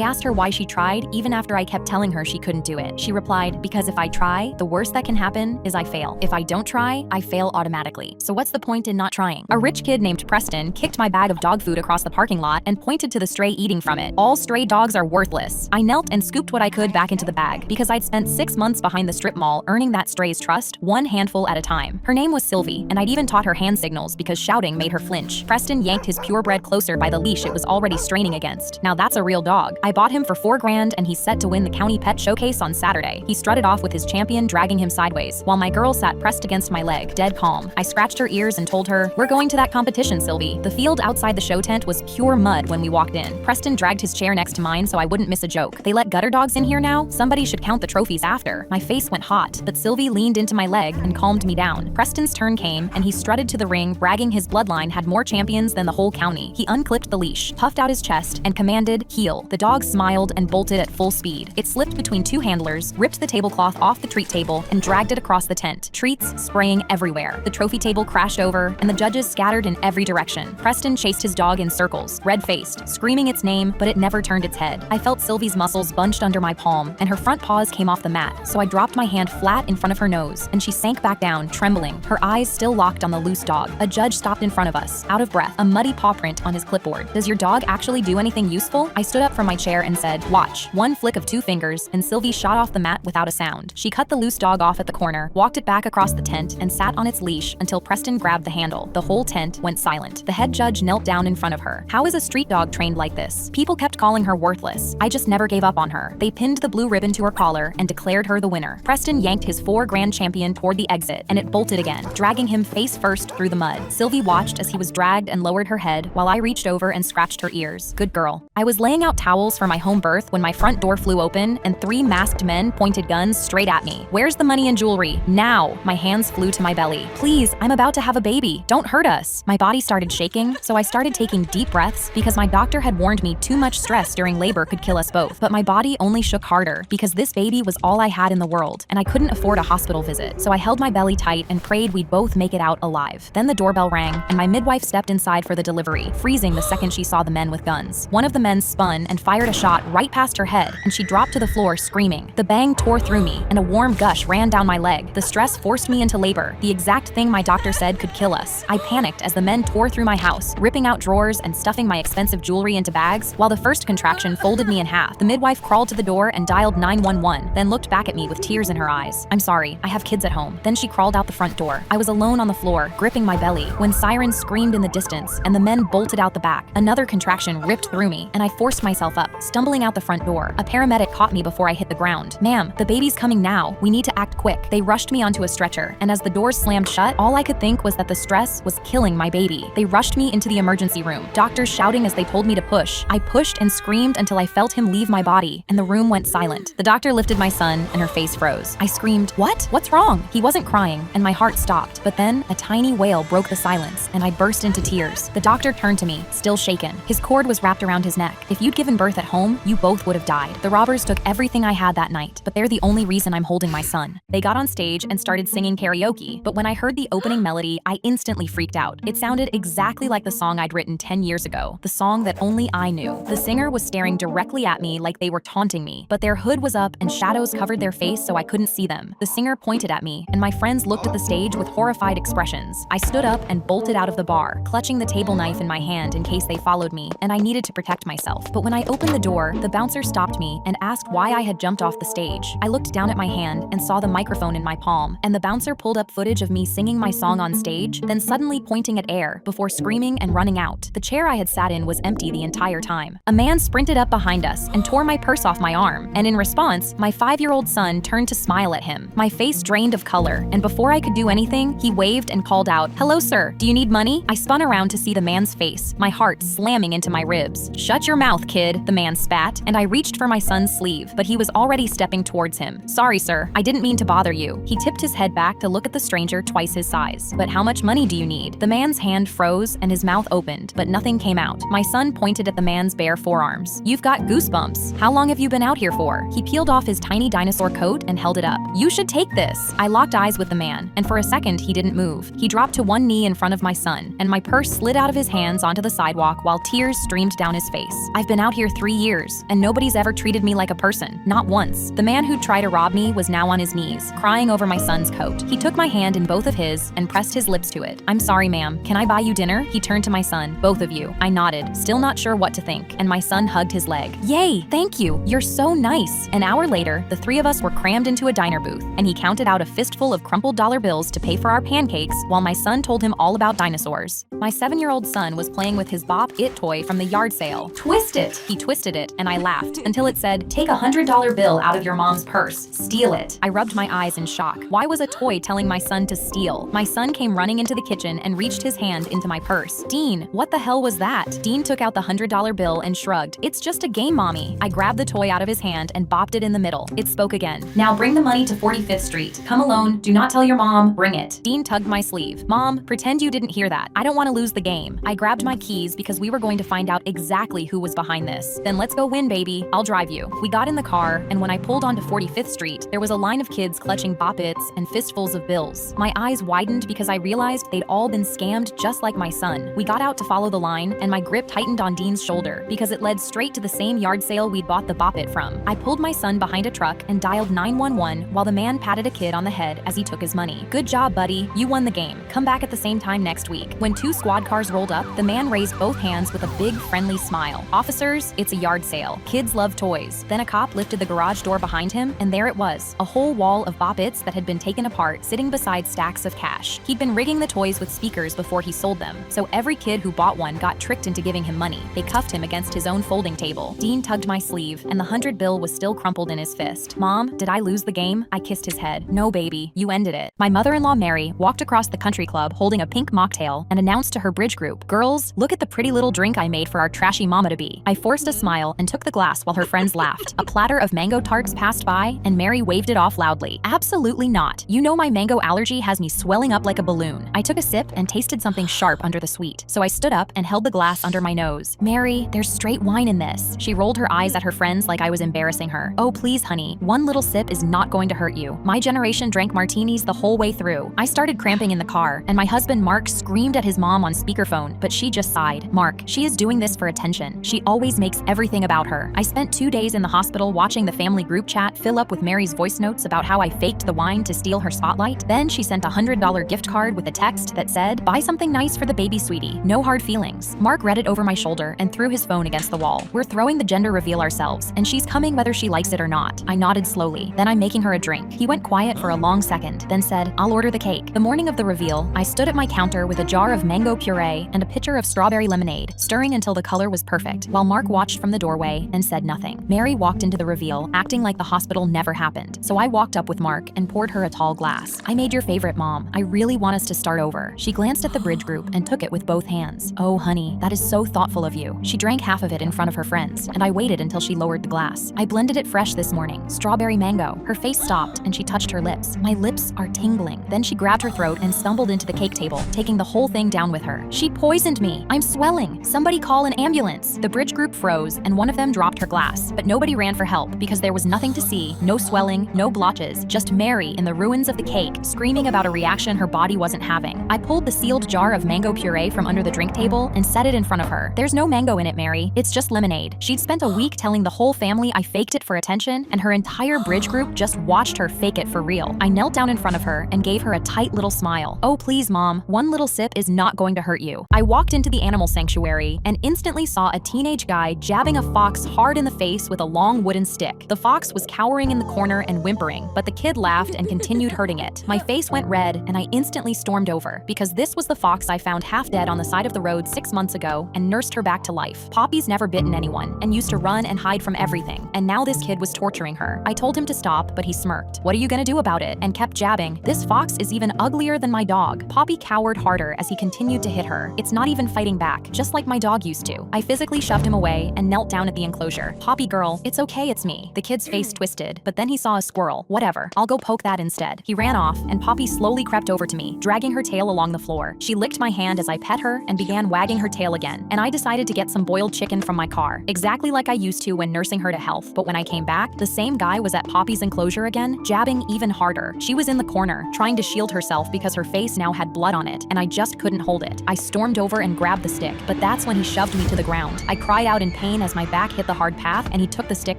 asked her why she tried, even after I kept telling her she couldn't do it. She replied, "Because if I try, the worst that can happen is I fail. If I don't try, I fail automatically. So what's the point in not trying?" A rich kid named Preston kicked my bag of dog food across the parking lot and pointed to the stray eating from it. "All stray dogs are worthless." I knelt and scooped what I could back into the bag, because I'd spent 6 months behind the strip mall earning that stray's trust, one handful at a time. Her name was Sylvie, and I'd even taught her hand signals because shouting made her flinch. Preston yanked his purebred closer by the leash it was already straining against. Now that's a real dog. I bought him for $4,000 and he's set to win the county pet showcase on Saturday. He strutted off with his champion dragging him sideways, while my girl sat pressed against my leg, dead calm. I scratched her ears and told her, "We're going to that competition, Sylvie." The field outside the show tent was pure mud when we walked in. Preston dragged his chair next to mine so I wouldn't miss a joke. "They let gutter dogs in here now? Somebody should count the trophies after." My face went hot, but Sylvie leaned into my leg and calmed me down. Preston's turn came, and he strutted to the ring, bragging his bloodline had more champions than the whole county. He unclipped the leash, puffed out his chest, and commanded, "Heel." The dog smiled and bolted at full speed. It slipped between two handlers, ripped the tablecloth off the treat table, and dragged it across the tent, treats spraying everywhere. The trophy table crashed over, and the judges scattered in every direction. Preston chased his dog in circles, red-faced, screaming its name, but it never turned its head. I felt Sylvie's muscles bunched under my palm, and her front paws came off the mat, so I dropped my hand flat in front of her nose, and she sank back down, trembling, her eyes still locked on the loose dog. A judge stopped in front of us, out of breath, a muddy paw print on his clipboard. "Does your dog actually do anything useful?" I stood up from my chair and said, "Watch." One flick of 2 fingers, and Sylvie shot off the mat without a sound. She cut the loose dog off at the corner, walked it back across the tent, and sat on its leash until Preston grabbed the handle. The whole tent went silent. The head judge knelt down in front of her. "How is a street dog trained like this?" People kept calling her worthless. I just never gave up on her. They pinned the blue ribbon to her collar and declared her the winner. Preston yanked his $4,000 champion toward the exit, and it bolted again, dragging him face first through the mud. Sylvie watched as he was dragged and lowered her head, while I reached over and scratched her ears. Good girl. I was laying out towels for my home birth when my front door flew open and 3 masked men pointed guns straight at me. "Where's the money and jewelry? Now!" My hands flew to my belly. "Please, I'm about to have a baby. Don't hurt us." My body started shaking, so I started taking deep breaths because my doctor had warned me too much stress during labor could kill us both. But my body only shook harder because this baby was all I had in the world, and I couldn't afford a hospital visit. So I held my belly tight and prayed we'd both make it out alive. Then the doorbell rang, and my midwife stepped inside for the delivery, freezing the second she saw the men with guns. One of the men spun and fired a shot right past her head, and she dropped to the floor screaming. The bang tore through me, and a warm gush ran down my leg. The stress forced me into labor, the exact thing my doctor said could kill us. I panicked as the men tore through my house, ripping out drawers and stuffing my expensive jewelry into bags, while the first contraction folded me in half. The midwife crawled to the door and dialed 911, then looked back at me with tears in her eyes. "I'm sorry, I have kids at home." Then she crawled out the front door. I was alone on the floor, gripping my belly, when sirens screamed in the distance and the men bolted out the back. Another contraction ripped through me, and I forced myself up, stumbling out the front door. A paramedic caught me before I hit the ground. "Ma'am, the baby's coming now. We need to act quick." They rushed me onto a stretcher, and as the doors slammed shut, all I could think was that the stress was killing my baby. They rushed me into the emergency room, doctors shouting as they told me to push. I pushed and screamed until I felt him leave my body, and the room went silent. The doctor lifted my son, and her face froze. I screamed, "What? What's wrong?" He wasn't crying, and my heart stopped. But then, a tiny wail broke the silence, and I burst into tears. The doctor turned to me, still shaken. His cord was wrapped around his neck. "If you'd given birth at home, you both would have died. The robbers took everything I had that night, but they're the only reason I'm holding my son." They got on stage and started singing karaoke, but when I heard the opening melody, I instantly freaked out. It sounded exactly like the song I'd written 10 years ago, the song that only I knew. The singer was staring directly at me like they were taunting me, but their hood was up and shadows covered their face so I couldn't see them. The singer pointed at me, and my friends looked at the stage with horrified expressions. I stood up and bolted out of the bar, clutching the table knife in my hand in case they followed me, and I needed to protect myself. But when I opened the door, the bouncer stopped me and asked why I had jumped off the stage. I looked down at my hand and saw the microphone in my palm, and the bouncer pulled up footage of me singing my song on stage, then suddenly pointing at air before screaming and running out. The chair I had sat in was empty the entire time. A man sprinted up behind us and tore my purse off my arm, and in response, my 5-year-old son turned to smile at him. My face drained of color, and before I could do anything, he waved and called out, "Hello, sir. Do you need money?" I spun around to see the man's face face, my heart slamming into my ribs. "Shut your mouth, kid," the man spat, and I reached for my son's sleeve, but he was already stepping towards him. "Sorry, sir, I didn't mean to bother you." He tipped his head back to look at the stranger twice his size. "But how much money do you need?" The man's hand froze and his mouth opened, but nothing came out. My son pointed at the man's bare forearms. "You've got goosebumps. How long have you been out here for?" He peeled off his tiny dinosaur coat and held it up. "You should take this." I locked eyes with the man, and for a second he didn't move. He dropped to one knee in front of my son, and my purse slid out of his hands onto the sidewalk while tears streamed down his face. "I've been out here 3 years, and nobody's ever treated me like a person. Not once." The man who'd tried to rob me was now on his knees, crying over my son's coat. He took my hand in both of his and pressed his lips to it. "I'm sorry, ma'am. Can I buy you dinner?" He turned to my son. "Both of you." I nodded, still not sure what to think, and my son hugged his leg. "Yay, thank you. You're so nice." An hour later, the 3 of us were crammed into a diner booth, and he counted out a fistful of crumpled dollar bills to pay for our pancakes while my son told him all about dinosaurs. My 7-year-old son was playing with his Bop It toy from the yard sale. "Twist it!" He twisted it, and I laughed until it said, "Take a $100 bill out of your mom's purse. Steal it." I rubbed my eyes in shock. Why was a toy telling my son to steal? My son came running into the kitchen and reached his hand into my purse. "Dean, what the hell was that?" Dean took out the $100 bill and shrugged. "It's just a game, mommy." I grabbed the toy out of his hand and bopped it in the middle. It spoke again. "Now bring the money to 45th Street. Come alone. Do not tell your mom. Bring it." Dean tugged my sleeve. "Mom, pretend you didn't hear that. I don't want to lose the game." I grabbed my keys because we were going to find out exactly who was behind this. "Then let's go win, baby. I'll drive you." We got in the car, and when I pulled onto 45th Street, there was a line of kids clutching Bop Its and fistfuls of bills. My eyes widened because I realized they'd all been scammed just like my son. We got out to follow the line, and my grip tightened on Dean's shoulder because it led straight to the same yard sale we'd bought the Bop It from. I pulled my son behind a truck and dialed 911 while the man patted a kid on the head as he took his money. "Good job, buddy. You won the game. Come back at the same time next week." When 2 squad cars rolled up, the man raised both hands with a big, friendly smile. "Officers, it's a yard sale. Kids love toys." Then a cop lifted the garage door behind him, and there it was, a whole wall of Bop Its that had been taken apart, sitting beside stacks of cash. He'd been rigging the toys with speakers before he sold them, so every kid who bought one got tricked into giving him money. They cuffed him against his own folding table. Dean tugged my sleeve, and the 100 bill was still crumpled in his fist. "Mom, did I lose the game?" I kissed his head. "No, baby, you ended it." My mother-in-law Mary walked across the country club holding a pink mocktail and announced to her bridge group, "Girls, look at the pretty little drink I made for our trashy mama-to-be." I forced a smile and took the glass while her friends laughed. A platter of mango tarts passed by, and Mary waved it off loudly. "Absolutely not. You know my mango allergy has me swelling up like a balloon." I took a sip and tasted something sharp under the sweet, so I stood up and held the glass under my nose. "Mary, there's straight wine in this." She rolled her eyes at her friends like I was embarrassing her. "Oh, please, honey. One little sip is not going to hurt you. My generation drank martinis the whole way through." I started cramping in the car, and my husband Mark screamed at his mom on speakerphone, but she just sighed. "Mark, she is doing this for attention. She always makes everything about her." I spent 2 days in the hospital watching the family group chat fill up with Mary's voice notes about how I faked the wine to steal her spotlight. Then she sent a $100 gift card with a text that said, "Buy something nice for the baby, sweetie. No hard feelings." Mark read it over my shoulder and threw his phone against the wall. "We're throwing the gender reveal ourselves, and she's coming whether she likes it or not." I nodded slowly. "Then I'm making her a drink." He went quiet for a long second, then said, "I'll order the cake." The morning of the reveal, I stood at my counter with a jar of mango puree and a pitcher of strawberry lemonade, stirring until the color was perfect, while Mark watched from the doorway and said nothing. Mary walked into the reveal, acting like the hospital never happened, so I walked up with Mark and poured her a tall glass. "I made your favorite, Mom. I really want us to start over." She glanced at the bridge group and took it with both hands. "Oh, honey, that is so thoughtful of you." She drank half of it in front of her friends, and I waited until she lowered the glass. "I blended it fresh this morning. Strawberry mango." Her face stopped, and she touched her lips. "My lips are tingling." Then she grabbed her throat and stumbled into the cake table, taking the whole thing down with her. "She poisoned me. I'm swelling. Somebody call an ambulance." The bridge group froze, and one of them dropped her glass, but nobody ran for help because there was nothing to see, no swelling, no blotches, just Mary in the ruins of the cake, screaming about a reaction her body wasn't having. I pulled the sealed jar of mango puree from under the drink table and set it in front of her. "There's no mango in it, Mary. It's just lemonade." She'd spent a week telling the whole family I faked it for attention, and her entire bridge group just watched her fake it for real. I knelt down in front of her and gave her a tight little smile. "Oh, please, Mom. One little sip is not going to hurt you." I walked into the animal sanctuary and instantly saw a teenage guy jabbing a fox hard in the face with a long wooden stick. The fox was cowering in the corner and whimpering, but the kid laughed and continued hurting it. My face went red, and I instantly stormed over, because this was the fox I found half dead on the side of the road 6 months ago and nursed her back to life. Poppy's never bitten anyone and used to run and hide from everything, and now this kid was torturing her. I told him to stop, but he smirked. "What are you gonna do about it?" and kept jabbing. "This fox is even uglier than my dog." Poppy cowered harder as he continued to hit her. "It's not not even fighting back, just like my dog used to. I physically shoved him away and knelt down at the enclosure. Poppy girl, it's okay, it's me. The kid's face twisted, but then he saw a squirrel. Whatever, I'll go poke that instead. He ran off, and Poppy slowly crept over to me, dragging her tail along the floor. She licked my hand as I pet her and began wagging her tail again, and I decided to get some boiled chicken from my car, exactly like I used to when nursing her to health. But when I came back, the same guy was at Poppy's enclosure again, jabbing even harder. She was in the corner, trying to shield herself because her face now had blood on it, and I just couldn't hold it. I stormed over and grabbed the stick, but that's when he shoved me to the ground. I cried out in pain as my back hit the hard path, and he took the stick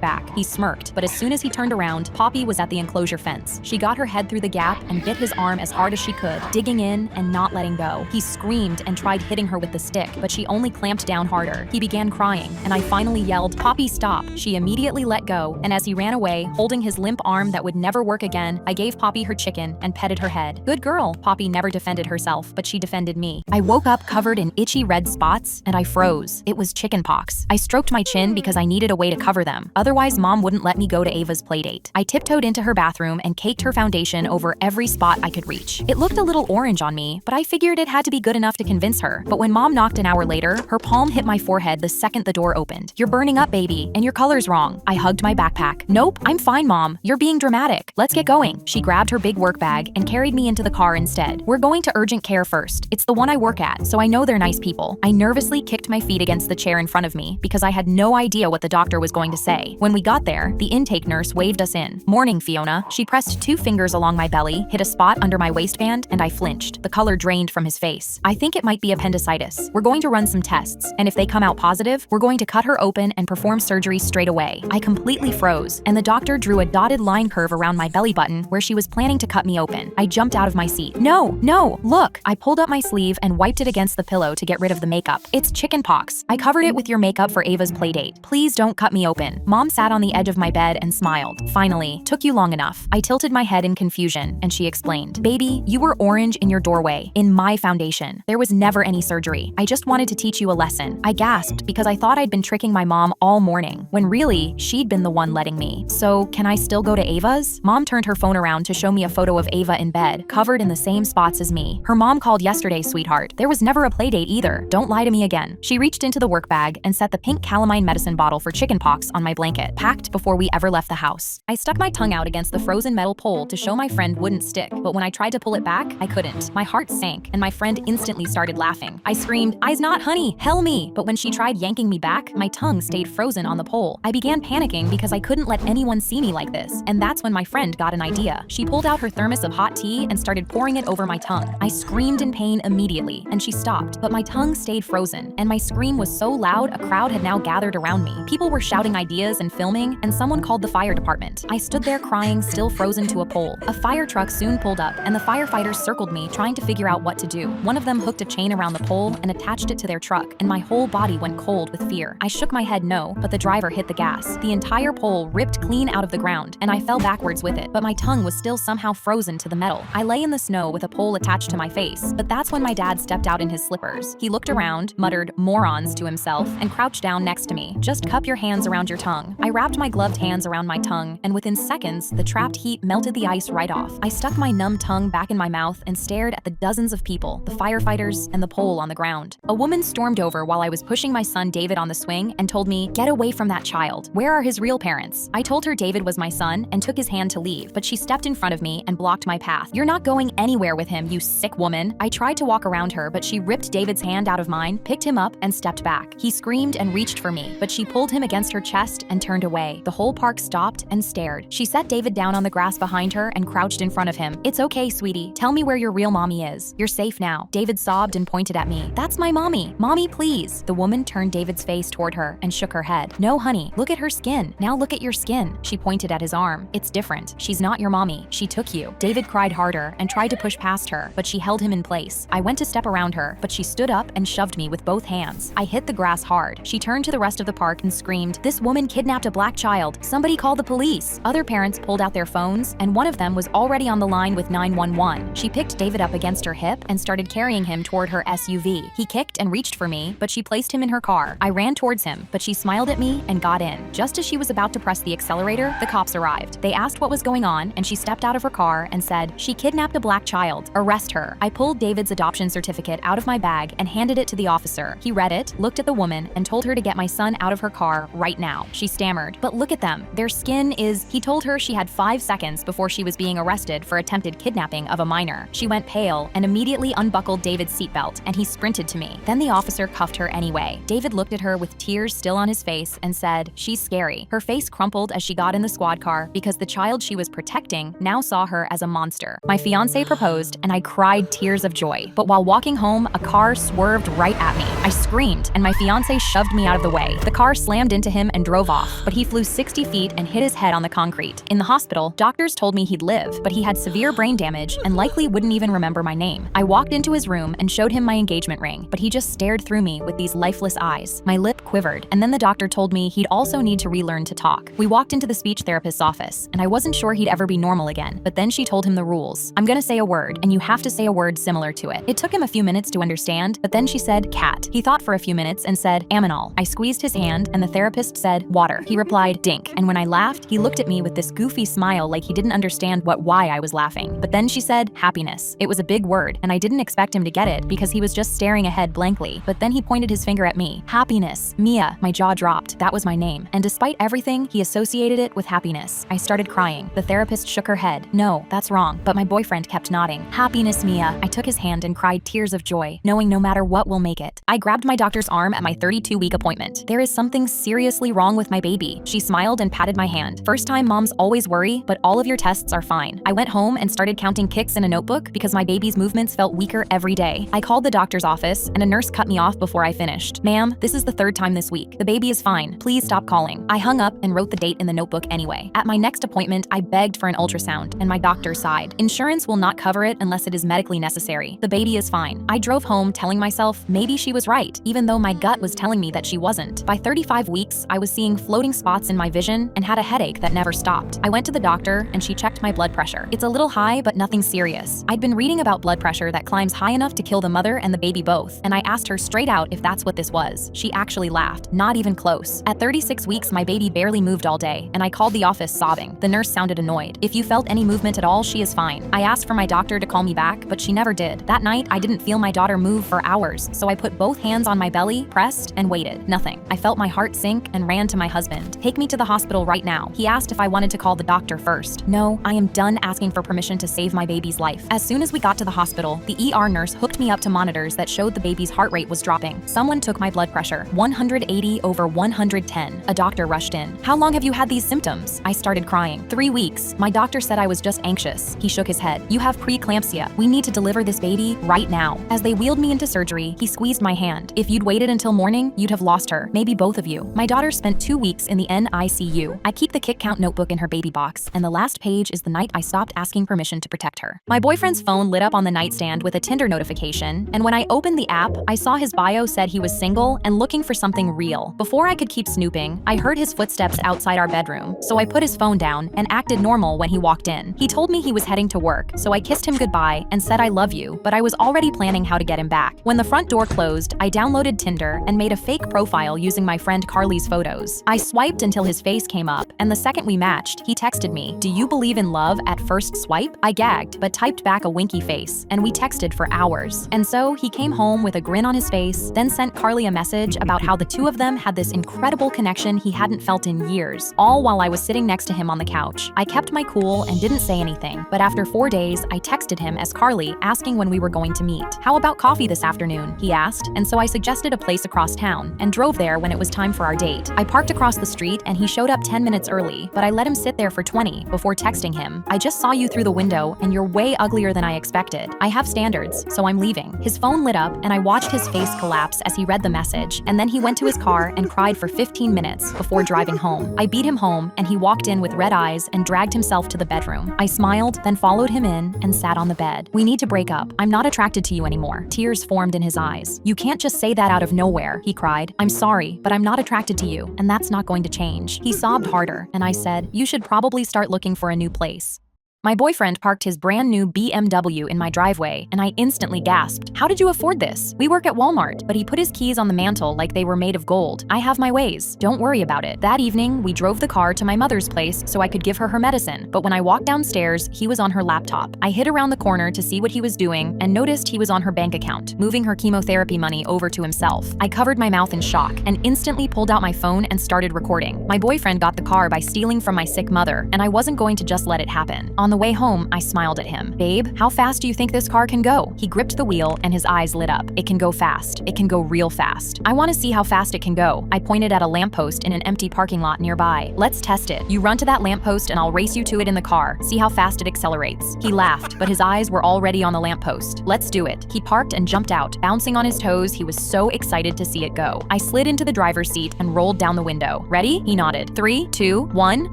back. He smirked, but as soon as he turned around, Poppy was at the enclosure fence. She got her head through the gap and bit his arm as hard as she could, digging in and not letting go. He screamed and tried hitting her with the stick, but she only clamped down harder. He began crying, and I finally yelled, "Poppy, stop!" She immediately let go, and as he ran away, holding his limp arm that would never work again, I gave Poppy her chicken and petted her head. Good girl. Poppy never defended herself, but she defended me. I woke up covered in itchy red spots, and I froze. It was chickenpox. I stroked my chin because I needed a way to cover them. Otherwise, Mom wouldn't let me go to Ava's playdate. I tiptoed into her bathroom and caked her foundation over every spot I could reach. It looked a little orange on me, but I figured it had to be good enough to convince her. But when Mom knocked an hour later, her palm hit my forehead the second the door opened. "You're burning up, baby, and your color's wrong." I hugged my backpack. "Nope, I'm fine, Mom. You're being dramatic. Let's get going." She grabbed her big work bag and carried me into the car instead. "We're going to urgent care first. It's the one I work at, so I know they're nice people." I nervously kicked my feet against the chair in front of me because I had no idea what the doctor was going to say. When we got there, the intake nurse waved us in. "Morning, Fiona." She pressed 2 fingers along my belly, hit a spot under my waistband, and I flinched. The color drained from his face. "I think it might be appendicitis. We're going to run some tests, and if they come out positive, we're going to cut her open and perform surgery straight away." I completely froze, and the doctor drew a dotted line curve around my belly button where she was planning to cut me open. I jumped out of my seat. "No, no, look!" I pulled up my sleeve and wiped it against the pillow to get rid of the makeup. "It's chickenpox. I covered it with your makeup for Ava's playdate. Please don't cut me open." Mom sat on the edge of my bed and smiled. "Finally, took you long enough." I tilted my head in confusion, and she explained, "Baby, you were orange in your doorway, in my foundation. There was never any surgery. I just wanted to teach you a lesson." I gasped because I thought I'd been tricking my mom all morning, when really, she'd been the one letting me. "So, can I still go to Ava's?" Mom turned her phone around to show me a photo of Ava in bed, covered in the same spots as me. "Her mom called yesterday, sweetheart. There was never a playdate either. Don't lie to me again." She reached into the work bag and set the pink calamine medicine bottle for chickenpox on my blanket, packed before we ever left the house. I stuck my tongue out against the frozen metal pole to show my friend wouldn't stick, but when I tried to pull it back, I couldn't. My heart sank, and my friend instantly started laughing. I screamed, "I's not honey, hell me!" But when she tried yanking me back, my tongue stayed frozen on the pole. I began panicking because I couldn't let anyone see me like this, and that's when my friend got an idea. She pulled out her thermos of hot tea and started pouring it over my tongue. I screamed in pain immediately, and she stopped, but my tongue stayed frozen, and my scream was so loud a crowd had now gathered around me. People were shouting ideas and filming, and someone called the fire department. I stood there crying, still frozen to a pole. A fire truck soon pulled up, and the firefighters circled me, trying to figure out what to do. One of them hooked a chain around the pole and attached it to their truck, and my whole body went cold with fear. I shook my head no, but the driver hit the gas. The entire pole ripped clean out of the ground, and I fell backwards with it, but my tongue was still somehow frozen to the metal. I lay in the snow with a pole attached to my face, but that's when my dad stepped out in his slippers. He looked around, muttered "morons" to himself, and crouched down next to me. "Just cup your hands around your tongue." I wrapped my gloved hands around my tongue, and within seconds, the trapped heat melted the ice right off. I stuck my numb tongue back in my mouth and stared at the dozens of people, the firefighters, and the pole on the ground. A woman stormed over while I was pushing my son David on the swing and told me, "Get away from that child. Where are his real parents?" I told her David was my son and took his hand to leave, but she stepped in front of me and blocked my path. "You're not going anywhere with him, you sick woman." I tried to walk around her, but she ripped David's hand out of mine, picked him up, and stepped back. He screamed and reached for me, but she pulled him against her chest and turned away. The whole park stopped and stared. She set David down on the grass behind her and crouched in front of him. "It's okay, sweetie. Tell me where your real mommy is. You're safe now." David sobbed and pointed at me. "That's my mommy. Mommy, please." The woman turned David's face toward her and shook her head. "No, honey. Look at her skin. Now look at your skin." She pointed at his arm. "It's different. She's not your mommy. She took you." David cried harder and tried to push past her, but she held him in place. I went to step around her, but she stood up and shoved me with both hands. I hit the grass hard. She turned to the rest of the park and screamed, "This woman kidnapped a black child. Somebody call the police." Other parents pulled out their phones, and one of them was already on the line with 911. She picked David up against her hip and started carrying him toward her SUV. He kicked and reached for me, but she placed him in her car. I ran towards him, but she smiled at me and got in. Just as she was about to press the accelerator, the cops arrived. They asked what was going on, and she stepped out of her car and said, "She kidnapped a black child. Arrest her." I pulled David's adoption certificate out of my bag bag and handed it to the officer. He read it, looked at the woman, and told her to get my son out of her car right now. She stammered, "But look at them. Their skin is..." He told her she had 5 seconds before she was being arrested for attempted kidnapping of a minor. She went pale and immediately unbuckled David's seatbelt, and he sprinted to me. Then the officer cuffed her anyway. David looked at her with tears still on his face and said, "She's scary." Her face crumpled as she got in the squad car because the child she was protecting now saw her as a monster. My fiance proposed, and I cried tears of joy. But while walking home, a car swerved right at me. I screamed, and my fiance shoved me out of the way. The car slammed into him and drove off, but he flew 60 feet and hit his head on the concrete. In the hospital, doctors told me he'd live, but he had severe brain damage and likely wouldn't even remember my name. I walked into his room and showed him my engagement ring, but he just stared through me with these lifeless eyes. My lip quivered, and then the doctor told me he'd also need to relearn to talk. We walked into the speech therapist's office, and I wasn't sure he'd ever be normal again, but then she told him the rules. "I'm gonna say a word, and you have to say a word similar to it." It took him a few minutes to understand, but then she said, "Cat." He thought for a few minutes and said, "Aminol." I squeezed his hand, and the therapist said, "Water." He replied, "Dink." And when I laughed, he looked at me with this goofy smile like he didn't understand why I was laughing. But then she said, "Happiness." It was a big word, and I didn't expect him to get it because he was just staring ahead blankly. But then he pointed his finger at me. "Happiness. Mia." My jaw dropped. That was my name. And despite everything, he associated it with happiness. I started crying. The therapist shook her head. "No, that's wrong." But my boyfriend kept nodding. "Happiness, Mia." I took his hand and cried tears of joy, knowing no matter what we'll make it. I grabbed my doctor's arm at my 32-week appointment. "There is something seriously wrong with my baby." She smiled and patted my hand. "First time moms always worry, but all of your tests are fine." I went home and started counting kicks in a notebook because my baby's movements felt weaker every day. I called the doctor's office, and a nurse cut me off before I finished. "Ma'am, this is the 3rd time this week. The baby is fine. Please stop calling." I hung up and wrote the date in the notebook anyway. At my next appointment, I begged for an ultrasound, and my doctor sighed. "Insurance will not cover it unless it is medically necessary. The baby is fine." I drove home telling myself maybe she was right, even though my gut was telling me that she wasn't. By 35 weeks, I was seeing floating spots in my vision and had a headache that never stopped. I went to the doctor, and she checked my blood pressure. "It's a little high, but nothing serious." I'd been reading about blood pressure that climbs high enough to kill the mother and the baby both, and I asked her straight out if that's what this was. She actually laughed. "Not even close." At 36 weeks, my baby barely moved all day, and I called the office sobbing. The nurse sounded annoyed. "If you felt any movement at all, she is fine." I asked for my doctor to call me back, but she never did. That night, I didn't feel my daughter move for hours, so I put both hands on my belly, pressed, and waited. Nothing. I felt my heart sink and ran to my husband. "Take me to the hospital right now." He asked if I wanted to call the doctor first. "No, I am done asking for permission to save my baby's life." As soon as we got to the hospital, the ER nurse hooked me up to monitors that showed the baby's heart rate was dropping. Someone took my blood pressure, 180/110. A doctor rushed in. "How long have you had these symptoms?" I started crying. 3 weeks. My doctor said I was just anxious. He shook his head. "You have preeclampsia. We need to deliver this baby right now." As they wheeled me into surgery, he squeezed my hand. "If you'd waited until morning, you'd have lost her. Maybe both of you." My daughter spent 2 weeks in the NICU. I keep the kick count notebook in her baby box, and the last page is the night I stopped asking permission to protect her. My boyfriend's phone lit up on the nightstand with a Tinder notification, and when I opened the app, I saw his bio said he was single and looking for something real. Before I could keep snooping, I heard his footsteps outside our bedroom, so I put his phone down and acted normal when he walked in. He told me he was heading to work, so I kissed him goodbye and said I love you, but I was already planning how to get him back. When the front door closed, I downloaded Tinder and made a fake profile using my friend Carly's photos. I swiped until his face came up, and the second we matched, he texted me, "Do you believe in love at first swipe?" I gagged, but typed back a winky face, and we texted for hours. And so he came home with a grin on his face, then sent Carly a message about how the two of them had this incredible connection he hadn't felt in years, all while I was sitting next to him on the couch. I kept my cool and didn't say anything, but after 4 days, I texted him as Carly, asking when we were going to meet. "How about coffee this afternoon?" he asked, and so I suggested a place across town, and drove there when it was time for our date. I parked across the street, and he showed up 10 minutes early, but I let him sit there for 20 before texting him, "I just saw you through the window, and you're way uglier than I expected. I have standards, so I'm leaving." His phone lit up, and I watched his face collapse as he read the message, and then he went to his car and cried for 15 minutes before driving home. I beat him home, and he walked in with red eyes and dragged himself to the bedroom. I smiled, then followed him in and sat on the bed. "We need to break up. I'm not attracted to you anymore." Tears formed in his eyes. "You can't just say that out of nowhere," he cried. "I'm sorry, but I'm not attracted to you, and that's not going to change." He sobbed harder, and I said, "You should probably start looking for a new place." My boyfriend parked his brand new BMW in my driveway, and I instantly gasped. How did you afford this? We work at Walmart, but he put his keys on the mantle like they were made of gold. I have my ways. Don't worry about it. That evening, we drove the car to my mother's place so I could give her medicine, but when I walked downstairs, he was on her laptop. I hid around the corner to see what he was doing and noticed he was on her bank account, moving her chemotherapy money over to himself. I covered my mouth in shock and instantly pulled out my phone and started recording. My boyfriend got the car by stealing from my sick mother, and I wasn't going to just let it happen. On the way home, I smiled at him. Babe, how fast do you think this car can go? He gripped the wheel and his eyes lit up. It can go fast. It can go real fast. I want to see how fast it can go. I pointed at a lamppost in an empty parking lot nearby. Let's test it. You run to that lamppost and I'll race you to it in the car. See how fast it accelerates. He laughed, but his eyes were already on the lamppost. Let's do it. He parked and jumped out. Bouncing on his toes, he was so excited to see it go. I slid into the driver's seat and rolled down the window. Ready? He nodded. 3, 2, 1,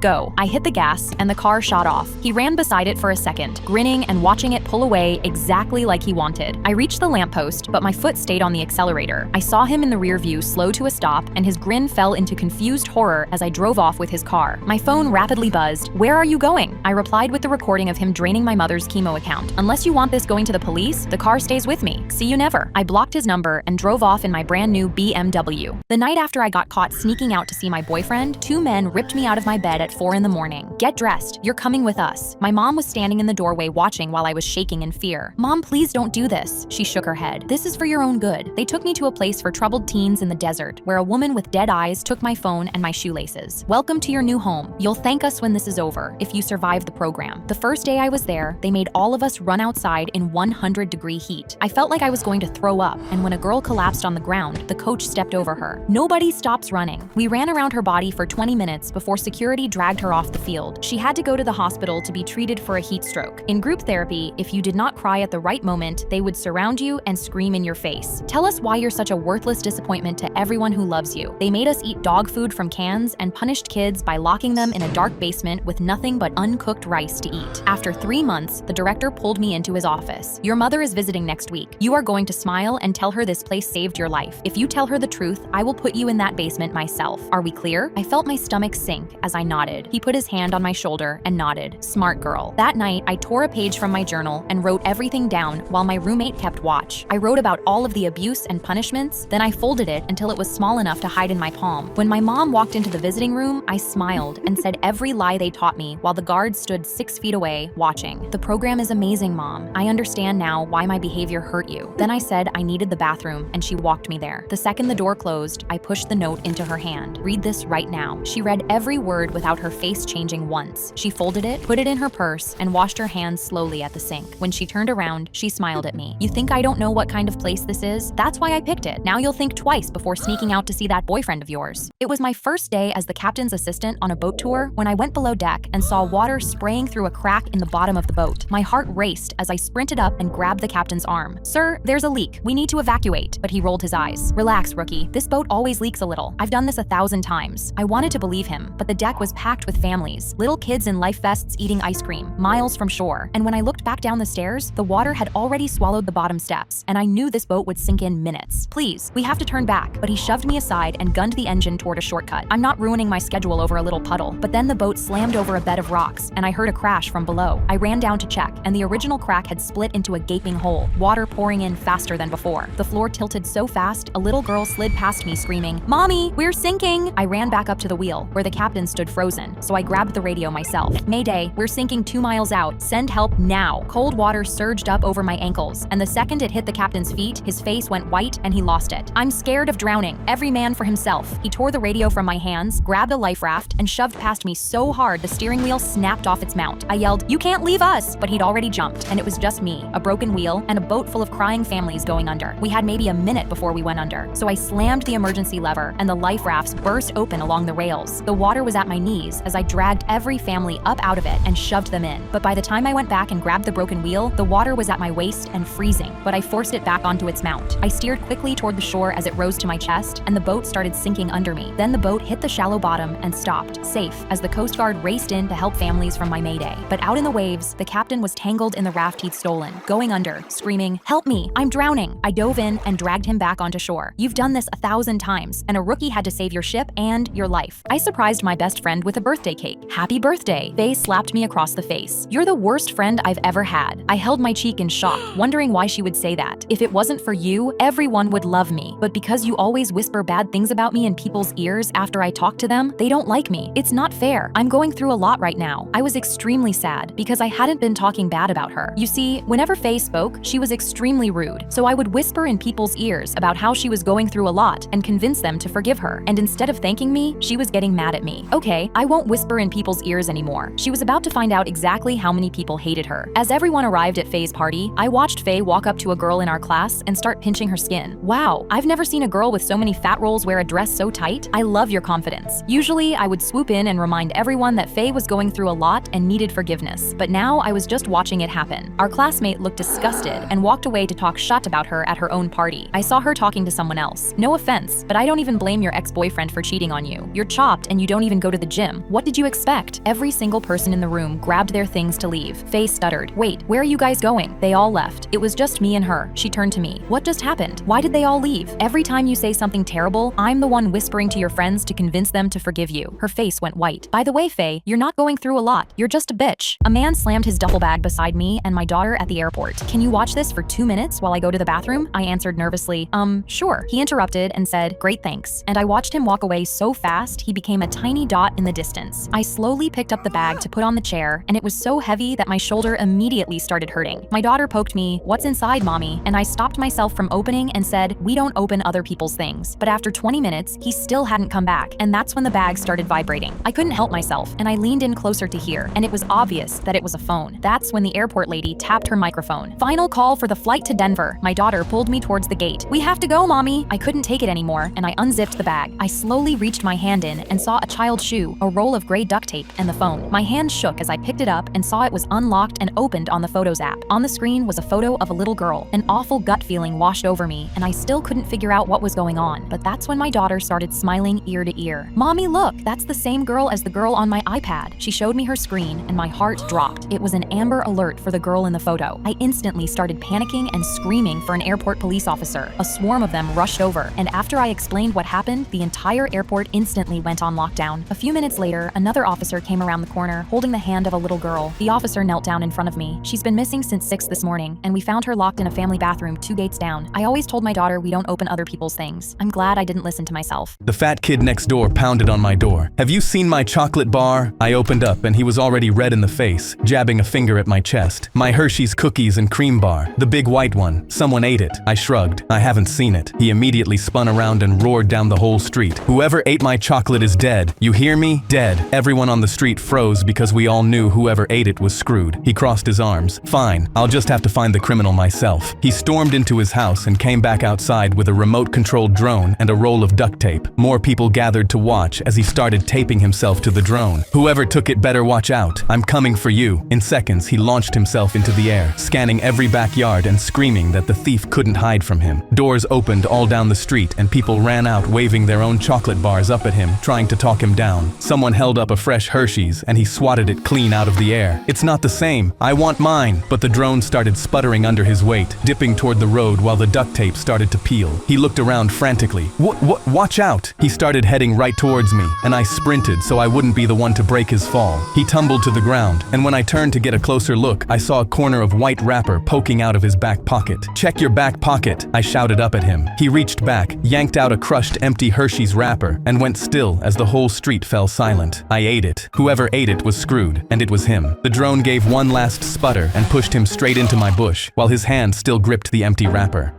go. I hit the gas and the car shot off. He ran beside it for a second, grinning and watching it pull away exactly like he wanted. I reached the lamppost, but my foot stayed on the accelerator. I saw him in the rear view slow to a stop, and his grin fell into confused horror as I drove off with his car. My phone rapidly buzzed. Where are you going? I replied with the recording of him draining my mother's chemo account. Unless you want this going to the police, the car stays with me. See you never. I blocked his number and drove off in my brand new BMW. The night after I got caught sneaking out to see my boyfriend, 2 men ripped me out of my bed at 4 in the morning. Get dressed. You're coming with us. My mom was standing in the doorway watching while I was shaking in fear. Mom, please don't do this. She shook her head. This is for your own good. They took me to a place for troubled teens in the desert, where a woman with dead eyes took my phone and my shoelaces. Welcome to your new home. You'll thank us when this is over, if you survive the program. The first day I was there, they made all of us run outside in 100-degree heat. I felt like I was going to throw up, and when a girl collapsed on the ground, the coach stepped over her. Nobody stops running. We ran around her body for 20 minutes before security dragged her off the field. She had to go to the hospital to be treated for a heat stroke. In group therapy, if you did not cry at the right moment, they would surround you and scream in your face. Tell us why you're such a worthless disappointment to everyone who loves you. They made us eat dog food from cans and punished kids by locking them in a dark basement with nothing but uncooked rice to eat. After 3 months, the director pulled me into his office. Your mother is visiting next week. You are going to smile and tell her this place saved your life. If you tell her the truth, I will put you in that basement myself. Are we clear? I felt my stomach sink as I nodded. He put his hand on my shoulder and nodded. Smart girl. That night, I tore a page from my journal and wrote everything down while my roommate kept watch. I wrote about all of the abuse and punishments, then I folded it until it was small enough to hide in my palm. When my mom walked into the visiting room, I smiled and said every lie they taught me while the guards stood 6 feet away, watching. The program is amazing, Mom. I understand now why my behavior hurt you. Then I said I needed the bathroom, and she walked me there. The second the door closed, I pushed the note into her hand. Read this right now. She read every word without her face changing once. She folded it, put it in her purse, and washed her hands slowly at the sink. When she turned around, she smiled at me. You think I don't know what kind of place this is? That's why I picked it. Now you'll think twice before sneaking out to see that boyfriend of yours. It was my first day as the captain's assistant on a boat tour when I went below deck and saw water spraying through a crack in the bottom of the boat. My heart raced as I sprinted up and grabbed the captain's arm. Sir, there's a leak. We need to evacuate. But he rolled his eyes. Relax, rookie. This boat always leaks a little. I've done this 1,000 times. I wanted to believe him, but the deck was packed with families, little kids in life vests eating ice cream, miles from shore. And when I looked back down the stairs, the water had already swallowed the bottom steps, and I knew this boat would sink in minutes. Please, we have to turn back. But he shoved me aside and gunned the engine toward a shortcut. I'm not ruining my schedule over a little puddle. But then the boat slammed over a bed of rocks, and I heard a crash from below. I ran down to check, and the original crack had split into a gaping hole, water pouring in faster than before. The floor tilted so fast, a little girl slid past me screaming, "Mommy, we're sinking!" I ran back up to the wheel, where the captain stood frozen, so I grabbed the radio myself. Mayday, we're sinking 2 miles out. Send help now. Cold water surged up over my ankles, and the second it hit the captain's feet, his face went white and he lost it. I'm scared of drowning. Every man for himself. He tore the radio from my hands, grabbed a life raft, and shoved past me so hard the steering wheel snapped off its mount. I yelled, "You can't leave us!" But he'd already jumped, and it was just me, a broken wheel, and a boat full of crying families going under. We had maybe a minute before we went under, so I slammed the emergency lever, and the life rafts burst open along the rails. The water was at my knees as I dragged every family up out of it and shoved them in. But by the time I went back and grabbed the broken wheel, the water was at my waist and freezing, but I forced it back onto its mount. I steered quickly toward the shore as it rose to my chest, and the boat started sinking under me. Then the boat hit the shallow bottom and stopped, safe, as the Coast Guard raced in to help families from my mayday. But out in the waves, the captain was tangled in the raft he'd stolen, going under, screaming, "Help me, I'm drowning!" I dove in and dragged him back onto shore. You've done this 1,000 times, and a rookie had to save your ship and your life. I surprised my best friend with a birthday cake. Happy birthday! Faye slapped me across the face. You're the worst friend I've ever had. I held my cheek in shock, wondering why she would say that. If it wasn't for you, everyone would love me. But because you always whisper bad things about me in people's ears after I talk to them, they don't like me. It's not fair. I'm going through a lot right now. I was extremely sad because I hadn't been talking bad about her. You see, whenever Faye spoke, she was extremely rude. So I would whisper in people's ears about how she was going through a lot and convince them to forgive her. And instead of thanking me, she was getting mad at me. Okay, I won't whisper in people's ears anymore. She was about to find out exactly how many people hated her. As everyone arrived at Faye's party, I watched Faye walk up to a girl in our class and start pinching her skin. Wow, I've never seen a girl with so many fat rolls wear a dress so tight. I love your confidence. Usually, I would swoop in and remind everyone that Faye was going through a lot and needed forgiveness. But now I was just watching it happen. Our classmate looked disgusted and walked away to talk shut about her at her own party. I saw her talking to someone else. No offense, but I don't even blame your ex-boyfriend for cheating on you. You're chopped and you don't even go to the gym. What did you expect? Every single person in the room grabbed their things to leave. Faye stuttered. Wait, where are you guys going? They all left. It was just me and her. She turned to me. What just happened? Why did they all leave? Every time you say something terrible, I'm the one whispering to your friends to convince them to forgive you. Her face went white. By the way, Faye, you're not going through a lot. You're just a bitch. A man slammed his duffel bag beside me and my daughter at the airport. Can you watch this for 2 minutes while I go to the bathroom? I answered nervously. Sure. He interrupted and said, great, thanks. And I watched him walk away so fast, he became a tiny dot in the distance. I slowly picked up the bag to put on the chair, and it was so heavy that my shoulder immediately started hurting. My daughter poked me, what's inside, mommy? And I stopped myself from opening and said, we don't open other people's things. But after 20 minutes, he still hadn't come back, and that's when the bag started vibrating. I couldn't help myself, and I leaned in closer to hear, and it was obvious that it was a phone. That's when the airport lady tapped her microphone. Final call for the flight to Denver. My daughter pulled me towards the gate. We have to go, mommy. I couldn't take it anymore, and I unzipped the bag. I slowly reached my hand in and saw a child's shoe, a roll of gray duct tape, and the phone. My hand shook as I picked it up and saw it was unlocked and opened on the Photos app. On the screen was a photo of a little girl. An awful gut feeling washed over me, and I still couldn't figure out what was going on. But that's when my daughter started smiling ear to ear. Mommy, look, that's the same girl as the girl on my iPad. She showed me her screen, and my heart dropped. It was an Amber Alert for the girl in the photo. I instantly started panicking and screaming for an airport police officer. A swarm of them rushed over, and after I explained what happened, the entire airport instantly went on lockdown. A few minutes later, another officer came around the corner, holding the hand of a little girl. The officer knelt down in front of me. She's been missing since 6 this morning, and we found her locked in a family bathroom 2 gates down. I always told my daughter we don't open other people's things. I'm glad I didn't listen to myself. The fat kid next door pounded on my door. Have you seen my chocolate bar? I opened up and he was already red in the face, jabbing a finger at my chest. My Hershey's cookies and cream bar, the big white one. Someone ate it. I shrugged. I haven't seen it. He immediately spun around and roared down the whole street. Whoever ate my chocolate is dead. You hear me? Dead. Everyone on the street froze because we all knew whoever ate it was screwed. He crossed his arms. Fine, I'll just have to find the criminal myself. He stormed into his house and came back outside with a remote-controlled drone and a roll of duct tape. More people gathered to watch as he started taping himself to the drone. Whoever took it better watch out. I'm coming for you. In seconds, he launched himself into the air, scanning every backyard and screaming that the thief couldn't hide from him. Doors opened all down the street and people ran out waving their own chocolate bars up at him, trying to talk him down. Someone held up a fresh Hershey's and he swatted it clean out of the air. It's not the same. I want mine. But the drone started sputtering under his weight, dipping toward the road while the duct tape started to peel. He looked around frantically. Watch out! He started heading right towards me, and I sprinted so I wouldn't be the one to break his fall. He tumbled to the ground, and when I turned to get a closer look, I saw a corner of white wrapper poking out of his back pocket. Check your back pocket, I shouted up at him. He reached back, yanked out a crushed empty Hershey's wrapper, and went still as the whole street fell silent. I ate it. Whoever ate it was screwed, and it was him. The drone gave one last sputter and pushed him straight into my bush, while his hand still gripped the empty wrapper.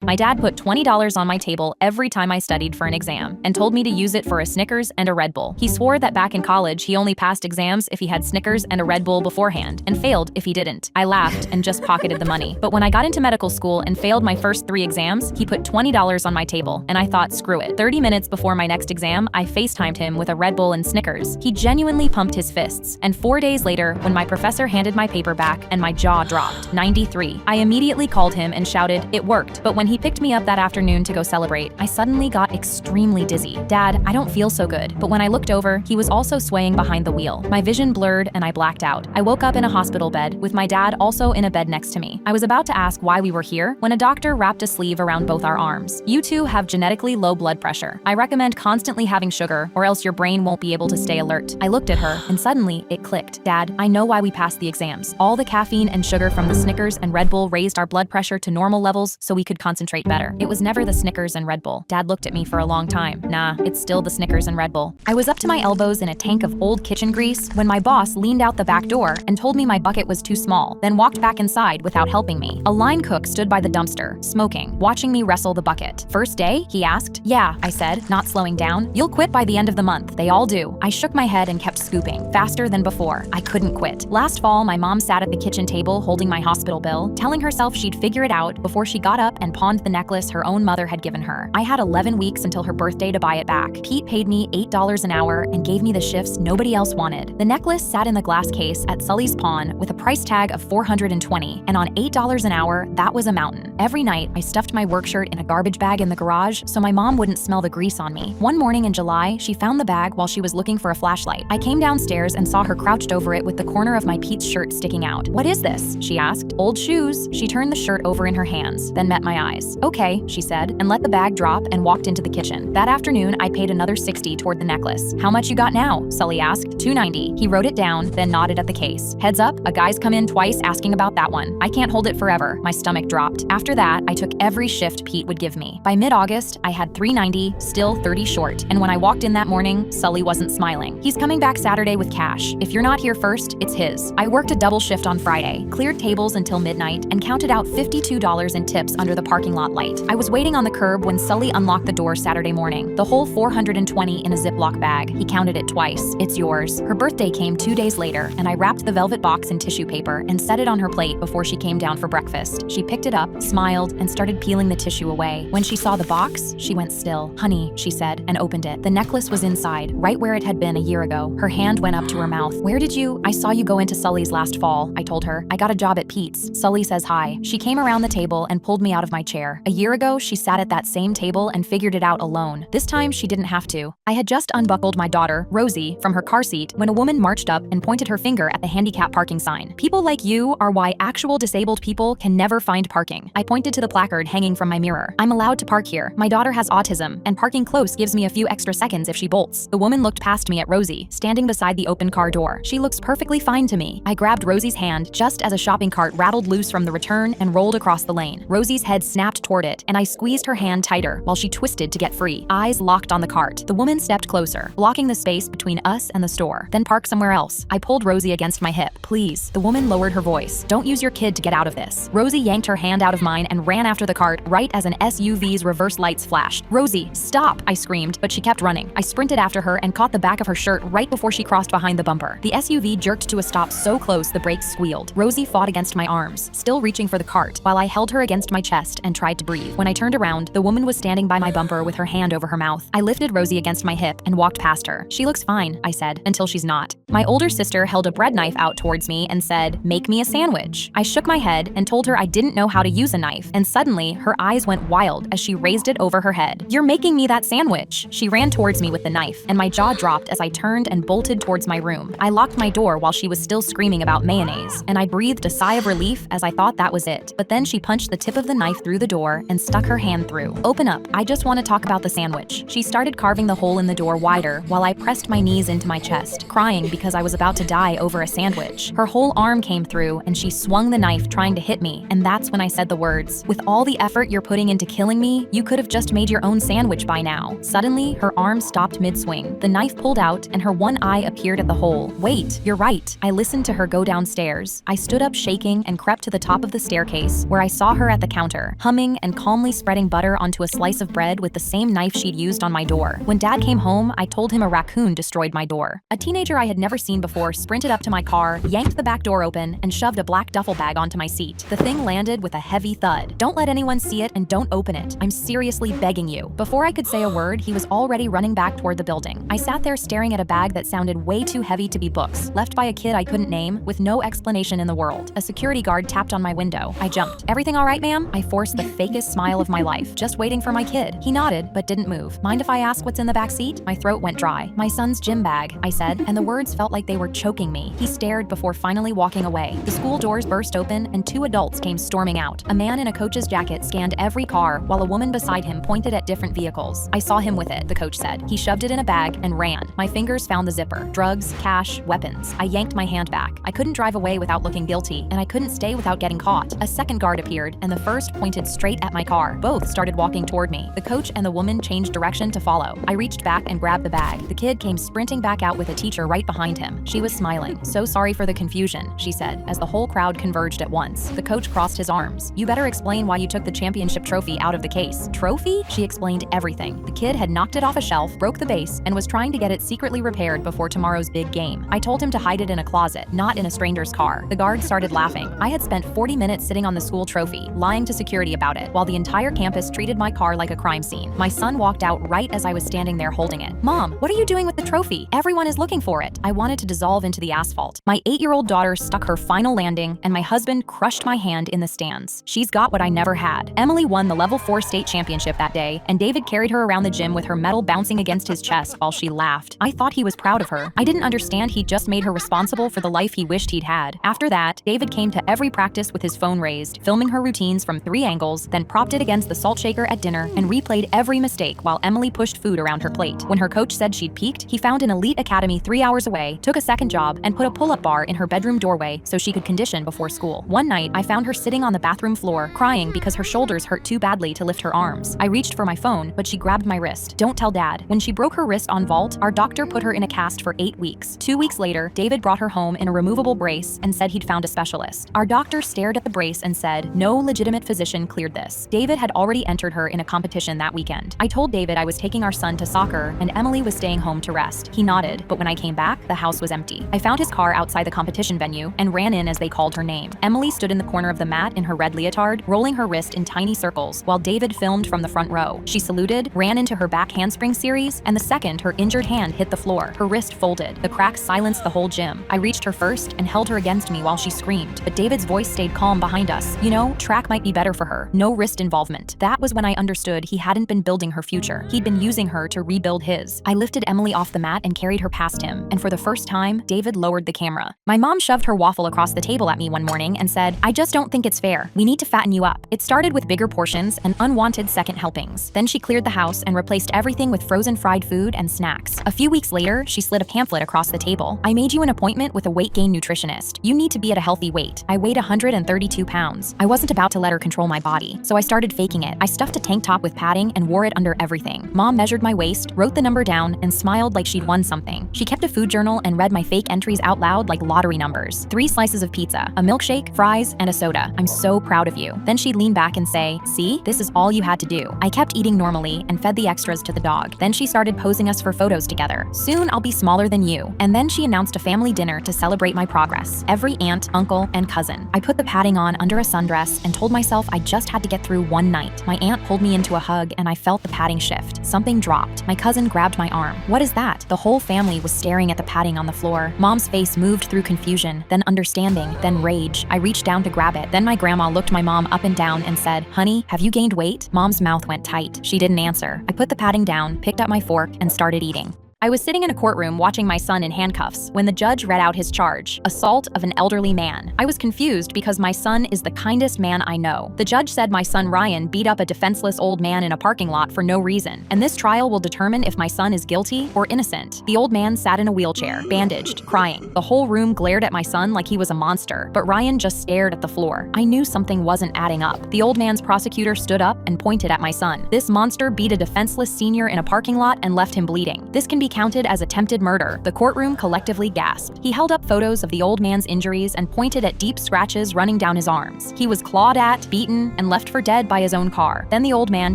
My dad put $20 on my table every time I studied for an exam and told me to use it for a Snickers and a Red Bull. He swore that back in college he only passed exams if he had Snickers and a Red Bull beforehand and failed if he didn't. I laughed and just pocketed the money. But when I got into medical school and failed my first 3 exams, he put $20 on my table and I thought, screw it. 30 minutes before my next exam, I FaceTimed him with a Red Bull and Snickers. He genuinely pumped his fists. And 4 days later, when my professor handed my paper back and my jaw dropped, 93, I immediately called him and shouted, it worked. But when he picked me up that afternoon to go celebrate, I suddenly got extremely dizzy. Dad, I don't feel so good. But when I looked over, he was also swaying behind the wheel. My vision blurred and I blacked out. I woke up in a hospital bed, with my dad also in a bed next to me. I was about to ask why we were here when a doctor wrapped a sleeve around both our arms. You two have genetically low blood pressure. I recommend constantly having sugar, or else your brain won't be able to stay alert. I looked at her, and suddenly it clicked. Dad, I know why we passed the exams. All the caffeine and sugar from the Snickers and Red Bull raised our blood pressure to normal levels so we could concentrate better. It was never the Snickers and Red Bull. Dad looked at me for a long time. Nah, it's still the Snickers and Red Bull. I was up to my elbows in a tank of old kitchen grease when my boss leaned out the back door and told me my bucket was too small, then walked back inside without helping me. A line cook stood by the dumpster, smoking, watching me wrestle the bucket. First day? He asked. Yeah, I said, not slowing down. You'll quit by the end of the month. They all do. I shook my head and kept scooping, faster than before. I couldn't quit. Last fall, my mom sat at the kitchen table holding my hospital bill, telling herself she'd figure it out before she got up and pawned the necklace her own mother had given her. I had 11 weeks until her birthday to buy it back. Pete paid me $8 an hour and gave me the shifts nobody else wanted. The necklace sat in the glass case at Sully's pawn with a price tag of $420, and on $8 an hour, that was a mountain. Every night, I stuffed my work shirt in a garbage bag in the garage so my mom wouldn't smell the grease on me. One morning in July, she found the bag while she was looking for a flashlight. I came downstairs and saw her crouched over it with the corner of my Pete's shirt sticking out. What is this? She asked. Old shoes. She turned the shirt over in her hands, then met my eyes. Okay, she said, and let the bag drop and walked into the kitchen. That afternoon, I paid another $60 toward the necklace. How much you got now? Sully asked. $290. He wrote it down, then nodded at the case. Heads up, a guy's come in twice asking about that one. I can't hold it forever. My stomach dropped. After that, I took every shift Pete would give me. By mid-August, I had $390, still 30 short. And when I walked in that morning, Sully wasn't smiling. He's coming back Saturday with cash. If you're not here first, it's his. I worked a double shift on Friday, cleared tables until midnight, and counted out $52 in tips under the parking lot light. I was waiting on the curb when Sully unlocked the door Saturday morning. The whole $420 in a Ziploc bag. He counted it twice. It's yours. Her birthday came 2 days later, and I wrapped the velvet box in tissue paper and set it on her plate before she came down for breakfast. She picked it up, smiled, and started peeling the tissue away. When she saw the box, she went still. Honey, she said, and opened it. The necklace was inside, right where it had been a year ago. Her hand went up to her mouth. Where did you? I saw you go into Sully's last fall, I told her. I got a job at Pete's. Sully says hi. She came around the table and pulled me out of my chair. A year ago, she sat at that same table and figured it out alone. This time, she didn't have to. I had just unbuckled my daughter, Rosie, from her car seat when a woman marched up and pointed her finger at the handicap parking sign. People like you are why actual disabled people can never find parking. I pointed to the placard hanging from my mirror. I'm allowed to park here. My daughter has autism, and parking close gives me a few extra seconds if she bolts. The woman looked past me at Rosie, standing beside the open car door. She looks perfectly fine to me. I grabbed Rosie's hand just as a shopping cart rattled loose from the return and rolled across the lane. Rosie's head snapped toward it, and I squeezed her hand tighter while she twisted to get free. Eyes locked on the cart. The woman stepped closer, blocking the space between us and the store. Then park somewhere else. I pulled Rosie against my hip. Please. The woman lowered her voice. Don't use your kid to get out of this. Rosie yanked her hand out of mine and ran after the cart right as an SUV's reverse lights flashed. Rosie, stop, I screamed, but she kept running. I sprinted after her and caught the back of her shirt right before she crossed behind the bumper. The SUV jerked to a stop so close the brakes squealed. Rosie fought against my arms, still reaching for the cart, while I held her against my chest and tried to breathe. When I turned around, the woman was standing by my bumper with her hand over her mouth. I lifted Rosie against my hip and walked past her. She looks fine, I said, until she's not. My older sister held a bread knife out towards me and said, make me a sandwich. I shook my head and told her I didn't know how to use a knife, and suddenly her eyes went wild as she raised it over her head. You're making me that sandwich. She ran towards me with the knife, and my jaw dropped as I turned and bolted towards my room. I locked my door while she was still screaming about mayonnaise, and I breathed a sigh of relief as I thought that was it. But then she punched the tip of the knife through the door and stuck her hand through. Open up. I just want to talk about the sandwich. She started carving the hole in the door wider while I pressed my knees into my chest, crying because I was about to die over a sandwich. Her whole arm came through and she swung the knife trying to hit me, and that's when I said the words, with all the effort you're putting into killing me, you could have just made your own sandwich by now. Suddenly, her arm stopped mid-swing. The knife pulled out and her one eye appeared at the hole. Wait, you're right. I listened to her go downstairs. I stood up shaking and crept to the top of the staircase where I saw her at the counter, humming and calmly spreading butter onto a slice of bread with the same knife she'd used on my door. When Dad came home, I told him a raccoon destroyed my door. A teenager I had never seen before sprinted up to my car, yanked the back door open, and shoved a black duffel bag onto my seat. The thing landed with a heavy thud. Don't let anyone see it and don't open it. I'm seriously begging you. Before I could say a word, he was already running back toward the building. I sat there staring at a bag that sounded way too heavy to be books, left by a kid I couldn't name, with no explanation in the world. A security guard tapped on my window. I jumped. Everything all right, ma'am? I forced the fakest smile of my life, just waiting for my kid. He nodded, but didn't move. Mind if I ask what's in the back seat? My throat went dry. My son's gym bag, I said, and the words felt like they were choking me. He stared before finally walking away. The school doors burst open and two adults came storming out. A man in a coach's jacket scanned every car while a woman beside him pointed at different vehicles. I saw him with it, the coach said. He shoved it in a bag and ran. My fingers found the zipper. Drugs, cash, weapons. I yanked my hand back. I couldn't drive away without looking guilty, and I couldn't stay without getting caught. A second guard appeared, and the first pointed straight at my car. Both started walking toward me. The coach and the woman changed direction to follow. I reached back and grabbed the bag. The kid came sprinting back out with a teacher right behind him. She was smiling. "So sorry for the confusion," she said, as the whole crowd converged at once. The coach crossed his arms. "You better explain why you took the championship trophy out of the case." "Trophy?" She explained everything. The kid had knocked it off a shelf, broke the base, and was trying to get it secretly repaired before tomorrow's big game. I told him to hide it in a closet, not in a stranger's car. The guard started laughing. I had spent 40 minutes sitting on the school trophy, lying to security about it, while the entire campus treated my car like a crime scene. My son walked out right as I was standing there holding it. "Mom, what are you doing with the trophy? Everyone is looking for it." I wanted to dissolve into the asphalt. My 8-year-old daughter stuck her final landing, and my husband crushed my hand in the stands. She's got what I never had. Emily won the level 4 state championship that day, and David carried her around the gym with her medal bouncing against his chest while she laughed. I thought he was proud of her. I didn't understand he'd just made her responsible for the life he wished he'd had. After that, David came to every practice with his phone raised, filming her routines from 3 angles, then propped it against the salt shaker at dinner and replayed every mistake while Emily pushed food around her plate. When her coach said she'd peaked, he found an elite academy 3 hours away, took a second job, and put a pull-up bar in her bedroom doorway so she could condition before school. One night, I found her sitting on the bathroom floor, crying because her shoulders hurt too badly to lift her arms. I reached for my phone, but she grabbed my wrist. "Don't tell Dad." When she broke her wrist on vault, our doctor put her in a cast for 8 weeks. 2 weeks later, David brought her home in a removable brace and said he'd found a specialist. Our doctor stared at the brace and said, "No legitimate physician cleared this." David had already entered her in a competition that weekend. I told David I was taking our son to soccer and Emily was staying home to rest. He nodded, but when I came back, the house was empty. I found his car outside the competition venue and ran in as they called her name. Emily stood in the corner of the mat in her red leotard, rolling her wrist in tiny circles, while David filmed from the front row. She saluted, ran into her back handspring series, and the second her injured hand hit the floor, her wrist folded. The crack silenced the whole gym. I reached her first and held her against me while she screamed, but David's voice stayed calm behind us. "You know, track might be better for her. No wrist involvement." That was when I understood he hadn't been building her future. He'd been using her to rebuild his. I lifted Emily off the mat and carried her past him, and for the first time, David lowered the camera. My mom shoved her waffle across the table at me one morning and said, "I just don't think it's fair. We need to fatten you up." It started with bigger portions and unwanted second helpings. Then she cleared the house and replaced everything with frozen fried food and snacks. A few weeks later, she slid a pamphlet across the table. "I made you an appointment with a weight gain nutritionist. You need to be at a healthy weight." I weighed 132 pounds. I wasn't about to let her control my body, so I started faking it. I stuffed a tank top with padding and wore it under everything. Mom measured my waist, wrote the number down, and smiled like she'd won something. She kept a food journal and read my fake entries out loud like lottery numbers. 3 slices of pizza, a milkshake, fries, and a soda. "I'm so proud of you." Then she'd lean back and say, "See, this is all you had to do." I kept eating normally and fed the extras to the dog. Then she started posing us for photos together. "Soon I'll be smaller than you." And then she announced a family dinner to celebrate my progress. Every aunt, uncle, and cousin. I put the padding on under a sundress and told myself I just had to get through one night. My aunt pulled me into a hug and I felt the padding shift. Something dropped. My cousin grabbed my arm. "What is that?" The whole family was staring at the padding on the floor. Mom's face moved through confusion, then understanding, then rage. I reached down to grab it. Then my grandma looked my mom up and down and said, "Honey, have you gained weight?" Mom's mouth went tight. She didn't answer. I put the padding down, picked up my fork, and started eating. I was sitting in a courtroom watching my son in handcuffs when the judge read out his charge, assault of an elderly man. I was confused because my son is the kindest man I know. The judge said my son Ryan beat up a defenseless old man in a parking lot for no reason, and this trial will determine if my son is guilty or innocent. The old man sat in a wheelchair, bandaged, crying. The whole room glared at my son like he was a monster, but Ryan just stared at the floor. I knew something wasn't adding up. The old man's prosecutor stood up and pointed at my son. "This monster beat a defenseless senior in a parking lot and left him bleeding. This can be counted as attempted murder." The courtroom collectively gasped. He held up photos of the old man's injuries and pointed at deep scratches running down his arms. He was clawed at, beaten, and left for dead by his own car. Then the old man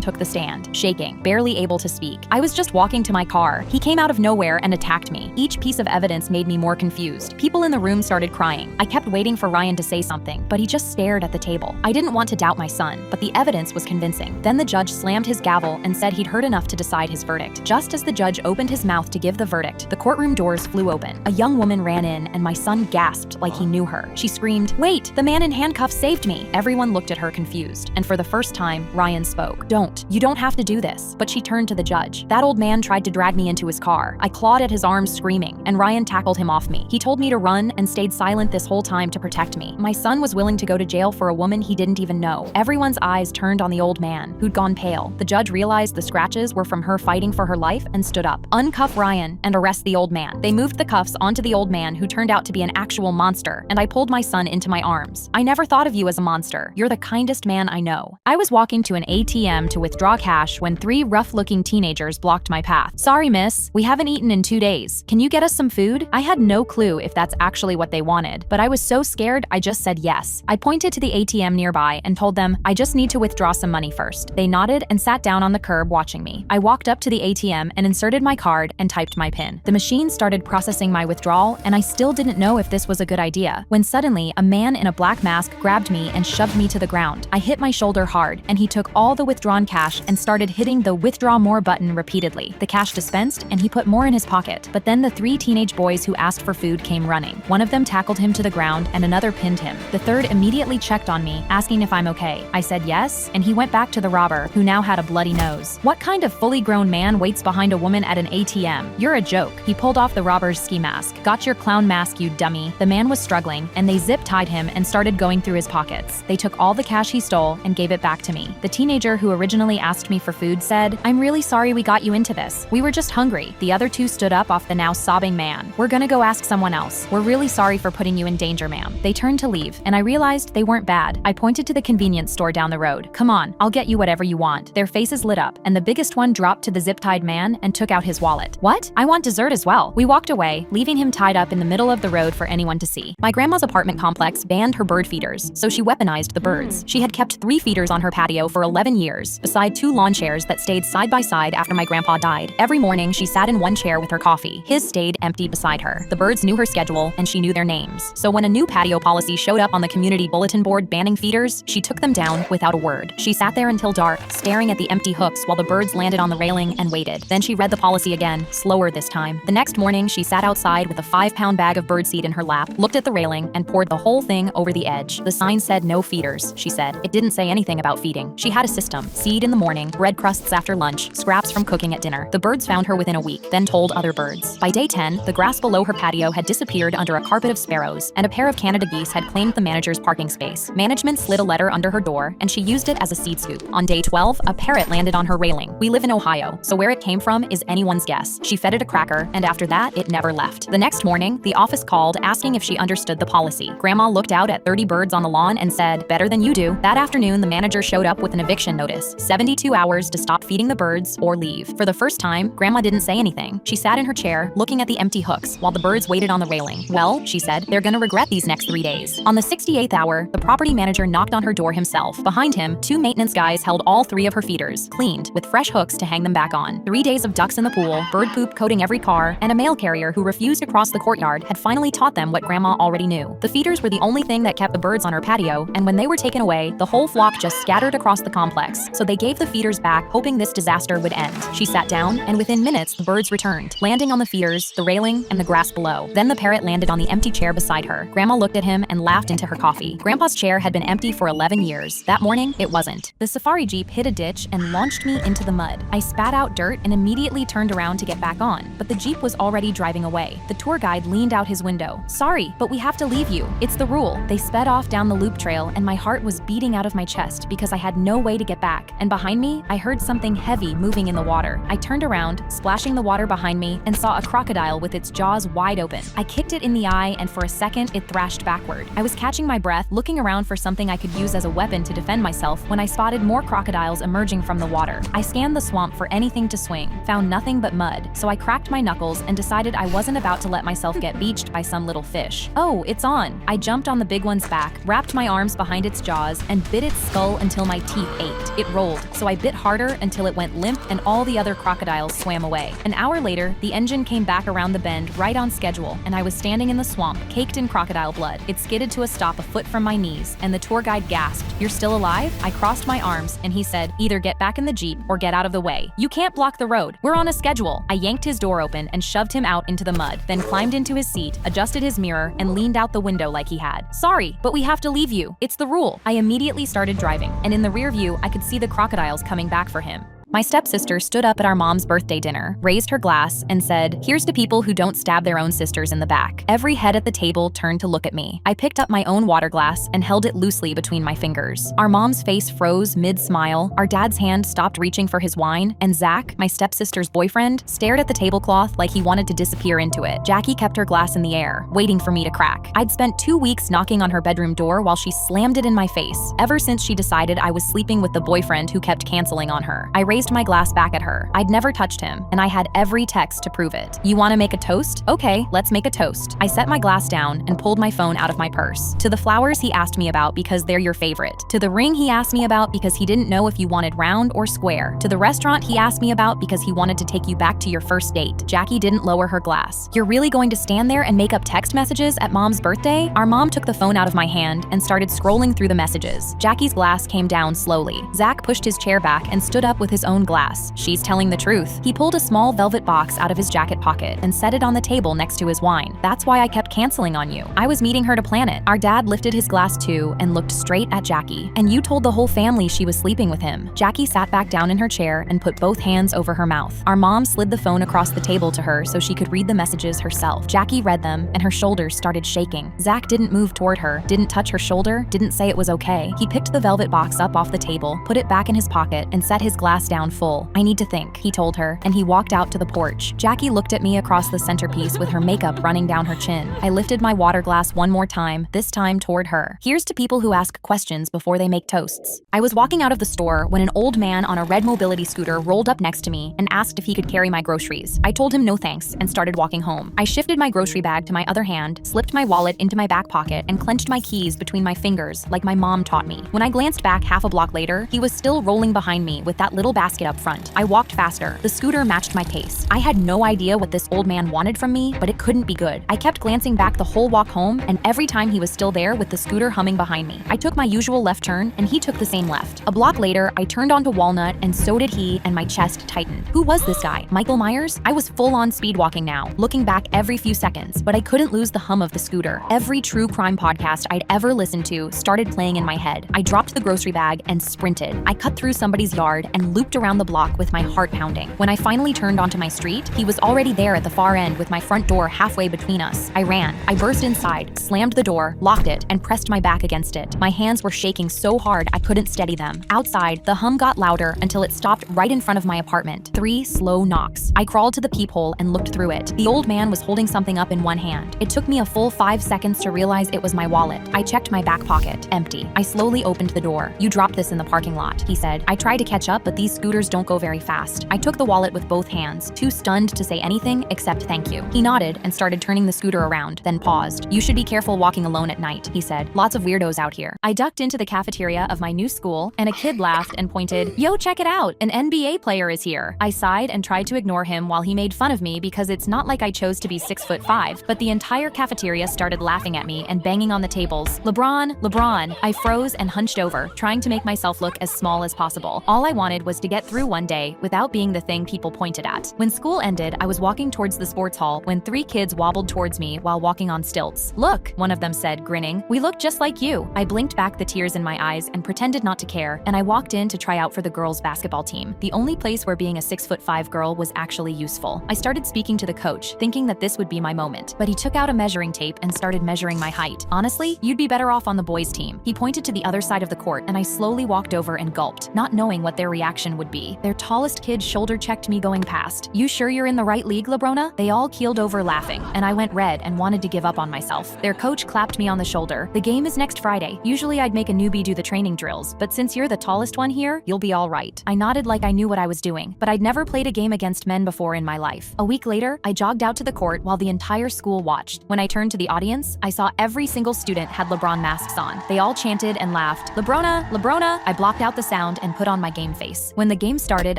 took the stand, shaking, barely able to speak. I was just walking to my car. He came out of nowhere and attacked me. Each piece of evidence made me more confused. People in the room started crying. I kept waiting for Ryan to say something, but he just stared at the table. I didn't want to doubt my son, but the evidence was convincing. Then the judge slammed his gavel and said he'd heard enough to decide his verdict. Just as the judge opened his mouth mouth to give the verdict, the courtroom doors flew open. A young woman ran in, and my son gasped like he knew her. She screamed, "Wait, the man in handcuffs saved me!" Everyone looked at her confused, and for the first time, Ryan spoke. You don't have to do this." But she turned to the judge. "That old man tried to drag me into his car. I clawed at his arms screaming, and Ryan tackled him off me. He told me to run and stayed silent this whole time to protect me. My son was willing to go to jail for a woman he didn't even know." Everyone's eyes turned on the old man, who'd gone pale. The judge realized the scratches were from her fighting for her life and stood up. "Uncuff Ryan and arrest the old man." They moved the cuffs onto the old man, who turned out to be an actual monster, and I pulled my son into my arms. "I never thought of you as a monster. You're the kindest man I know." I was walking to an ATM to withdraw cash when 3 rough-looking teenagers blocked my path. "Sorry, miss. We haven't eaten in 2 days. Can you get us some food?" I had no clue if that's actually what they wanted, but I was so scared I just said yes. I pointed to the ATM nearby and told them, "I just need to withdraw some money first." They nodded and sat down on the curb watching me. I walked up to the ATM and inserted my card and typed my PIN. The machine started processing my withdrawal, and I still didn't know if this was a good idea, when suddenly a man in a black mask grabbed me and shoved me to the ground. I hit my shoulder hard, and he took all the withdrawn cash and started hitting the withdraw more button repeatedly. The cash dispensed, and he put more in his pocket. But then the 3 teenage boys who asked for food came running. One of them tackled him to the ground, and another pinned him. The third immediately checked on me, asking if I'm okay. I said yes, and he went back to the robber, who now had a bloody nose. "What kind of fully grown man waits behind a woman at an ATM? You're a joke." He pulled off the robber's ski mask. "Got your clown mask, you dummy." The man was struggling, and they zip-tied him and started going through his pockets. They took all the cash he stole and gave it back to me. The teenager who originally asked me for food said, "I'm really sorry we got you into this. We were just hungry." The other 2 stood up off the now sobbing man. "We're gonna go ask someone else. We're really sorry for putting you in danger, ma'am." They turned to leave, and I realized they weren't bad. I pointed to the convenience store down the road. "Come on, I'll get you whatever you want." Their faces lit up, and the biggest one dropped to the zip-tied man and took out his wallet. "What? I want dessert as well." We walked away, leaving him tied up in the middle of the road for anyone to see. My grandma's apartment complex banned her bird feeders, so she weaponized the birds. She had kept 3 feeders on her patio for 11 years, beside 2 lawn chairs that stayed side by side after my grandpa died. Every morning, she sat in one chair with her coffee. His stayed empty beside her. The birds knew her schedule, and she knew their names. So when a new patio policy showed up on the community bulletin board banning feeders, she took them down without a word. She sat there until dark, staring at the empty hooks while the birds landed on the railing and waited. Then she read the policy again, slower this time. The next morning, she sat outside with a 5-pound bag of birdseed in her lap, looked at the railing, and poured the whole thing over the edge. "The sign said no feeders," she said. It didn't say anything about feeding. She had a system. Seed in the morning, bread crusts after lunch, scraps from cooking at dinner. The birds found her within a week, then told other birds. By day 10, the grass below her patio had disappeared under a carpet of sparrows, and a pair of Canada geese had claimed the manager's parking space. Management slid a letter under her door, and she used it as a seed scoop. On day 12, a parrot landed on her railing. We live in Ohio, so where it came from is anyone's guess. She fed it a cracker, and after that, it never left. The next morning, the office called, asking if she understood the policy. Grandma looked out at 30 birds on the lawn and said, "Better than you do." That afternoon, the manager showed up with an eviction notice. 72 hours to stop feeding the birds or leave. For the first time, Grandma didn't say anything. She sat in her chair, looking at the empty hooks, while the birds waited on the railing. "Well," she said, "they're gonna regret these next 3 days." On the 68th hour, the property manager knocked on her door himself. Behind him, 2 maintenance guys held all 3 of her feeders, cleaned, with fresh hooks to hang them back on. 3 days of ducks in the pool, bird poop coating every car, and a mail carrier who refused to cross the courtyard had finally taught them what Grandma already knew. The feeders were the only thing that kept the birds on her patio, and when they were taken away, the whole flock just scattered across the complex. So they gave the feeders back, hoping this disaster would end. She sat down, and within minutes, the birds returned, landing on the feeders, the railing, and the grass below. Then the parrot landed on the empty chair beside her. Grandma looked at him and laughed into her coffee. Grandpa's chair had been empty for 11 years. That morning, it wasn't. The safari jeep hit a ditch and launched me into the mud. I spat out dirt and immediately turned around to get back on, but the jeep was already driving away. The tour guide leaned out his window. "Sorry, but we have to leave you. It's the rule." They sped off down the loop trail, and my heart was beating out of my chest because I had no way to get back. And behind me, I heard something heavy moving in the water. I turned around, splashing the water behind me, and saw a crocodile with its jaws wide open. I kicked it in the eye, and for a second, it thrashed backward. I was catching my breath, looking around for something I could use as a weapon to defend myself when I spotted more crocodiles emerging from the water. I scanned the swamp for anything to swing, found nothing but mud, so I cracked my knuckles and decided I wasn't about to let myself get beached by some little fish. "Oh, it's on." I jumped on the big one's back, wrapped my arms behind its jaws, and bit its skull until my teeth ached. It rolled, so I bit harder until it went limp and all the other crocodiles swam away. An hour later, the engine came back around the bend right on schedule, and I was standing in the swamp, caked in crocodile blood. It skidded to a stop a foot from my knees, and the tour guide gasped, "You're still alive?" I crossed my arms, and he said, "Either get back in the jeep or get out of the way. You can't block the road. We're on a schedule." I I yanked his door open and shoved him out into the mud, then climbed into his seat, adjusted his mirror, and leaned out the window like he had. "Sorry, but we have to leave you. It's the rule." I immediately started driving, and in the rear view, I could see the crocodiles coming back for him. My stepsister stood up at our mom's birthday dinner, raised her glass, and said, "Here's to people who don't stab their own sisters in the back." Every head at the table turned to look at me. I picked up my own water glass and held it loosely between my fingers. Our mom's face froze mid-smile, our dad's hand stopped reaching for his wine, and Zach, my stepsister's boyfriend, stared at the tablecloth like he wanted to disappear into it. Jackie kept her glass in the air, waiting for me to crack. I'd spent 2 weeks knocking on her bedroom door while she slammed it in my face, ever since she decided I was sleeping with the boyfriend who kept canceling on her. I raised my glass back at her. I'd never touched him, and I had every text to prove it. "You want to make a toast? Okay, let's make a toast." I set my glass down and pulled my phone out of my purse. "To the flowers he asked me about because they're your favorite. To the ring he asked me about because he didn't know if you wanted round or square. To the restaurant he asked me about because he wanted to take you back to your first date." Jackie didn't lower her glass. "You're really going to stand there and make up text messages at mom's birthday?" Our mom took the phone out of my hand and started scrolling through the messages. Jackie's glass came down slowly. Zach pushed his chair back and stood up with his own glass. "She's telling the truth." He pulled a small velvet box out of his jacket pocket and set it on the table next to his wine. "That's why I kept canceling on you. I was meeting her to plan it." Our dad lifted his glass too and looked straight at Jackie. "And you told the whole family she was sleeping with him." Jackie sat back down in her chair and put both hands over her mouth. Our mom slid the phone across the table to her so she could read the messages herself. Jackie read them and her shoulders started shaking. Zach didn't move toward her, didn't touch her shoulder, didn't say it was okay. He picked the velvet box up off the table, put it back in his pocket, and set his glass down full. "I need to think," he told her, and he walked out to the porch. Jackie looked at me across the centerpiece with her makeup running down her chin. I lifted my water glass one more time, this time toward her. "Here's to people who ask questions before they make toasts." I was walking out of the store when an old man on a red mobility scooter rolled up next to me and asked if he could carry my groceries. I told him no thanks and started walking home. I shifted my grocery bag to my other hand, slipped my wallet into my back pocket, and clenched my keys between my fingers like my mom taught me. When I glanced back half a block later, he was still rolling behind me with that little basket up front. I walked faster. The scooter matched my pace. I had no idea what this old man wanted from me, but it couldn't be good. I kept glancing back the whole walk home, and every time he was still there with the scooter humming behind me. I took my usual left turn, and he took the same left. A block later, I turned onto Walnut, and so did he, and my chest tightened. Who was this guy? Michael Myers? I was full-on speed walking now, looking back every few seconds, but I couldn't lose the hum of the scooter. Every true crime podcast I'd ever listened to started playing in my head. I dropped the grocery bag and sprinted. I cut through somebody's yard and looped around the block with my heart pounding. When I finally turned onto my street, he was already there at the far end with my front door halfway between us. I ran. I burst inside, slammed the door, locked it, and pressed my back against it. My hands were shaking so hard I couldn't steady them. Outside, the hum got louder until it stopped right in front of my apartment. 3 slow knocks. I crawled to the peephole and looked through it. The old man was holding something up in one hand. It took me a full 5 seconds to realize it was my wallet. I checked my back pocket. Empty. I slowly opened the door. "You dropped this in the parking lot," he said. "I tried to catch up, but these scooters don't go very fast." I took the wallet with both hands, too stunned to say anything except thank you. He nodded and started turning the scooter around, then paused. "You should be careful walking alone at night," he said. "Lots of weirdos out here." I ducked into the cafeteria of my new school, and a kid laughed and pointed, "Yo, check it out, an NBA player is here." I sighed and tried to ignore him while he made fun of me because it's not like I chose to be 6'5", but the entire cafeteria started laughing at me and banging on the tables. "LeBron, LeBron." I froze and hunched over, trying to make myself look as small as possible. All I wanted was to get through one day without being the thing people pointed at. When school ended, I was walking towards the sports hall when 3 kids wobbled towards me while walking on stilts. "Look," one of them said, grinning. "We look just like you." I blinked back the tears in my eyes and pretended not to care, and I walked in to try out for the girls' basketball team, the only place where being a 6'5" girl was actually useful. I started speaking to the coach, thinking that this would be my moment, but he took out a measuring tape and started measuring my height. "Honestly, you'd be better off on the boys' team." He pointed to the other side of the court, and I slowly walked over and gulped, not knowing what their reaction would be. Their tallest kid shoulder-checked me going past. "You sure you're in the right league, LeBrona?" They all keeled over laughing, and I went red and wanted to give up on myself. Their coach clapped me on the shoulder. "The game is next Friday. Usually I'd make a newbie do the training drills, but since you're the tallest one here, you'll be all right." I nodded like I knew what I was doing, but I'd never played a game against men before in my life. A week later, I jogged out to the court while the entire school watched. When I turned to the audience, I saw every single student had LeBron masks on. They all chanted and laughed, "LeBrona, LeBrona." I blocked out the sound and put on my game face. When the the game started,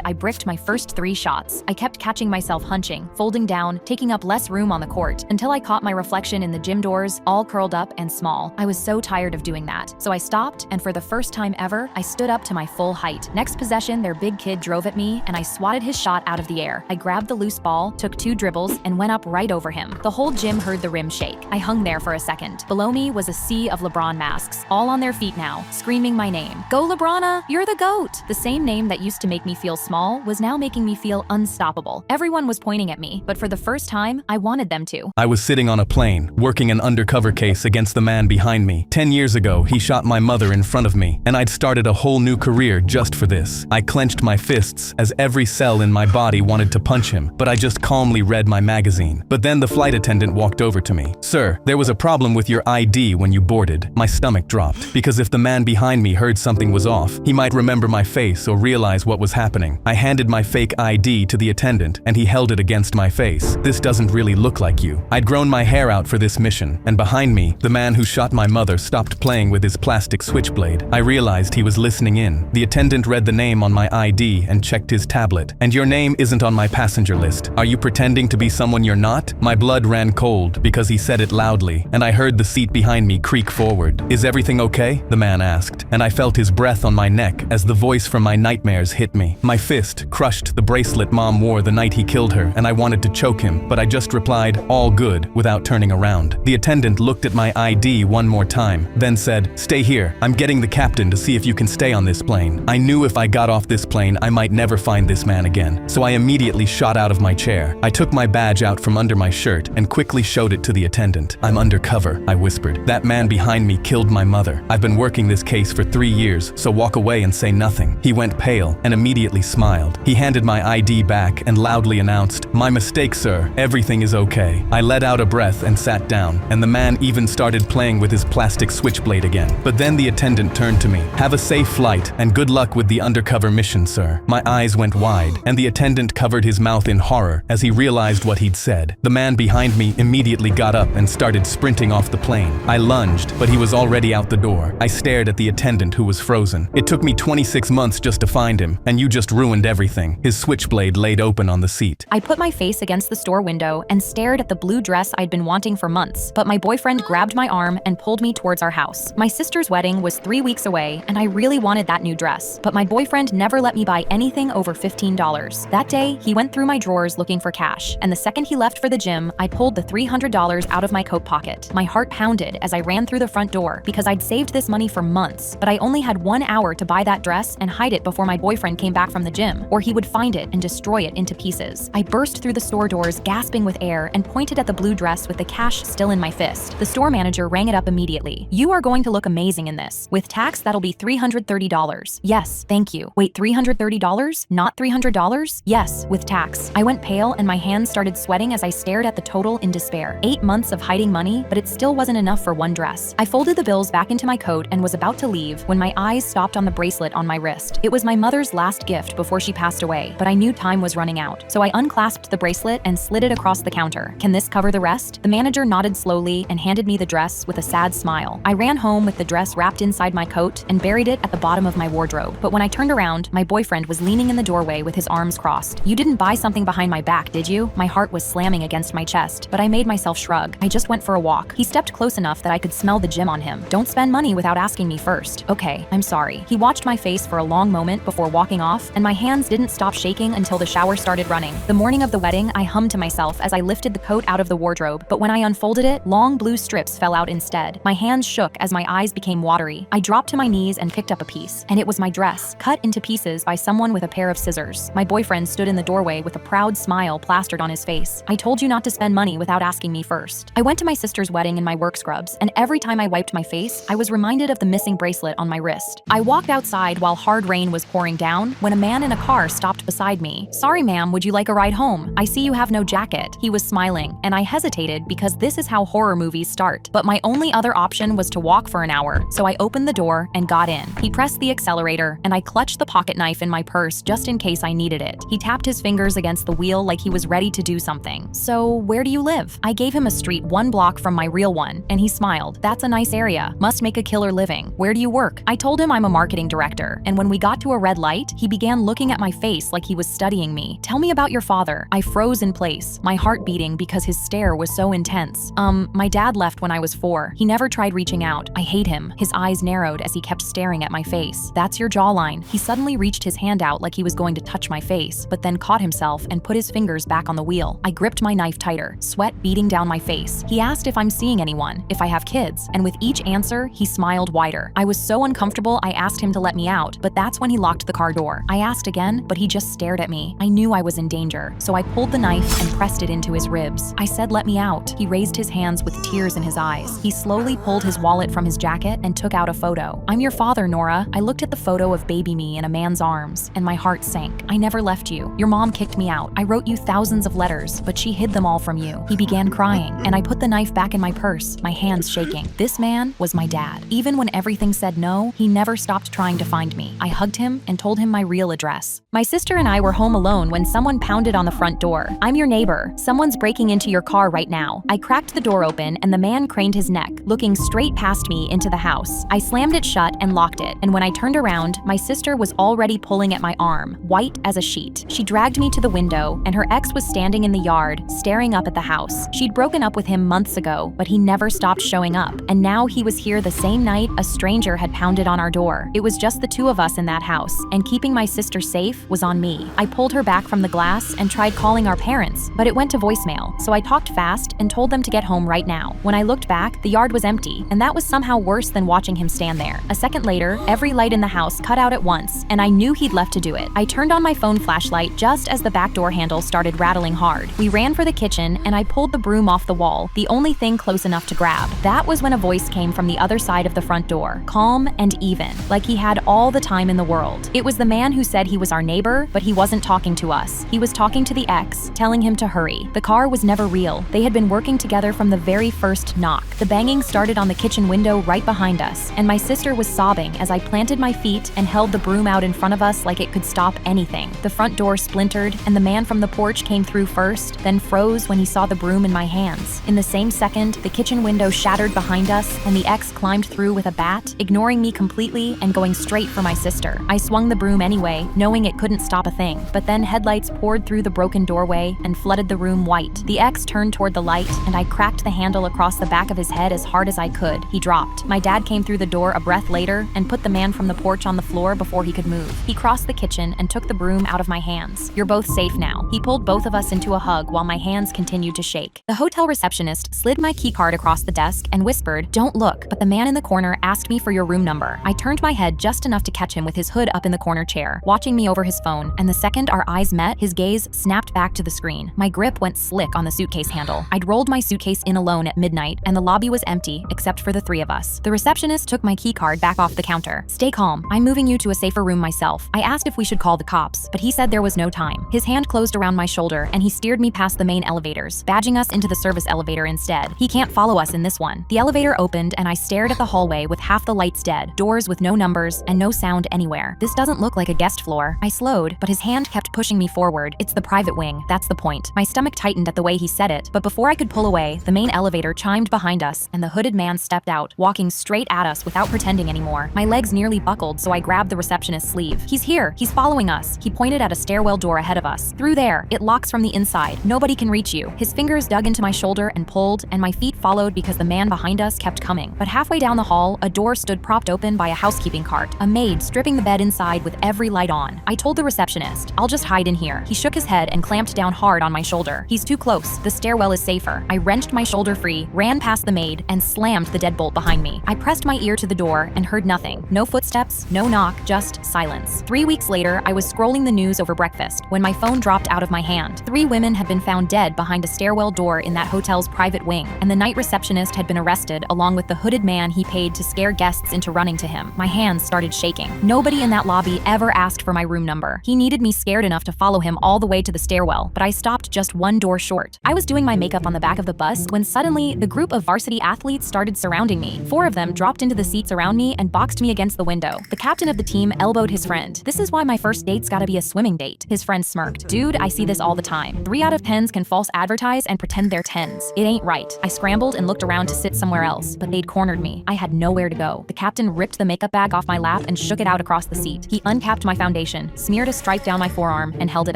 I bricked my first 3 shots. I kept catching myself hunching, folding down, taking up less room on the court, until I caught my reflection in the gym doors, all curled up and small. I was so tired of doing that. So I stopped, and for the first time ever, I stood up to my full height. Next possession, their big kid drove at me, and I swatted his shot out of the air. I grabbed the loose ball, took 2 dribbles, and went up right over him. The whole gym heard the rim shake. I hung there for a second. Below me was a sea of LeBron masks, all on their feet now, screaming my name. Go LeBrona, you're the GOAT! The same name that used to make me feel small was now making me feel unstoppable. Everyone was pointing at me, but for the first time, I wanted them to. I was sitting on a plane, working an undercover case against the man behind me. 10 years ago, he shot my mother in front of me, and I'd started a whole new career just for this. I clenched my fists as every cell in my body wanted to punch him, but I just calmly read my magazine. But then the flight attendant walked over to me. Sir, there was a problem with your ID when you boarded. My stomach dropped, because if the man behind me heard something was off, he might remember my face or realize what was happening. I handed my fake ID to the attendant, and he held it against my face. This doesn't really look like you. I'd grown my hair out for this mission, and behind me, the man who shot my mother stopped playing with his plastic switchblade. I realized he was listening in. The attendant read the name on my ID and checked his tablet. And your name isn't on my passenger list. Are you pretending to be someone you're not? My blood ran cold because he said it loudly, and I heard the seat behind me creak forward. Is everything okay? The man asked, and I felt his breath on my neck as the voice from my nightmares hit me. My fist crushed the bracelet Mom wore the night he killed her, and I wanted to choke him, but I just replied, all good, without turning around. The attendant looked at my ID one more time, then said, stay here. I'm getting the captain to see if you can stay on this plane. I knew if I got off this plane, I might never find this man again. So I immediately shot out of my chair. I took my badge out from under my shirt and quickly showed it to the attendant. I'm undercover, I whispered. That man behind me killed my mother. I've been working this case for 3 years, so walk away and say nothing. He went pale and immediately smiled. He handed my ID back and loudly announced, my mistake, sir. Everything is okay. I let out a breath and sat down, and the man even started playing with his plastic switchblade again. But then the attendant turned to me. Have a safe flight and good luck with the undercover mission, sir. My eyes went wide, and the attendant covered his mouth in horror as he realized what he'd said. The man behind me immediately got up and started sprinting off the plane. I lunged, but he was already out the door. I stared at the attendant who was frozen. It took me 26 months just to find him, and you just ruined everything. His switchblade laid open on the seat. I put my face against the store window and stared at the blue dress I'd been wanting for months, but my boyfriend grabbed my arm and pulled me towards our house. My sister's wedding was 3 weeks away, and I really wanted that new dress, but my boyfriend never let me buy anything over $15. That day, he went through my drawers looking for cash, and the second he left for the gym, I pulled the $300 out of my coat pocket. My heart pounded as I ran through the front door because I'd saved this money for months, but I only had 1 hour to buy that dress and hide it before my boyfriend came back from the gym, or he would find it and destroy it into pieces. I burst through the store doors, gasping with air, and pointed at the blue dress with the cash still in my fist. The store manager rang it up immediately. You are going to look amazing in this. With tax, that'll be $330. Yes, thank you. Wait, $330? Not $300? Yes, with tax. I went pale and my hands started sweating as I stared at the total in despair. 8 months of hiding money, but it still wasn't enough for one dress. I folded the bills back into my coat and was about to leave when my eyes stopped on the bracelet on my wrist. It was my mother's last gift before she passed away, but I knew time was running out. So I unclasped the bracelet and slid it across the counter. Can this cover the rest? The manager nodded slowly and handed me the dress with a sad smile. I ran home with the dress wrapped inside my coat and buried it at the bottom of my wardrobe. But when I turned around, my boyfriend was leaning in the doorway with his arms crossed. You didn't buy something behind my back, did you? My heart was slamming against my chest, but I made myself shrug. I just went for a walk. He stepped close enough that I could smell the gym on him. Don't spend money without asking me first. Okay, I'm sorry. He watched my face for a long moment before walking off, and my hands didn't stop shaking until the shower started running. The morning of the wedding, I hummed to myself as I lifted the coat out of the wardrobe, but when I unfolded it, long blue strips fell out instead. My hands shook as my eyes became watery. I dropped to my knees and picked up a piece, and it was my dress, cut into pieces by someone with a pair of scissors. My boyfriend stood in the doorway with a proud smile plastered on his face. I told you not to spend money without asking me first. I went to my sister's wedding in my work scrubs, and every time I wiped my face, I was reminded of the missing bracelet on my wrist. I walked outside while hard rain was pouring down when a man in a car stopped beside me. Sorry, ma'am, would you like a ride home? I see you have no jacket. He was smiling, and I hesitated because this is how horror movies start. But my only other option was to walk for an hour, so I opened the door and got in. He pressed the accelerator, and I clutched the pocket knife in my purse just in case I needed it. He tapped his fingers against the wheel like he was ready to do something. So, where do you live? I gave him a street 1 block from my real one, and he smiled. That's a nice area. Must make a killer living. Where do you work? I told him I'm a marketing director, and when we got to a red light, right?" He began looking at my face like he was studying me. "Tell me about your father." I froze in place, my heart beating because his stare was so intense. My dad left when I was 4. He never tried reaching out. I hate him." His eyes narrowed as he kept staring at my face. "That's your jawline." He suddenly reached his hand out like he was going to touch my face, but then caught himself and put his fingers back on the wheel. I gripped my knife tighter, sweat beading down my face. He asked if I'm seeing anyone, if I have kids, and with each answer, he smiled wider. I was so uncomfortable I asked him to let me out, but that's when he locked the car door. I asked again, but he just stared at me. I knew I was in danger, so I pulled the knife and pressed it into his ribs. I said, "Let me out." He raised his hands with tears in his eyes. He slowly pulled his wallet from his jacket and took out a photo. "I'm your father, Nora." I looked at the photo of baby me in a man's arms, and my heart sank. "I never left you. Your mom kicked me out. I wrote you thousands of letters, but she hid them all from you." He began crying, and I put the knife back in my purse, my hands shaking. This man was my dad. Even when everything said no, he never stopped trying to find me. I hugged him and told him my real address. My sister and I were home alone when someone pounded on the front door. "I'm your neighbor. Someone's breaking into your car right now." I cracked the door open, and the man craned his neck, looking straight past me into the house. I slammed it shut and locked it, and when I turned around, my sister was already pulling at my arm, white as a sheet. She dragged me to the window, and her ex was standing in the yard, staring up at the house. She'd broken up with him months ago, but he never stopped showing up, and now he was here the same night a stranger had pounded on our door. It was just the two of us in that house, and keeping my sister safe was on me. I pulled her back from the glass and tried calling our parents, but it went to voicemail, so I talked fast and told them to get home right now. When I looked back, the yard was empty, and that was somehow worse than watching him stand there. A second later, every light in the house cut out at once, and I knew he'd left to do it. I turned on my phone flashlight just as the back door handle started rattling hard. We ran for the kitchen, and I pulled the broom off the wall, the only thing close enough to grab. That was when a voice came from the other side of the front door, calm and even, like he had all the time in the world. It was the man who said he was our neighbor, but he wasn't talking to us. He was talking to the ex, telling him to hurry. The car was never real. They had been working together from the very first knock. The banging started on the kitchen window right behind us, and my sister was sobbing as I planted my feet and held the broom out in front of us like it could stop anything. The front door splintered, and the man from the porch came through first, then froze when he saw the broom in my hands. In the same second, the kitchen window shattered behind us, and the ex climbed through with a bat, ignoring me completely and going straight for my sister. I swung the broom anyway, knowing it couldn't stop a thing, but then headlights poured through the broken doorway and flooded the room white. The ex turned toward the light, and I cracked the handle across the back of his head as hard as I could. He dropped. My dad came through the door a breath later and put the man from the porch on the floor before he could move. He crossed the kitchen and took the broom out of my hands. "You're both safe now." He pulled both of us into a hug while my hands continued to shake. The hotel receptionist slid my keycard across the desk and whispered, "Don't look," but the man in the corner asked me for your room number. I turned my head just enough to catch him with his hood up in the corner chair, watching me over his phone, and the second our eyes met, his gaze snapped back to the screen. My grip went slick on the suitcase handle. I'd rolled my suitcase in alone at midnight, and the lobby was empty except for the three of us. The receptionist took my keycard back off the counter. "Stay calm. I'm moving you to a safer room myself." I asked if we should call the cops, but he said there was no time. His hand closed around my shoulder, and he steered me past the main elevators, badging us into the service elevator instead. "He can't follow us in this one." The elevator opened, and I stared at the hallway with half the lights dead, doors with no numbers, and no sound anywhere. "This doesn't look like a guest floor." I slowed, but his hand kept pushing me forward. "It's the private wing, that's the point." My stomach tightened at the way he said it, but before I could pull away, the main elevator chimed behind us, and the hooded man stepped out, walking straight at us without pretending anymore. My legs nearly buckled, so I grabbed the receptionist's sleeve. "He's here. He's following us." He pointed at a stairwell door ahead of us. "Through there. It locks from the inside. Nobody can reach you." His fingers dug into my shoulder and pulled, and my feet followed because the man behind us kept coming. But halfway down the hall, a door stood propped open by a housekeeping cart, a maid stripping the bed inside with every light on. I told the receptionist, "I'll just hide in here." He shook his head and clamped down hard on my shoulder. "He's too close. The stairwell is safer." I wrenched my shoulder free, ran past the maid, and slammed the deadbolt behind me. I pressed my ear to the door and heard nothing. No footsteps, no knock, just silence. 3 weeks later, I was scrolling the news over breakfast when my phone dropped out of my hand. 3 women had been found dead behind a stairwell door in that hotel's private wing, and the night receptionist had been arrested along with the hooded man he paid to scare guests into running to him. My hands started shaking. Nobody in that lobby ever asked for my room number. He needed me scared enough to follow him all the way to the stairwell, but I stopped just one door short. I was doing my makeup on the back of the bus when suddenly the group of varsity university athletes started surrounding me. 4 of them dropped into the seats around me and boxed me against the window. The captain of the team elbowed his friend. "This is why my first date's gotta be a swimming date." His friend smirked. "Dude, I see this all the time. 3 out of 10s can false advertise and pretend they're 10s. It ain't right." I scrambled and looked around to sit somewhere else, but they'd cornered me. I had nowhere to go. The captain ripped the makeup bag off my lap and shook it out across the seat. He uncapped my foundation, smeared a stripe down my forearm, and held it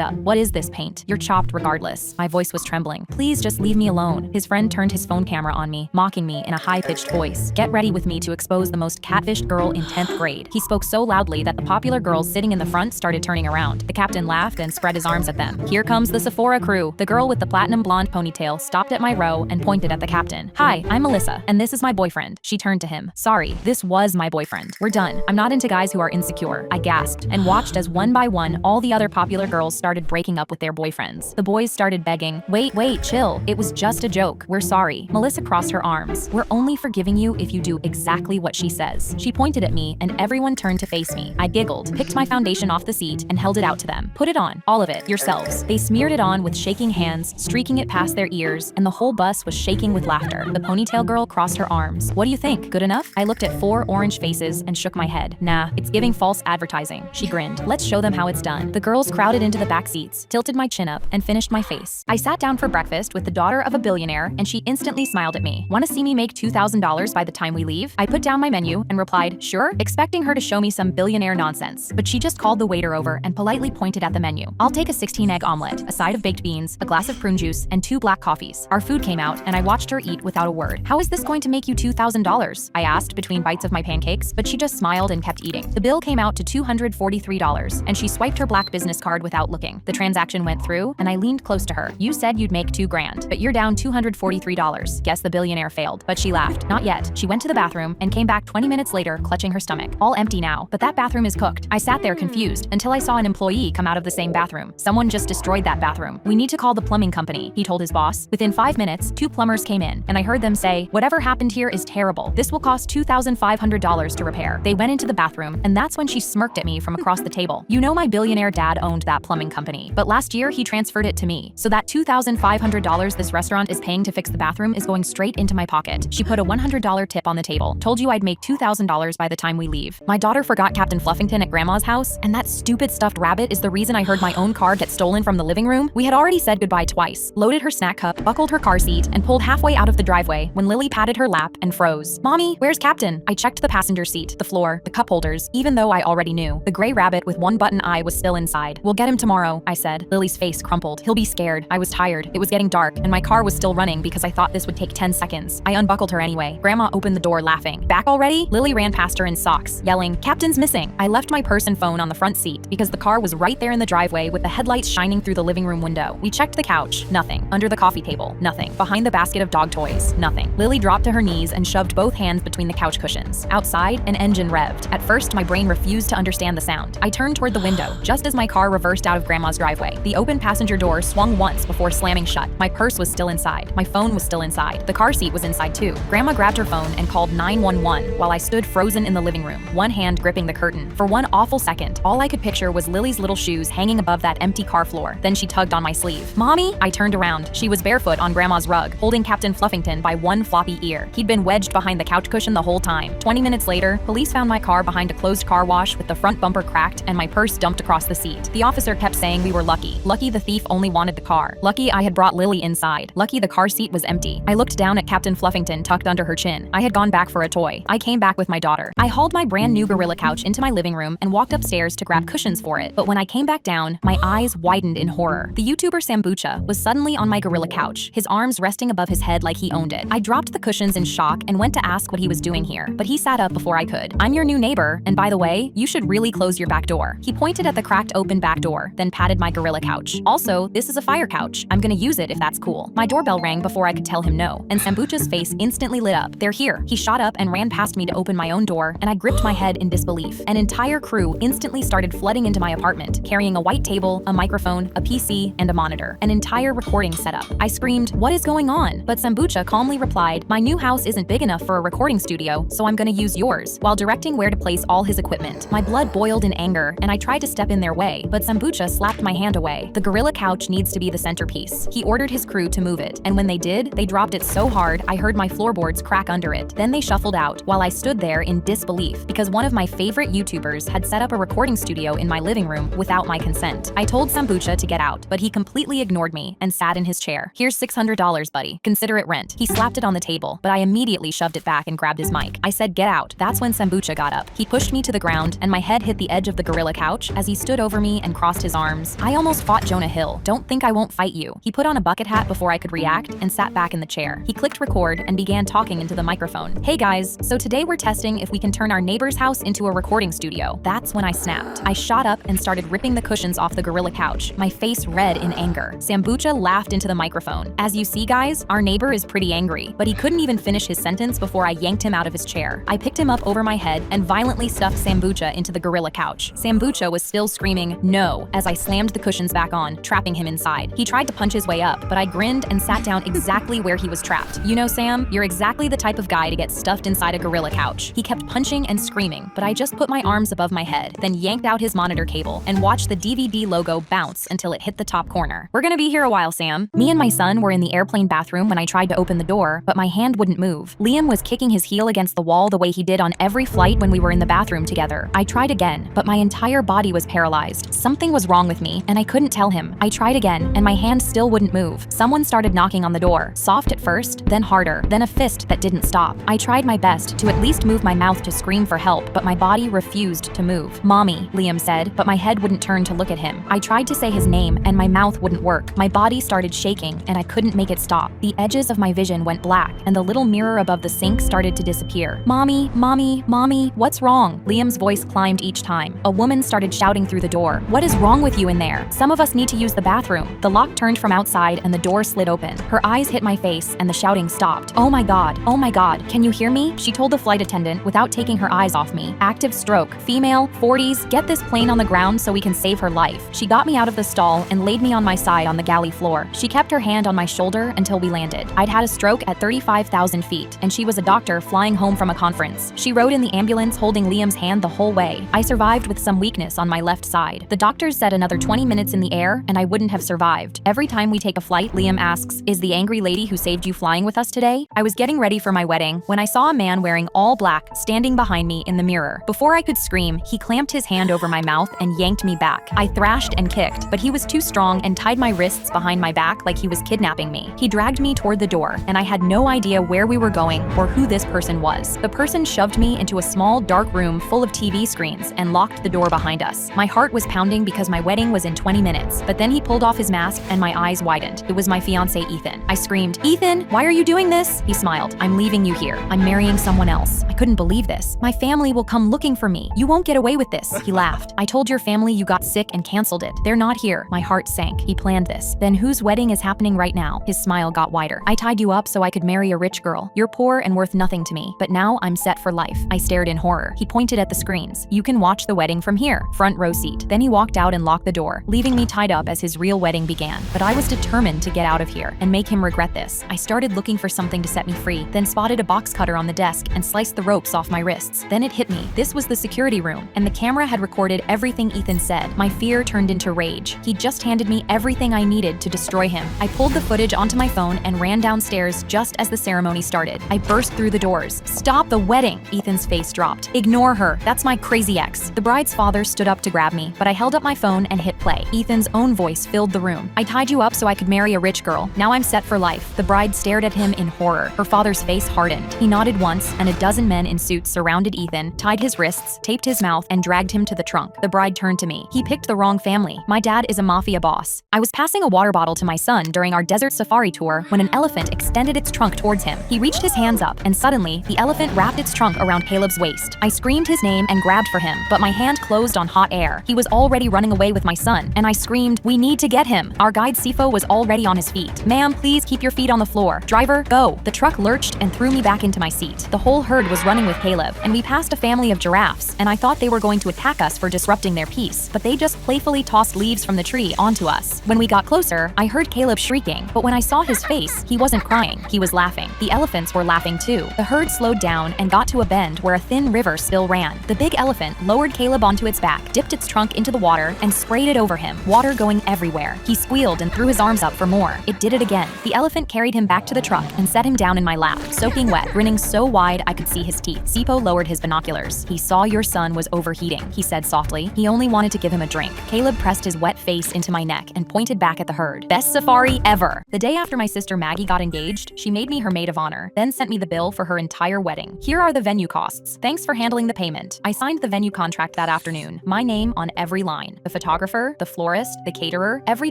up. "What is this paint? You're chopped regardless." My voice was trembling. "Please just leave me alone." His friend turned his phone camera on me, mocking me in a high-pitched voice. "Get ready with me to expose the most catfished girl in 10th grade." He spoke so loudly that the popular girls sitting in the front started turning around. The captain laughed and spread his arms at them. "Here comes the Sephora crew." The girl with the platinum blonde ponytail stopped at my row and pointed at the captain. "Hi, I'm Melissa, and this is my boyfriend." She turned to him. "Sorry, this was my boyfriend. We're done. I'm not into guys who are insecure." I gasped and watched as one by one all the other popular girls started breaking up with their boyfriends. The boys started begging, Wait, chill. It was just a joke. We're sorry." Melissa crossed her arms. "We're only forgiving you if you do exactly what she says." She pointed at me and everyone turned to face me. I giggled, picked my foundation off the seat, and held it out to them. "Put it on. All of it. Yourselves." They smeared it on with shaking hands, streaking it past their ears, and the whole bus was shaking with laughter. The ponytail girl crossed her arms. "What do you think? Good enough?" I looked at 4 orange faces and shook my head. "Nah, it's giving false advertising." She grinned. "Let's show them how it's done." The girls crowded into the back seats, tilted my chin up, and finished my face. I sat down for breakfast with the daughter of a billionaire, and she instantly smiled at me. "Want to see me make $2,000 by the time we leave?" I put down my menu and replied, "Sure," expecting her to show me some billionaire nonsense. But she just called the waiter over and politely pointed at the menu. "I'll take a 16-egg omelet, a side of baked beans, a glass of prune juice, and 2 black coffees." Our food came out, and I watched her eat without a word. "How is this going to make you $2,000? I asked between bites of my pancakes, but she just smiled and kept eating. The bill came out to $243, and she swiped her black business card without looking. The transaction went through, and I leaned close to her. "You said you'd make $2,000, but you're down $243. Guess the billionaire failed." But she laughed. "Not yet." She went to the bathroom and came back 20 minutes later, clutching her stomach. "All empty now, but that bathroom is cooked." I sat there confused until I saw an employee come out of the same bathroom. "Someone just destroyed that bathroom. We need to call the plumbing company," he told his boss. Within 5 minutes, 2 plumbers came in, and I heard them say, "Whatever happened here is terrible. This will cost $2,500 to repair." They went into the bathroom, and that's when she smirked at me from across the table. "You know my billionaire dad owned that plumbing company, but last year he transferred it to me. So that $2,500 this restaurant is paying to fix the bathroom is going straight into my pocket." She put a $100 tip on the table. "Told you I'd make $2,000 by the time we leave." My daughter forgot Captain Fluffington at Grandma's house, and that stupid stuffed rabbit is the reason I heard my own car get stolen from the living room. We had already said goodbye twice, loaded her snack cup, buckled her car seat, and pulled halfway out of the driveway when Lily patted her lap and froze. "Mommy, where's Captain?" I checked the passenger seat, the floor, the cup holders, even though I already knew. The gray rabbit with one button eye was still inside. "We'll get him tomorrow," I said. Lily's face crumpled. "He'll be scared." I was tired. It was getting dark, and my car was still running because I thought this would take 10 seconds. I unbuckled her anyway. Grandma opened the door laughing. "Back already?" Lily ran past her in socks, yelling, "Captain's missing." I left my purse and phone on the front seat because the car was right there in the driveway with the headlights shining through the living room window. We checked the couch. Nothing. Under the coffee table. Nothing. Behind the basket of dog toys. Nothing. Lily dropped to her knees and shoved both hands between the couch cushions. Outside, an engine revved. At first, my brain refused to understand the sound. I turned toward the window, just as my car reversed out of Grandma's driveway. The open passenger door swung once before slamming shut. My purse was still inside. My phone was still inside. The car seat was inside too. Grandma grabbed her phone and called 911 while I stood frozen in the living room, one hand gripping the curtain. For one awful second, all I could picture was Lily's little shoes hanging above that empty car floor. Then she tugged on my sleeve. "Mommy!" I turned around. She was barefoot on Grandma's rug, holding Captain Fluffington by one floppy ear. He'd been wedged behind the couch cushion the whole time. 20 minutes later, police found my car behind a closed car wash with the front bumper cracked and my purse dumped across the seat. The officer kept saying we were lucky. Lucky the thief only wanted the car. Lucky I had brought Lily inside. Lucky the car seat was empty. I looked down at Captain Fluffington tucked under her chin. I had gone back for a toy. I came back with my daughter. I hauled my brand new gorilla couch into my living room and walked upstairs to grab cushions for it. But when I came back down, my eyes widened in horror. The YouTuber Sambucha was suddenly on my gorilla couch, his arms resting above his head like he owned it. I dropped the cushions in shock and went to ask what he was doing here, but he sat up before I could. "I'm your new neighbor, and by the way, you should really close your back door." He pointed at the cracked open back door, then patted my gorilla couch. "Also, this is a fire couch. I'm gonna use it if that's cool." My doorbell rang before I could tell him no, and Sambucha's face instantly lit up. "They're here." He shot up and ran past me to open my own door, and I gripped my head in disbelief. An entire crew instantly started flooding into my apartment, carrying a white table, a microphone, a PC, and a monitor. An entire recording setup. I screamed, "What is going on?" But Sambucha calmly replied, "My new house isn't big enough for a recording studio, so I'm gonna use yours," while directing where to place all his equipment. My blood boiled in anger, and I tried to step in their way, but Sambucha slapped my hand away. "The gorilla couch needs to be the centerpiece." He ordered his crew to move it, and when they did, they dropped it so hard record, I heard my floorboards crack under it. Then they shuffled out while I stood there in disbelief because one of my favorite YouTubers had set up a recording studio in my living room without my consent. I told Sambucha to get out, but he completely ignored me and sat in his chair. "Here's $600, buddy. Consider it rent." He slapped it on the table, but I immediately shoved it back and grabbed his mic. I said, "Get out." That's when Sambucha got up. He pushed me to the ground and my head hit the edge of the gorilla couch as he stood over me and crossed his arms. "I almost fought Jonah Hill. Don't think I won't fight you." He put on a bucket hat before I could react and sat back in the chair. He clicked record and began talking into the microphone. "Hey guys, so today we're testing if we can turn our neighbor's house into a recording studio." That's when I snapped. I shot up and started ripping the cushions off the gorilla couch, my face red in anger. Sambucha laughed into the microphone. "As you see guys, our neighbor is pretty angry," but he couldn't even finish his sentence before I yanked him out of his chair. I picked him up over my head and violently stuffed Sambucha into the gorilla couch. Sambucha was still screaming, "No," as I slammed the cushions back on, trapping him inside. He tried to punch his way up, but I grinned and sat down exactly where he was trapped. "You know, Sam, you're exactly the type of guy to get stuffed inside a gorilla couch." He kept punching and screaming, but I just put my arms above my head, then yanked out his monitor cable and watched the DVD logo bounce until it hit the top corner. "We're gonna be here a while, Sam." Me and my son were in the airplane bathroom when I tried to open the door, but my hand wouldn't move. Liam was kicking his heel against the wall the way he did on every flight when we were in the bathroom together. I tried again, but my entire body was paralyzed. Something was wrong with me, and I couldn't tell him. I tried again, and my hand still wouldn't move. Someone started knocking on the door, soft at first, then harder, then a fist that didn't stop. I tried my best to at least move my mouth to scream for help, but my body refused to move. "Mommy," Liam said, but my head wouldn't turn to look at him. I tried to say his name, and my mouth wouldn't work. My body started shaking, and I couldn't make it stop. The edges of my vision went black, and the little mirror above the sink started to disappear. "Mommy, mommy, mommy, what's wrong?" Liam's voice climbed each time. A woman started shouting through the door. "What is wrong with you in there? Some of us need to use the bathroom." The lock turned from outside and the door slid open. Her eyes hit my face and the shouting stopped. "Oh my God, can you hear me?" She told the flight attendant without taking her eyes off me. "Active stroke, female, 40s, get this plane on the ground so we can save her life." She got me out of the stall and laid me on my side on the galley floor. She kept her hand on my shoulder until we landed. I'd had a stroke at 35,000 feet, and she was a doctor flying home from a conference. She rode in the ambulance holding Liam's hand the whole way. I survived with some weakness on my left side. The doctors said another 20 minutes in the air and I wouldn't have survived. Every time we take a flight, Liam asks, "Is the angry lady who saved you flying with us today?" I was getting ready for my wedding when I saw a man wearing all black standing behind me in the mirror. Before I could scream, he clamped his hand over my mouth and yanked me back. I thrashed and kicked, but he was too strong and tied my wrists behind my back like he was kidnapping me. He dragged me toward the door, and I had no idea where we were going or who this person was. The person shoved me into a small, dark room full of TV screens and locked the door behind us. My heart was pounding because my wedding was in 20 minutes, but then he pulled off his mask and my eyes widened. It was my fiancé, Ethan. I screamed, "Ethan, why are you doing this?" He smiled. "I'm leaving you here. I'm marrying someone else." I couldn't believe this. "My family will come looking for me. You won't get away with this." He laughed. "I told your family you got sick and canceled it. They're not here." My heart sank. He planned this. "Then whose wedding is happening right now?" His smile got wider. "I tied you up so I could marry a rich girl. You're poor and worth nothing to me, but now I'm set for life." I stared in horror. He pointed at the screens. "You can watch the wedding from here. Front row seat." Then he walked out and locked the door, leaving me tied up as his real wedding began. But I was determined to get out of here and make him regret this. I started looking for something to set me free, then spotted a box cutter on the desk and sliced the ropes off my wrists. Then it hit me. This was the security room, and the camera had recorded everything Ethan said. My fear turned into rage. He just handed me everything I needed to destroy him. I pulled the footage onto my phone and ran downstairs just as the ceremony started. I burst through the doors. "Stop the wedding!" Ethan's face dropped. "Ignore her. That's my crazy ex." The bride's father stood up to grab me, but I held up my phone and hit play. Ethan's own voice filled the room. "I tied you up so I could marry a rich girl. Now I'm set for life." The bride stared at him in horror. Her father's face hardened. He nodded once, and a dozen men in suits surrounded Ethan, tied his wrists, taped his mouth, and dragged him to the trunk. The bride turned to me. "He picked the wrong family. My dad is a mafia boss." I was passing a water bottle to my son during our desert safari tour when an elephant extended its trunk towards him. He reached his hands up, and suddenly, the elephant wrapped its trunk around Caleb's waist. I screamed his name and grabbed for him, but my hand closed on hot air. He was already running away with my son, and I screamed, "We need to get him." Our guide Sifo was already on his feet. "Ma'am, please keep your feet on the floor. Driver, go." The truck lurched and threw me back into my seat. The whole herd was running with Caleb, and we passed a family of giraffes, and I thought they were going to attack us for disrupting their peace, but they just playfully tossed leaves from the tree onto us. When we got closer, I heard Caleb shrieking, but when I saw his face, he wasn't crying. He was laughing. The elephants were laughing too. The herd slowed down and got to a bend where a thin river still ran. The big elephant lowered Caleb onto its back, dipped its trunk into the water, and sprayed it over him, water going everywhere. He squealed and threw his arms up for more. It did it again. The elephant carried him back to the truck truck and set him down in my lap, soaking wet, grinning so wide I could see his teeth. Sipo lowered his binoculars. He saw your son was overheating, he said softly. He only wanted to give him a drink. Caleb pressed his wet face into my neck and pointed back at the herd. Best safari ever. The day after my sister Maggie got engaged, she made me her maid of honor, then sent me the bill for her entire wedding. Here are the venue costs. Thanks for handling the payment. I signed the venue contract that afternoon, my name on every line. The photographer, the florist, the caterer, every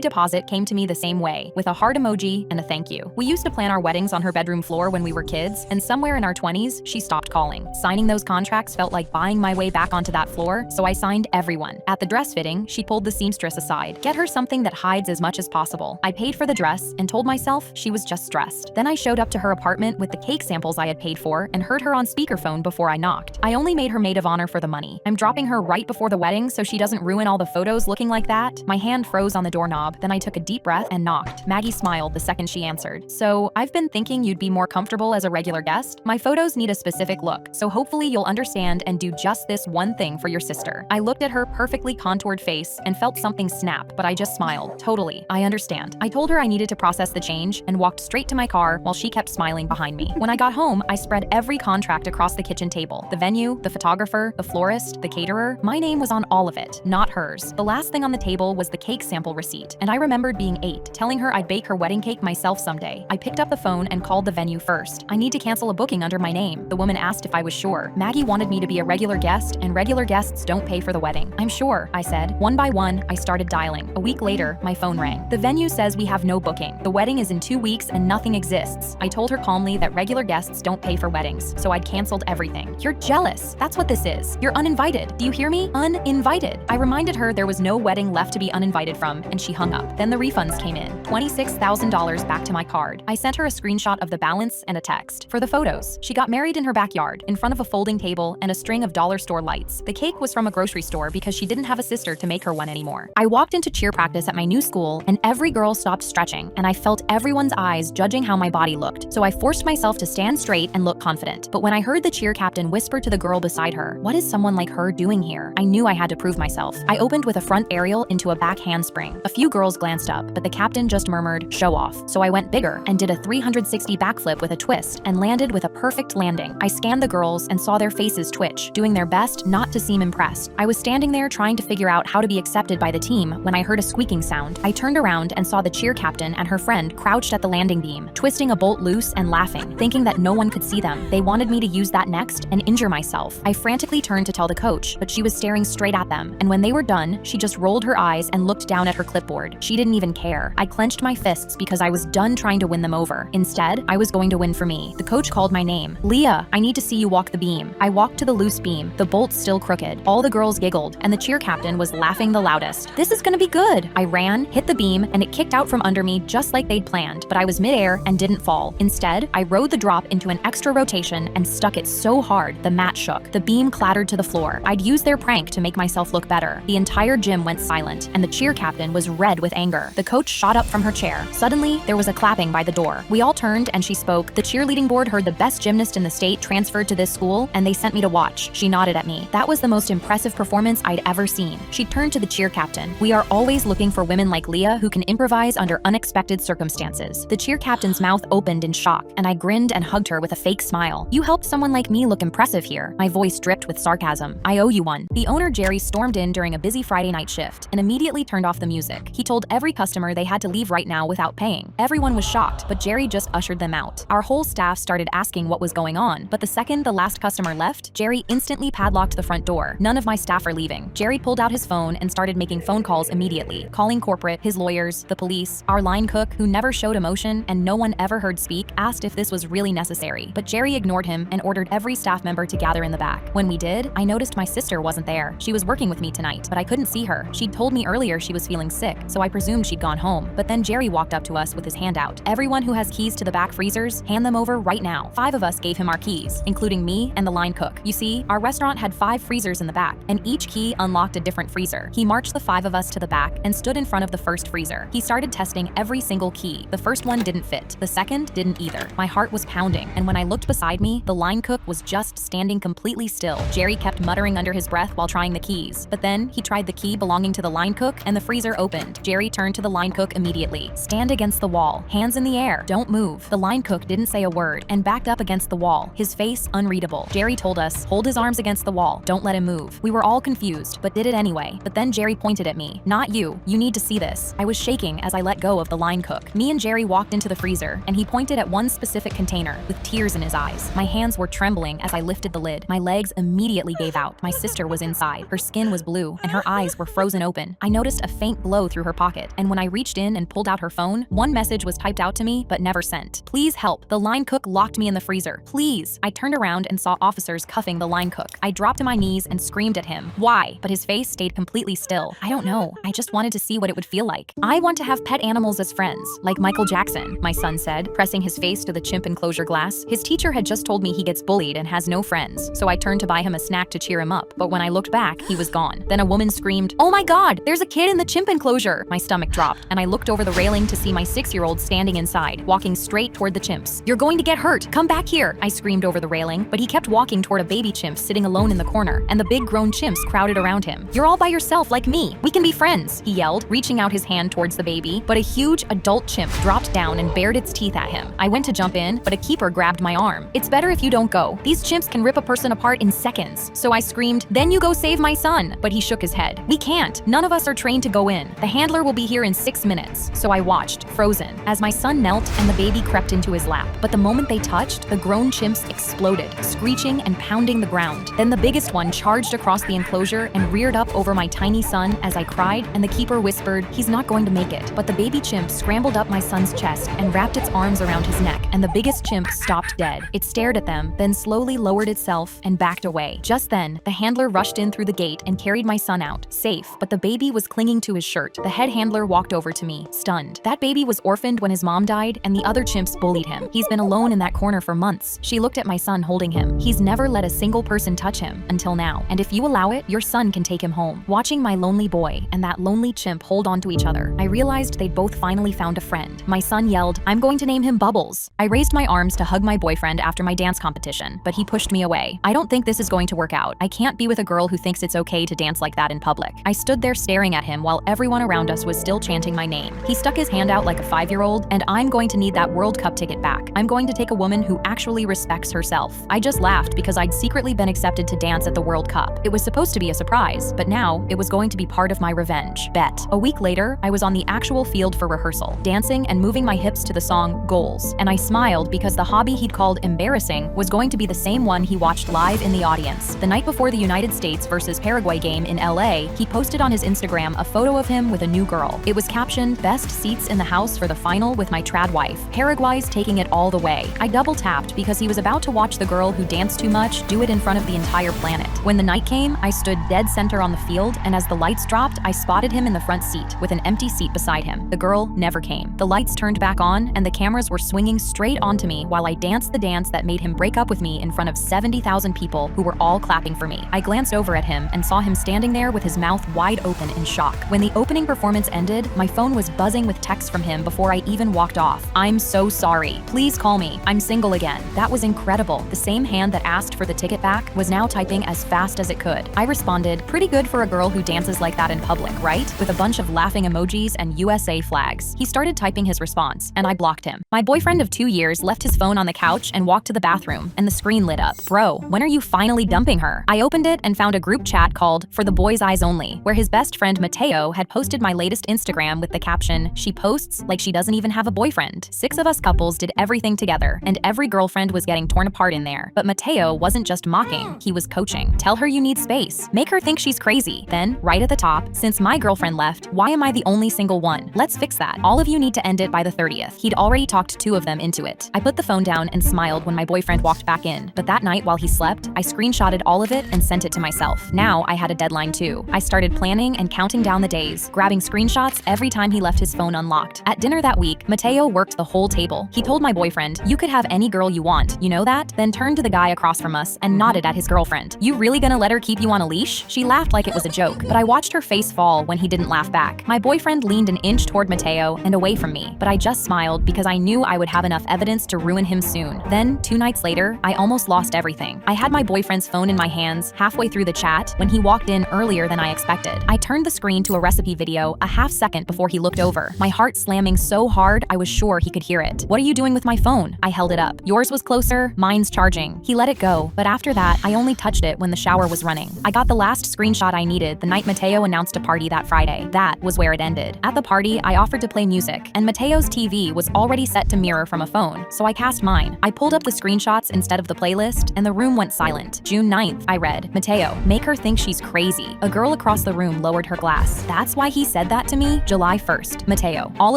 deposit came to me the same way, with a heart emoji and a thank you. We used to plan our weddings on her bedroom floor when we were kids, and somewhere in our 20s, she stopped calling. Signing those contracts felt like buying my way back onto that floor, so I signed everyone. At the dress fitting, she pulled the seamstress aside. Get her something that hides as much as possible. I paid for the dress and told myself she was just stressed. Then I showed up to her apartment with the cake samples I had paid for and heard her on speakerphone before I knocked. I only made her maid of honor for the money. I'm dropping her right before the wedding so she doesn't ruin all the photos looking like that. My hand froze on the doorknob, then I took a deep breath and knocked. Maggie smiled the second she answered. So, I've been thinking you'd be more comfortable as a regular guest. My photos need a specific look, so hopefully you'll understand and do just this one thing for your sister. I looked at her perfectly contoured face and felt something snap, but I just smiled. Totally, I understand. I told her I needed to process the change and walked straight to my car while she kept smiling behind me. When I got home, I spread every contract across the kitchen table. The venue, the photographer, the florist, the caterer. My name was on all of it, not hers. The last thing on the table was the cake sample receipt, and I remembered being 8, telling her I'd bake her wedding cake myself someday. I picked up the phone and called the venue first. I need to cancel a booking under my name. The woman asked if I was sure. Maggie wanted me to be a regular guest, and regular guests don't pay for the wedding. I'm sure, I said. One by one, I started dialing. A week later, my phone rang. The venue says we have no booking. The wedding is in 2 weeks and nothing exists. I told her calmly that regular guests don't pay for weddings, so I'd canceled everything. You're jealous. That's what this is. You're uninvited. Do you hear me? Uninvited. I reminded her there was no wedding left to be uninvited from, and she hung up. Then the refunds came in. $26,000 back to my card. I sent her a screenshot of the balance and a text. For the photos, she got married in her backyard, in front of a folding table and a string of dollar store lights. The cake was from a grocery store because she didn't have a sister to make her one anymore. I walked into cheer practice at my new school, and every girl stopped stretching, and I felt everyone's eyes judging how my body looked. So I forced myself to stand straight and look confident. But when I heard the cheer captain whisper to the girl beside her, "What is someone like her doing here?" I knew I had to prove myself. I opened with a front aerial into a back handspring. A few girls glanced up, but the captain just murmured, "Show off." So I went bigger and did a 360 backflip with a twist and landed with a perfect landing. I scanned the girls and saw their faces twitch, doing their best not to seem impressed. I was standing there trying to figure out how to be accepted by the team when I heard a squeaking sound. I turned around and saw the cheer captain and her friend crouched at the landing beam, twisting a bolt loose and laughing, thinking that no one could see them. They wanted me to use that next and injure myself. I frantically turned to tell the coach, but she was staring straight at them, and when they were done, she just rolled her eyes and looked down at her clipboard. She didn't even care. I clenched my fists because I was done trying to win them over. Instead, I was going to win for me. The coach called my name. "Leah, I need to see you walk the beam." I walked to the loose beam, the bolt still crooked. All the girls giggled, and the cheer captain was laughing the loudest. "This is gonna be good." I ran, hit the beam, and it kicked out from under me just like they'd planned, but I was midair and didn't fall. Instead, I rode the drop into an extra rotation and stuck it so hard the mat shook. The beam clattered to the floor. I'd used their prank to make myself look better. The entire gym went silent, and the cheer captain was red with anger. The coach shot up from her chair. Suddenly, there was a clapping by the door. We all turned and she spoke. "The cheerleading board heard the best gymnast in the state transferred to this school, and they sent me to watch." She nodded at me. That was the most impressive performance I'd ever seen. She turned to the cheer captain. "We are always looking for women like Leah who can improvise under unexpected circumstances." The cheer captain's mouth opened in shock, and I grinned and hugged her with a fake smile. "You helped someone like me look impressive here." My voice dripped with sarcasm. "I owe you one." The owner Jerry stormed in during a busy Friday night shift and immediately turned off the music. He told every customer they had to leave right now without paying. Everyone was shocked, but Jerry just ushered them out. Our whole staff started asking what was going on, but the second the last customer left, Jerry instantly padlocked the front door. None of my staff are leaving. Jerry pulled out his phone and started making phone calls immediately, calling corporate, his lawyers, the police. Our line cook, who never showed emotion and no one ever heard speak, asked if this was really necessary, but Jerry ignored him and ordered every staff member to gather in the back. When we did, I noticed my sister wasn't there. She was working with me tonight, but I couldn't see her. She'd told me earlier she was feeling sick, so I presumed she'd gone home. But then Jerry walked up to us with his hand out. "Everyone who has keys to the back freezers, hand them over right now." 5 of us gave him our keys, including me and the line cook. You see, our restaurant had 5 freezers in the back, and each key unlocked a different freezer. He marched the 5 of us to the back and stood in front of the first freezer. He started testing every single key. The first one didn't fit. The second didn't either. My heart was pounding, and when I looked beside me, the line cook was just standing completely still. Jerry kept muttering under his breath while trying the keys. But then he tried the key belonging to the line cook, and the freezer opened. Jerry turned to the line cook immediately. "Stand against the wall. Hands in the air. Don't move." move. The line cook didn't say a word and backed up against the wall, his face unreadable. Jerry told us, hold his arms against the wall, don't let him move. We were all confused, but did it anyway. But then Jerry pointed at me. Not you need to see this. I was shaking as I let go of the line cook. Me and Jerry walked into the freezer, and he pointed at one specific container with tears in his eyes. My hands were trembling as I lifted the lid. My legs immediately gave out. My sister was inside. Her skin was blue, and her eyes were frozen open. I noticed a faint glow through her pocket, and when I reached in and pulled out her phone, one message was typed out to me but never sent. Please help. The line cook locked me in the freezer. Please. I turned around and saw officers cuffing the line cook. I dropped to my knees and screamed at him. Why? But his face stayed completely still. I don't know. I just wanted to see what it would feel like. I want to have pet animals as friends, like Michael Jackson, my son said, pressing his face to the chimp enclosure glass. His teacher had just told me he gets bullied and has no friends, so I turned to buy him a snack to cheer him up, but when I looked back, he was gone. Then a woman screamed, "Oh my God, there's a kid in the chimp enclosure!" My stomach dropped, and I looked over the railing to see my 6-year-old standing inside, walking straight toward the chimps. "You're going to get hurt! Come back here!" I screamed over the railing, but he kept walking toward a baby chimp sitting alone in the corner, and the big grown chimps crowded around him. "You're all by yourself like me. We can be friends," he yelled, reaching out his hand towards the baby, but a huge adult chimp dropped down and bared its teeth at him. I went to jump in, but a keeper grabbed my arm. "It's better if you don't go. These chimps can rip a person apart in seconds." So I screamed, "Then you go save my son," but he shook his head. "We can't. None of us are trained to go in. The handler will be here in 6 minutes." So I watched, frozen, as my son knelt and the baby crept into his lap. But the moment they touched, the grown chimps exploded, screeching and pounding the ground. Then the biggest one charged across the enclosure and reared up over my tiny son as I cried, and the keeper whispered, "He's not going to make it." But the baby chimp scrambled up my son's chest and wrapped its arms around his neck, and the biggest chimp stopped dead. It stared at them, then slowly lowered itself and backed away. Just then, the handler rushed in through the gate and carried my son out, safe, but the baby was clinging to his shirt. The head handler walked over to me, stunned. That baby was orphaned when his mom died, and the other chimps bullied him. He's been alone in that corner for months. She looked at my son holding him. He's never let a single person touch him until now, and if you allow it, your son can take him home. Watching my lonely boy and that lonely chimp hold on to each other, I realized they'd both finally found a friend. My son yelled, "I'm going to name him Bubbles." I raised my arms to hug my boyfriend after my dance competition, but he pushed me away. "I don't think this is going to work out. I can't be with a girl who thinks it's okay to dance like that in public." I stood there staring at him while everyone around us was still chanting my name. He stuck his hand out like a 5-year-old, and "I'm going to need that World Cup ticket back. I'm going to take a woman who actually respects herself." I just laughed because I'd secretly been accepted to dance at the World Cup. It was supposed to be a surprise, but now it was going to be part of my revenge bet. A week later, I was on the actual field for rehearsal, dancing and moving my hips to the song Goals, and I smiled because the hobby he'd called embarrassing was going to be the same one he watched live in the audience. The night before the United States versus Paraguay game in LA, he posted on his Instagram a photo of him with a new girl. It was captioned, "Best seats in the house for the final with my trad wife. Paraguay's taking it all the way." I double tapped because he was about to watch the girl who danced too much do it in front of the entire planet. When the night came, I stood dead center on the field, and as the lights dropped, I spotted him in the front seat with an empty seat beside him. The girl never came. The lights turned back on, and the cameras were swinging straight onto me while I danced the dance that made him break up with me in front of 70,000 people who were all clapping for me. I glanced over at him and saw him standing there with his mouth wide open in shock. When the opening performance ended, my phone was buzzing with texts from him before I even walked off. "I'm so sorry. Please call me. I'm single again." That was incredible. The same hand that asked for the ticket back was now typing as fast as it could. I responded, "Pretty good for a girl who dances like that in public, right?" with a bunch of laughing emojis and USA flags. He started typing his response, and I blocked him. My boyfriend of 2 years left his phone on the couch and walked to the bathroom, and the screen lit up. "Bro, when are you finally dumping her?" I opened it and found a group chat called "For the Boys' Eyes Only," where his best friend Mateo had posted my latest Instagram with the caption, "She posts like she doesn't even have a boyfriend." 6 of us couples did everything together, and every girlfriend was getting torn apart in there. But Mateo wasn't just mocking, he was coaching. "Tell her you need space. Make her think she's crazy." Then, right at the top, "Since my girlfriend left, why am I the only single one? Let's fix that. All of you need to end it by the 30th. He'd already talked 2 of them into it. I put the phone down and smiled when my boyfriend walked back in. But that night while he slept, I screenshotted all of it and sent it to myself. Now I had a deadline too. I started planning and counting down the days, grabbing screenshots every time he left his phone unlocked. At dinner that week, Mateo worked the whole table. He told my boyfriend, "You could have any girl you want, you know that?" Then turned to the guy across from us and nodded at his girlfriend. "You really gonna let her keep you on a leash?" She laughed like it was a joke, but I watched her face fall when he didn't laugh back. My boyfriend leaned an inch toward Mateo and away from me, but I just smiled because I knew I would have enough evidence to ruin him soon. Then, 2 nights later, I almost lost everything. I had my boyfriend's phone in my hands halfway through the chat when he walked in earlier than I expected. I turned the screen to a recipe video a half second before he looked over, my heart slamming so hard I was sure he could hear hear it. What are you doing with my phone? I held it up. Yours was closer, mine's charging. He let it go, but after that, I only touched it when the shower was running. I got the last screenshot I needed the night Mateo announced a party that Friday. That was where it ended. At the party, I offered to play music, and Mateo's TV was already set to mirror from a phone, so I cast mine. I pulled up the screenshots instead of the playlist, and the room went silent. June 9th, I read, Mateo, make her think she's crazy. A girl across the room lowered her glass. That's why he said that to me? July 1st, Mateo, all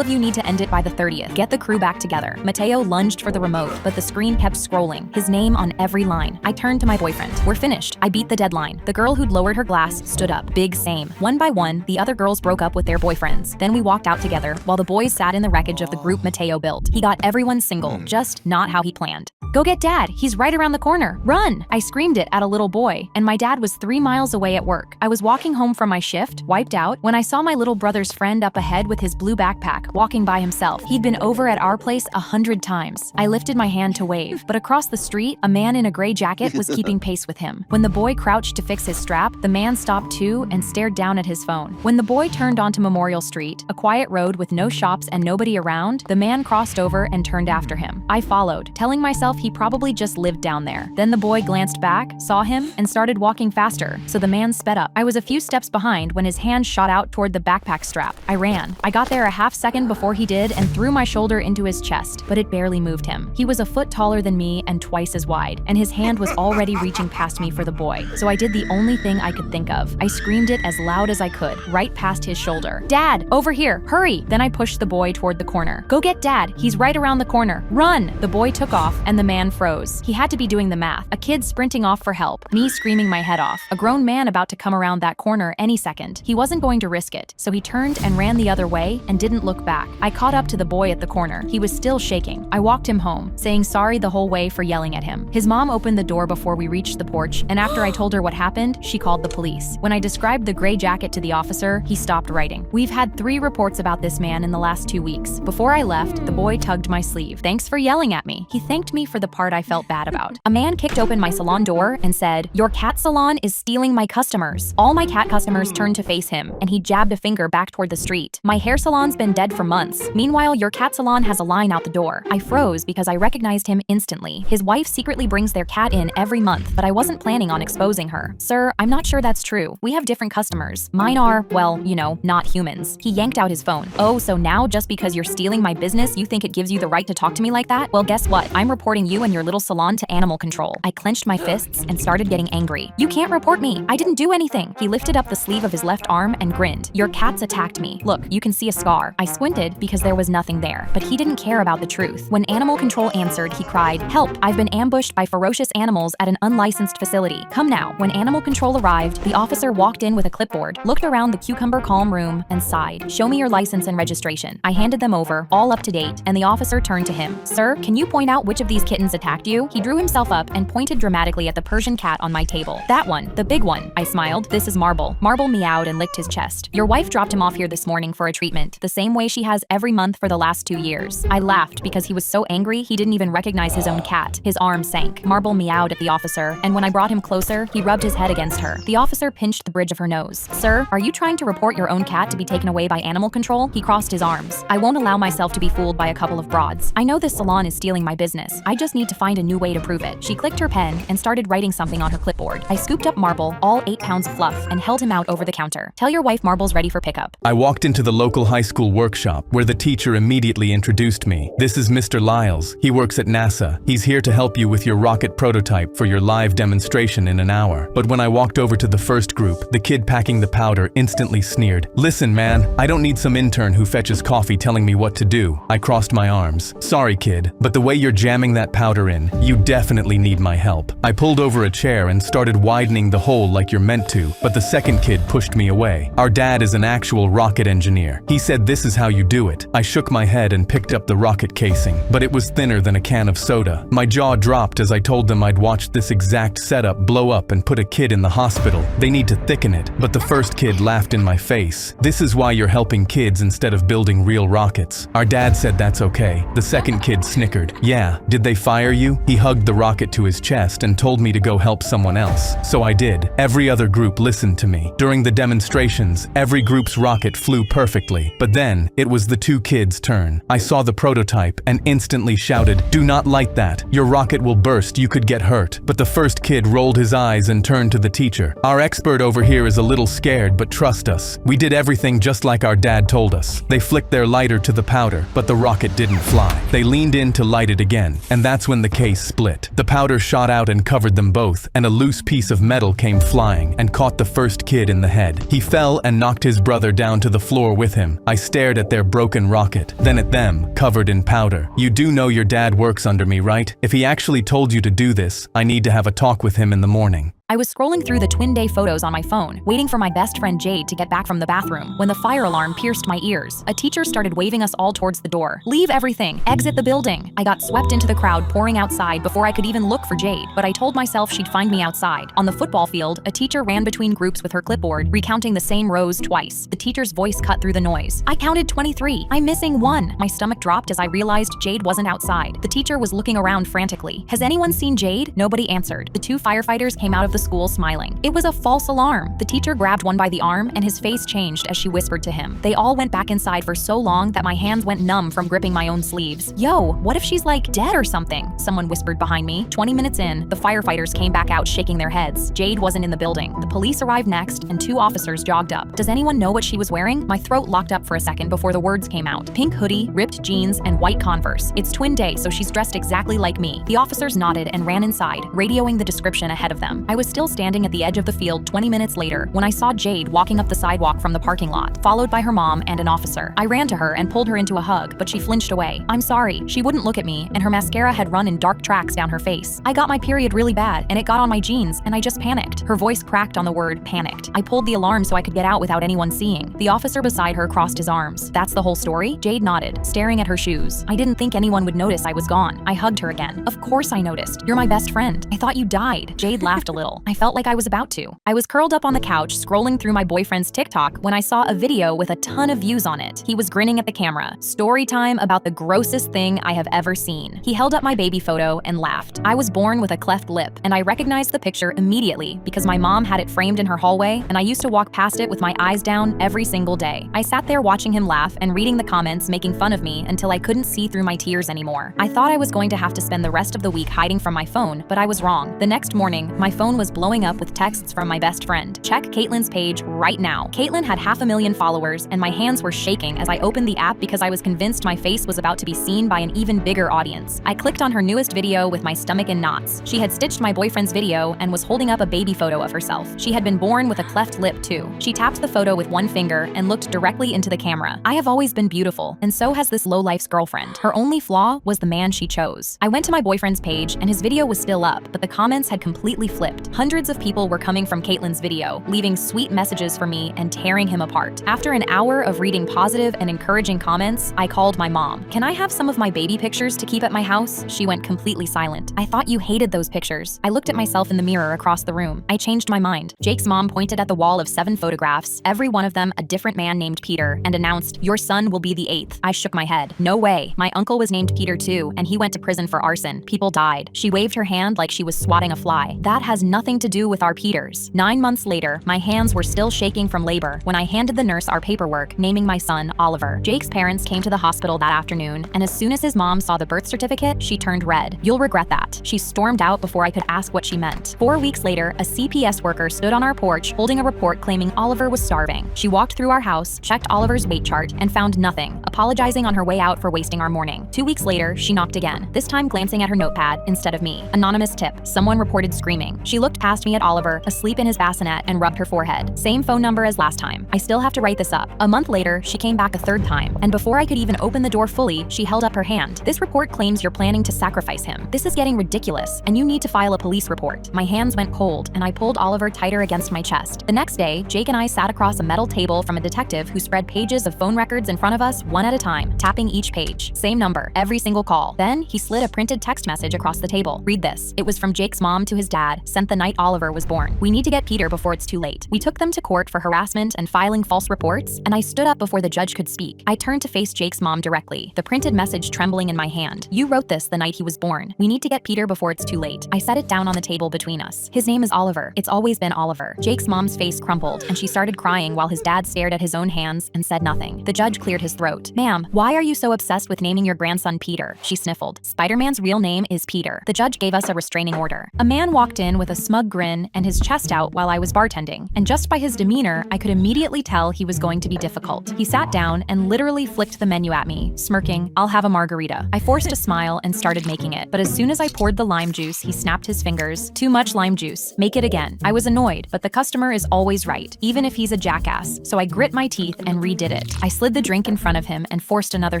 of you need to end it by the 30th. Get the crew back together. Mateo lunged for the remote, but the screen kept scrolling, his name on every line. I turned to my boyfriend. We're finished. I beat the deadline. The girl who'd lowered her glass stood up. Big same. One by one, the other girls broke up with their boyfriends. Then we walked out together, while the boys sat in the wreckage of the group Mateo built. He got everyone single, just not how he planned. Go get dad, he's right around the corner. Run! I screamed it at a little boy, and my dad was 3 miles away at work. I was walking home from my shift, wiped out, when I saw my little brother's friend up ahead with his blue backpack, walking by himself. He'd been over at our place 100 times. I lifted my hand to wave, but across the street, a man in a gray jacket was keeping pace with him. When the boy crouched to fix his strap, the man stopped too and stared down at his phone. When the boy turned onto Memorial Street, a quiet road with no shops and nobody around, the man crossed over and turned after him. I followed, telling myself he probably just lived down there. Then the boy glanced back, saw him, and started walking faster, so the man sped up. I was a few steps behind when his hand shot out toward the backpack strap. I ran. I got there a half second before he did and threw my shoulder into his chest, but it barely moved him. He was a foot taller than me and twice as wide, and his hand was already reaching past me for the boy, so I did the only thing I could think of. I screamed it as loud as I could, right past his shoulder. Dad, over here, hurry! Then I pushed the boy toward the corner. Go get dad, he's right around the corner. Run! The boy took off, and the man froze. He had to be doing the math. A kid sprinting off for help, me screaming my head off, a grown man about to come around that corner any second. He wasn't going to risk it, so he turned and ran the other way and didn't look back. I caught up to the boy at the corner. He was still shaking. I walked him home, saying sorry the whole way for yelling at him. His mom opened the door before we reached the porch, and after I told her what happened, she called the police. When I described the gray jacket to the officer, he stopped writing. We've had 3 reports about this man in the last 2 weeks. Before I left, the boy tugged my sleeve. Thanks for yelling at me. He thanked me for the part I felt bad about. A man kicked open my salon door and said, your cat salon is stealing my customers. All my cat customers turned to face him, and he jabbed a finger back toward the street. My hair salon's been dead for months. Meanwhile, your cat salon has a line out the door. I froze because I recognized him instantly. His wife secretly brings their cat in every month, but I wasn't planning on exposing her. Sir, I'm not sure that's true. We have different customers. Mine are, well, you know, not humans. He yanked out his phone. Oh, so now just because you're stealing my business, you think it gives you the right to talk to me like that? Well, guess what? I'm reporting you and your little salon to animal control. I clenched my fists and started getting angry. You can't report me. I didn't do anything. He lifted up the sleeve of his left arm and grinned. Your cats attacked me. Look, you can see a scar. I squinted because there was nothing there, but he didn't care about the truth. When animal control answered, he cried, help, I've been ambushed by ferocious animals at an unlicensed facility. Come now. When animal control arrived, the officer walked in with a clipboard, looked around the cucumber calm room, and sighed. Show me your license and registration. I handed them over, all up to date, and the officer turned to him. Sir, can you point out which of these kittens attacked you? He drew himself up and pointed dramatically at the Persian cat on my table. That one, the big one. I smiled. This is Marble. Marble meowed and licked his chest. Your wife dropped him off here this morning for a treatment, the same way she has every month for the last 2 years. I laughed because he was so angry he didn't even recognize his own cat. His arm sank. Marble meowed at the officer, and when I brought him closer, he rubbed his head against her. The officer pinched the bridge of her nose. Sir, are you trying to report your own cat to be taken away by animal control? He crossed his arms. I won't allow myself to be fooled by a couple of broads. I know this salon is stealing my business. I just need to find a new way to prove it. She clicked her pen and started writing something on her clipboard. I scooped up Marble, all 8 pounds of fluff, and held him out over the counter. Tell your wife Marble's ready for pickup. I walked into the local high school workshop, where the teacher immediately introduced me. This is Mr. Lyles. He works at NASA. He's here to help you with your rocket prototype for your live demonstration in an hour. But when I walked over to the first group, the kid packing the powder instantly sneered. Listen, man, I don't need some intern who fetches coffee telling me what to do. I crossed my arms. Sorry, kid, but the way you're jamming that powder in, you definitely need my help. I pulled over a chair and started widening the hole like you're meant to, but the second kid pushed me away. Our dad is an actual rocket engineer. He said this is how you do it. I shook my head and picked up the rocket casing, but it was thinner than a can of soda. My jaw dropped as I told them I'd watched this exact setup blow up and put a kid in the hospital. They need to thicken it, but the first kid laughed in my face. This is why you're helping kids instead of building real rockets. Our dad said that's okay. The second kid snickered. Yeah, did they fire you?" He hugged the rocket to his chest and told me to go help someone else. So I did. Every other group listened to me. During the demonstrations, every group's rocket flew perfectly. But then, it was the two kids' turn. I saw the prototype and instantly shouted, "Do not light that. Your rocket will burst, you could get hurt." But the first kid rolled his eyes and turned to the teacher. "Our expert over here is a little scared, but trust us. We did everything just like our dad told us." They flicked their lighter to the powder, but the rocket didn't fly. They leaned in to light it again, and that's when the case split. The powder shot out and covered them both, and a loose piece of metal came flying and caught the first kid in the head. He fell and knocked his brother down to the floor with him. I stared at their broken rocket, then at them, covered in powder. "You do know your dad works under me, right? If he actually told you to do this, I need to have a talk with him in the morning." I was scrolling through the twin day photos on my phone, waiting for my best friend Jade to get back from the bathroom, when the fire alarm pierced my ears. A teacher started waving us all towards the door. "Leave everything! Exit the building!" I got swept into the crowd pouring outside before I could even look for Jade, but I told myself she'd find me outside. On the football field, a teacher ran between groups with her clipboard, recounting the same rows twice. The teacher's voice cut through the noise. "I counted 23. I'm missing 1. My stomach dropped as I realized Jade wasn't outside. The teacher was looking around frantically. "Has anyone seen Jade?" Nobody answered. The 2 firefighters came out of the school smiling. It was a false alarm. The teacher grabbed one by the arm and his face changed as she whispered to him. They all went back inside for so long that my hands went numb from gripping my own sleeves. "Yo, what if she's like dead or something?" someone whispered behind me. 20 minutes in, the firefighters came back out shaking their heads. Jade wasn't in the building. The police arrived next and 2 officers jogged up. "Does anyone know what she was wearing?" My throat locked up for a second before the words came out. "Pink hoodie, ripped jeans, and white Converse. It's twin day, so she's dressed exactly like me." The officers nodded and ran inside, radioing the description ahead of them. I was still standing at the edge of the field 20 minutes later when I saw Jade walking up the sidewalk from the parking lot, followed by her mom and an officer. I ran to her and pulled her into a hug, but she flinched away. "I'm sorry." She wouldn't look at me, and her mascara had run in dark tracks down her face. "I got my period really bad, and it got on my jeans, and I just panicked." Her voice cracked on the word panicked. "I pulled the alarm so I could get out without anyone seeing." The officer beside her crossed his arms. "That's the whole story?" Jade nodded, staring at her shoes. "I didn't think anyone would notice I was gone." I hugged her again. "Of course I noticed. You're my best friend. I thought you died." Jade laughed a little. I felt like I was about to. I was curled up on the couch scrolling through my boyfriend's TikTok when I saw a video with a ton of views on it. He was grinning at the camera. "Story time about the grossest thing I have ever seen." He held up my baby photo and laughed. I was born with a cleft lip, and I recognized the picture immediately because my mom had it framed in her hallway, and I used to walk past it with my eyes down every single day. I sat there watching him laugh and reading the comments making fun of me until I couldn't see through my tears anymore. I thought I was going to have to spend the rest of the week hiding from my phone, but I was wrong. The next morning, my phone was blowing up with texts from my best friend. "Check Caitlin's page right now." Caitlin had 500,000 followers, and my hands were shaking as I opened the app because I was convinced my face was about to be seen by an even bigger audience. I clicked on her newest video with my stomach in knots. She had stitched my boyfriend's video and was holding up a baby photo of herself. She had been born with a cleft lip too. She tapped the photo with one finger and looked directly into the camera. "I have always been beautiful, and so has this lowlife's girlfriend. Her only flaw was the man she chose." I went to my boyfriend's page and his video was still up, but the comments had completely flipped. Hundreds of people were coming from Caitlin's video, leaving sweet messages for me and tearing him apart. After an hour of reading positive and encouraging comments, I called my mom. "Can I have some of my baby pictures to keep at my house?" She went completely silent. "I thought you hated those pictures." I looked at myself in the mirror across the room. I changed my mind. Jake's mom pointed at the wall of 7 photographs, every one of them a different man named Peter, and announced, "Your son will be the 8th. I shook my head. No way. My uncle was named Peter too, and he went to prison for arson. People died. She waved her hand like she was swatting a fly. "That has nothing to do with our Peters." 9 months later, my hands were still shaking from labor when I handed the nurse our paperwork naming my son Oliver. Jake's parents came to the hospital that afternoon, and as soon as his mom saw the birth certificate, she turned red. "You'll regret that." She stormed out before I could ask what she meant. 4 weeks later, a CPS worker stood on our porch holding a report claiming Oliver was starving. She walked through our house, checked Oliver's weight chart, and found nothing, apologizing on her way out for wasting our morning. 2 weeks later, she knocked again, this time glancing at her notepad instead of me. Anonymous tip. Someone reported screaming. She looked past me at Oliver, asleep in his bassinet, and rubbed her forehead. Same phone number as last time. I still have to write this up. A month later, she came back a 3rd time, and before I could even open the door fully, she held up her hand. "This report claims you're planning to sacrifice him. This is getting ridiculous, and you need to file a police report." My hands went cold, and I pulled Oliver tighter against my chest. The next day, Jake and I sat across a metal table from a detective who spread pages of phone records in front of us one at a time, tapping each page. Same number, every single call. Then, he slid a printed text message across the table. "Read this." It was from Jake's mom to his dad, sent the the night Oliver was born. We need to get Peter before it's too late. We took them to court for harassment and filing false reports, and I stood up before the judge could speak. I turned to face Jake's mom directly, the printed message trembling in my hand. You wrote this the night he was born. We need to get Peter before it's too late. I set it down on the table between us. His name is Oliver. It's always been Oliver. Jake's mom's face crumpled, and she started crying while his dad stared at his own hands and said nothing. The judge cleared his throat. Ma'am, why are you so obsessed with naming your grandson Peter? She sniffled. Spider-Man's real name is Peter. The judge gave us a restraining order. A man walked in with a smug grin and his chest out while I was bartending, and just by his demeanor, I could immediately tell he was going to be difficult. He sat down and literally flicked the menu at me, smirking, "I'll have a margarita." I forced a smile and started making it, but as soon as I poured the lime juice, he snapped his fingers. "Too much lime juice. Make it again." I was annoyed, but the customer is always right, even if he's a jackass, so I grit my teeth and redid it. I slid the drink in front of him and forced another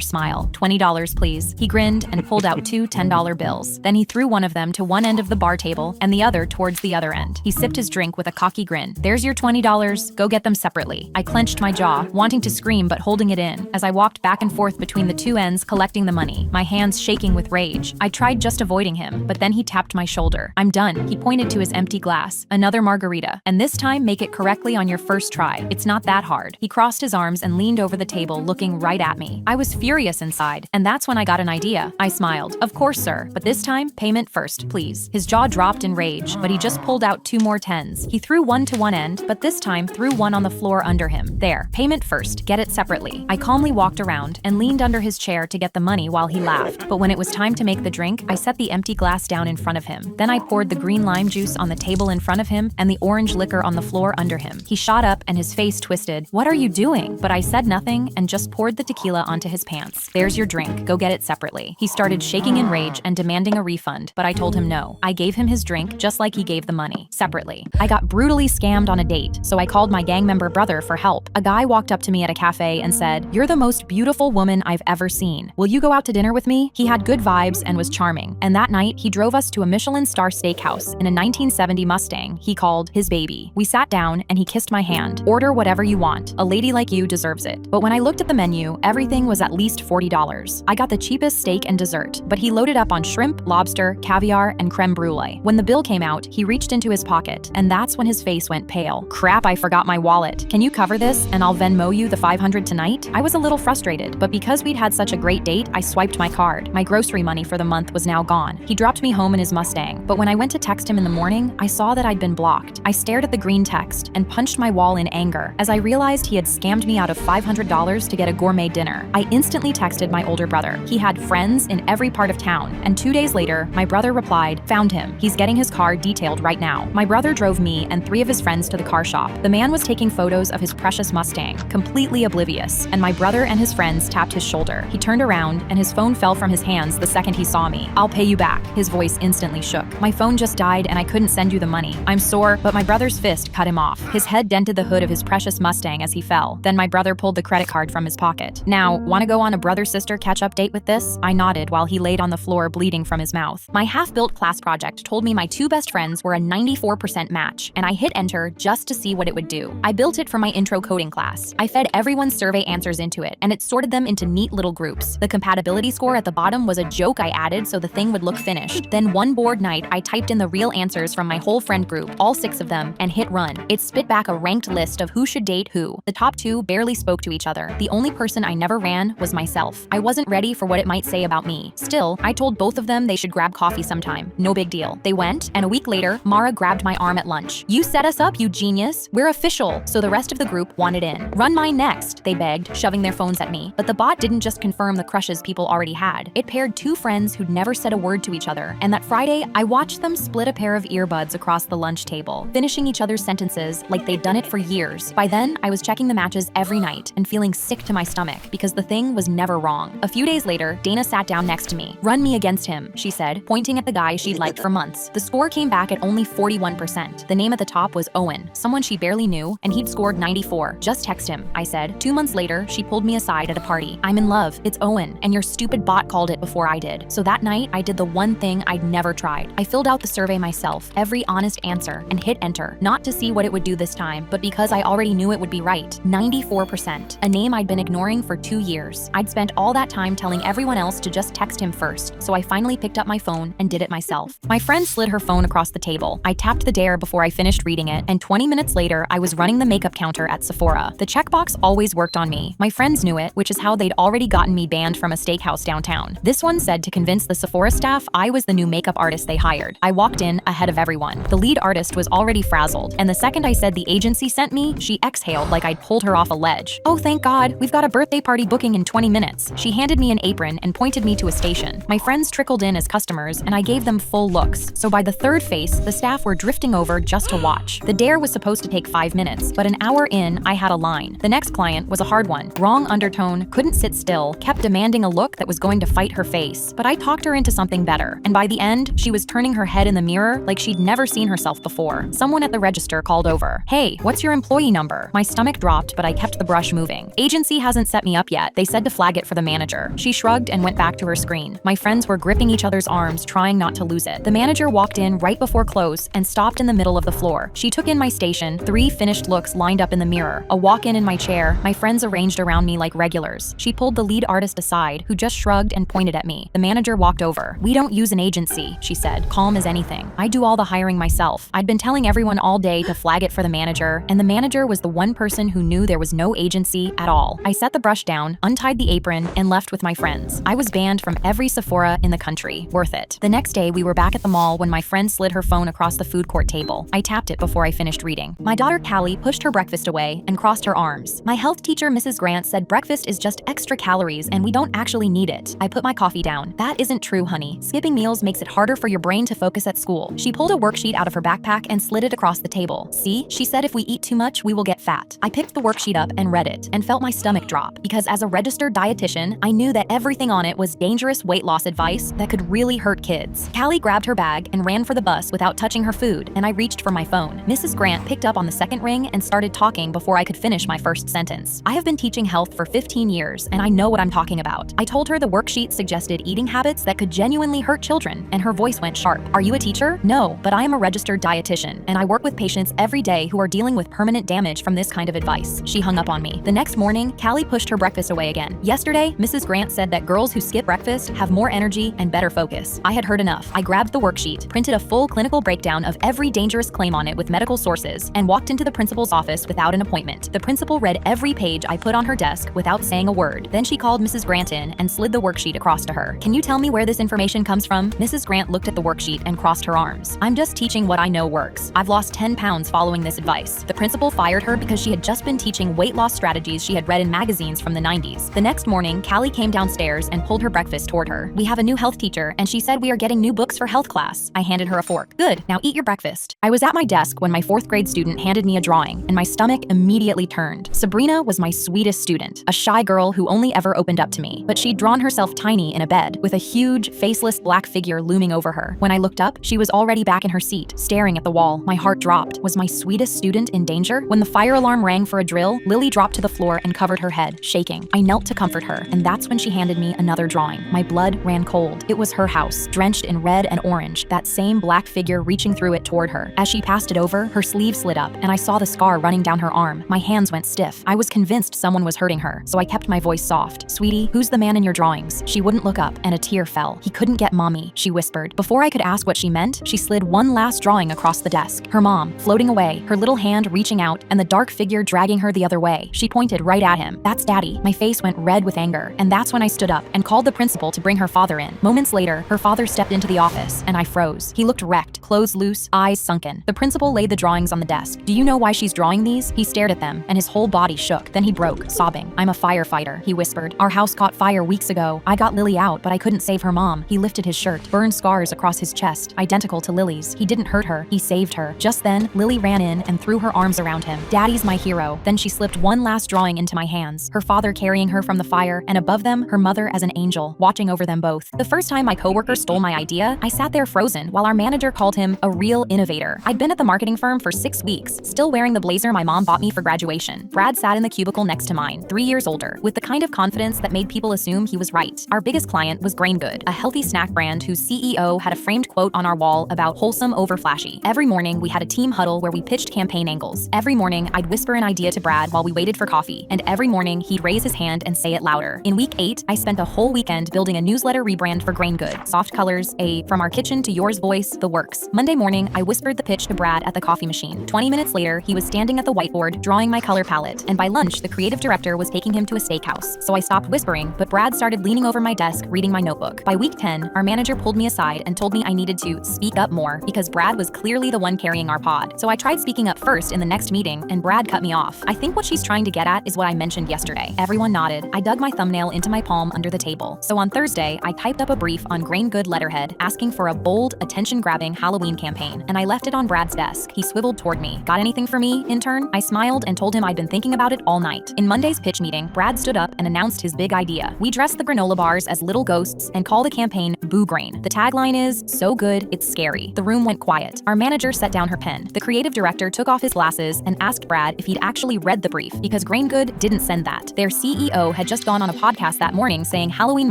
smile. "$20, please." He grinned and pulled out two $10 bills. Then he threw one of them to one end of the bar table and the other towards the other end. He sipped his drink with a cocky grin. "There's your $20. Go get them separately." I clenched my jaw, wanting to scream but holding it in, as I walked back and forth between the two ends collecting the money, my hands shaking with rage. I tried just avoiding him, but then he tapped my shoulder. "I'm done." He pointed to his empty glass. "Another margarita. And this time make it correctly on your first try. It's not that hard." He crossed his arms and leaned over the table, looking right at me. I was furious inside, and that's when I got an idea. I smiled. "Of course, sir, but this time, payment first, please." His jaw dropped in rage, but he just pulled out two more tens. He threw one to one end, but this time threw one on the floor under him. "There, payment first, get it separately." I calmly walked around and leaned under his chair to get the money while he laughed. But when it was time to make the drink, I set the empty glass down in front of him. Then I poured the green lime juice on the table in front of him and the orange liquor on the floor under him. He shot up and his face twisted. "What are you doing?" But I said nothing and just poured the tequila onto his pants. "There's your drink. Go get it separately." He started shaking in rage and demanding a refund, but I told him no. I gave him his drink just like he gave the money, separately. I got brutally scammed on a date, so I called my gang member brother for help. A guy walked up to me at a cafe and said, "You're the most beautiful woman I've ever seen. Will you go out to dinner with me?" He had good vibes and was charming, and that night he drove us to a Michelin star steakhouse in a 1970 Mustang he called his baby. We sat down and he kissed my hand. "Order whatever you want. A lady like you deserves it." But when I looked at the menu, everything was at least $40. I got the cheapest steak and dessert, but he loaded up on shrimp, lobster, caviar, and creme brulee. When the bill came out, he reached into his pocket, and that's when his face went pale. "Crap, I forgot my wallet. Can you cover this and I'll Venmo you the $500 tonight?" I was a little frustrated, but because we'd had such a great date, I swiped my card. My grocery money for the month was now gone. He dropped me home in his Mustang, but when I went to text him in the morning, I saw that I'd been blocked. I stared at the green text and punched my wall in anger as I realized he had scammed me out of $500 to get a gourmet dinner. I instantly texted my older brother. He had friends in every part of town, and 2 days later, my brother replied, "Found him. He's getting his car detailed right now." My brother drove me and 3 of his friends to the car shop. The man was taking photos of his precious Mustang, completely oblivious, and my brother and his friends tapped his shoulder. He turned around and his phone fell from his hands the second he saw me. "I'll pay you back." His voice instantly shook. "My phone just died and I couldn't send you the money. I'm sore," but my brother's fist cut him off. His head dented the hood of his precious Mustang as he fell. Then my brother pulled the credit card from his pocket. "Now, wanna go on a brother-sister catch-up date with this?" I nodded while he laid on the floor bleeding from his mouth. My half-built class project told me my 2 best friends were a 94% match, and I hit enter just to see what it would do. I built it for my intro coding class. I fed everyone's survey answers into it, and it sorted them into neat little groups. The compatibility score at the bottom was a joke I added so the thing would look finished. Then one bored night, I typed in the real answers from my whole friend group, all 6 of them, and hit run. It spit back a ranked list of who should date who. The top 2 barely spoke to each other. The only person I never ran was myself. I wasn't ready for what it might say about me. Still, I told both of them they should grab coffee sometime. No big deal. They went, and a week later, Mara grabbed my arm at lunch. "You set us up, you genius. We're official." So the rest of the group wanted in. "Run mine next," they begged, shoving their phones at me. But the bot didn't just confirm the crushes people already had. It paired 2 friends who'd never said a word to each other, and that Friday, I watched them split a pair of earbuds across the lunch table, finishing each other's sentences like they'd done it for years. By then, I was checking the matches every night and feeling sick to my stomach because the thing was never wrong. A few days later, Dana sat down next to me. "Run me against him," she said, pointing at the guy she'd liked for months. The score came back at only 41%. The name at the top was Owen, someone she barely knew, and he'd scored 94. "Just text him," I said. 2 months later, she pulled me aside at a party. "I'm in love. It's Owen, and your stupid bot called it before I did." So that night, I did the one thing I'd never tried. I filled out the survey myself, every honest answer, and hit enter, not to see what it would do this time, but because I already knew it would be right. 94%. A name I'd been ignoring for 2 years. I'd spent all that time telling everyone else to just text him first, so I finally picked up my phone and did it myself. My friend slid her phone across the table. I tapped the dare before I finished reading it, and 20 minutes later, I was running the makeup counter at Sephora. The checkbox always worked on me. My friends knew it, which is how they'd already gotten me banned from a steakhouse downtown. This one said to convince the Sephora staff I was the new makeup artist they hired. I walked in ahead of everyone. The lead artist was already frazzled, and the second I said the agency sent me, she exhaled like I'd pulled her off a ledge. "Oh, thank God, we've got a birthday party booking in 20 minutes. She handed me an apron and pointed me to a station. My friends trickled in as customers, and I gave them full looks. So by the third face, the staff were drifting over just to watch. The dare was supposed to take 5 minutes, but an hour in, I had a line. The next client was a hard one. Wrong undertone, couldn't sit still, kept demanding a look that was going to fight her face. But I talked her into something better, and by the end, she was turning her head in the mirror like she'd never seen herself before. Someone at the register called over. "Hey, what's your employee number?" My stomach dropped, but I kept the brush moving. "Agency hasn't set me up yet. They said to flag it for the manager." She shrugged and went back to her screen. My friends were gripping each other's arms, trying not to lose it. The manager walked in right before close and stopped in the middle of the floor. She took in my station, 3 finished looks lined up in the mirror, a walk-in in my chair, my friends arranged around me like regulars. She pulled the lead artist aside, who just shrugged and pointed at me. The manager walked over. "We don't use an agency," she said, calm as anything. "I do all the hiring myself. I'd been telling everyone all day to flag it for the manager, and the manager was the one person who knew there was no agency at all." I set the brush down, untied the apron, and left with my friends. I was banned from every Sephora in the country. Worth it. The next day, we were back at the mall when my friend slid her phone across the food court table. I tapped it before I finished reading. My daughter Callie pushed her breakfast away and crossed her arms. "My health teacher, Mrs. Grant, said breakfast is just extra calories and we don't actually need it." I put my coffee down. "That isn't true, honey. Skipping meals makes it harder for your brain to focus at school." She pulled a worksheet out of her backpack and slid it across the table. "See, she said if we eat too much, we will get fat." I picked the worksheet up and read it and felt my stomach drop because as a registered dietitian, I knew that everything on it was dangerous weight loss advice that could really hurt kids. Callie grabbed her bag and ran for the bus without touching her food, and I reached for my phone. Mrs. Grant picked up on the second ring and started talking before I could finish my first sentence. "I have been teaching health for 15 years, and I know what I'm talking about." I told her the worksheet suggested eating habits that could genuinely hurt children, and her voice went sharp. "Are you a teacher?" "No, but I am a registered dietitian, and I work with patients every day who are dealing with permanent damage from this kind of advice." She hung up on me. The next morning, Callie pushed her breakfast away again. "Yesterday, Mrs. Grant said that girls who skip breakfast have more energy and better focus." I had heard enough. I grabbed the worksheet, printed a full clinical breakdown of every dangerous claim on it with medical sources, and walked into the principal's office without an appointment. The principal read every page I put on her desk without saying a word. Then she called Mrs. Grant in and slid the worksheet across to her. "Can you tell me where this information comes from?" Mrs. Grant looked at the worksheet and crossed her arms. "I'm just teaching what I know works. I've lost 10 pounds following this advice." The principal fired her because she had just been teaching weight loss strategies she had read in magazines from the 90s. The next morning, Callie came downstairs and pulled her breakfast toward her. "We have a new health teacher, and she said we are getting new books for health class." I handed her a fork. "Good, now eat your breakfast." I was at my desk when my 4th grade student handed me a drawing, and my stomach immediately turned. Sabrina was my sweetest student, a shy girl who only ever opened up to me, but she'd drawn herself tiny in a bed, with a huge, faceless black figure looming over her. When I looked up, she was already back in her seat, staring at the wall. My heart dropped. Was my sweetest student in danger? When the fire alarm rang for a drill, Lily dropped to the floor and covered her head, shaking. I knelt to comfort her, and that's when she handed me another drawing. My blood ran cold. It was her house, drenched in red and orange, that same black figure reaching through it toward her. As she passed it over, her sleeve slid up, and I saw the scar running down her arm. My hands went stiff. I was convinced someone was hurting her, so I kept my voice soft. "Sweetie, who's the man in your drawings?" She wouldn't look up, and a tear fell. "He couldn't get mommy," she whispered. Before I could ask what she meant, she slid one last drawing across the desk. Her mom, floating away, her little hand reaching out, and the dark figure dragging her the other way. She pointed right at him. "That's Daddy." My face went red with anger, and that's when I stood up and called the principal to bring her father in. Moments later, her father stepped into the office, and I froze. He looked wrecked, clothes loose, eyes sunken. The principal laid the drawings on the desk. "Do you know why she's drawing these?" He stared at them, and his whole body shook. Then he broke, sobbing. "I'm a firefighter," he whispered. "Our house caught fire weeks ago. I got Lily out, but I couldn't save her mom." He lifted his shirt, burned scars across his chest, identical to Lily's. He didn't hurt her, he saved her. Just then, Lily ran in and threw her arms around him. "Daddy's my hero." Then she slipped one last drawing into my hands, her father carrying her from the fire, and above them, her mother as an angel, watching over them both. The first time my coworker stole my idea, I sat there frozen while our manager called him a real innovator. I'd been at the marketing firm for 6 weeks, still wearing the blazer my mom bought me for graduation. Brad sat in the cubicle next to mine, 3 years older, with the kind of confidence that made people assume he was right. Our biggest client was Grain Good, a healthy snack brand whose CEO had a framed quote on our wall about wholesome over flashy. Every morning, we had a team huddle where we pitched campaign angles. Every morning, I'd whisper an idea to Brad while we waited for coffee, and every morning, he'd raise his hand and say it louder. In week 8, I spent a whole weekend building a newsletter rebrand for Grain Good. Soft colors, a from our kitchen to yours voice, the works. books. Monday morning, I whispered the pitch to Brad at the coffee machine. 20 minutes later, he was standing at the whiteboard, drawing my color palette, and by lunch, the creative director was taking him to a steakhouse. So I stopped whispering, but Brad started leaning over my desk, reading my notebook. By week 10, our manager pulled me aside and told me I needed to speak up more because Brad was clearly the one carrying our pod. So I tried speaking up first in the next meeting, and Brad cut me off. I think what she's trying to get at is what I mentioned yesterday. Everyone nodded. I dug my thumbnail into my palm under the table. So on Thursday, I typed up a brief on grain good letterhead asking for a bold, attention-grabbing Halloween campaign, and I left it on Brad's desk. He swiveled toward me. Got anything for me, intern? I smiled and told him I'd been thinking about it all night. In Monday's pitch meeting, Brad stood up and announced his big idea. We dress the granola bars as little ghosts and call the campaign Boo Grain. The tagline is, "So good, it's scary." The room went quiet. Our manager set down her pen. The creative director took off his glasses and asked Brad if he'd actually read the brief, because Grain Good didn't send that. Their CEO had just gone on a podcast that morning saying Halloween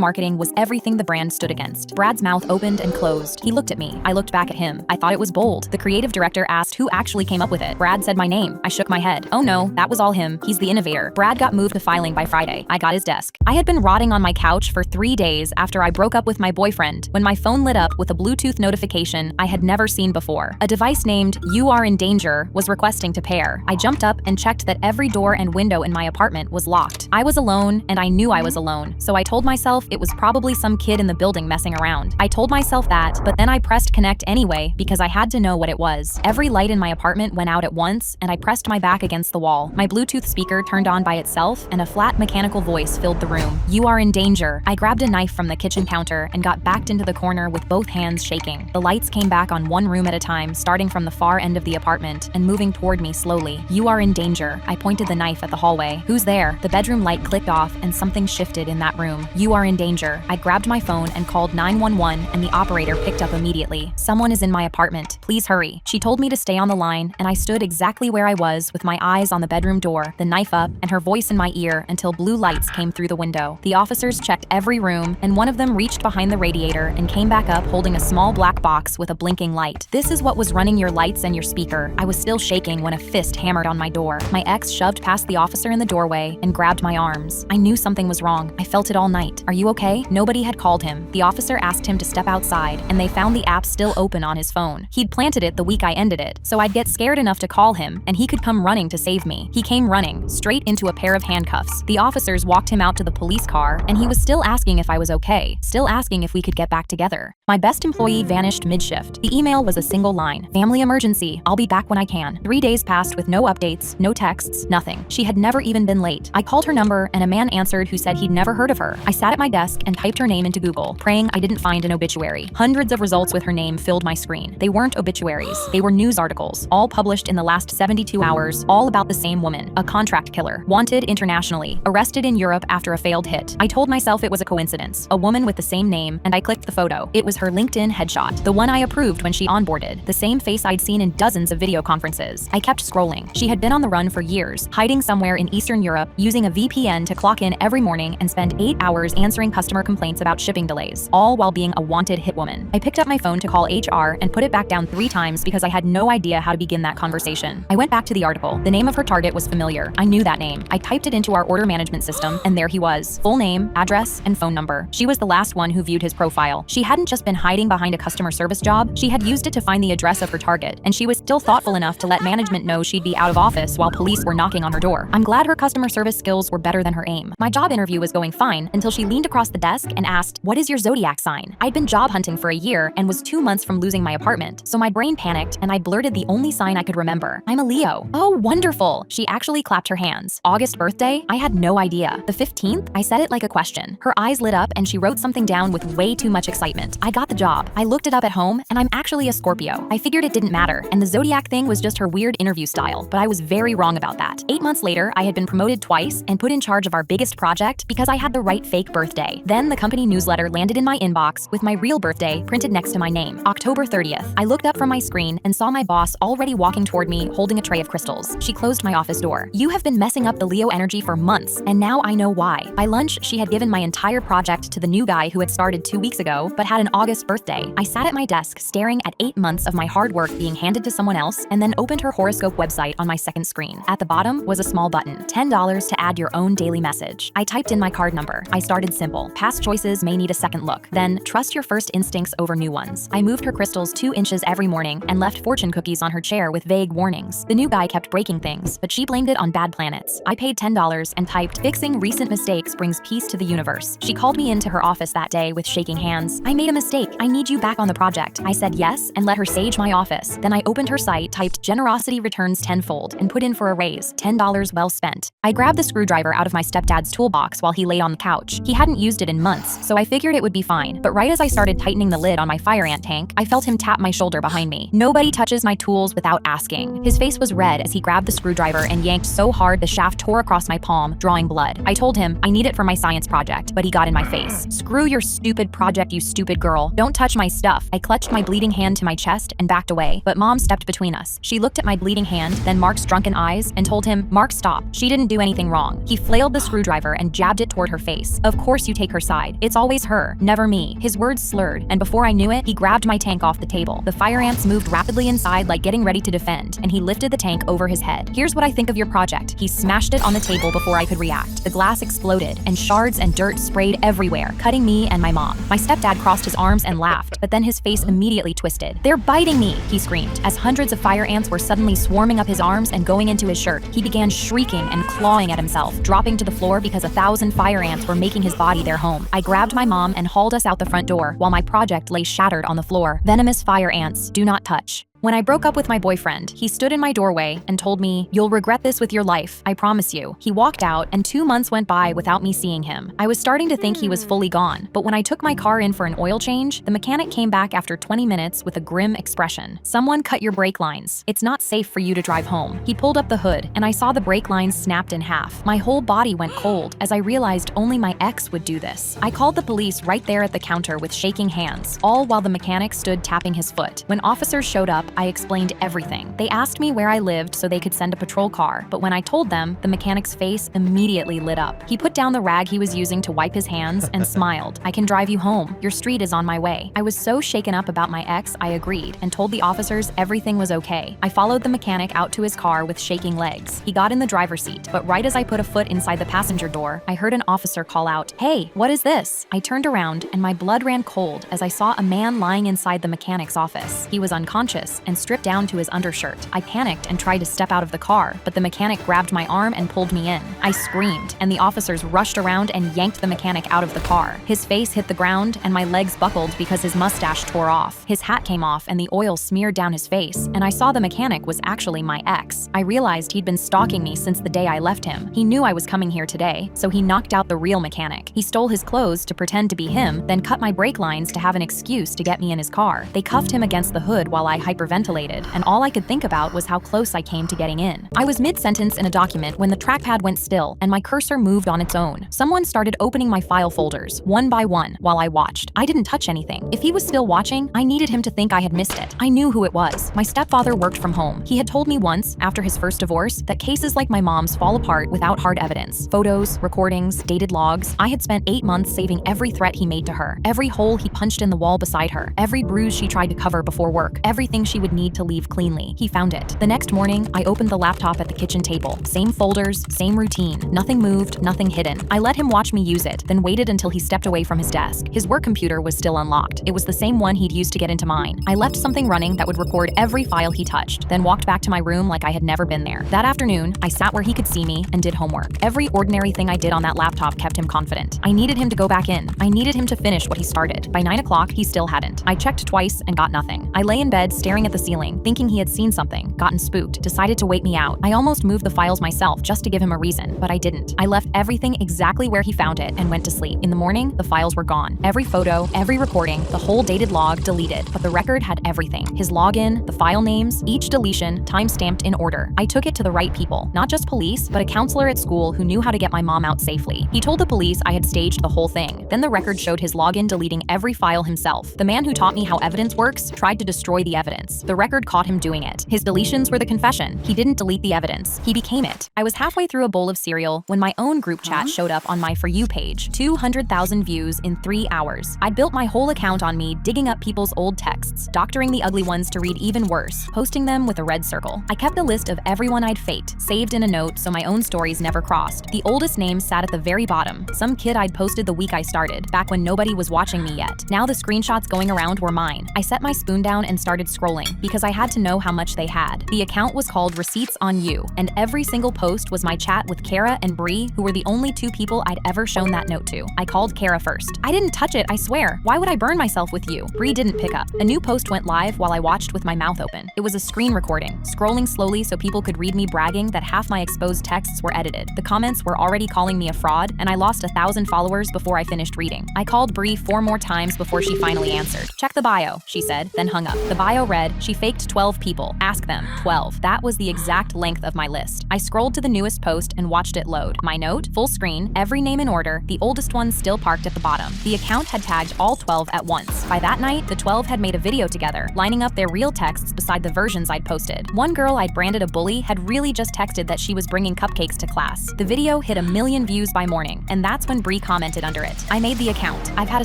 marketing was everything the brand stood against. Brad's mouth opened and closed. He looked at me. I looked back at him. I thought it was bold. The creative director asked who actually came up with it. Brad said my name. I shook my head. Oh no, that was all him. He's the innovator. Brad got moved to filing by Friday. I got his desk. I had been rotting on my couch for 3 days after I broke up with my boyfriend when my phone lit up with a Bluetooth notification I had never seen before. A device named "You Are in Danger" was requesting to pair. I jumped up and checked that every door and window in my apartment was locked. I was alone, and I knew I was alone, so I told myself it was probably some kid in the building messing around. I told myself that, but then I pressed connect anyway because I had to know what it was. Every light in my apartment went out at once, and I pressed my back against the wall. My Bluetooth speaker turned on by itself, and a flat mechanical voice filled the room. "You are in danger." I grabbed a knife from the kitchen counter and got backed into the corner with both hands shaking. The lights came back on one room at a time, starting from the far end of the apartment and moving toward me slowly. "You are in danger." I pointed the knife at the hallway. "Who's there?" The bedroom light clicked off, and something shifted in that room. "You are in danger." I grabbed my phone and called 911, and the operator picked up immediately. "Someone is in my apartment. Please hurry." She told me to stay on the line, and I stood exactly where I was with my eyes on the bedroom door, the knife up, and her voice in my ear until blue lights came through the window. The officers checked every room, and one of them reached behind the radiator and came back up holding a small black box with a blinking light. "This is what was running your lights and your speaker." I was still shaking when a fist hammered on my door. My ex shoved past the officer in the doorway and grabbed my arms. I knew something was wrong. I felt it all night. "Are you okay?" Nobody had called him. The officer asked him to step outside, and they found the app still open on his phone. He'd planted it the week I ended it, so I'd get scared enough to call him, and he could come running to save me. He came running, straight into a pair of handcuffs. The officers walked him out to the police car, and he was still asking if I was okay, still asking if we could get back together. My best employee vanished mid-shift. The email was a single line: "Family emergency. I'll be back when I can." 3 days passed with no updates, no texts, nothing. She had never even been late. I called her number, and a man answered who said he'd never heard of her. I sat at my desk and typed her name into Google, praying I didn't find an obituary. Hundreds of results with her name filled my screen. They weren't obituaries. They were news articles, all published in the last 72 hours, all about the same woman: a contract killer, wanted internationally, arrested in Europe after a failed hit. I told myself it was a coincidence, a woman with the same name, and I clicked the photo. It was her LinkedIn headshot, the one I approved when she onboarded, the same face I'd seen in dozens of video conferences. I kept scrolling. She had been on the run for years, hiding somewhere in Eastern Europe, using a VPN to clock in every morning and spend 8 hours answering customer complaints about shipping delays, all while being a wanted hit woman. I picked up my phone to call HR and put it back down 3 times because I had no idea how to begin that conversation. I went back to the article. The name of her target was familiar. I knew that name. I typed it into our order management system, and there he was. Full name, address, and phone number. She was the last one who viewed his profile. She hadn't just been hiding behind a customer service job, she had used it to find the address of her target, and she was still thoughtful enough to let management know she'd be out of office while police were knocking on her door. I'm glad her customer service skills were better than her aim. My job interview was going fine until she leaned across the desk and asked, "What is your zodiac sign?" I'd been job hunting for a year and was 2 months from losing my apartment, so my brain panicked and I blurted the only sign I could remember. "I'm a Leo." "Oh, wonderful." She actually clapped her hands. "August birthday?" I had no idea. "The 15th?" I said it like a question. Her eyes lit up and she wrote something down with way too much excitement. I got the job. I looked it up at home, and I'm actually a Scorpio. I figured it didn't matter, and the zodiac thing was just her weird interview style, but I was very wrong about that. 8 months later, I had been promoted twice and put in charge of our biggest project because I had the right fake birthday. Then the company newsletter landed in my inbox with my real birthday printed next to my name, October 30th. I looked up from my screen and saw my boss already walking toward me holding a tray of crystals. She closed my office door. "You have been messing up the Leo energy for months, and now I know why." By lunch, she had given my entire project to the new guy who had started 2 weeks ago but had an August birthday. I sat at my desk staring at 8 months of my hard work being handed to someone else, and then opened her horoscope website on my second screen. At the bottom was a small button, $10 to add your own daily message. I typed in my card number. I started simple. Past choices may need a second look. Then, trust your first instincts over new ones. I moved her crystal crystals 2 inches every morning and left fortune cookies on her chair with vague warnings. The new guy kept breaking things, but she blamed it on bad planets. I paid $10 and typed, "Fixing recent mistakes brings peace to the universe." She called me into her office that day with shaking hands. "I made a mistake. I need you back on the project." I said yes and let her sage my office. Then I opened her site, typed "Generosity returns tenfold" and put in for a raise, $10 well spent. I grabbed the screwdriver out of my stepdad's toolbox while he lay on the couch. He hadn't used it in months, so I figured it would be fine. But right as I started tightening the lid on my fire ant tank, I felt him tap my shoulder behind me. "Nobody touches my tools without asking." His face was red as he grabbed the screwdriver and yanked so hard the shaft tore across my palm, drawing blood. I told him I need it for my science project, but he got in my face. "Screw your stupid project, you stupid girl. Don't touch my stuff." I clutched my bleeding hand to my chest and backed away, but Mom stepped between us. She looked at my bleeding hand, then Mark's drunken eyes, and told him, "Mark, stop. She didn't do anything wrong." He flailed the screwdriver and jabbed it toward her face. "Of course you take her side. It's always her, never me." His words slurred, and before I knew it, he grabbed my tank off the table. The fire ants moved rapidly inside like getting ready to defend, and he lifted the tank over his head. "Here's what I think of your project." He smashed it on the table before I could react. The glass exploded, and shards and dirt sprayed everywhere, cutting me and my mom. My stepdad crossed his arms and laughed, but then his face immediately twisted. "They're biting me," he screamed, as hundreds of fire ants were suddenly swarming up his arms and going into his shirt. He began shrieking and clawing at himself, dropping to the floor because 1,000 fire ants were making his body their home. I grabbed my mom and hauled us out the front door while my project lay shattered on the floor. Venomous fire ants, do not touch. When I broke up with my boyfriend, he stood in my doorway and told me, "You'll regret this with your life, I promise you." He walked out, and 2 months went by without me seeing him. I was starting to think he was fully gone, but when I took my car in for an oil change, the mechanic came back after 20 minutes with a grim expression. "Someone cut your brake lines. It's not safe for you to drive home." He pulled up the hood, and I saw the brake lines snapped in half. My whole body went cold as I realized only my ex would do this. I called the police right there at the counter with shaking hands, all while the mechanic stood tapping his foot. When officers showed up, I explained everything. They asked me where I lived so they could send a patrol car, but when I told them, the mechanic's face immediately lit up. He put down the rag he was using to wipe his hands and smiled. "I can drive you home. Your street is on my way." I was so shaken up about my ex, I agreed and told the officers everything was okay. I followed the mechanic out to his car with shaking legs. He got in the driver's seat, but right as I put a foot inside the passenger door, I heard an officer call out, "Hey, what is this?" I turned around and my blood ran cold as I saw a man lying inside the mechanic's office. He was unconscious and stripped down to his undershirt. I panicked and tried to step out of the car, but the mechanic grabbed my arm and pulled me in. I screamed, and the officers rushed around and yanked the mechanic out of the car. His face hit the ground, and my legs buckled because his mustache tore off. His hat came off, and the oil smeared down his face, and I saw the mechanic was actually my ex. I realized he'd been stalking me since the day I left him. He knew I was coming here today, so he knocked out the real mechanic. He stole his clothes to pretend to be him, then cut my brake lines to have an excuse to get me in his car. They cuffed him against the hood while I hyperventilated, and all I could think about was how close I came to getting in. I was mid-sentence in a document when the trackpad went still and my cursor moved on its own. Someone started opening my file folders, one by one, while I watched. I didn't touch anything. If he was still watching, I needed him to think I had missed it. I knew who it was. My stepfather worked from home. He had told me once, after his first divorce, that cases like my mom's fall apart without hard evidence. Photos, recordings, dated logs. I had spent 8 months saving every threat he made to her, every hole he punched in the wall beside her, every bruise she tried to cover before work, everything she would need to leave cleanly. He found it. The next morning, I opened the laptop at the kitchen table. Same folders, same routine. Nothing moved, nothing hidden. I let him watch me use it, then waited until he stepped away from his desk. His work computer was still unlocked. It was the same one he'd used to get into mine. I left something running that would record every file he touched, then walked back to my room like I had never been there. That afternoon, I sat where he could see me and did homework. Every ordinary thing I did on that laptop kept him confident. I needed him to go back in. I needed him to finish what he started. By 9 o'clock, he still hadn't. I checked twice and got nothing. I lay in bed staring at the ceiling, thinking he had seen something, gotten spooked, decided to wait me out. I almost moved the files myself just to give him a reason, but I didn't. I left everything exactly where he found it and went to sleep. In the morning, the files were gone. Every photo, every recording, the whole dated log deleted, but the record had everything. His login, the file names, each deletion, time-stamped in order. I took it to the right people, not just police, but a counselor at school who knew how to get my mom out safely. He told the police I had staged the whole thing. Then the record showed his login deleting every file himself. The man who taught me how evidence works tried to destroy the evidence. evidence. The record caught him doing it. His deletions were the confession. He didn't delete the evidence. He became it. I was halfway through a bowl of cereal when my own group chat showed up on my For You page. 200,000 views in 3 hours. I'd built my whole account on me digging up people's old texts, doctoring the ugly ones to read even worse, posting them with a red circle. I kept a list of everyone I'd faked, saved in a note so my own stories never crossed. The oldest name sat at the very bottom, some kid I'd posted the week I started, back when nobody was watching me yet. Now the screenshots going around were mine. I set my spoon down and started scrolling, because I had to know how much they had. The account was called Receipts on You, and every single post was my chat with Kara and Bree, who were the only 2 people I'd ever shown that note to. I called Kara first. "I didn't touch it, I swear. Why would I burn myself with you?" Bree didn't pick up. A new post went live while I watched with my mouth open. It was a screen recording, scrolling slowly so people could read me bragging that half my exposed texts were edited. The comments were already calling me a fraud, and I lost 1,000 followers before I finished reading. I called Bree 4 more times before she finally answered. "Check the bio," she said, then hung up. The bio read, "She faked 12 people. Ask them." 12. That was the exact length of my list. I scrolled to the newest post and watched it load. My note, full screen, every name in order, the oldest one still parked at the bottom. The account had tagged all 12 at once. By that night, the 12 had made a video together, lining up their real texts beside the versions I'd posted. One girl I'd branded a bully had really just texted that she was bringing cupcakes to class. The video hit 1 million views by morning, and that's when Bree commented under it. "I made the account. I've had a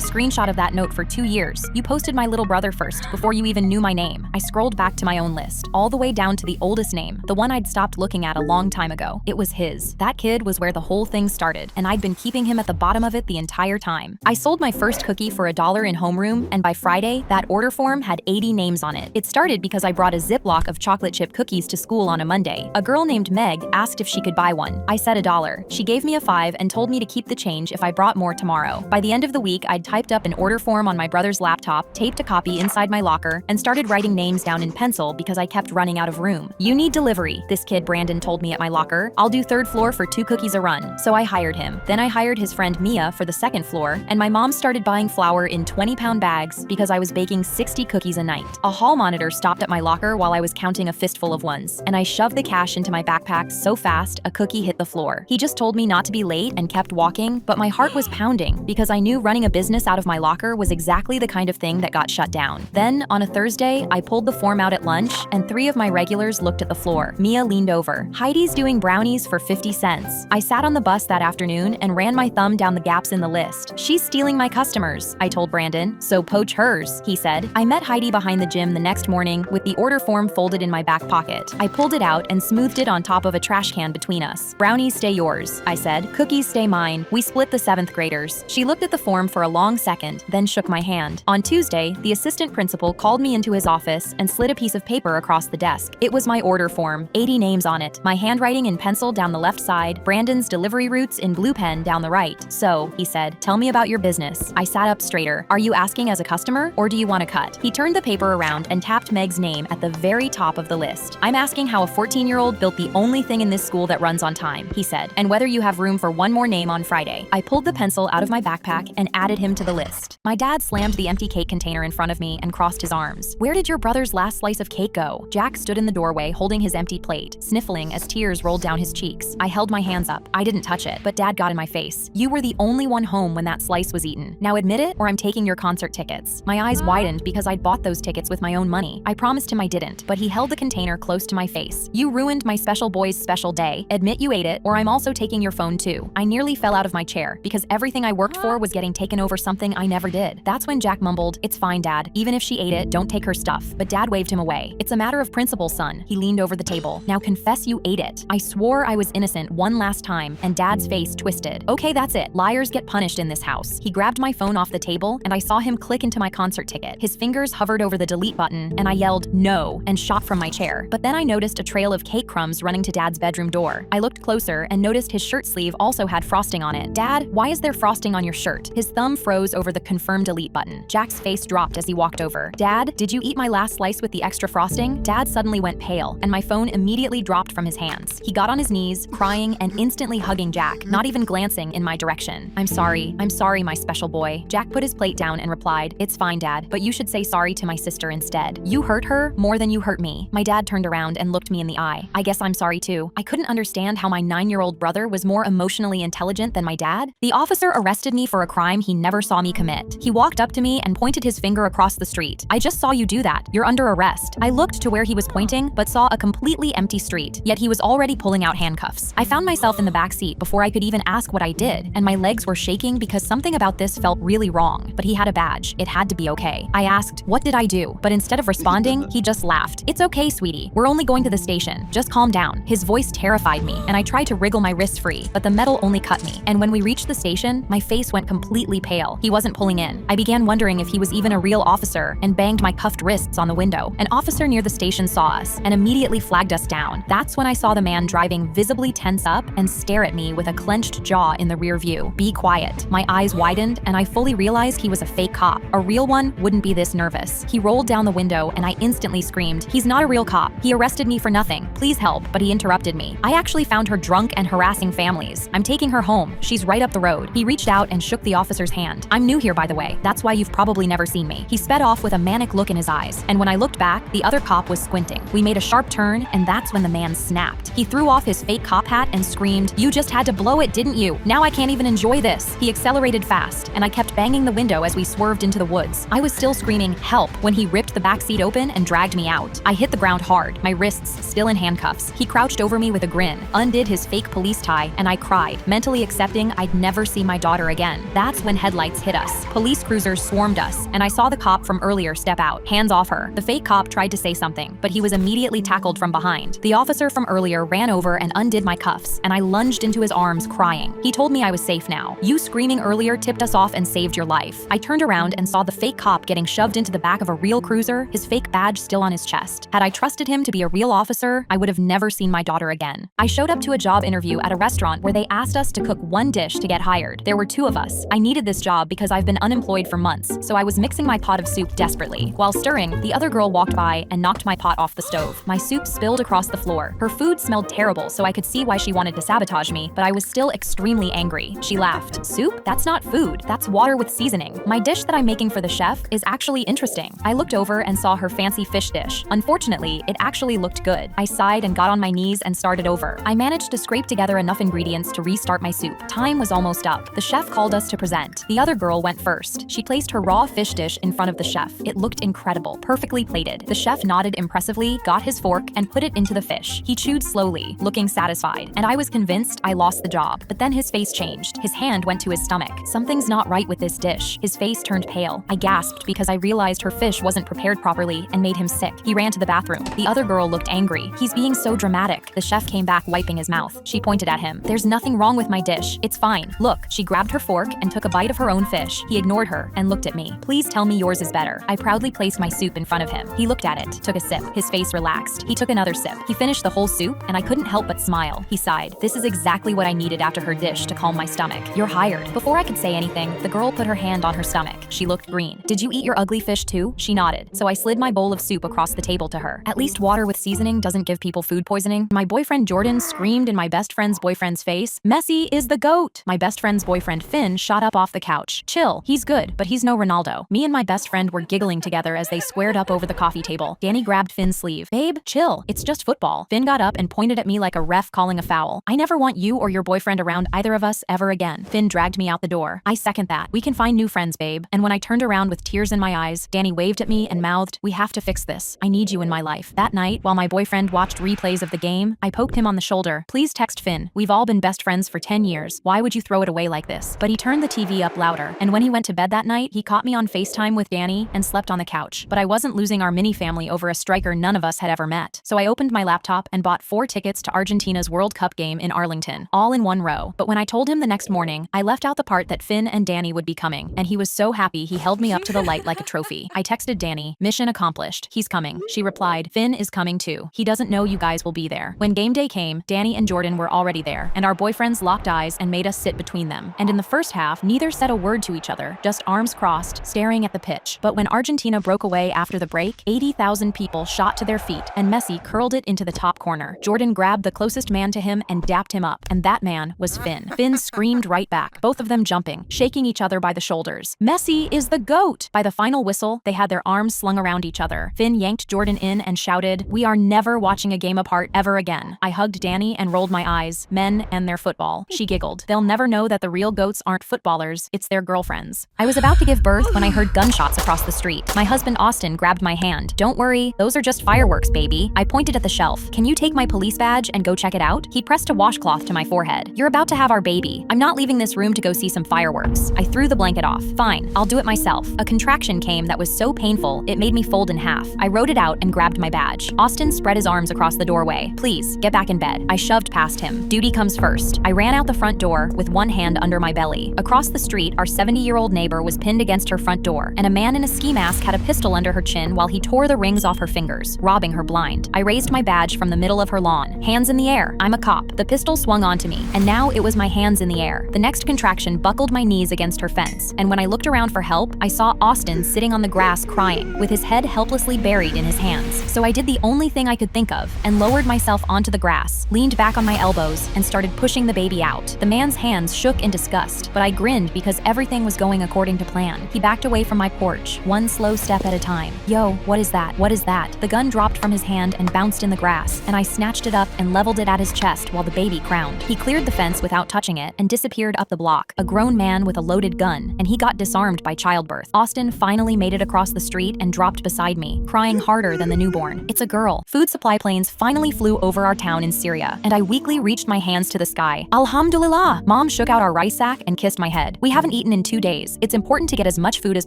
screenshot of that note for 2 years. You posted my little brother first, before you even knew my name." I scrolled back to my own list, all the way down to the oldest name, the one I'd stopped looking at a long time ago. It was his. That kid was where the whole thing started, and I'd been keeping him at the bottom of it the entire time. I sold my first cookie for $1 in homeroom, and by Friday, that order form had 80 names on it. It started because I brought a Ziploc of chocolate chip cookies to school on a Monday. A girl named Meg asked if she could buy one. I said $1. She gave me a 5 and told me to keep the change if I brought more tomorrow. By the end of the week, I'd typed up an order form on my brother's laptop, taped a copy inside my locker, and started writing names down in pencil because I kept running out of room. "You need delivery," this kid Brandon told me at my locker. "I'll do 3rd floor for 2 cookies a run." So I hired him. Then I hired his friend Mia for the 2nd floor, and my mom started buying flour in 20-pound bags because I was baking 60 cookies a night. A hall monitor stopped at my locker while I was counting a fistful of ones, and I shoved the cash into my backpack so fast a cookie hit the floor. He just told me not to be late and kept walking, but my heart was pounding because I knew running a business out of my locker was exactly the kind of thing that got shut down. Then, on a Thursday, I pulled the form out at lunch, and 3 of my regulars looked at the floor. Mia leaned over. "Heidi's doing brownies for 50 cents. I sat on the bus that afternoon and ran my thumb down the gaps in the list. "She's stealing my customers," I told Brandon. "So poach hers," he said. I met Heidi behind the gym the next morning with the order form folded in my back pocket. I pulled it out and smoothed it on top of a trash can between us. "Brownies stay yours," I said. "Cookies stay mine." We split the 7th graders. She looked at the form for a long second, then shook my hand. On Tuesday, the assistant principal called me into his office and slid a piece of paper across the desk. It was my order form, 80 names on it, my handwriting in pencil down the left side, Brandon's delivery routes in blue pen down the right. "So," he said, "tell me about your business." I sat up straighter. "Are you asking as a customer, or do you want a cut?" He turned the paper around and tapped Meg's name at the very top of the list. "I'm asking how a 14-year-old built the only thing in this school that runs on time," he said, "and whether you have room for one more name on Friday." I pulled the pencil out of my backpack and added him to the list. My dad slammed the empty cake container in front of me and crossed his arms. "Where did your brother's last slice of cake go?" Jack stood in the doorway holding his empty plate, sniffling as tears rolled down his cheeks. I held my hands up. I didn't touch it, but Dad got in my face. "You were the only one home when that slice was eaten. Now admit it, or I'm taking your concert tickets." My eyes widened because I'd bought those tickets with my own money. I promised him I didn't, but he held the container close to my face. "You ruined my special boy's special day. Admit you ate it, or I'm also taking your phone too." I nearly fell out of my chair because everything I worked for was getting taken over something I never did. That's when Jack mumbled, "It's fine, Dad. Even if she ate it, don't take her stuff." But Dad waved him away. "It's a matter of principle, son." He leaned over the table. "Now confess you ate it." I swore I was innocent one last time, and Dad's face twisted. "Okay, that's it. Liars get punished in this house." He grabbed my phone off the table, and I saw him click into my concert ticket. His fingers hovered over the delete button, and I yelled, "No," and shot from my chair. But then I noticed a trail of cake crumbs running to Dad's bedroom door. I looked closer and noticed his shirt sleeve also had frosting on it. "Dad, why is there frosting on your shirt?" His thumb froze over the confirm delete button. Jack's face dropped as he walked over. "Dad, did you eat my last slice with the extra frosting?" Dad suddenly went pale, and my phone immediately dropped from his hands. He got on his knees, crying and instantly hugging Jack, not even glancing in my direction. I'm sorry, my special boy." Jack put his plate down and replied, "It's fine, Dad, but you should say sorry to my sister instead. You hurt her more than you hurt me." My dad turned around and looked me in the eye. "I guess I'm sorry too." I couldn't understand how my 9-year-old brother was more emotionally intelligent than my dad. The officer arrested me for a crime he never saw me commit. He walked up to me and pointed his finger across the street. "I just saw you do that. You're "You're under arrest." I looked to where he was pointing, but saw a completely empty street, yet he was already pulling out handcuffs. I found myself in the back seat before I could even ask what I did, and my legs were shaking because something about this felt really wrong. But he had a badge. It had to be okay. I asked, "What did I do?" But instead of responding, he just laughed. "It's okay, sweetie. We're only going to the station. Just calm down." His voice terrified me, and I tried to wriggle my wrists free, but the metal only cut me. And when we reached the station, my face went completely pale. He wasn't pulling in. I began wondering if he was even a real officer and banged my cuffed wrists on the window. An officer near the station saw us and immediately flagged us down. That's when I saw the man driving visibly tense up and stare at me with a clenched jaw in the rear view. "Be quiet." My eyes widened and I fully realized he was a fake cop. A real one wouldn't be this nervous. He rolled down the window and I instantly screamed, "He's not a real cop. He arrested me for nothing. Please help." But he interrupted me. "I actually found her drunk and harassing families. I'm taking her home. She's right up the road." He reached out and shook the officer's hand. "I'm new here, by the way. That's why you've probably never seen me." He sped off with a manic look in his eyes, and when I looked back, the other cop was squinting. We made a sharp turn, and that's when the man snapped. He threw off his fake cop hat and screamed, "You just had to blow it, didn't you? Now I can't even enjoy this." He accelerated fast, and I kept banging the window as we swerved into the woods. I was still screaming, "Help," when he ripped the back seat open and dragged me out. I hit the ground hard, my wrists still in handcuffs. He crouched over me with a grin, undid his fake police tie, and I cried, mentally accepting I'd never see my daughter again. That's when headlights hit us. Police cruisers swarmed us, and I saw the cop from earlier step out. "Hands off her." The fake cop tried to say something, but he was immediately tackled from behind. The officer from earlier ran over and undid my cuffs, and I lunged into his arms crying. He told me I was safe now. "You screaming earlier tipped us off and saved your life." I turned around and saw the fake cop getting shoved into the back of a real cruiser, his fake badge still on his chest. Had I trusted him to be a real officer, I would have never seen my daughter again. I showed up to a job interview at a restaurant where they asked us to cook one dish to get hired. There were 2 of us. I needed this job because I've been unemployed for months, so I was mixing my pot of soup desperately. While stirring, the other girl walked by and knocked my pot off the stove. My soup spilled across the floor. Her food smelled terrible, so I could see why she wanted to sabotage me, but I was still extremely angry. She laughed. "Soup? That's not food. That's water with seasoning. My dish that I'm making for the chef is actually interesting." I looked over and saw her fancy fish dish. Unfortunately, it actually looked good. I sighed and got on my knees and started over. I managed to scrape together enough ingredients to restart my soup. Time was almost up. The chef called us to present. The other girl went first. She placed her raw fish dish in front of the chef. It looked incredible, perfectly plated. The chef nodded impressively, got his fork, and put it into the fish. He chewed slowly, looking satisfied, and I was convinced I lost the job. But then his face changed. His hand went to his stomach. "Something's not right with this dish." His face turned pale. I gasped because I realized her fish wasn't prepared properly and made him sick. He ran to the bathroom. The other girl looked angry. "He's being so dramatic." The chef came back wiping his mouth. She pointed at him. "There's nothing wrong with my dish. It's fine. Look." She grabbed her fork and took a bite of her own fish. He ignored her and looked at me. "Please tell me yours is better." I proudly placed my soup in front of him. He looked at it, took a sip. His face relaxed. He took another sip. He finished the whole soup, and I couldn't help but smile. He sighed. "This is exactly what I needed after her dish to calm my stomach. You're hired." Before I could say anything, the girl put her hand on her stomach. She looked green. "Did you eat your ugly fish too?" She nodded. So I slid my bowl of soup across the table to her. "At least water with seasoning doesn't give people food poisoning." My boyfriend Jordan screamed in my best friend's boyfriend's face, "Messi is the GOAT!" My best friend's boyfriend Finn shot up off the couch. "Chill, he's good, but he's no Ronaldo." Me and my best friend were giggling together as they squared up over the coffee table. Danny grabbed Finn's sleeve. "Babe, chill. It's just football." Finn got up and pointed at me like a ref calling a foul. "I never want you or your boyfriend around either of us ever again." Finn dragged me out the door. "I second that. We can find new friends, babe." And when I turned around with tears in my eyes, Danny waved at me and mouthed, "We have to fix this. I need you in my life." That night, while my boyfriend watched replays of the game, I poked him on the shoulder. "Please text Finn. We've all been best friends for 10 years. Why would you throw it away like this?" But he turned the TV up louder. And when he went to bed that night, he caught me on FaceTime with Danny and slept on the couch. But I wasn't losing our mini family over a striker none of us had ever met. So I opened my laptop and bought 4 tickets to Argentina's World Cup game in Arlington, all in one row. But when I told him the next morning, I left out the part that Finn and Danny would be coming, and he was so happy he held me up to the light like a trophy. I texted Danny, "Mission accomplished. He's coming." She replied, "Finn is coming too. He doesn't know you guys will be there." When game day came, Danny and Jordan were already there, and our boyfriends locked eyes and made us sit between them. And in the first half, neither said a word to each other, just arms crossed, staring at the pitch. But when Argentina broke away after the break, 80,000 people shot to their feet, and Messi curled it into the top corner. Jordan grabbed the closest man to him and dapped him up, and that man was Finn. Finn screamed right back, both of them jumping, shaking each other by the shoulders. "Messi is the GOAT!" By the final whistle, they had their arms slung around each other. Finn yanked Jordan in and shouted, "We are never watching a game apart ever again." I hugged Danny and rolled my eyes. Men and their football. She giggled. "They'll never know that the real GOATs aren't footballers, it's their girlfriends." I was about to give birth when I heard gunshots across the street. My husband Austin grabbed grabbed my hand. Don't worry, those are just fireworks, baby. I pointed at the shelf. Can you take my police badge and go check it out? He pressed a washcloth to my forehead. You're about to have our baby. I'm not leaving this room to go see some fireworks. I threw the blanket off. Fine, I'll do it myself. A contraction came that was so painful, it made me fold in half. I wrote it out and grabbed my badge. Austin spread his arms across the doorway. Please, get back in bed. I shoved past him. Duty comes first. I ran out the front door with one hand under my belly. Across the street, our 70-year-old neighbor was pinned against her front door, and a man in a ski mask had a pistol under her chin while he tore the rings off her fingers, robbing her blind. I raised my badge from the middle of her lawn. Hands in the air. I'm a cop. The pistol swung onto me, and now it was my hands in the air. The next contraction buckled my knees against her fence, and when I looked around for help, I saw Austin sitting on the grass crying, with his head helplessly buried in his hands. So I did the only thing I could think of, and lowered myself onto the grass, leaned back on my elbows, and started pushing the baby out. The man's hands shook in disgust, but I grinned because everything was going according to plan. He backed away from my porch, one slow step at a time. Yo, what is that? What is that? The gun dropped from his hand and bounced in the grass, and I snatched it up and leveled it at his chest while the baby crowned. He cleared the fence without touching it and disappeared up the block, a grown man with a loaded gun, and he got disarmed by childbirth. Austin finally made it across the street and dropped beside me, crying harder than the newborn. It's a girl. Food supply planes finally flew over our town in Syria, and I weakly reached my hands to the sky. Alhamdulillah! Mom shook out our rice sack and kissed my head. We haven't eaten in 2 days. It's important to get as much food as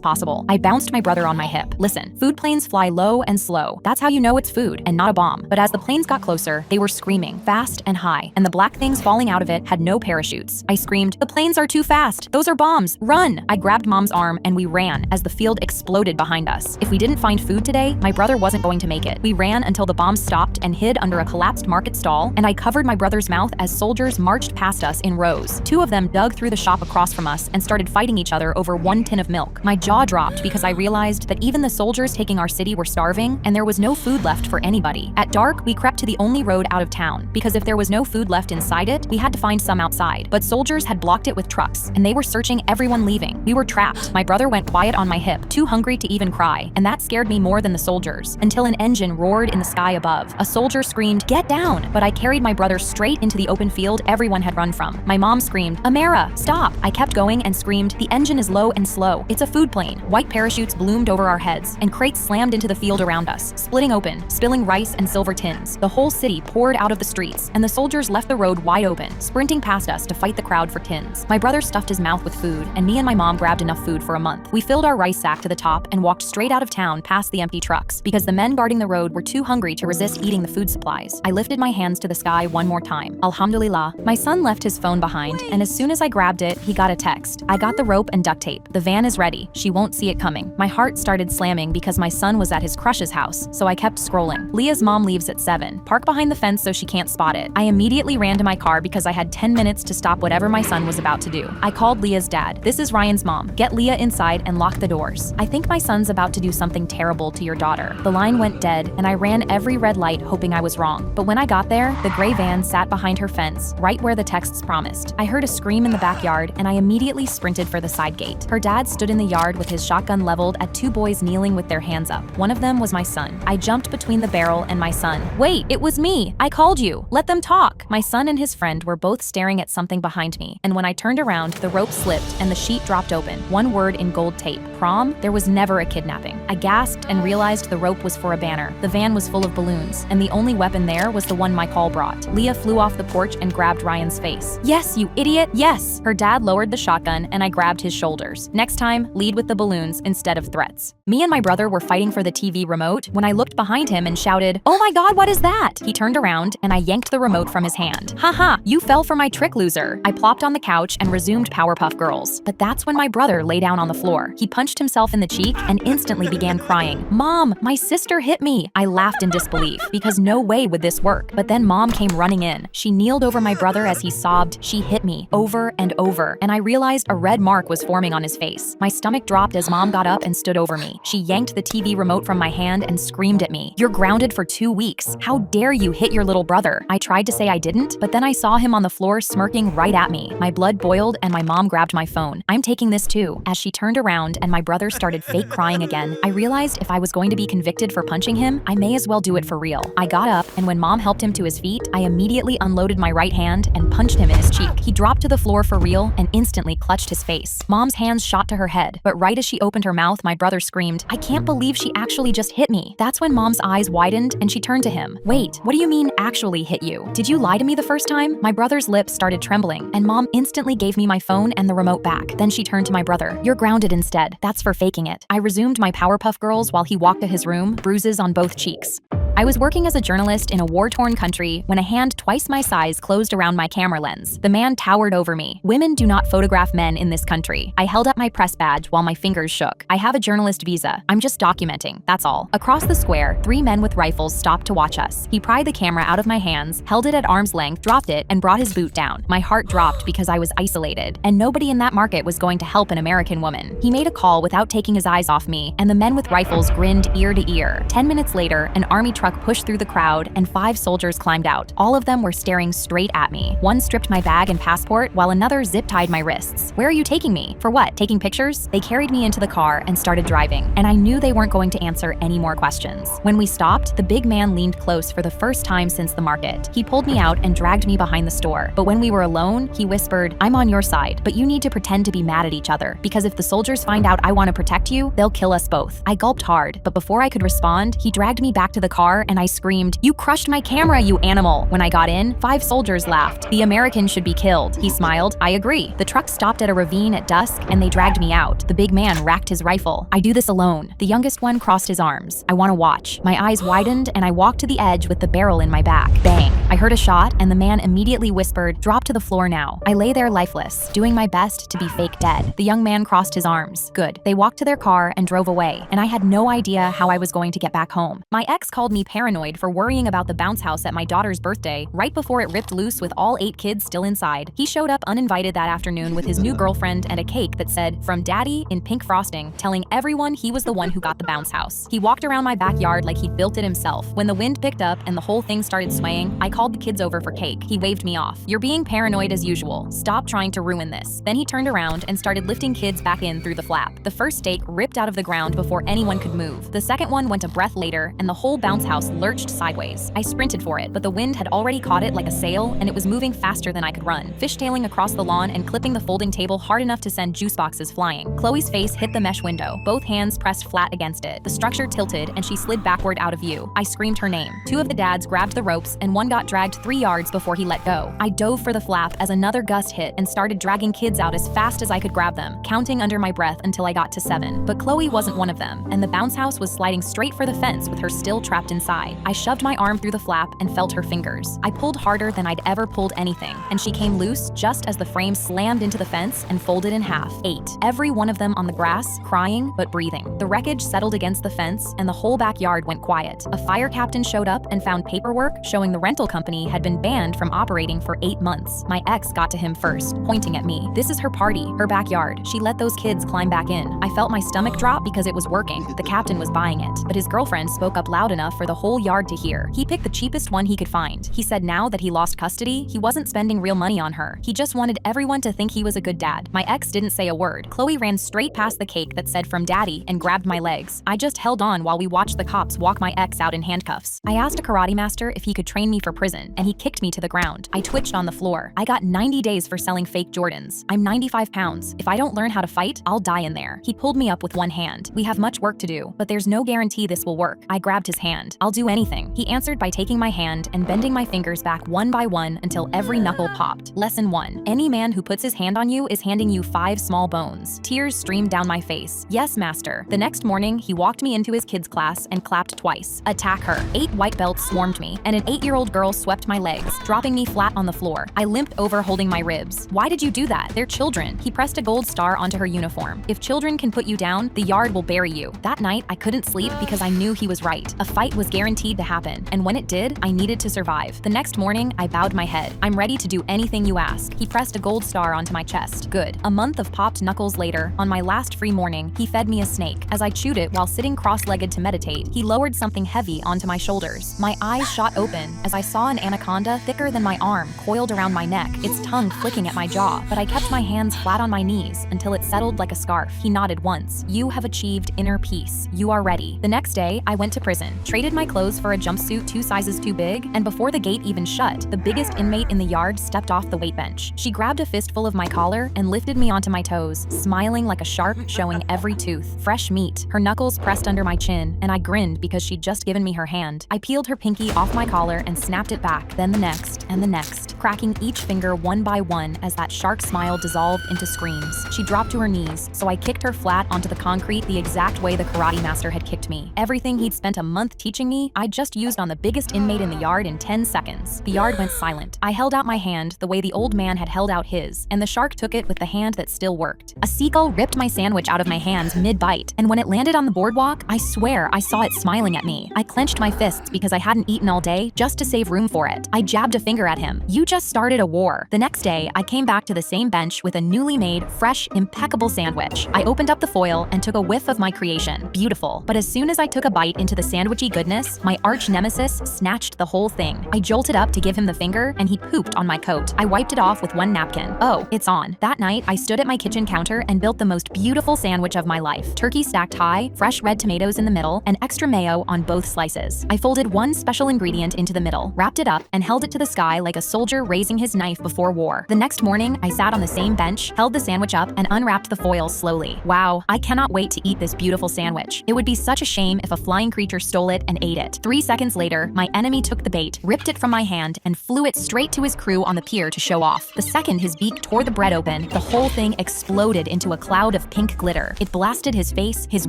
possible. I bounced my brother on my hip. Listen, food planes fly low and slow. That's how you know it's food and not a bomb. But as the planes got closer, they were screaming, fast and high, and the black things falling out of it had no parachutes. I screamed, the planes are too fast. Those are bombs. Run! I grabbed Mom's arm and we ran as the field exploded behind us. If we didn't find food today, my brother wasn't going to make it. We ran until the bombs stopped and hid under a collapsed market stall, and I covered my brother's mouth as soldiers marched past us in rows. 2 of them dug through the shop across from us and started fighting each other over 1 tin of milk. My jaw dropped because I realized that even the soldiers taking our city were starving, and there was no food left for anybody. At dark, we crept to the only road out of town, because if there was no food left inside it, we had to find some outside. But soldiers had blocked it with trucks, and they were searching everyone leaving. We were trapped. My brother went quiet on my hip, too hungry to even cry, and that scared me more than the soldiers, until an engine roared in the sky above. A soldier screamed, "Get down!" But I carried my brother straight into the open field everyone had run from. My mom screamed, "Amara, stop!" I kept going and screamed, "The engine is low and slow. It's a food plane." White parachutes bloomed over our heads, and crates slammed into the field around us, splitting open, spilling rice and silver tins. The whole city poured out of the streets, and the soldiers left the road wide open, sprinting past us to fight the crowd for tins. My brother stuffed his mouth with food, and me and my mom grabbed enough food for a month. We filled our rice sack to the top and walked straight out of town past the empty trucks, because the men guarding the road were too hungry to resist eating the food supplies. I lifted my hands to the sky one more time. Alhamdulillah. My son left his phone behind, and as soon as I grabbed it, he got a text. I got the rope and duct tape. The van is ready. She won't see it coming. My heart started slamming because my son was at his crush's house, so I kept scrolling. Leah's mom leaves at 7. Park behind the fence so she can't spot it. I immediately ran to my car because I had 10 minutes to stop whatever my son was about to do. I called Leah's dad. "This is Ryan's mom. Get Leah inside and lock the doors. I think my son's about to do something terrible to your daughter." The line went dead, and I ran every red light hoping I was wrong. But when I got there, the gray van sat behind her fence, right where the texts promised. I heard a scream in the backyard, and I immediately sprinted for the side gate. Her dad stood in the yard with his shotgun leveled at 2 boys kneeling with their hands up. One of them was my son. I jumped between the barrel and my son. "Wait, it was me! I called you! Let them talk!" My son and his friend were both staring at something behind me, and when I turned around, the rope slipped and the sheet dropped open. One word in gold tape. Prom? There was never a kidnapping. I gasped and realized the rope was for a banner. The van was full of balloons, and the only weapon there was the one my call brought. Leah flew off the porch and grabbed Ryan's face. "Yes, you idiot, yes!" Her dad lowered the shotgun, and I grabbed his shoulders. "Next time, lead with the balloons instead of threats." Me and my brother were fighting for the TV remote when I looked behind him and shouted, "Oh my god, what is that?" He turned around, and I yanked the remote from his hand. "Haha, you fell for my trick, loser." I plopped on the couch and resumed Powerpuff Girls. But that's when my brother lay down on the floor. He punched himself in the cheek and instantly began crying. "Mom, my sister hit me." I laughed in disbelief, because no way would this work. But then Mom came running in. She kneeled over my brother as he sobbed, "She hit me," over and over, and I realized a red mark was forming on his face. My stomach dropped as Mom got up and stood over me. She yanked the TV remote from my hand and screamed at me, "You're grounded for 2 weeks. How dare you hit your little brother?" I tried to say I didn't, but then I saw him on the floor smirking right at me. My blood boiled and my mom grabbed my phone. "I'm taking this too," as she turned around and my brother started fake crying again, I realized if I was going to be convicted for punching him, I may as well do it for real. I got up, and when Mom helped him to his feet, I immediately unloaded my right hand and punched him in his cheek. He dropped to the floor for real and instantly clutched his face. Mom's hands shot to her head, but right as she opened her mouth, my brother screamed, "I can't believe she actually just hit me." That's when Mom's eyes widened and she turned to him. "Wait, what do you mean actually hit you? Did you lie to me the first time?" My brother's lips started trembling, and Mom instantly gave me my phone and the remote back. Then she turned to my brother. "You're grounded instead. That's for faking it." I resumed my Powerpuff Girls while he walked to his room, bruises on both cheeks. I was working as a journalist in a war-torn country when a hand twice my size closed around my camera lens. The man towered over me. Women do not photograph men in this country. I held up my press badge while my fingers shook. "I have a journalist visa. I'm just documenting, that's all." Across the square, 3 men with rifles stopped to watch us. He pried the camera out of my hands, held it at arm's length, dropped it, and brought his boot down. My heart dropped because I was isolated, and nobody in that market was going to help an American woman. He made a call without taking his eyes off me, and the men with rifles grinned ear to ear. 10 minutes later, an army truck pushed through the crowd, and 5 soldiers climbed out. All of them were staring straight at me. One stripped my bag and passport, while another zip-tied my wrists. "Where are you taking me? For what? Taking pictures?" They carried me into the car and started driving, and I knew they weren't going to answer any more questions. When we stopped, the big man leaned close for the first time since the market. He pulled me out and dragged me behind the store. But when we were alone, he whispered, "I'm on your side, but you need to pretend to be mad at each other, because if the soldiers find out I want to protect you, they'll kill us both." I gulped hard, but before I could respond, he dragged me back to the car and I screamed, "You crushed my camera, you animal!" When I got in, 5 soldiers laughed. "The American should be killed." He smiled. "I agree." The truck stopped at a ravine at dusk and they dragged me out. The big man racked his rifle. "I do this alone." The youngest one crossed his arms. "I want to watch." My eyes widened and I walked to the edge with the barrel in my back. Bang! I heard a shot and the man immediately whispered, "Drop to the floor now." I lay there lifeless, doing my best to be fake dead. The young man crossed his arms. Good. They walked to their car and drove away, and I had no idea how I was going to get back home. My ex called me paranoid for worrying about the bounce house at my daughter's birthday right before it ripped loose with all 8 kids still inside. He showed up uninvited that afternoon with his new girlfriend and a cake that said, "From Daddy," in pink frosting, telling everyone he was the one who got the bounce house. He walked around my backyard like he'd built it himself. When the wind picked up and the whole thing started swaying, I called the kids over for cake. He waved me off. "You're being paranoid as usual. Stop trying to ruin this." Then he turned around and started lifting kids back in through the flap. The first stake ripped out of the ground before anyone could move. The second one went a breath later, and the whole bounce house lurched sideways. I sprinted for it, but the wind had already caught it like a sail, and it was moving faster than I could run, fishtailing across the lawn and clipping the folding table hard enough to send juice boxes flying. Chloe's face hit the mesh window, both hands pressed flat against it. The structure tilted, and she slid backward out of view. I screamed her name. 2 of the dads grabbed the ropes, and one got dragged 3 yards before he let go. I dove for the flap as another gust hit and started dragging kids out as fast as I could grab them, counting under my breath until I got to 7. But Chloe wasn't one of them, and the bounce house was sliding straight for the fence with her still trapped inside. I shoved my arm through the flap and felt her fingers. I pulled harder than I'd ever pulled anything, and she came loose just as the frame slammed into the fence and folded in half. 8. Every one of them on the grass, crying but breathing. The wreckage settled against the fence, and the whole backyard went quiet. A fire captain showed up and found paperwork showing the rental company had been banned from operating for 8 months. My ex got to him first, pointing at me. "This is her party, her backyard. She let those kids climb back in." I felt my stomach drop because it was working. The captain was buying it, but his girlfriend spoke up loud enough for the whole yard to hear. He picked the cheapest one he could find. He said now that he lost custody, he wasn't spending real money on her. He just wanted everyone to think he was a good dad. My ex didn't say a word. Chloe ran straight past the cake that said "From Daddy" and grabbed my legs. I just held on while we watched the cops walk my ex out in handcuffs. I asked a karate master if he could train me for prison, and he kicked me to the ground. I twitched on the floor. I got 90 days for selling fake Jordans. I'm 95 pounds. If I don't learn how to fight, I'll die in there. He pulled me up with one hand. "We have much work to do, but there's no guarantee this will work." I grabbed his hand. "I'll do anything." He answered by taking my hand and bending my fingers back one by one until every knuckle popped. Lesson 1. Any man who puts his hand on you is handing you 5 small bones. Tears streamed down my face. "Yes, master." The next morning, he walked me into his kids' class and clapped twice. "Attack her." 8 white belts swarmed me, and an 8-year-old girl swept my legs, dropping me flat on the floor. I limped over holding my ribs. "Why did you do that? They're children." He pressed a gold star onto her uniform. "If children can put you down, the yard will bury you." That night, I couldn't sleep because I knew he was right. A fight was was guaranteed to happen, and when it did, I needed to survive. The next morning, I bowed my head. I'm ready to do anything you ask. He pressed a gold star onto my chest. Good. A month of popped knuckles later, on my last free morning, he fed me a snake. As I chewed it while sitting cross-legged to meditate, he lowered something heavy onto my shoulders. My eyes shot open as I saw an anaconda thicker than my arm coiled around my neck, its tongue flicking at my jaw, but I kept my hands flat on my knees until it settled like a scarf. He nodded once. You have achieved inner peace. You are ready. The next day, I went to prison, traded my clothes for a jumpsuit 2 sizes too big, and before the gate even shut, the biggest inmate in the yard stepped off the weight bench. She grabbed a fistful of my collar and lifted me onto my toes, smiling like a shark, showing every tooth. Fresh meat. Her knuckles pressed under my chin, and I grinned because she'd just given me her hand. I peeled her pinky off my collar and snapped it back, then the next, and the next, cracking each finger one by one as that shark smile dissolved into screams. She dropped to her knees, so I kicked her flat onto the concrete the exact way the karate master had kicked me. Everything he'd spent a month teaching me, I just used on the biggest inmate in the yard in 10 seconds. The yard went silent. I held out my hand the way the old man had held out his, and the shark took it with the hand that still worked. A seagull ripped my sandwich out of my hands mid-bite, and when it landed on the boardwalk, I swear I saw it smiling at me. I clenched my fists because I hadn't eaten all day just to save room for it. I jabbed a finger at him. You just started a war. The next day, I came back to the same bench with a newly made, fresh, impeccable sandwich. I opened up the foil and took a whiff of my creation. Beautiful. But as soon as I took a bite into the sandwichy goodness, my arch nemesis snatched the whole thing. I jolted up to give him the finger, and he pooped on my coat. I wiped it off with one napkin. Oh, it's on. That night, I stood at my kitchen counter and built the most beautiful sandwich of my life. Turkey stacked high, fresh red tomatoes in the middle, and extra mayo on both slices. I folded one special ingredient into the middle, wrapped it up, and held it to the sky like a soldier raising his knife before war. The next morning, I sat on the same bench, held the sandwich up, and unwrapped the foil slowly. Wow, I cannot wait to eat this beautiful sandwich. It would be such a shame if a flying creature stole it and ate it. 3 seconds later, my enemy took the bait, ripped it from my hand, and flew it straight to his crew on the pier to show off. The second his beak tore the bread open, the whole thing exploded into a cloud of pink glitter. It blasted his face, his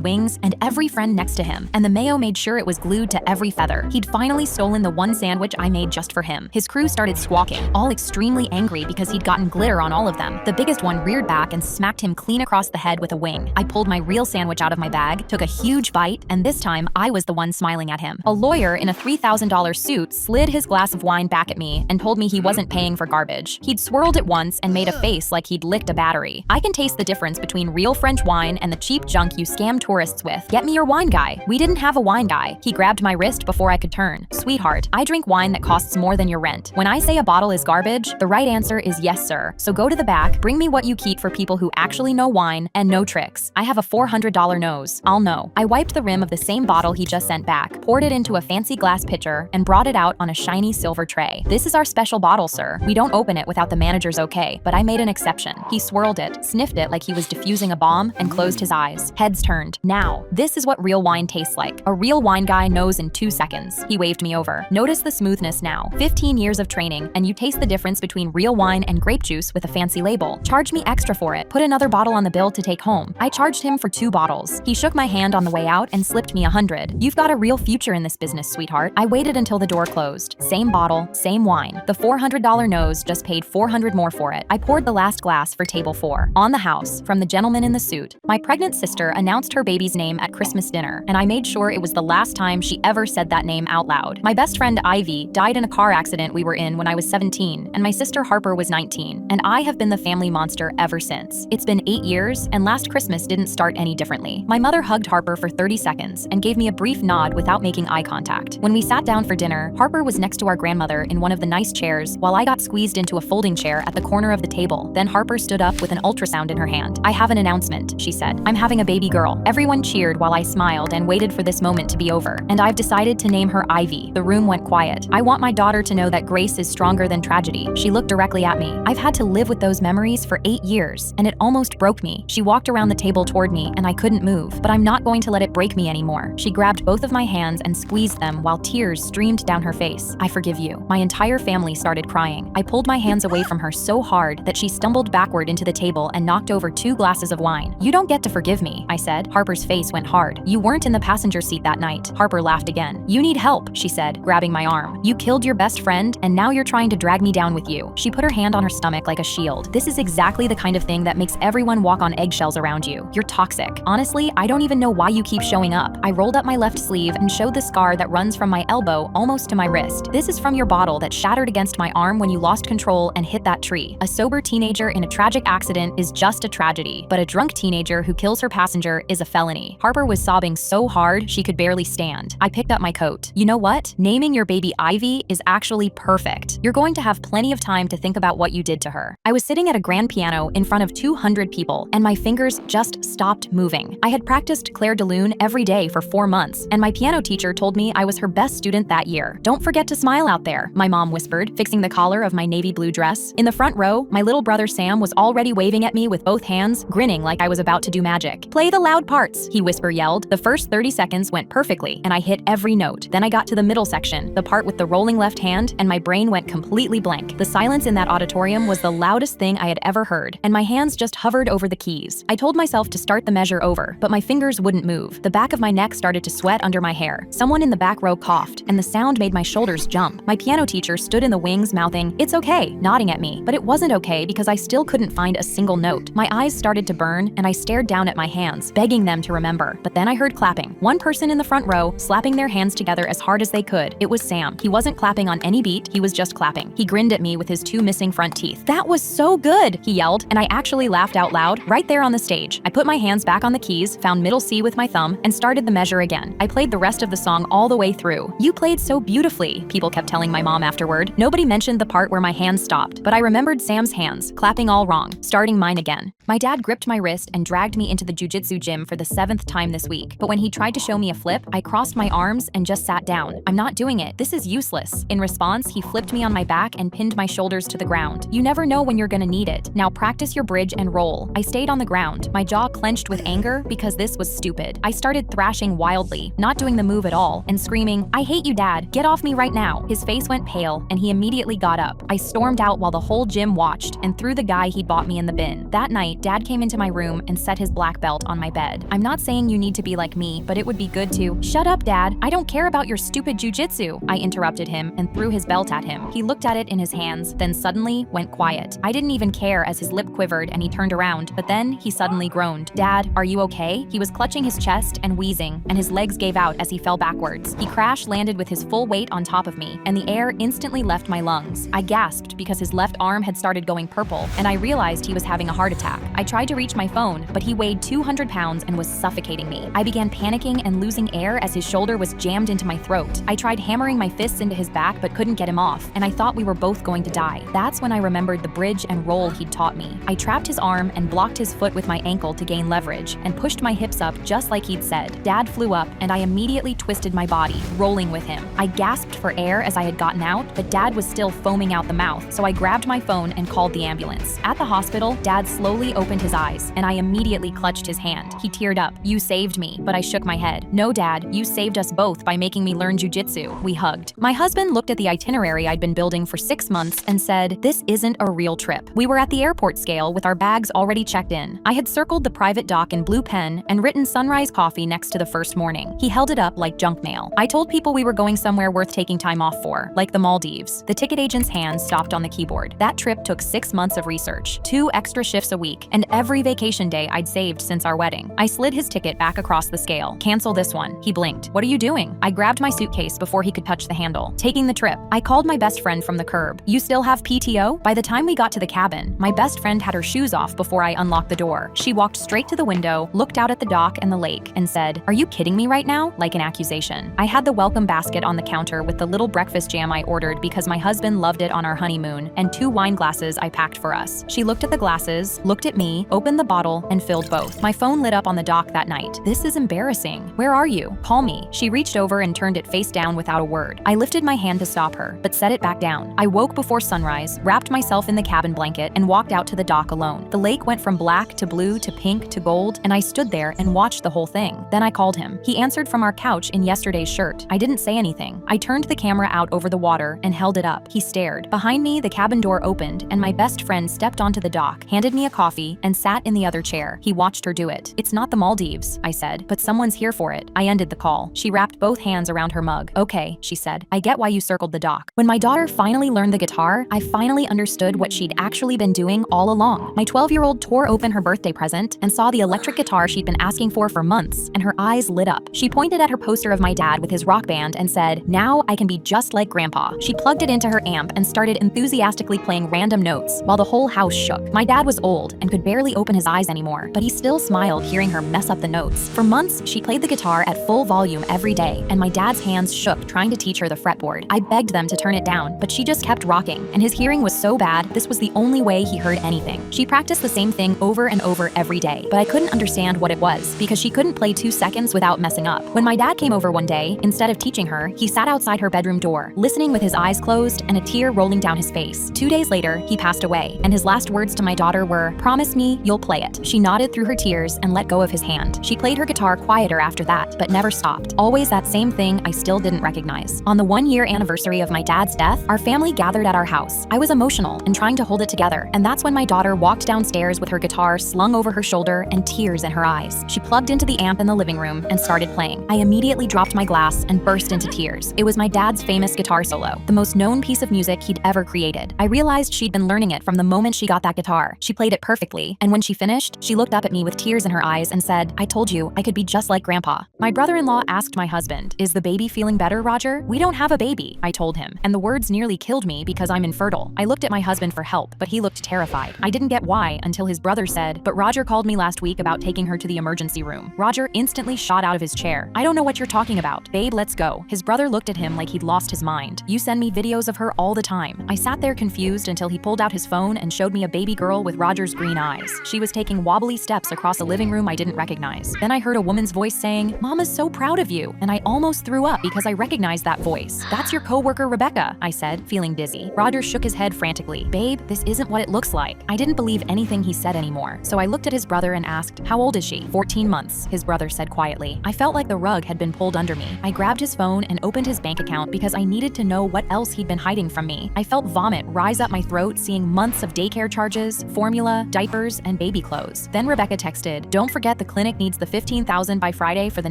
wings, and every friend next to him, and the mayo made sure it was glued to every feather. He'd finally stolen the one sandwich I made just for him. His crew started squawking, all extremely angry because he'd gotten glitter on all of them. The biggest one reared back and smacked him clean across the head with a wing. I pulled my real sandwich out of my bag, took a huge bite, and this time I was the one smiling at him. A lawyer in a $3,000 suit slid his glass of wine back at me and told me he wasn't paying for garbage. He'd swirled it once and made a face like he'd licked a battery. I can taste the difference between real French wine and the cheap junk you scam tourists with. Get me your wine guy. We didn't have a wine guy. He grabbed my wrist before I could turn. Sweetheart, I drink wine that costs more than your rent. When I say a bottle is garbage, the right answer is yes, sir. So go to the back, bring me what you keep for people who actually know wine and no tricks. I have a $400 nose. I'll know. I wiped the rim of the same bottle he just sent back, poured it into a fancy glass pitcher, and brought it out on a shiny silver tray. This is our special bottle, sir. We don't open it without the manager's okay, but I made an exception. He swirled it, sniffed it like he was diffusing a bomb, and closed his eyes. Heads turned. Now, this is what real wine tastes like. A real wine guy knows in 2 seconds. He waved me over. Notice the smoothness now. 15 years of training, and you taste the difference between real wine and grape juice with a fancy label. Charge me extra for it. Put another bottle on the bill to take home. I charged him for 2 bottles. He shook my hand on the way out and slipped me $100. You've got a real future in this business, sweetheart. I waited until the door closed. Same bottle, same wine. The $400 nose just paid $400 more for it. I poured the last glass for table 4. On the house, from the gentleman in the suit. My pregnant sister announced her baby's name at Christmas dinner, and I made sure it was the last time she ever said that name out loud. My best friend Ivy died in a car accident we were in when I was 17, and my sister Harper was 19, and I have been the family monster ever since. It's been 8 years, and last Christmas didn't start any differently. My mother hugged Harper for 30 seconds and gave me a brief nod without making eye contact. When we sat down for dinner, Harper was next to our grandmother in one of the nice chairs while I got squeezed into a folding chair at the corner of the table. Then Harper stood up with an ultrasound in her hand. I have an announcement, she said. I'm having a baby girl. Everyone cheered while I smiled and waited for this moment to be over. And I've decided to name her Ivy. The room went quiet. I want my daughter to know that grace is stronger than tragedy. She looked directly at me. I've had to live with those memories for 8 years, and it almost broke me. She walked around the table toward me, and I couldn't move, but I'm not going to let it break me anymore. She grabbed both of my hands and squeezed them while tears streamed down her face. I forgive you. My entire family started crying. I pulled my hands away from her so hard that she stumbled backward into the table and knocked over 2 glasses of wine. You don't get to forgive me, I said. Harper's face went hard. You weren't in the passenger seat that night. Harper laughed again. You need help, she said, grabbing my arm. You killed your best friend, and now you're trying to drag me down with you. She put her hand on her stomach like a shield. This is exactly the kind of thing that makes everyone walk on eggshells around you. You're toxic. Honestly, I don't even know why you keep showing up. I rolled up my left sleeve and showed the scar that runs from my elbow almost to my wrist. This is from your bottle that shattered against my arm when you lost control and hit that tree. A sober teenager in a tragic accident is just a tragedy, but a drunk teenager who kills her passenger is a felony. Harper was sobbing so hard she could barely stand. I picked up my coat. You know what? Naming your baby Ivy is actually perfect. You're going to have plenty of time to think about what you did to her. I was sitting at a grand piano in front of 200 people, and my fingers just stopped moving. I had practiced Claire de Lune every day for 4 months, and my piano teacher told me I was her best student that year. Don't forget to smile out there, my mom whispered, fixing the collar of my navy blue dress. In the front row, my little brother Sam was already waving at me with both hands, grinning like I was about to do magic. Play the loud parts, he yelled. The first 30 seconds went perfectly, and I hit every note. Then I got to the middle section, the part with the rolling left hand, and my brain went completely blank. The silence in that auditorium was the loudest thing I had ever heard, and my hands just hovered over the keys. I told myself to start the measure over, but my fingers wouldn't move. The back of my neck started to sweat under my hair. Someone in the back row coughed, and the sound made my shoulders jump. My piano teacher stood in the wings mouthing, "It's okay," nodding at me, but it wasn't okay because I still couldn't find a single note. My eyes started to burn, and I stared down at my hands, begging them to remember. But then I heard clapping. One person in the front row slapping their hands together as hard as they could. It was Sam. He wasn't clapping on any beat, he was just clapping. He grinned at me with his 2 missing front teeth. "That was so good," he yelled, and I actually laughed out loud right there on the stage. I put my hands back on the keys, found middle C with my thumb, and started the measure again. I played the rest of the song all the way through. "You played so beautifully," people kept telling my mom afterward. Nobody mentioned the part where my hands stopped, but I remembered Sam's hands, clapping all wrong, starting mine again. My dad gripped my wrist and dragged me into the jujitsu gym for the 7th time this week, but when he tried to show me a flip, I crossed my arms and just sat down. "I'm not doing it. This is useless." In response, he flipped me on my back and pinned my shoulders to the ground. "You never know when you're gonna need it. Now practice your bridge and roll." I stayed on the ground, my jaw clenched with anger because this was stupid. I started thrashing wildly, not doing the move at all, and screaming, "I hate you, Dad. Get off me right now." His face went pale, and he immediately got up. I stormed out while the whole gym watched and threw the guy he'd bought me in the bin. That night, Dad came into my room and set his black belt on my bed. "I'm not saying you need to be like me, but it would be good to—" "Shut up, Dad. I don't care about your stupid jujitsu," I interrupted him and threw his belt at him. He looked at it in his hands, then suddenly went quiet. I didn't even care as his lip quivered and he turned around, but then he suddenly groaned. "Dad, are you okay?" He was clutching his chest and wheezing, and his legs gave out as he fell backwards. He crash-landed with his full weight on top of me, and the air instantly left my lungs. I gasped because his left arm had started going purple, and I realized he was having a heart attack. I tried to reach my phone, but he weighed 200 pounds and was suffocating me. I began panicking and losing air as his shoulder was jammed into my throat. I tried hammering my fists into his back but couldn't get him off, and I thought we were both going to die. That's when I remembered the bridge and roll he'd taught me. I trapped his arm and blocked his foot with my ankle to gain leverage, and pushed my hips up just like he'd said. Dad flew up, and I immediately twisted my body, rolling with him. I gasped for air as I had gotten out, but Dad was still foaming out the mouth, so I grabbed my phone and called the ambulance. At the hospital, Dad slowly opened his eyes, and I immediately clutched his hand. He teared up. "You saved me," but I shook my head. "No, Dad, you saved us both by making me learn jujitsu." We hugged. My husband looked at the itinerary I'd been building for 6 months and said, "This isn't a real trip." We were at the airport scale with our bags already checked in. I had circled the private dock in blue pen and written Sunrise Coffee next to the first morning. He held it up like junk mail. I told people we were going somewhere worth taking time off for, like the Maldives. The ticket agent's hands stopped on the keyboard. That trip took 6 months of research, 2 extra shifts a week, and every vacation day I'd saved since our wedding. I slid his ticket back across the scale. "Cancel this one." He blinked. "What are you doing?" I grabbed my suitcase before he could touch the handle. "Taking the trip." I called my best friend from the curb. "You still have PTO?" By the time we got to the cabin, my best friend had her shoes off before I unlocked the door. She walked straight to the window, looked out at the dock and the lake, and said, "Are you kidding me right now?" like an accusation. I had the welcome basket on the counter with the little breakfast jam I ordered because my husband loved it on our honeymoon, and 2 wine glasses I packed for us. She looked at the glasses, looked at me, opened the bottle, and filled both. My phone lit up on the dock that night. "This is embarrassing. Where are you? Call me." She reached over and turned it face down without a word. I lifted my hand to stop her, but set it back down. I woke before sunrise, wrapped myself in the cabin blanket, and walked out to the dock alone. The lake went from black to blue to pink to gold, and I stood there and watched the whole thing. Then I called him. He answered from our couch in yesterday's shirt. I didn't say anything. I turned the camera out over the water and held it up. He stared. Behind me, the cabin door opened, and my best friend stepped onto the dock, handed me a coffee, and sat in the other chair. He watched her do it. "It's not the Maldives," I said, "but someone's here for it." I ended the call. She wrapped both hands around her mug. "Okay," she said. "I get why you circled the dock." When my daughter finally finally learned the guitar, I finally understood what she'd actually been doing all along. My 12-year-old tore open her birthday present and saw the electric guitar she'd been asking for months, and her eyes lit up. She pointed at her poster of my dad with his rock band and said, "Now I can be just like Grandpa." She plugged it into her amp and started enthusiastically playing random notes while the whole house shook. My dad was old and could barely open his eyes anymore, but he still smiled hearing her mess up the notes. For months, she played the guitar at full volume every day, and my dad's hands shook trying to teach her the fretboard. I begged them to turn it down, but she just kept rocking, and his hearing was so bad, this was the only way he heard anything. She practiced the same thing over and over every day, but I couldn't understand what it was because she couldn't play 2 seconds without messing up. When my dad came over one day, instead of teaching her, he sat outside her bedroom door, listening with his eyes closed and a tear rolling down his face. 2 days later, he passed away, and his last words to my daughter were, "Promise me you'll play it." She nodded through her tears and let go of his hand. She played her guitar quieter after that, but never stopped. Always that same thing I still didn't recognize. On the 1-year anniversary of my dad's death, our family gathered at our house. I was emotional and trying to hold it together, and that's when my daughter walked downstairs with her guitar slung over her shoulder and tears in her eyes. She plugged into the amp in the living room and started playing. I immediately dropped my glass and burst into tears. It was my dad's famous guitar solo, the most known piece of music he'd ever created. I realized she'd been learning it from the moment she got that guitar. She played it perfectly, and when she finished, she looked up at me with tears in her eyes and said, "I told you I could be just like Grandpa." My brother-in-law asked my husband, "Is the baby feeling better, Roger?" "We don't have a baby," I told him, and the words nearly killed me because I'm infertile. I looked at my husband for help, but he looked terrified. I didn't get why until his brother said, "But Roger called me last week about taking her to the emergency room." Roger instantly shot out of his chair. "I don't know what you're talking about. Babe, let's go." His brother looked at him like he'd lost his mind. "You send me videos of her all the time." I sat there confused until he pulled out his phone and showed me a baby girl with Roger's green eyes. She was taking wobbly steps across a living room I didn't recognize. Then I heard a woman's voice saying, "Mama's so proud of you," and I almost threw up because I recognized that voice. "That's your coworker Rebecca," I said, feeling dizzy. Roger shook his head frantically. "Babe, this isn't what it looks like." I didn't believe anything he said anymore, so I looked at his brother and asked, "How old is she?" 14 months, his brother said quietly. I felt like the rug had been pulled under me. I grabbed his phone and opened his bank account because I needed to know what else he'd been hiding from me. I felt vomit rise up my throat seeing months of daycare charges, formula, diapers, and baby clothes. Then Rebecca texted, "Don't forget the clinic needs the $15,000 by Friday for the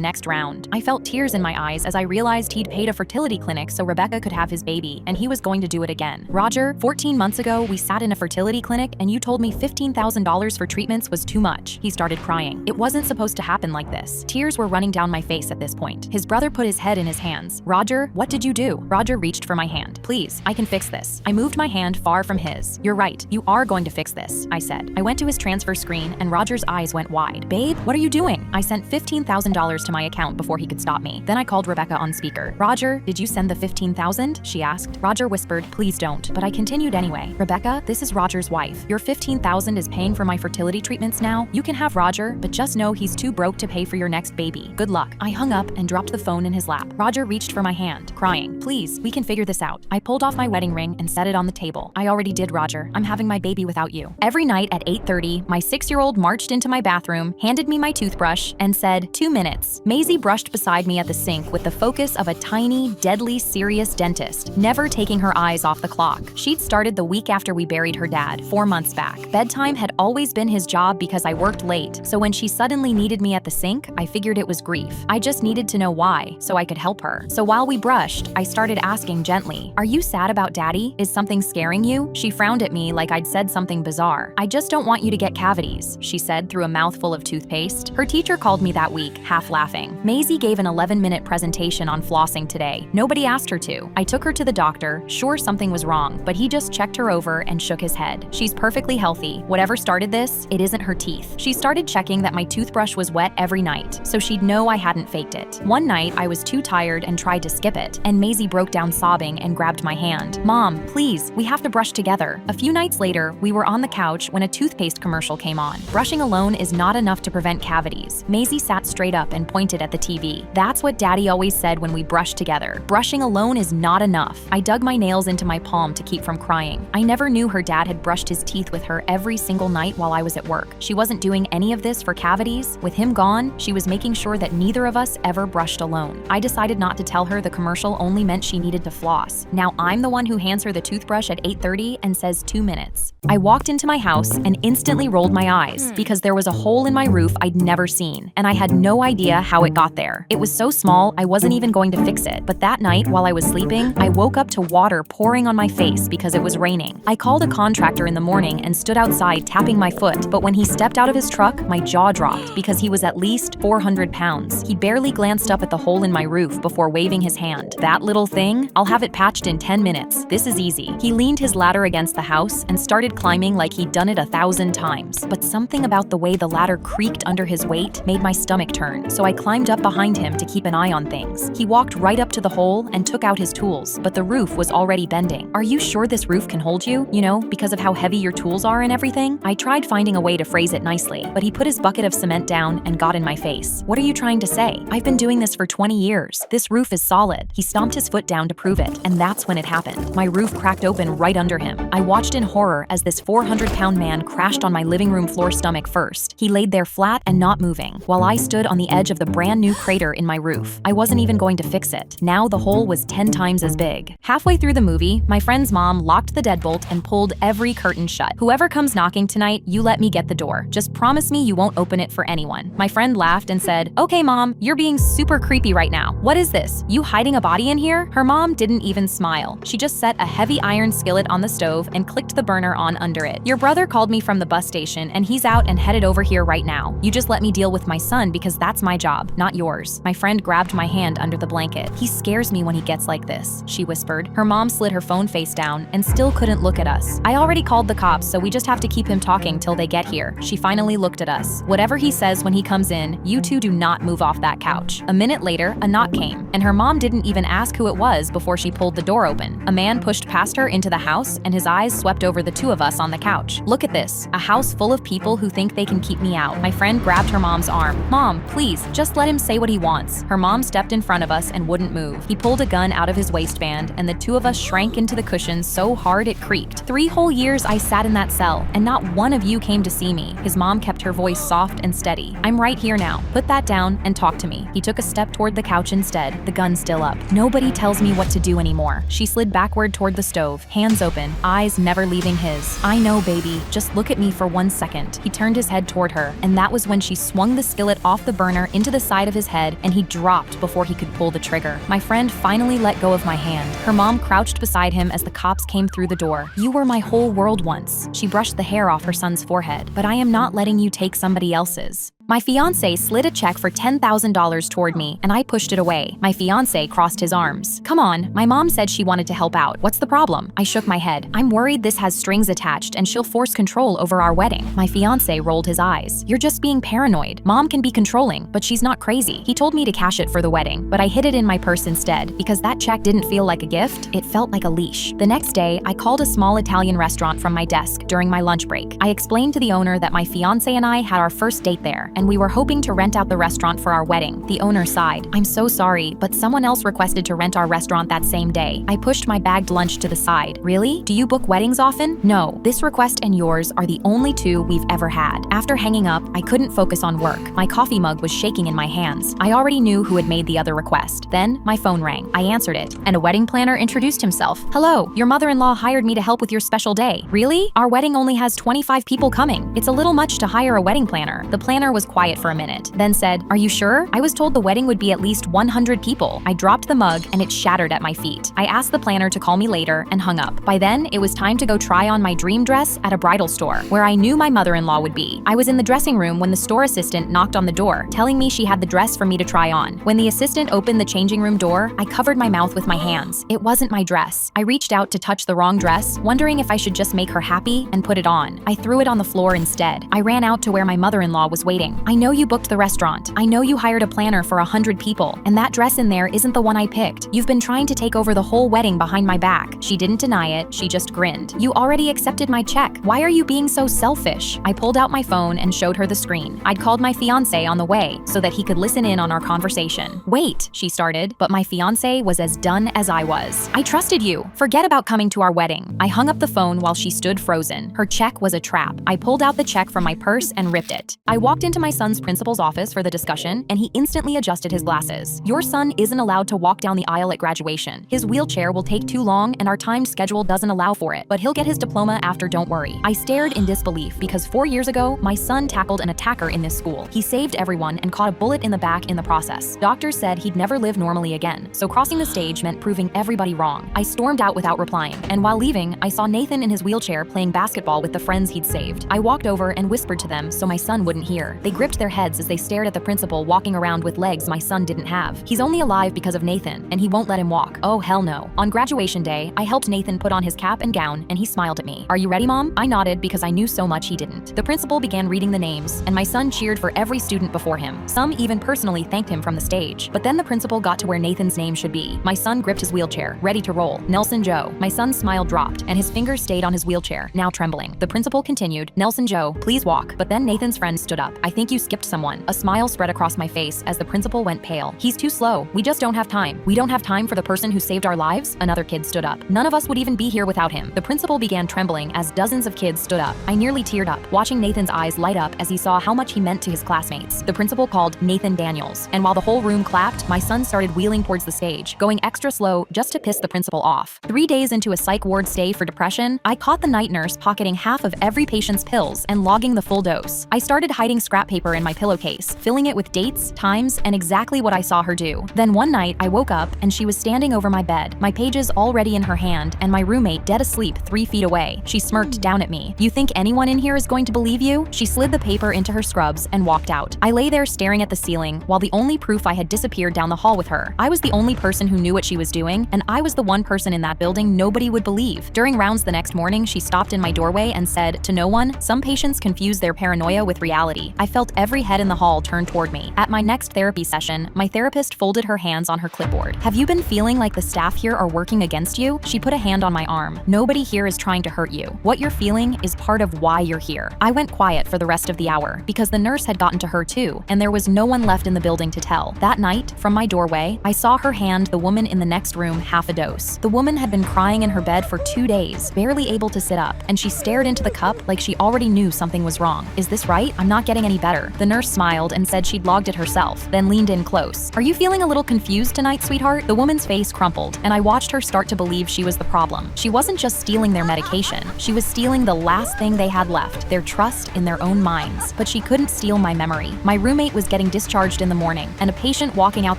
next round." I felt tears in my eyes as I realized he'd paid a fertility clinic so Rebecca could have his baby, and he was going to do it again. "Roger, 14 months ago, we sat in a fertility clinic and you told me $15,000 for treatments was too much." He started crying. It wasn't supposed to happen like this. Tears were running down my face at this point. His brother put his head in his hands. "Roger, what did you do?" Roger reached for my hand. "Please, I can fix this." I moved my hand far from his. "You're right, you are going to fix this," I said. I went to his transfer screen and Roger's eyes went wide. "Babe, what are you doing?" I sent $15,000 to my account before he could stop me. Then I called Rebecca on speaker. "Roger, did you send the $15,000? She asked. Roger whispered, "Please don't," but I continued anyway. "Rebecca, this is Roger's wife. Your $15,000 is paying for my fertility treatments now. You can have Roger, but just know he's too broke to pay for your next baby. Good luck." I hung up and dropped the phone in his lap. Roger reached for my hand, crying, "Please, we can figure this out." I pulled off my wedding ring and set it on the table. "I already did, Roger. I'm having my baby without you." Every night at 8:30, my 6-year-old marched into my bathroom, handed me my toothbrush, and said, "2 minutes." Maisie brushed beside me at the sink with the focus of a tiny, deadly serious dentist, never taking her eyes off the clock. She'd started the week after we buried her dad, 4 months back. Bedtime had always been his job because I worked late, so when she suddenly needed me at the sink, I figured it was grief. I just needed to know why, so I could help her. So while we brushed, I started asking gently, "Are you sad about Daddy? Is something scaring you?" She frowned at me like I'd said something bizarre. "I just don't want you to get cavities," she said through a mouthful of toothpaste. Her teacher called me that week, half laughing. Maisie gave an 11-minute presentation on flossing today. Nobody asked her to. I took her to the doctor, sure something was wrong, but he just checked her over and shook his head. "She's perfectly healthy. Whatever started this, it isn't her teeth." She started checking that my toothbrush was wet every night, so she'd know I hadn't faked it. One night, I was too tired and tried to skip it, and Maisie broke down sobbing and grabbed my hand. "Mom, please, we have to brush together." A few nights later, we were on the couch when a toothpaste commercial came on. Brushing alone is not enough to prevent cavities. Maisie sat straight up and pointed at the TV. "That's what Daddy always said when we brushed together. Brushing alone is not enough." I dug my nails into my palm to keep from crying. I never knew her dad had brushed his teeth with her every single night while I was at work. She wasn't doing any of this for cavities. With him gone, she was making sure that neither of us ever brushed alone. I decided not to tell her the commercial only meant she needed to floss. Now I'm the one who hands her the toothbrush at 8:30 and says 2 minutes. I walked into my house and instantly rolled my eyes because there was a hole in my roof I'd never seen, and I had no idea how it got there. It was so small I wasn't even going to fix it, but that night while I was sleeping, I woke up to water water pouring on my face because it was raining. I called a contractor in the morning and stood outside tapping my foot, but when he stepped out of his truck, my jaw dropped because he was at least 400 pounds. He barely glanced up at the hole in my roof before waving his hand. "That little thing? I'll have it patched in 10 minutes. This is easy." He leaned his ladder against the house and started climbing like he'd done it 1,000 times. But something about the way the ladder creaked under his weight made my stomach turn, so I climbed up behind him to keep an eye on things. He walked right up to the hole and took out his tools, but the roof was already bending. "Are you sure this roof can hold you? You know, because of how heavy your tools are and everything?" I tried finding a way to phrase it nicely, but he put his bucket of cement down and got in my face. "What are you trying to say? I've been doing this for 20 years. This roof is solid." He stomped his foot down to prove it, and that's when it happened. My roof cracked open right under him. I watched in horror as this 400-pound man crashed on my living room floor stomach first. He laid there flat and not moving, while I stood on the edge of the brand new crater in my roof. I wasn't even going to fix it. Now the hole was 10 times as big. Halfway through the movie, my friend's mom locked the deadbolt and pulled every curtain shut. "Whoever comes knocking tonight, you let me get the door. Just promise me you won't open it for anyone." My friend laughed and said, "Okay, Mom, you're being super creepy right now. What is this? You hiding a body in here?" Her mom didn't even smile. She just set a heavy iron skillet on the stove and clicked the burner on under it. "Your brother called me from the bus station and he's out and headed over here right now. You just let me deal with my son because that's my job, not yours." My friend grabbed my hand under the blanket. "He scares me when he gets like this," she whispered. Her mom slid her phone face down and still couldn't look at us. "I already called the cops, so we just have to keep him talking till they get here." She finally looked at us. "Whatever he says when he comes in, you two do not move off that couch." A minute later, a knock came, and her mom didn't even ask who it was before she pulled the door open. A man pushed past her into the house, and his eyes swept over the two of us on the couch. "Look at this, a house full of people who think they can keep me out." My friend grabbed her mom's arm. "Mom, please, just let him say what he wants." Her mom stepped in front of us and wouldn't move. He pulled a gun out of his waistband, and the two of us shrank into the cushions so hard it creaked. 3 whole years I sat in that cell, and not one of you came to see me. His mom kept her voice soft and steady. "I'm right here now. Put that down and talk to me." He took a step toward the couch instead, the gun still up. "Nobody tells me what to do anymore." She slid backward toward the stove, hands open, eyes never leaving his. "I know, baby. Just look at me for 1 second." He turned his head toward her, and that was when she swung the skillet off the burner into the side of his head, and he dropped before he could pull the trigger. My friend finally let go of my hand. Her mom crouched beside him as the cops came through the door. "You were my whole world once." She brushed the hair off her son's forehead. "But I am not letting you take somebody else's." My fiancé slid a check for $10,000 toward me, and I pushed it away. My fiancé crossed his arms. "Come on, my mom said she wanted to help out. What's the problem?" I shook my head. "I'm worried this has strings attached and she'll force control over our wedding." My fiancé rolled his eyes. "You're just being paranoid. Mom can be controlling, but she's not crazy." He told me to cash it for the wedding, but I hid it in my purse instead because that check didn't feel like a gift, it felt like a leash. The next day, I called a small Italian restaurant from my desk during my lunch break. I explained to the owner that my fiancé and I had our first date there, and we were hoping to rent out the restaurant for our wedding. The owner sighed. "I'm so sorry, but someone else requested to rent our restaurant that same day." I pushed my bagged lunch to the side. "Really? Do you book weddings often?" "No. This request and yours are the only two we've ever had." After hanging up, I couldn't focus on work. My coffee mug was shaking in my hands. I already knew who had made the other request. Then, my phone rang. I answered it, and a wedding planner introduced himself. "Hello, your mother-in-law hired me to help with your special day." "Really? Our wedding only has 25 people coming. It's a little much to hire a wedding planner." The planner was quiet for a minute, then said, "Are you sure? I was told the wedding would be at least 100 people." I dropped the mug and it shattered at my feet. I asked the planner to call me later and hung up. By then, it was time to go try on my dream dress at a bridal store, where I knew my mother-in-law would be. I was in the dressing room when the store assistant knocked on the door, telling me she had the dress for me to try on. When the assistant opened the changing room door, I covered my mouth with my hands. It wasn't my dress. I reached out to touch the wrong dress, wondering if I should just make her happy and put it on. I threw it on the floor instead. I ran out to where my mother-in-law was waiting. "I know you booked the restaurant. I know you hired a planner for 100 people, and that dress in there isn't the one I picked. You've been trying to take over the whole wedding behind my back." She didn't deny it, she just grinned. "You already accepted my check. Why are you being so selfish?" I pulled out my phone and showed her the screen. I'd called my fiancé on the way so that he could listen in on our conversation. "Wait," she started, but my fiancé was as done as I was. "I trusted you. Forget about coming to our wedding." I hung up the phone while she stood frozen. Her check was a trap. I pulled out the check from my purse and ripped it. I walked into my my son's principal's office for the discussion, and he instantly adjusted his glasses. Your son isn't allowed to walk down the aisle at graduation. His wheelchair will take too long and our timed schedule doesn't allow for it, but he'll get his diploma after, don't worry. I stared in disbelief because 4 years ago, my son tackled an attacker in this school. He saved everyone and caught a bullet in the back in the process. Doctors said he'd never live normally again, so crossing the stage meant proving everybody wrong. I stormed out without replying, and while leaving, I saw Nathan in his wheelchair playing basketball with the friends he'd saved. I walked over and whispered to them so my son wouldn't hear. They gripped their heads as they stared at the principal walking around with legs my son didn't have. He's only alive because of Nathan, and he won't let him walk. Oh, hell no. On graduation day, I helped Nathan put on his cap and gown, and he smiled at me. Are you ready, Mom? I nodded because I knew so much he didn't. The principal began reading the names, and my son cheered for every student before him. Some even personally thanked him from the stage. But then the principal got to where Nathan's name should be. My son gripped his wheelchair, ready to roll. Nelson Joe. My son's smile dropped, and his fingers stayed on his wheelchair, now trembling. The principal continued, Nelson Joe, please walk. But then Nathan's friend stood up. I think you skipped someone. A smile spread across my face as the principal went pale. He's too slow. We just don't have time. We don't have time for the person who saved our lives? Another kid stood up. None of us would even be here without him. The principal began trembling as dozens of kids stood up. I nearly teared up, watching Nathan's eyes light up as he saw how much he meant to his classmates. The principal called Nathan Daniels, and while the whole room clapped, my son started wheeling towards the stage, going extra slow just to piss the principal off. 3 days into a psych ward stay for depression, I caught the night nurse pocketing half of every patient's pills and logging the full dose. I started hiding scrap paper in my pillowcase, filling it with dates, times, and exactly what I saw her do. Then one night, I woke up and she was standing over my bed, my pages already in her hand, and my roommate dead asleep 3 feet away. She smirked down at me. You think anyone in here is going to believe you? She slid the paper into her scrubs and walked out. I lay there staring at the ceiling while the only proof I had disappeared down the hall with her. I was the only person who knew what she was doing, and I was the one person in that building nobody would believe. During rounds the next morning, she stopped in my doorway and said, to no one, some patients confuse their paranoia with reality. I felt every head in the hall turn toward me. At my next therapy session, my therapist folded her hands on her clipboard. Have you been feeling like the staff here are working against you? She put a hand on my arm. Nobody here is trying to hurt you. What you're feeling is part of why you're here. I went quiet for the rest of the hour because the nurse had gotten to her too, and there was no one left in the building to tell. That night, from my doorway, I saw her hand the woman in the next room half a dose. The woman had been crying in her bed for 2 days, barely able to sit up, and she stared into the cup like she already knew something was wrong. Is this right? I'm not getting any better. The nurse smiled and said she'd logged it herself, then leaned in close. Are you feeling a little confused tonight, sweetheart? The woman's face crumpled, and I watched her start to believe she was the problem. She wasn't just stealing their medication. She was stealing the last thing they had left, their trust in their own minds. But she couldn't steal my memory. My roommate was getting discharged in the morning, and a patient walking out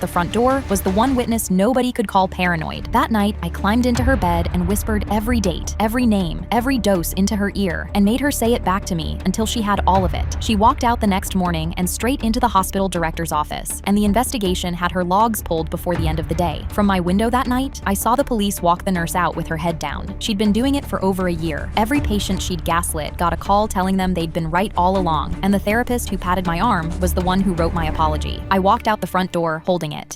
the front door was the one witness nobody could call paranoid. That night, I climbed into her bed and whispered every date, every name, every dose into her ear, and made her say it back to me until she had all of it. She walked out the next morning and straight into the hospital director's office, and the investigation had her logs pulled before the end of the day. From my window that night, I saw the police walk the nurse out with her head down. She'd been doing it for over a year. Every patient she'd gaslit got a call telling them they'd been right all along, and the therapist who patted my arm was the one who wrote my apology. I walked out the front door holding it.